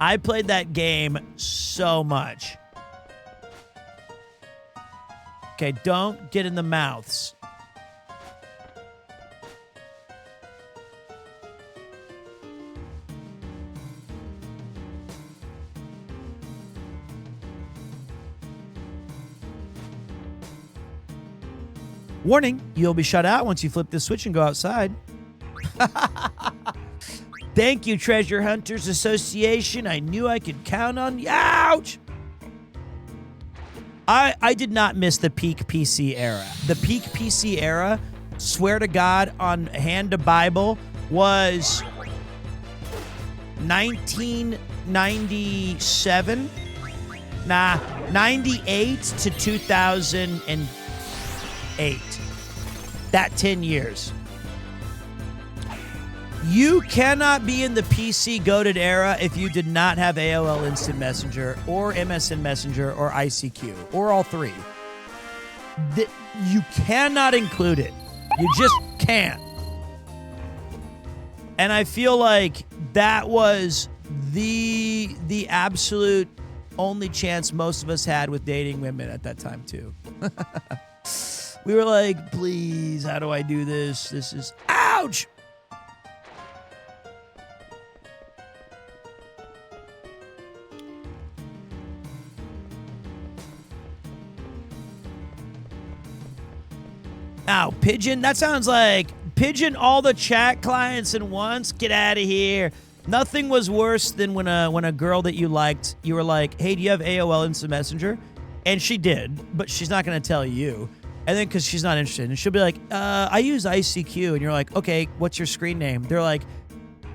I played that game so much. Okay, don't get in the mouths. Warning, you'll be shut out once you flip this switch and go outside. Thank you, Treasure Hunters Association. I knew I could count on you. Ouch! I did not miss the peak PC era. The peak PC era swear to God, on hand to Bible was 1997. 98 to 2008. That 10 years. You cannot be in the PC goated era if you did not have AOL Instant Messenger or MSN Messenger or ICQ or all three. You cannot include it. You just can't. And I feel like that was the absolute only chance most of us had with dating women at that time too. We were like, please, how do I do this? This is, ouch! Now, Pigeon, that sounds like Pigeon all the chat clients at once. Get out of here. Nothing was worse than when a girl that you liked, you were like, hey, do you have AOL Instant Messenger? And she did, but she's not going to tell you. And then because she's not interested. And she'll be like, I use ICQ. And you're like, okay, what's your screen name? They're like,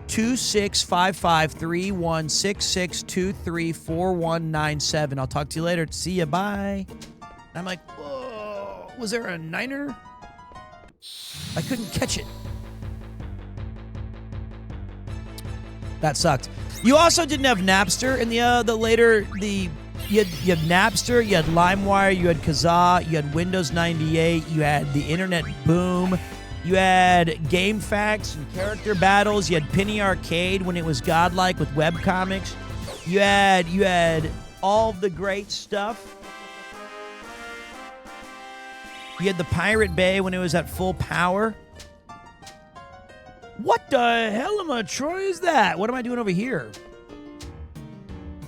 26553166234197. I'll talk to you later. See ya. Bye. And I'm like, whoa, was there a niner? I couldn't catch it. That sucked. You also didn't have Napster in the later you had Napster, you had LimeWire, you had Kazaa, you had Windows 98, you had the Internet Boom, you had GameFAQs and character battles, you had Penny Arcade when it was godlike with webcomics. You had all the great stuff. You had the Pirate Bay when it was at full power. What the hell am I, Troy, is that? What am I doing over here?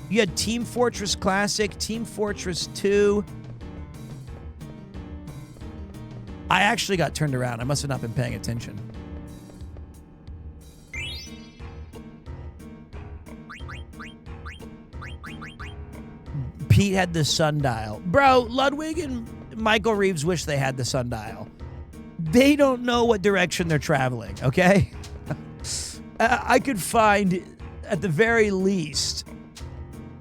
You had Team Fortress Classic, Team Fortress 2. I actually got turned around. I must have not been paying attention. Pete had the sundial. Bro, Ludwig and Michael Reeves wish they had the sundial. They don't know what direction they're traveling, okay? I could find, at the very least,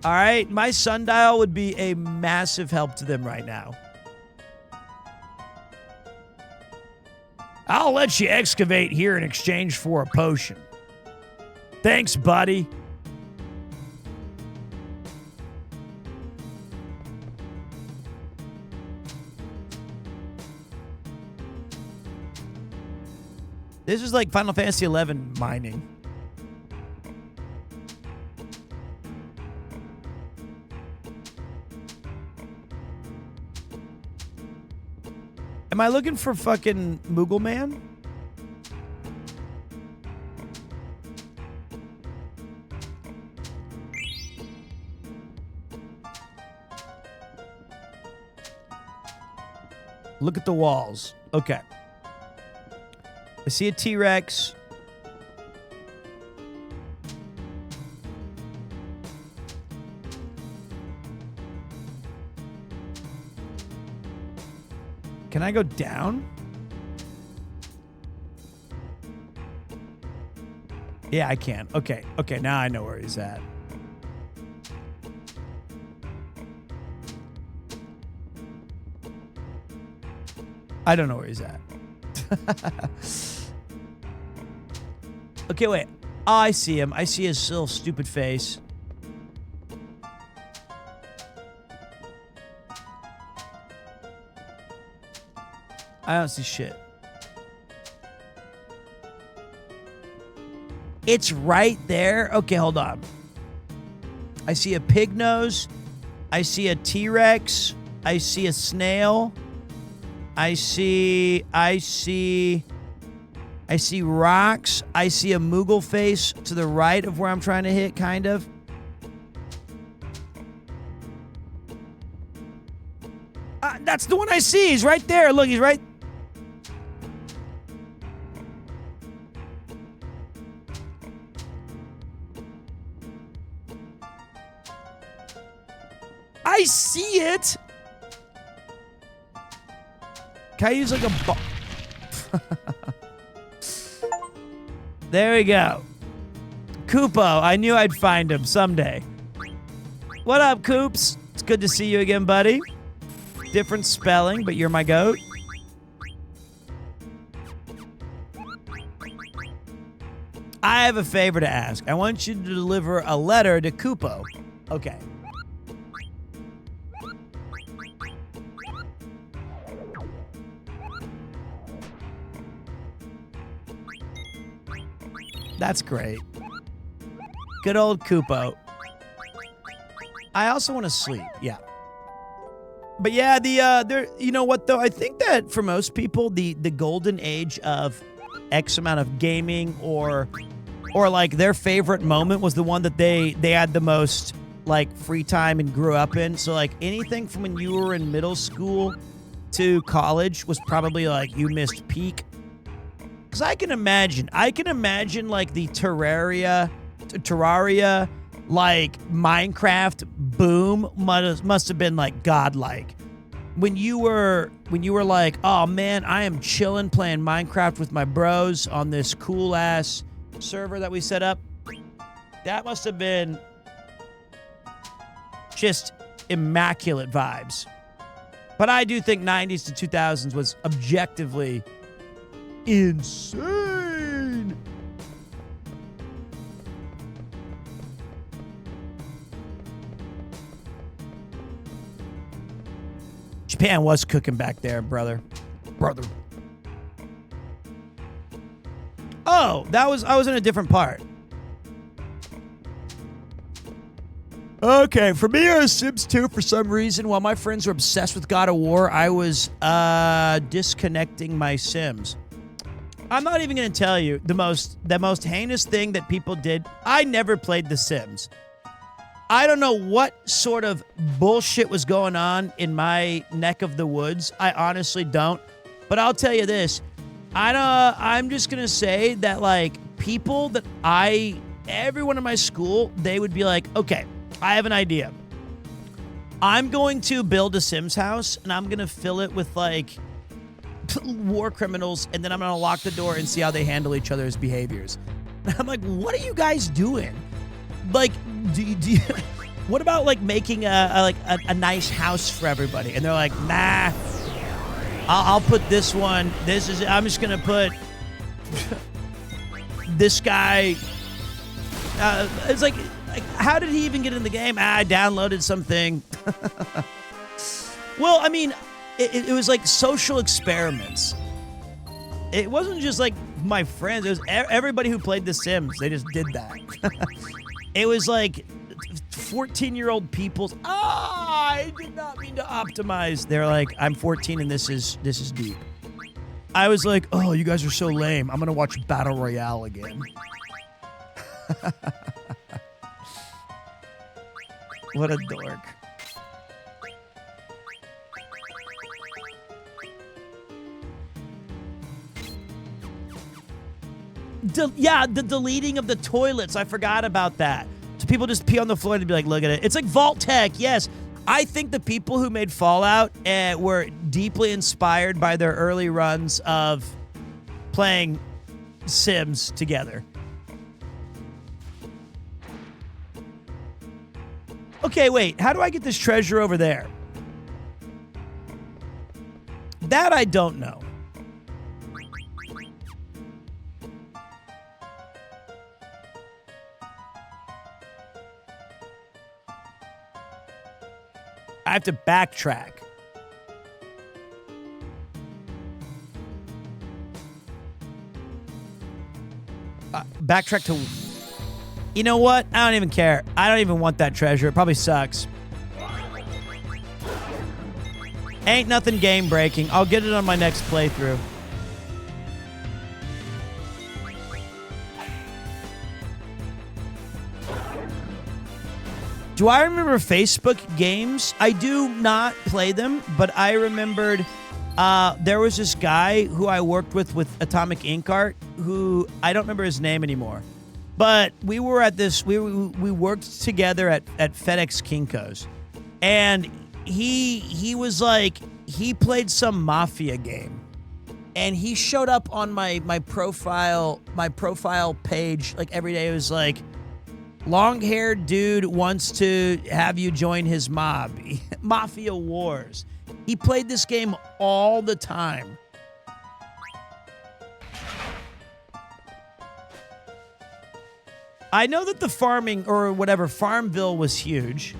all right, my sundial would be a massive help to them right now. I'll let you excavate here in exchange for a potion. Thanks, buddy. This is like Final Fantasy XI mining. Am I looking for fucking Moogle Man? Look at the walls. Okay. I see a T-Rex. Can I go down? Yeah, I can. Okay. Okay, now I know where he's at. I don't know where he's at. Okay, wait. Oh, I see him. I see his little stupid face. I don't see shit. It's right there. Okay, hold on. I see a pig nose. I see a T-Rex. I see a snail. I see rocks. I see a Moogle face to the right of where I'm trying to hit, kind of. That's the one I see. He's right there. Look, he's right. I see it. Can I use like a There we go. Koopo, I knew I'd find him someday. What up, Koops? It's good to see you again, buddy. Different spelling, but you're my goat. I have a favor to ask. I want you to deliver a letter to Koopo. Okay. That's great. Good old Koopo. I also want to sleep. Yeah. But yeah, there. You know what though? I think that for most people, the golden age of X amount of gaming or like their favorite moment was the one that they had the most like free time and grew up in. So like anything from when you were in middle school to college was probably like you missed peak. Because I can imagine like the Terraria, like Minecraft boom must have been like godlike. When you were like, oh man, I am chilling playing Minecraft with my bros on this cool ass server that we set up. That must have been just immaculate vibes. But I do think 90s to 2000s was objectively insane. Japan was cooking back there, brother. Oh, I was in a different part. Okay, for me, it was Sims 2 for some reason. While my friends were obsessed with God of War, I was disconnecting my Sims. I'm not even going to tell you the most heinous thing that people did. I never played The Sims. I don't know what sort of bullshit was going on in my neck of the woods. I honestly don't. But I'll tell you this. I'm just going to say that, like, people that everyone in my school, they would be like, okay, I have an idea. I'm going to build a Sims house, and I'm going to fill it with, like, war criminals, and then I'm going to lock the door and see how they handle each other's behaviors. And I'm like, what are you guys doing? Like, do you what about, like, making a nice house for everybody? And they're like, nah, I'll put this one. I'm just going to put this guy. It's like, how did he even get in the game? I downloaded something. Well, I mean, it was like social experiments. It wasn't just like my friends. It was everybody who played The Sims. They just did that. It was like 14-year-old people. I did not mean to optimize. They're like, I'm 14 and this is deep. I was like, oh, you guys are so lame. I'm going to watch Battle Royale again. What a dork. The deleting of the toilets. I forgot about that. So people just pee on the floor and be like, look at it. It's like Vault Tech. Yes. I think the people who made Fallout were deeply inspired by their early runs of playing Sims together. Okay, wait. How do I get this treasure over there? That I don't know. I have to backtrack. Backtrack to... You know what? I don't even care. I don't even want that treasure. It probably sucks. Ain't nothing game breaking. I'll get it on my next playthrough. Do I remember Facebook games? I do not play them, but I remembered there was this guy who I worked with Atomic Ink Art, who I don't remember his name anymore. But we were at this, we worked together at FedEx Kinko's. And he was like, he played some mafia game. and he showed up on my profile page like every day. It was like, long-haired dude wants to have you join his mob. Mafia Wars. He played this game all the time. I know that the farming or whatever, Farmville was huge.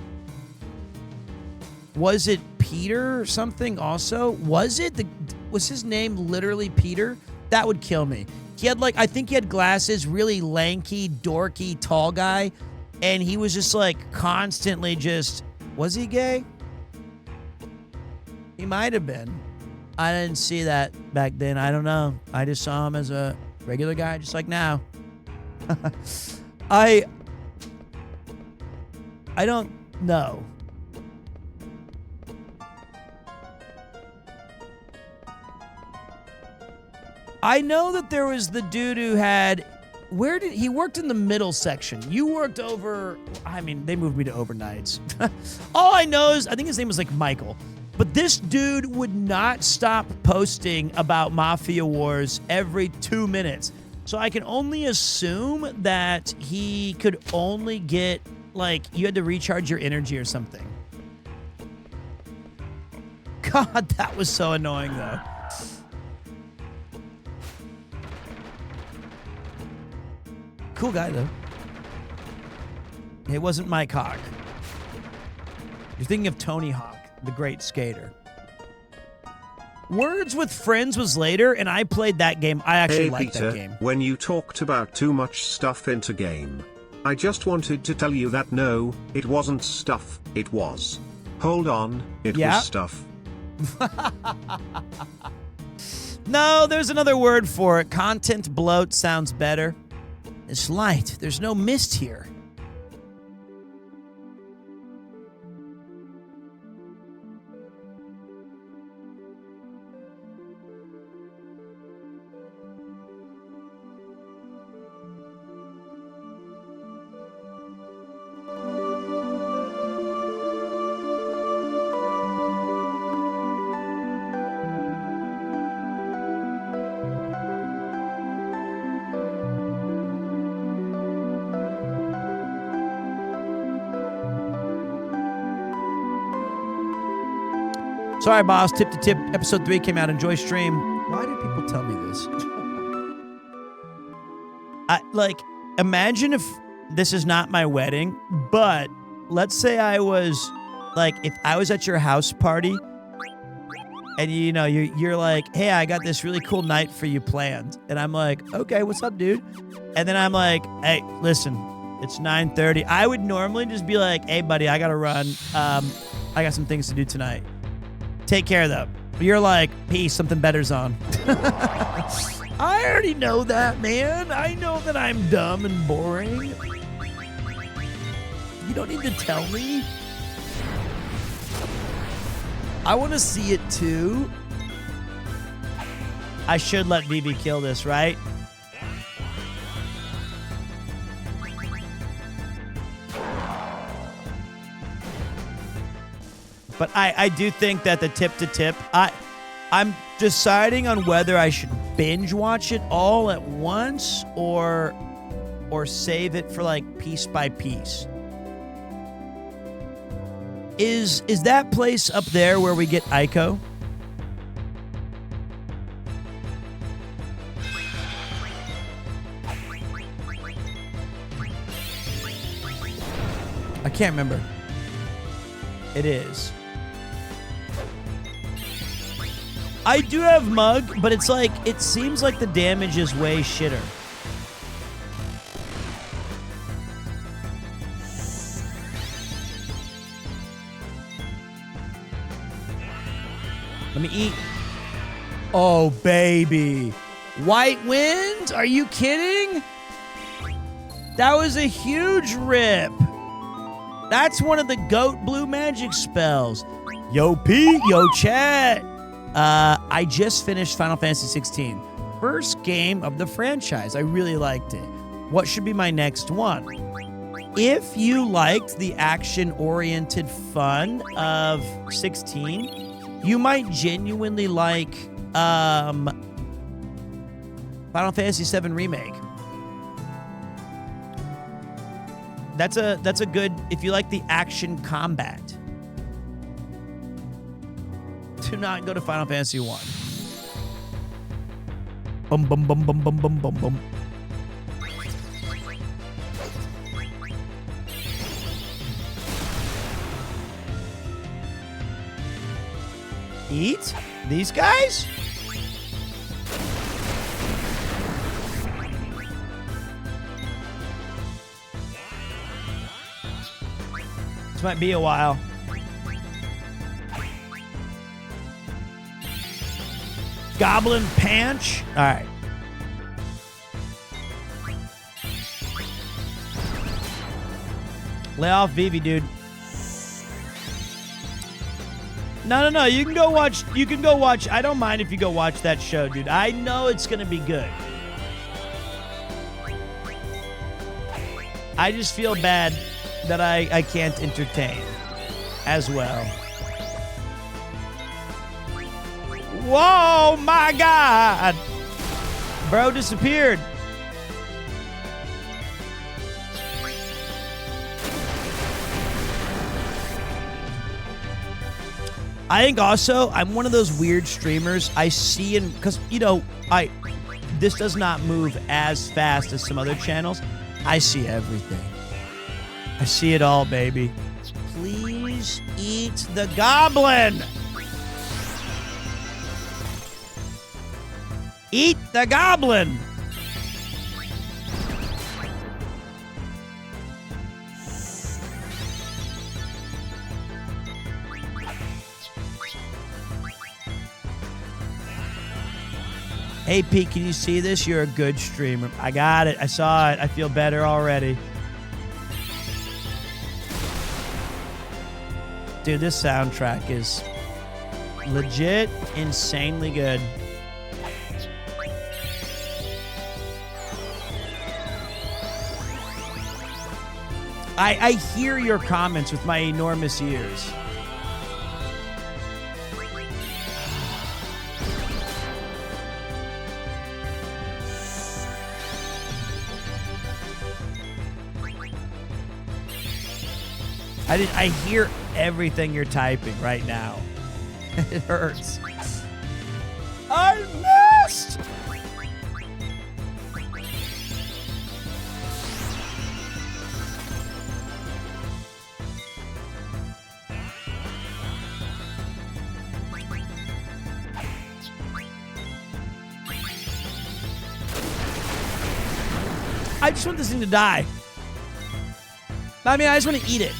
Was it Peter or something also? Was his name literally Peter? That would kill me. He had I think he had glasses, really lanky, dorky, tall guy. And he was just constantly was he gay? He might have been. I didn't see that back then. I don't know. I just saw him as a regular guy, just like now. I don't know. I know that there was the dude who had, he worked in the middle section. You worked over, they moved me to overnights. All I know is, I think his name was Michael. But this dude would not stop posting about Mafia Wars every 2 minutes. So I can only assume that he could only get, you had to recharge your energy or something. God, that was so annoying, though. Cool guy, though. It wasn't Mike Hawk. You're thinking of Tony Hawk, the great skater. Words with Friends was later, and I played that game. I actually liked Peter, that game. When you talked about too much stuff into game, I just wanted to tell you that no, it wasn't stuff, it was. Hold on, it was stuff. No, there's another word for it. Content bloat sounds better. It's light. There's no mist here. Sorry, boss. Tip to tip. Episode 3 came out. Enjoy stream. Why do people tell me this? Imagine if this is not my wedding, but let's say I was, if I was at your house party and, you're like, hey, I got this really cool night for you planned. And I'm like, okay, what's up, dude? And then I'm like, hey, listen, it's 9:30. I would normally just be like, hey, buddy, I got to run. I got some things to do tonight. Take care, though. You're like, peace, something better's on. I already know that, man. I know that I'm dumb and boring. You don't need to tell me. I want to see it, too. I should let Vivi kill this, right? But I do think that the tip to tip, I'm deciding on whether I should binge watch it all at once or save it for piece by piece. Is that place up there where we get Ico? I can't remember. It is. I do have Mug, but it's it seems like the damage is way shitter. Let me eat. Oh, baby. White Wind? Are you kidding? That was a huge rip. That's one of the GOAT blue magic spells. Yo, Pete. Yo, chat. I just finished Final Fantasy 16. First game of the franchise. I really liked it. What should be my next one? If you liked the action-oriented fun of 16, you might genuinely like Final Fantasy VII Remake. That's a good, if you like the action combat. Do not go to Final Fantasy 1. Bum bum bum bum bum bum bum bum. Eat these guys? This might be a while. Goblin Panch. All right. Lay off Vivi, dude. No. You can go watch. I don't mind if you go watch that show, dude. I know it's going to be good. I just feel bad that I can't entertain as well. Whoa, my God. Bro disappeared. I think also I'm one of those weird streamers I see because this does not move as fast as some other channels. I see everything. I see it all, baby. Please eat the goblin. Eat the goblin. Hey, Pete, can you see this? You're a good streamer. I got it. I saw it. I feel better already. Dude, this soundtrack is legit insanely good. I hear your comments with my enormous ears. I hear everything you're typing right now. It hurts. I missed! I just want this thing to die. I mean, I just want to eat it.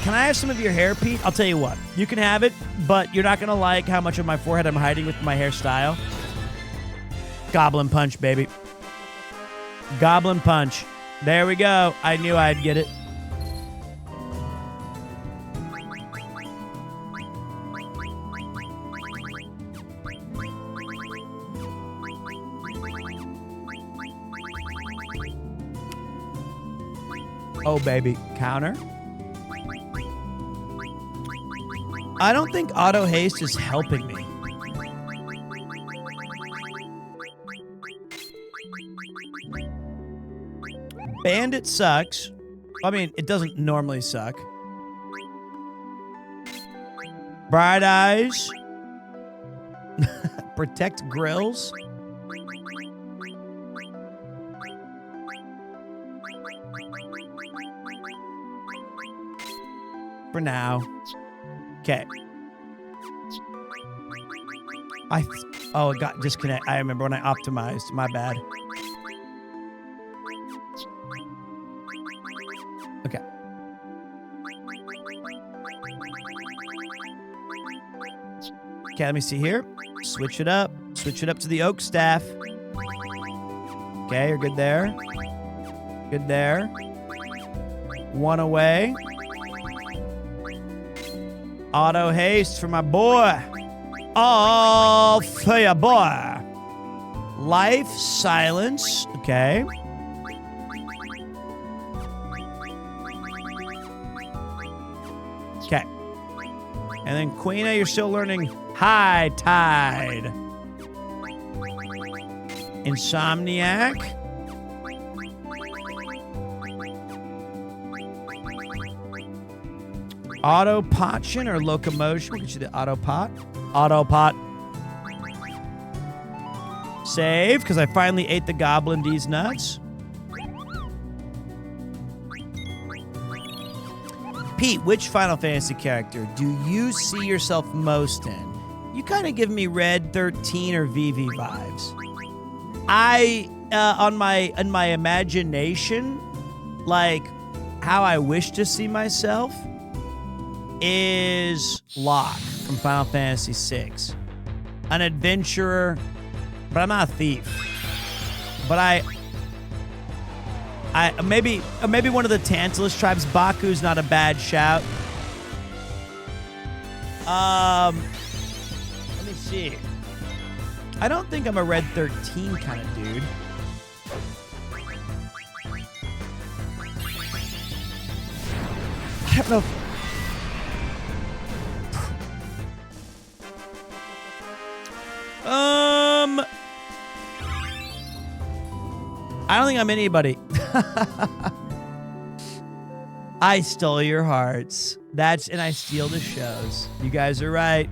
Can I have some of your hair, Pete? I'll tell you what. You can have it, but you're not going to like how much of my forehead I'm hiding with my hairstyle. Goblin Punch, baby. Goblin Punch. There we go. I knew I'd get it. Oh, baby. Counter. I don't think auto haste is helping me. Bandit sucks. I mean, it doesn't normally suck. Bright Eyes. Protect Grills. For now. Okay. Oh, it got disconnect. I remember when I optimized. My bad. Okay. Okay, let me see here. Switch it up. Switch it up to the oak staff. Okay, you're good there. Good there. One away. Auto haste for my boy. All for your boy. Life, silence. Okay. Okay. And then Queena, you're still learning High Tide. Insomniac. Autopottion or locomotion. We'll get you the autopot. Autopot. Save, because I finally ate the Goblin D's nuts. Pete, which Final Fantasy character do you see yourself most in? You kind of give me Red 13 or VV vibes. In my imagination, like how I wish to see myself is Locke from Final Fantasy VI. An adventurer, but I'm not a thief. But I maybe one of the Tantalus tribes. Baku's not a bad shout. Let me see. I don't think I'm a Red 13 kind of dude. I don't know. I don't think I'm anybody. I stole your hearts. And I steal the shows. You guys are right.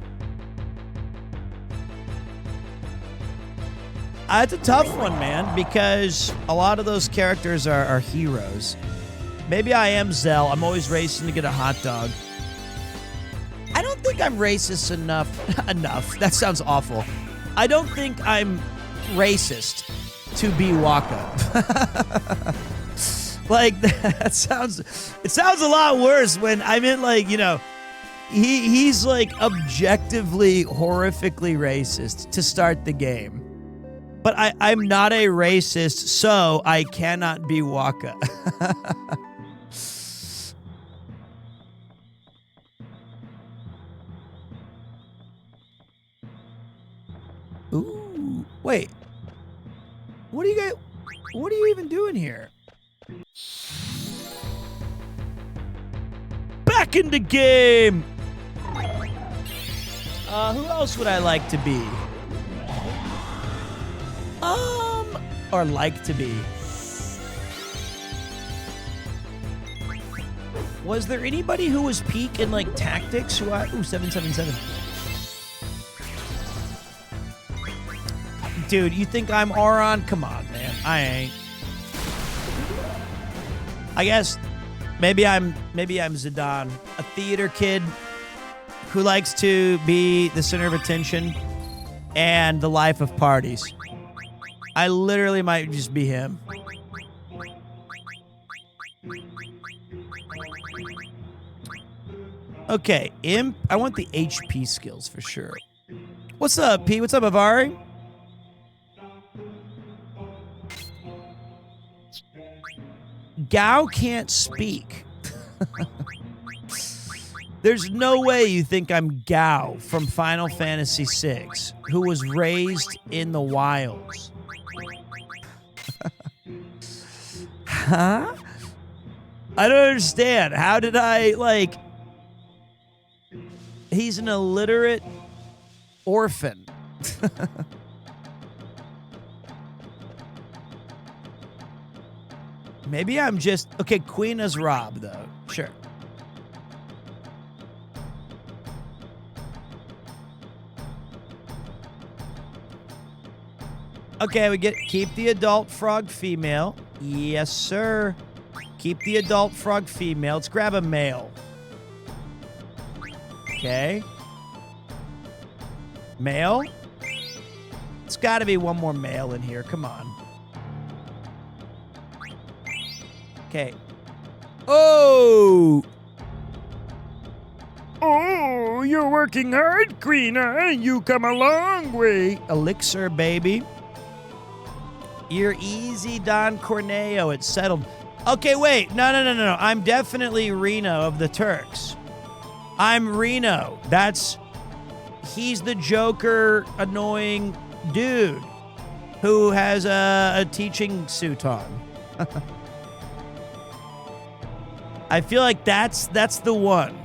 It's a tough one, man, because a lot of those characters are heroes. Maybe I am Zell. I'm always racing to get a hot dog. I don't think I'm racist enough. That sounds awful. I don't think I'm racist to be Waka. Like, it sounds a lot worse when I meant, like, you know, he's like objectively horrifically racist to start the game. But I'm not a racist, so I cannot be Waka. Ooh, wait. What are you even doing here? Back in the game! Who else would I like to be? Or like to be? Was there anybody who was peak in, like, tactics? Ooh, 777. Dude, you think I'm Auron? Come on, man. I ain't. I guess maybe I'm Zidane, a theater kid who likes to be the center of attention and the life of parties. I literally might just be him. Okay, Imp. I want the HP skills for sure. What's up, P? What's up, Avari? Gao can't speak. There's no way you think I'm Gao from Final Fantasy VI, who was raised in the wilds. Huh? I don't understand. How did I, like... He's an illiterate orphan. Maybe I'm just... Okay, Queen is Rob, though. Sure. Okay, we keep the adult frog female. Yes, sir. Keep the adult frog female. Let's grab a male. Okay. Male? It's got to be one more male in here. Come on. Okay. Oh! Oh, you're working hard, Queen, huh? You come a long way. Elixir, baby. You're easy, Don Corneo. It's settled. Okay, wait. No. I'm definitely Reno of the Turks. I'm Reno. He's the Joker annoying dude who has a teaching suit on. I feel like that's the one.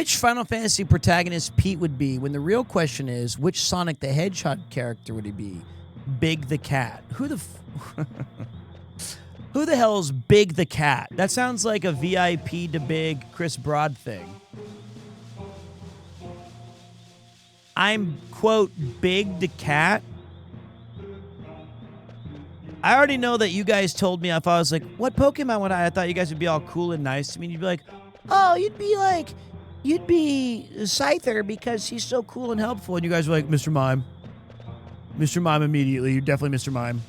which Final Fantasy protagonist Pete would be when the real question is, which Sonic the Hedgehog character would he be? Big the Cat. Who the hell is Big the Cat? That sounds like a VIP to Big Chris Broad thing. I'm, quote, Big the Cat. I already know that you guys told me if I was like, what Pokemon would I thought you guys would be all cool and nice to me. And you'd be like, oh, you'd be Scyther because he's so cool and helpful. And you guys were like, Mr. Mime. Mr. Mime immediately. You're definitely Mr. Mime.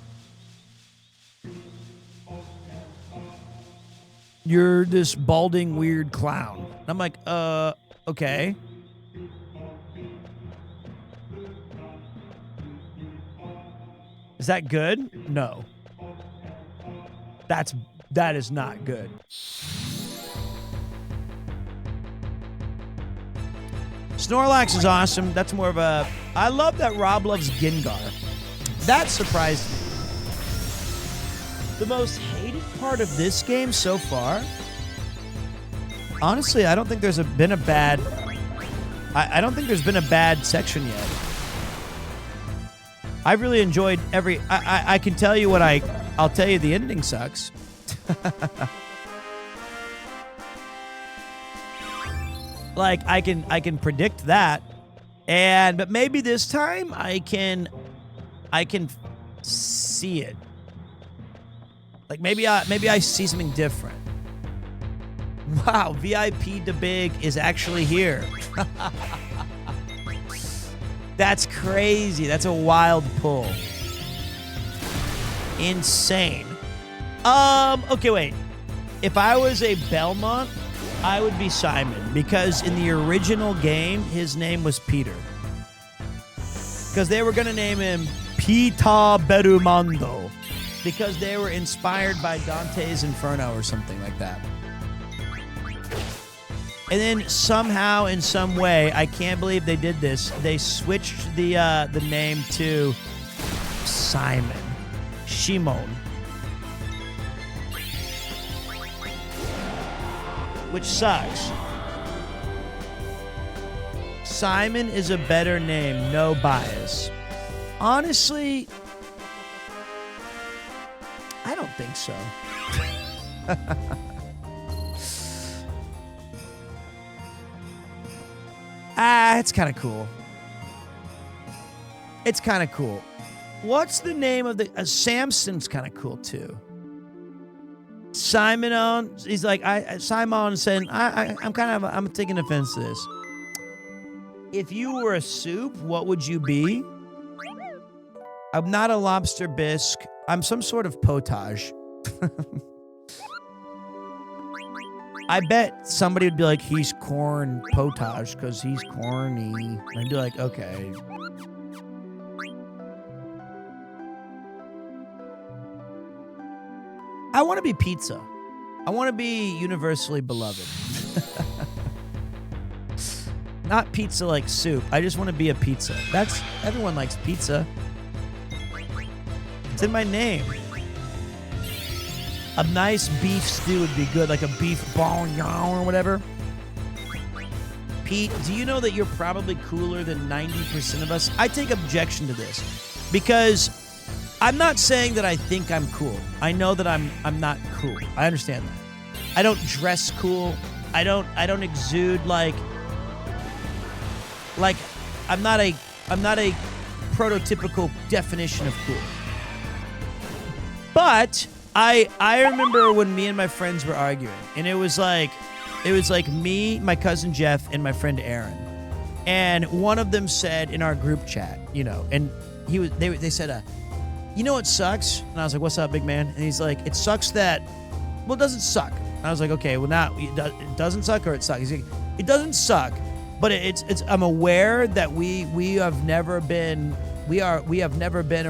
You're this balding, weird clown. And I'm like, okay. Is that good? No. That is not good. Snorlax is awesome. That's more of a... I love that Rob loves Gengar. That surprised me. The most hated part of this game so far... Honestly, I don't think there's been a bad... I don't think there's been a bad section yet. I really enjoyed every... I can tell you what I'll tell you the ending sucks. Like, I can predict that. But maybe this time I can see it. Like, maybe I see something different. Wow, VIP to Big is actually here. That's crazy. That's a wild pull. Insane. Okay, wait. If I was a Belmont, I would be Simon, because in the original game, his name was Peter. Because they were going to name him Peter Berumando, because they were inspired by Dante's Inferno or something like that. And then somehow, in some way, I can't believe they did this, they switched the name to Simon. Shimon. Which sucks. Simon is a better name, no bias. Honestly, I don't think so. It's kind of cool. It's kind of cool. What's the name of the... Samson's kind of cool, too. Simon, he's like, Simon saying, I'm taking offense to this. If you were a soup, what would you be? I'm not a lobster bisque. I'm some sort of potage. I bet somebody would be like, he's corn potage because he's corny. And I'd be like, okay. I want to be pizza. I want to be universally beloved. Not pizza like soup. I just want to be a pizza. Everyone likes pizza. It's in my name. A nice beef stew would be good, like a beef bourguignon or whatever. Pete, do you know that you're probably cooler than 90% of us? I take objection to this because I'm not saying that I think I'm cool. I know that I'm not cool. I understand that. I don't dress cool. I don't exude like I'm not a prototypical definition of cool. But I remember when me and my friends were arguing, and it was like me, my cousin Jeff, and my friend Aaron. And one of them said in our group chat, and they said, you know what sucks? And I was like, what's up, big man? And he's like, it sucks that, well, it doesn't suck. And I was like, okay, well, now it doesn't suck or it sucks? He's like, it doesn't suck, but it's I'm aware that we have never been or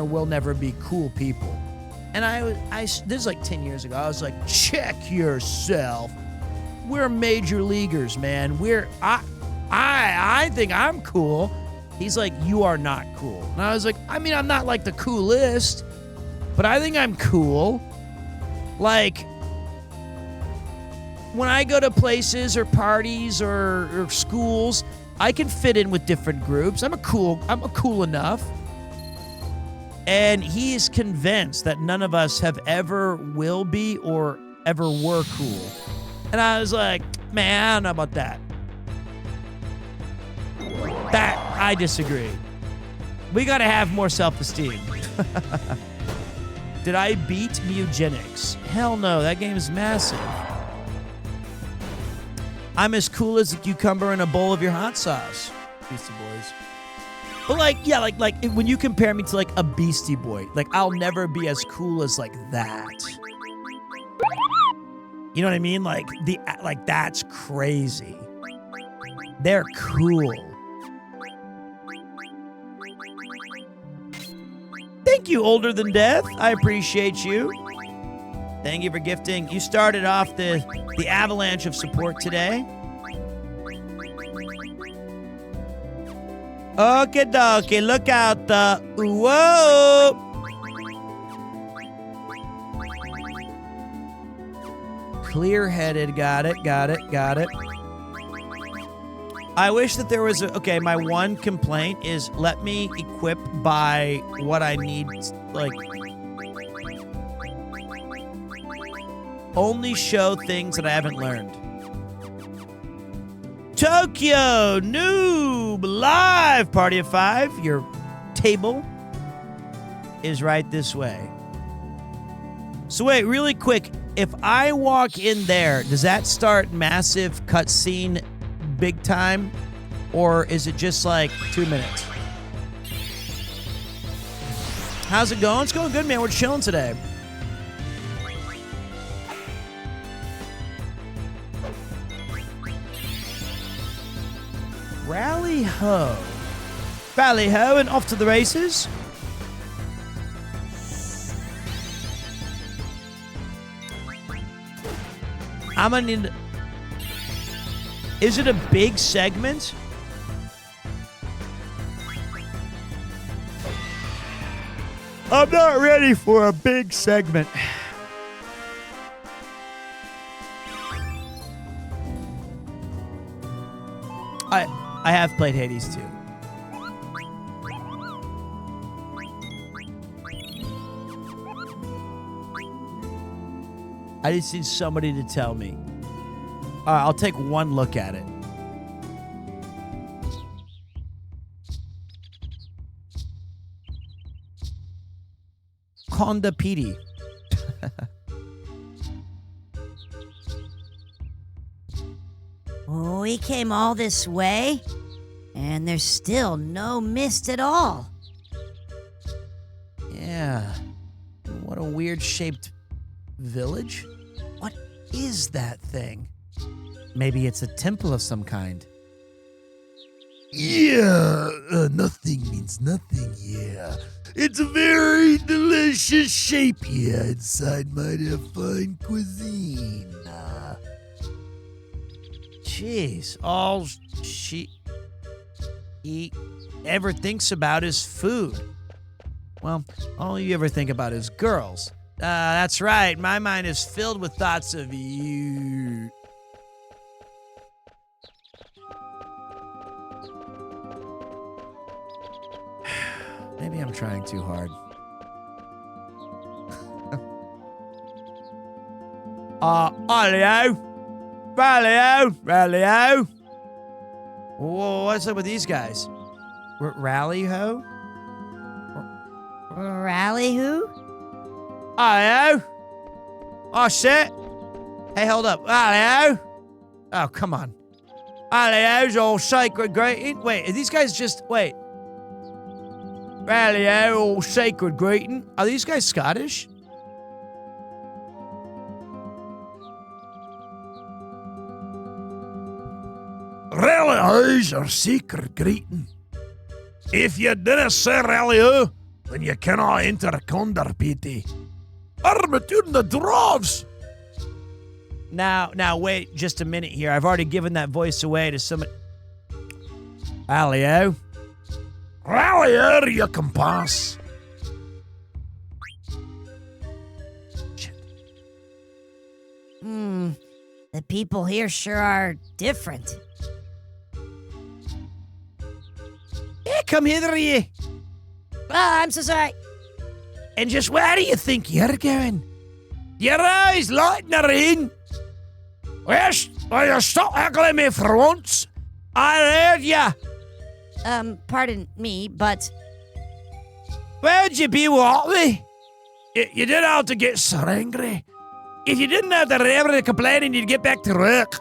will never be cool people. And this is like 10 years ago. I was like, check yourself. We're major leaguers, man. I think I'm cool. He's like, you are not cool. And I was like, I mean, I'm not like the coolest, but I think I'm cool. Like, when I go to places or parties or schools, I can fit in with different groups. I'm cool enough. And he is convinced that none of us have ever will be or ever were cool. And I was like, man, I don't know about that. I disagree. We gotta have more self-esteem. Did I beat Mugenics? Hell no, that game is massive. I'm as cool as a cucumber in a bowl of your hot sauce. Beastie Boys. But like when you compare me to like a Beastie Boy, like I'll never be as cool as like that. You know what I mean? Like that's crazy. They're cool. Thank you, Older Than Death. I appreciate you. Thank you for gifting. You started off the avalanche of support today. Okie dokie, look out whoa! Clear-headed, got it. I wish that there was okay, my one complaint is let me equip by what I need, like, only show things that I haven't learned. Tokyo Noob Live Party of 5. Your table is right this way. So wait, really quick. If I walk in there, does that start massive cutscene big time? Or is it just like 2 minutes? How's it going? It's going good, man. We're chilling today. Rally ho. Rally ho and off to the races. I'm gonna need... Is it a big segment? I'm not ready for a big segment. I have played Hades too. I just need somebody to tell me. All right, I'll take one look at it. Honda PD. We came all this way, and there's still no mist at all. Yeah. What a weird-shaped village. What is that thing? Maybe it's a temple of some kind. Yeah, nothing means nothing, yeah. It's a very delicious shape, yeah. Inside might have fine cuisine. Jeez, all she ever thinks about is food. Well, all you ever think about is girls. That's right, my mind is filled with thoughts of you. Maybe I'm trying too hard. Hello. Rally-o. Whoa, what's up with these guys? Rally-ho? Rally who? Hello. Oh, shit. Hey, hold up. Hello. Oh, come on. Hello's all sacred greeting. Wait, are these guys just... Wait. Rally-o, all sacred greeting. Are these guys Scottish? Rally-ho's are secret greeting. If you didn't say rally-ho, then you cannot enter Condor, Petey. Armature the dwarves! Now, wait just a minute here. I've already given that voice away to somebody. Rally-o. Rally-ho, you can pass. Shit. The people here sure are different. Hey, come hither, you. Ah, I'm so sorry. And just where do you think you're going? Your eyes light in the rain. Will you stop heckling me for once? I heard ya. Pardon me, but... Where'd you be, Watley? You didn't have to get so angry. If you didn't have the reverend complaining, you'd get back to work.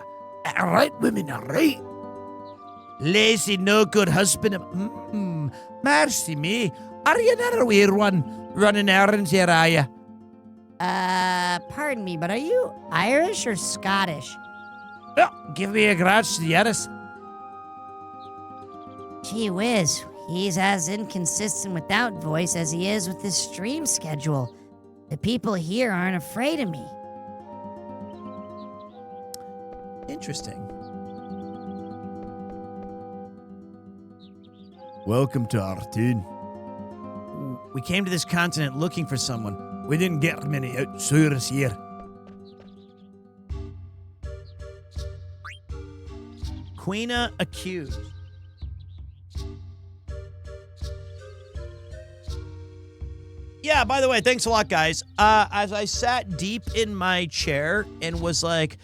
Right, women, right. Lazy, no good husband. Mercy me. Are you another weird one running errands here, are you? Pardon me, but are you Irish or Scottish? Well, give me a grudge to the others. Gee whiz, he's as inconsistent without voice as he is with his stream schedule. The people here aren't afraid of me. Interesting. Welcome to our town. We came to this continent looking for someone. We didn't get many outsiders here. Queena accused. Yeah, by the way, thanks a lot, guys. As I sat deep in my chair and was like,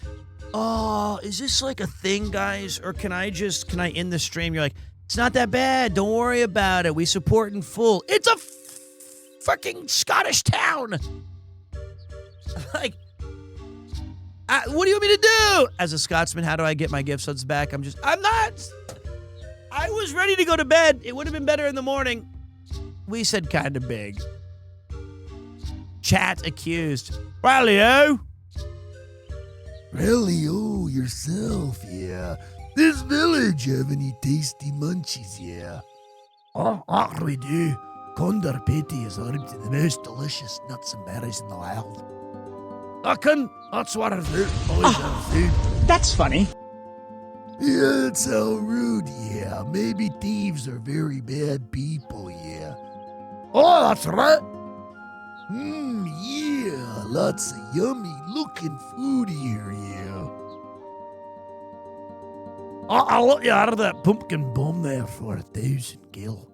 oh, is this like a thing, guys? Or can I end the stream? You're like, it's not that bad. Don't worry about it. We support in full. It's a fucking Scottish town. Like, what do you want me to do? As a Scotsman, how do I get my gift subs back? I'm not. I was ready to go to bed. It would have been better in the morning. We said kind of big. Chat accused. Rally-o. Rally-o yourself, yeah. This village have any tasty munchies, yeah? Oh, we do. Condor patty is home to the most delicious nuts and berries in the world. That's what I do. Always have food. That's funny. Yeah, that's how rude, yeah. Maybe thieves are very bad people, yeah. Oh, that's right. Yeah, lots of yummy looking food here, yeah. I'll let you out of that pumpkin bomb there for 1,000 gil.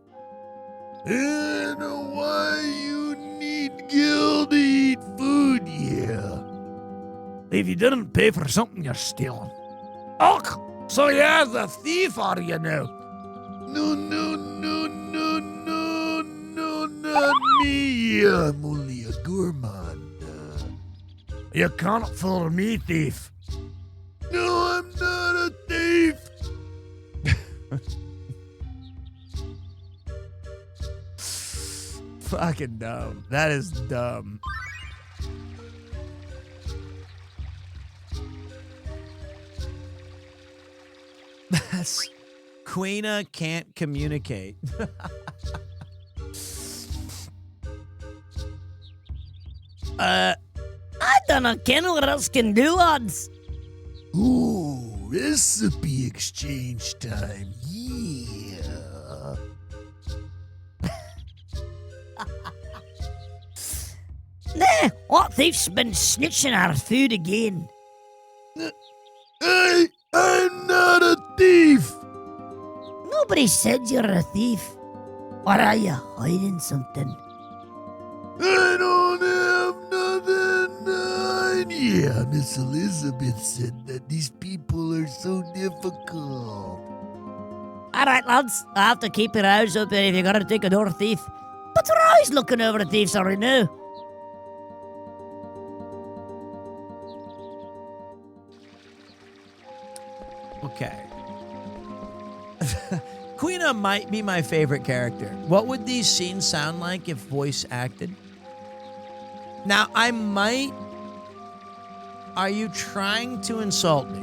And why you need gil to eat food, yeah? If you didn't pay for something, you're stealing. Oh, so you're the thief, are you now? No, not me. I'm only a gourmand. You can't fool me, thief. No, I'm not a thief. Fucking dumb. That is dumb. That's Queena can't communicate. I dunno ken what else can do, lads. Ooh, recipe exchange time, yeah. Nah, what thief's been snitching our food again? I'm not a thief. Nobody said you're a thief. Or are you hiding something? I don't have nothing to hide. Yeah, Miss Elizabeth said that these people are so difficult. Alright, lads, I have to keep your eyes open if you're gonna take another thief. But we're always looking over the thieves, sorry now. Okay. Queena might be my favorite character. What would these scenes sound like if voice acted? Now, I might... Are you trying to insult me?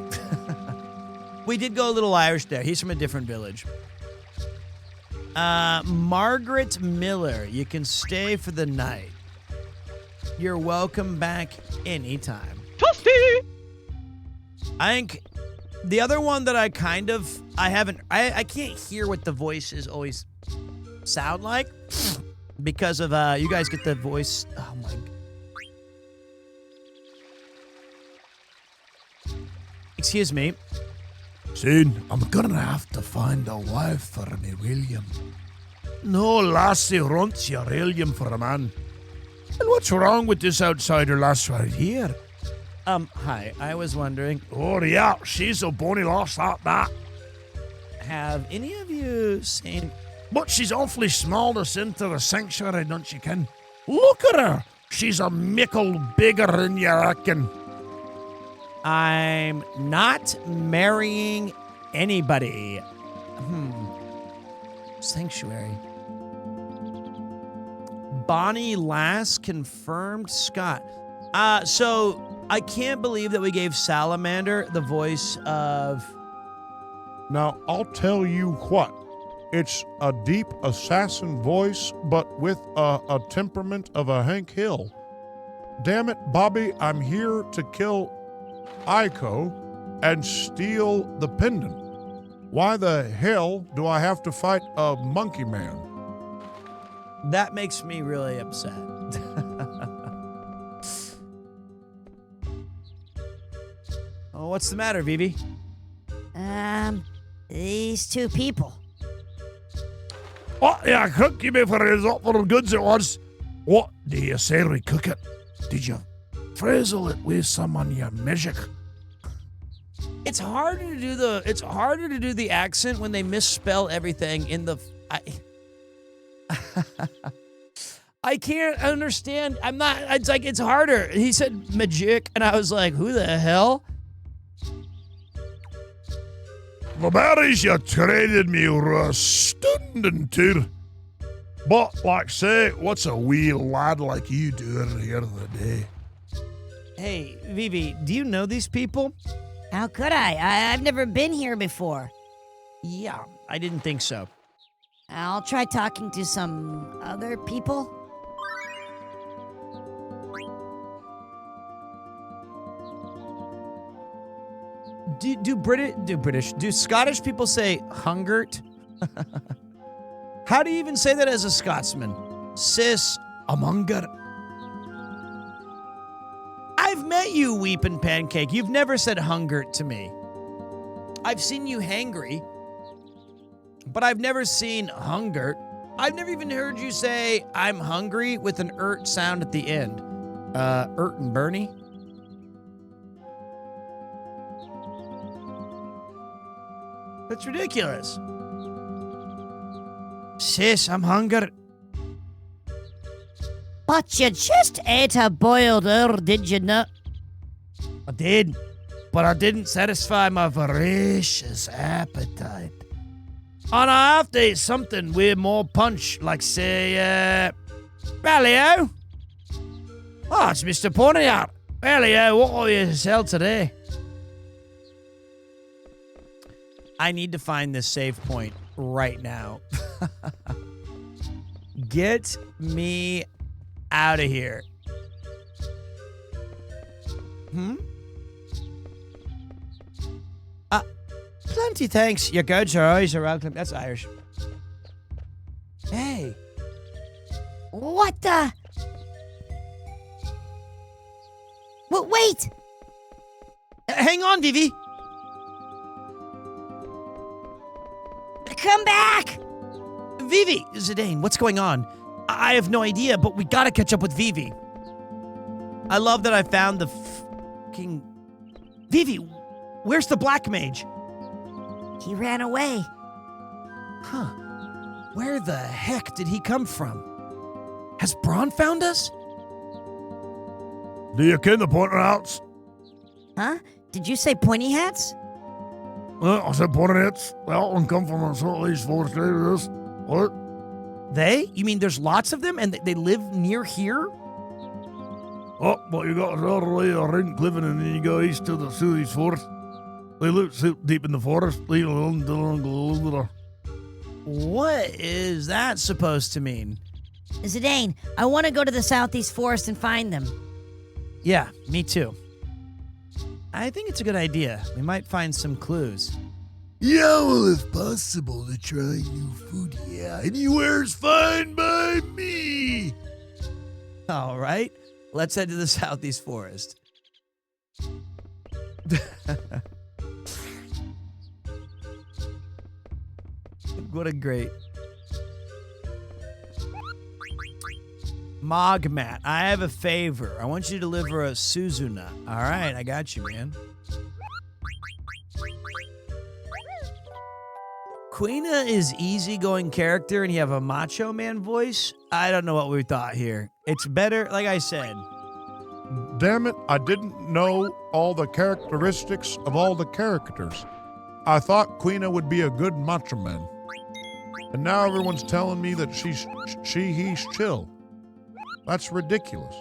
We did go a little Irish there. He's from a different village. Margaret Miller, you can stay for the night. You're welcome back anytime. Toasty! I think the other one that I can't hear what the voices always sound like because of, you guys get the voice. Oh my. Excuse me. Soon, I'm gonna have to find a wife for me, William. No lassie wants your William for a man. And what's wrong with this outsider lass right here? Hi. I was wondering, Oh yeah, she's a bonny lass like that. have any of you seen... But she's awfully small to send to the sanctuary, don't you ken? Look at her. She's a mickle bigger than you reckon. I'm not marrying anybody. Sanctuary. Bonnie Lass confirmed Scott. So I can't believe that we gave Salamander the voice of... Now, I'll tell you what. It's a deep assassin voice, but with a temperament of a Hank Hill. Damn it, Bobby, I'm here to kill Aiko and steal the pendant. Why the hell do I have to fight a monkey man? That makes me really upset. Oh, what's the matter, Vivi? These two people. What do you cook me for his offer of goods it was? What do you say we cook it? Did you frizzle it with some on your magic? It's harder to do the accent when they misspell everything in the... I can't understand. It's harder. He said magic, and I was like, who the hell? The berries you traded me were stunning too. But, like say, what's a wee lad like you doing here today? Hey, Vivi, do you know these people? How could I? I've never been here before. Yeah, I didn't think so. I'll try talking to some other people. Do Scottish people say hungert? How do you even say that as a Scotsman? Sis amunger. I've met you, Weepin' Pancake. You've never said hungert to me. I've seen you hangry, but I've never seen hungert. I've never even heard you say I'm hungry with an ert sound at the end. Ert and Bernie. That's ridiculous. Sis, I'm hungry. But you just ate a boiled herb, did you not? I did, but I didn't satisfy my voracious appetite. And I have to eat something with more punch, like say, Rallyo. Oh, it's Mr. Ponyard. Rallyo, what will you sell today? I need to find this save point right now. Get me out of here. Plenty thanks. Your goods are always around. That's Irish. Hey. What the? Wait! Hang on, Vivi. Come back! Vivi! Zidane, what's going on? I have no idea, but we gotta catch up with Vivi. I love that I found the fucking... Vivi, where's the black mage? He ran away. Huh. Where the heck did he come from? Has Braun found us? Do you ken the pointer hats? Huh? Did you say pointy hats? I said pointer hats. They all come from a sort of these forest areas. What? They? You mean there's lots of them and they live near here? Oh, but you got to away around Clifton and then you go east to the Suey's forest. They live deep in the forest. What is that supposed to mean? Zidane, I want to go to the southeast forest and find them. Yeah, me too. I think it's a good idea. We might find some clues. Yeah, well, if possible, to try new food, yeah. Anywhere's fine by me. All right, let's head to the southeast forest. What a great. Mogmat, I have a favor. I want you to deliver a Suzuna. All right, I got you, man. Queena is easygoing character and you have a macho man voice. I don't know what we thought here. It's better, like I said. Damn it, I didn't know all the characteristics of all the characters. I thought Queena would be a good macho man. And now everyone's telling me that he's chill. That's ridiculous.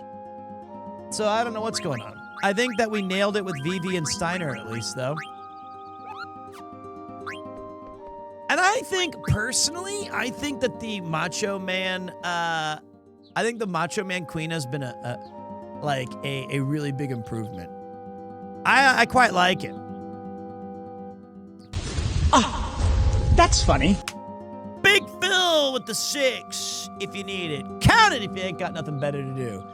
So I don't know what's going on. I think that we nailed it with Vivi and Steiner at least, though. And I think, personally, I think that the Macho Man, Queen has been a really big improvement. I quite like it. Oh, that's funny. Big Phil with the 6, if you need it. Count it if you ain't got nothing better to do.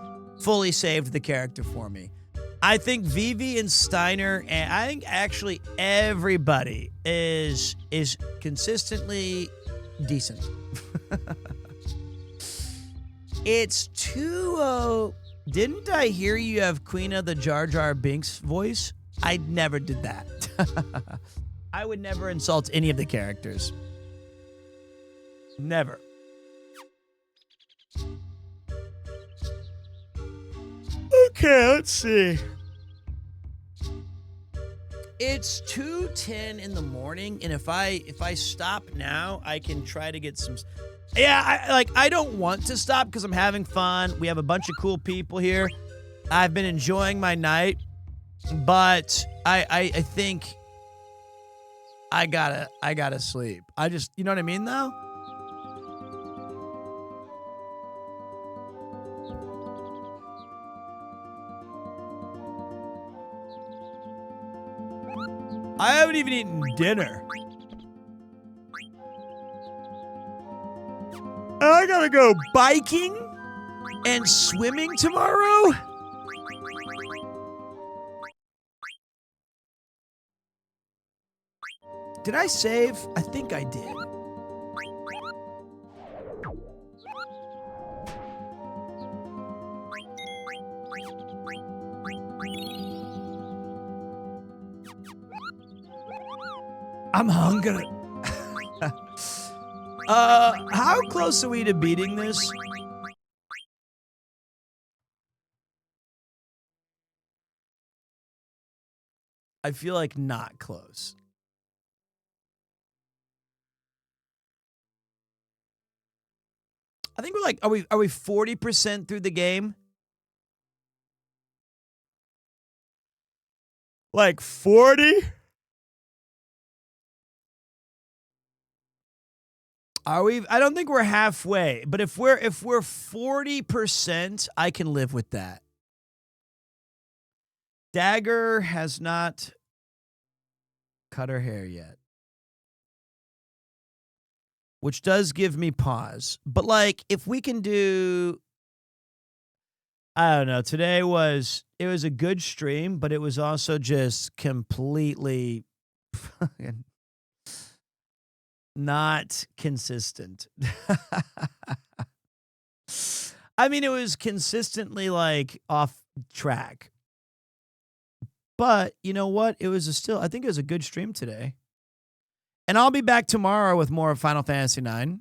Fully saved the character for me. I think Vivi and Steiner, and I think actually everybody is consistently decent. It's too. Didn't I hear you have Queena the Jar Jar Binks voice? I never did that. I would never insult any of the characters. Never. Okay, let's see. It's 2:10 in the morning, and if I stop now, I can try to get some. Yeah, I don't want to stop because I'm having fun. We have a bunch of cool people here. I've been enjoying my night, but I think I gotta sleep. I just, you know what I mean, though. I haven't even eaten dinner. I gotta go biking and swimming tomorrow. Did I save? I think I did. I'm hungry. How close are we to beating this? I feel like not close. I think we're like, are we 40% through the game? Like 40? Are we? I don't think we're halfway, but if we're 40%, I can live with that. Dagger has not cut her hair yet, which does give me pause. But like, if we can do, I don't know. Today was a good stream, but it was also just completely not consistent. I mean, it was consistently like off track. But you know what? It was I think it was a good stream today. And I'll be back tomorrow with more of Final Fantasy IX.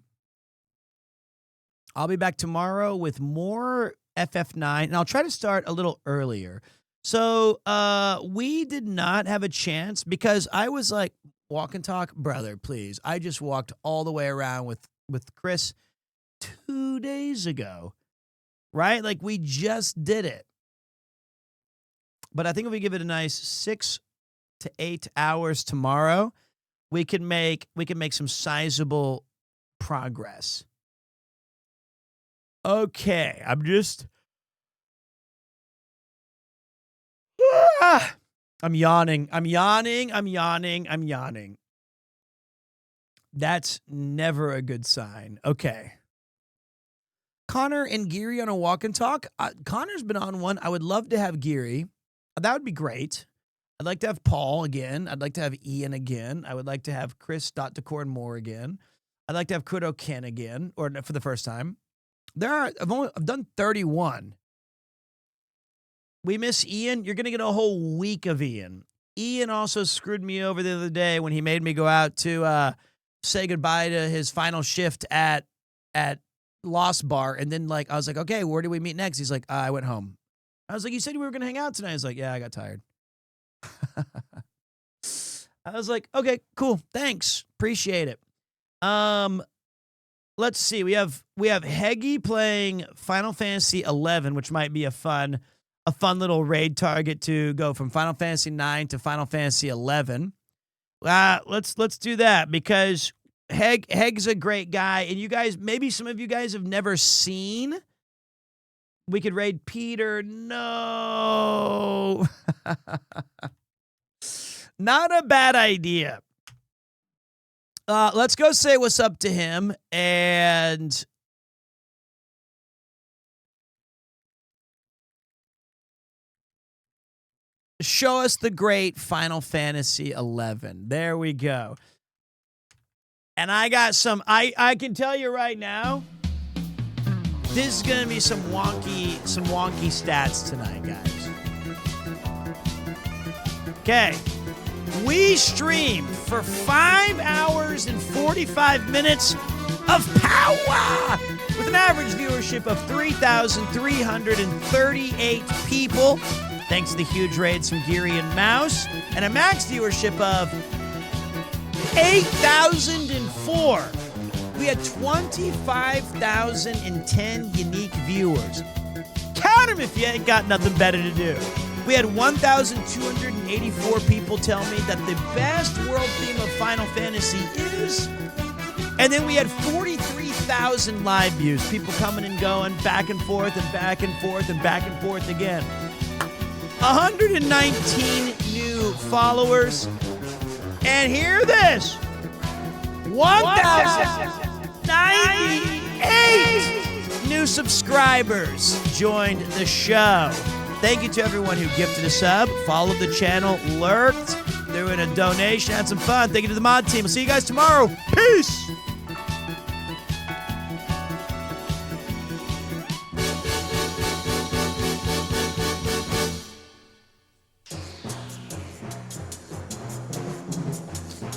I'll be back tomorrow with more FF9, and I'll try to start a little earlier. So we did not have a chance because I was like, walk and talk, brother, please. I just walked all the way around with Chris 2 days ago, right? Like we just did it. But I think if we give it a nice 6 to 8 hours tomorrow, we can make some sizable progress. Okay, I'm yawning. I'm yawning. That's never a good sign. Okay. Connor and Geary on a walk and talk. Connor's been on one. I would love to have Geary. That would be great. I'd like to have Paul again. I'd like to have Ian again. I would like to have Chris, Decor, and more again. I'd like to have Kudo-Ken again, or for the first time. I've done 31. We miss Ian. You're going to get a whole week of Ian. Ian also screwed me over the other day when he made me go out to say goodbye to his final shift at Lost Bar. And then, I was like, okay, where do we meet next? He's like, I went home. I was like, you said we were going to hang out tonight. He's like, yeah, I got tired. I was like, okay, cool. Thanks. Appreciate it. Let's see. We have Heggy playing Final Fantasy 11, which might be a fun little raid target to go from Final Fantasy 9 to Final Fantasy 11. Let's do that because Heg's a great guy, and you guys, maybe some of you guys have never seen. We could raid Peter. No. Not a bad idea. Let's go say what's up to him and show us the great Final Fantasy 11. There we go. And I got some, I can tell you right now, this is going to be some wonky stats tonight, guys. Okay. We streamed for 5 hours and 45 minutes of power with an average viewership of 3,338 people, thanks to the huge raids from Geary and Mouse, and a max viewership of 8,004. We had 25,010 unique viewers. Count them if you ain't got nothing better to do. We had 1,284 people tell me that the best world theme of Final Fantasy is. And then we had 43,000 live views. People coming and going, back and forth and back and forth and back and forth again. 119 new followers. And hear this. 1,098 new subscribers joined the show. Thank you to everyone who gifted a sub, followed the channel, lurked, threw in a donation, had some fun. Thank you to the mod team. I'll see you guys tomorrow. Peace.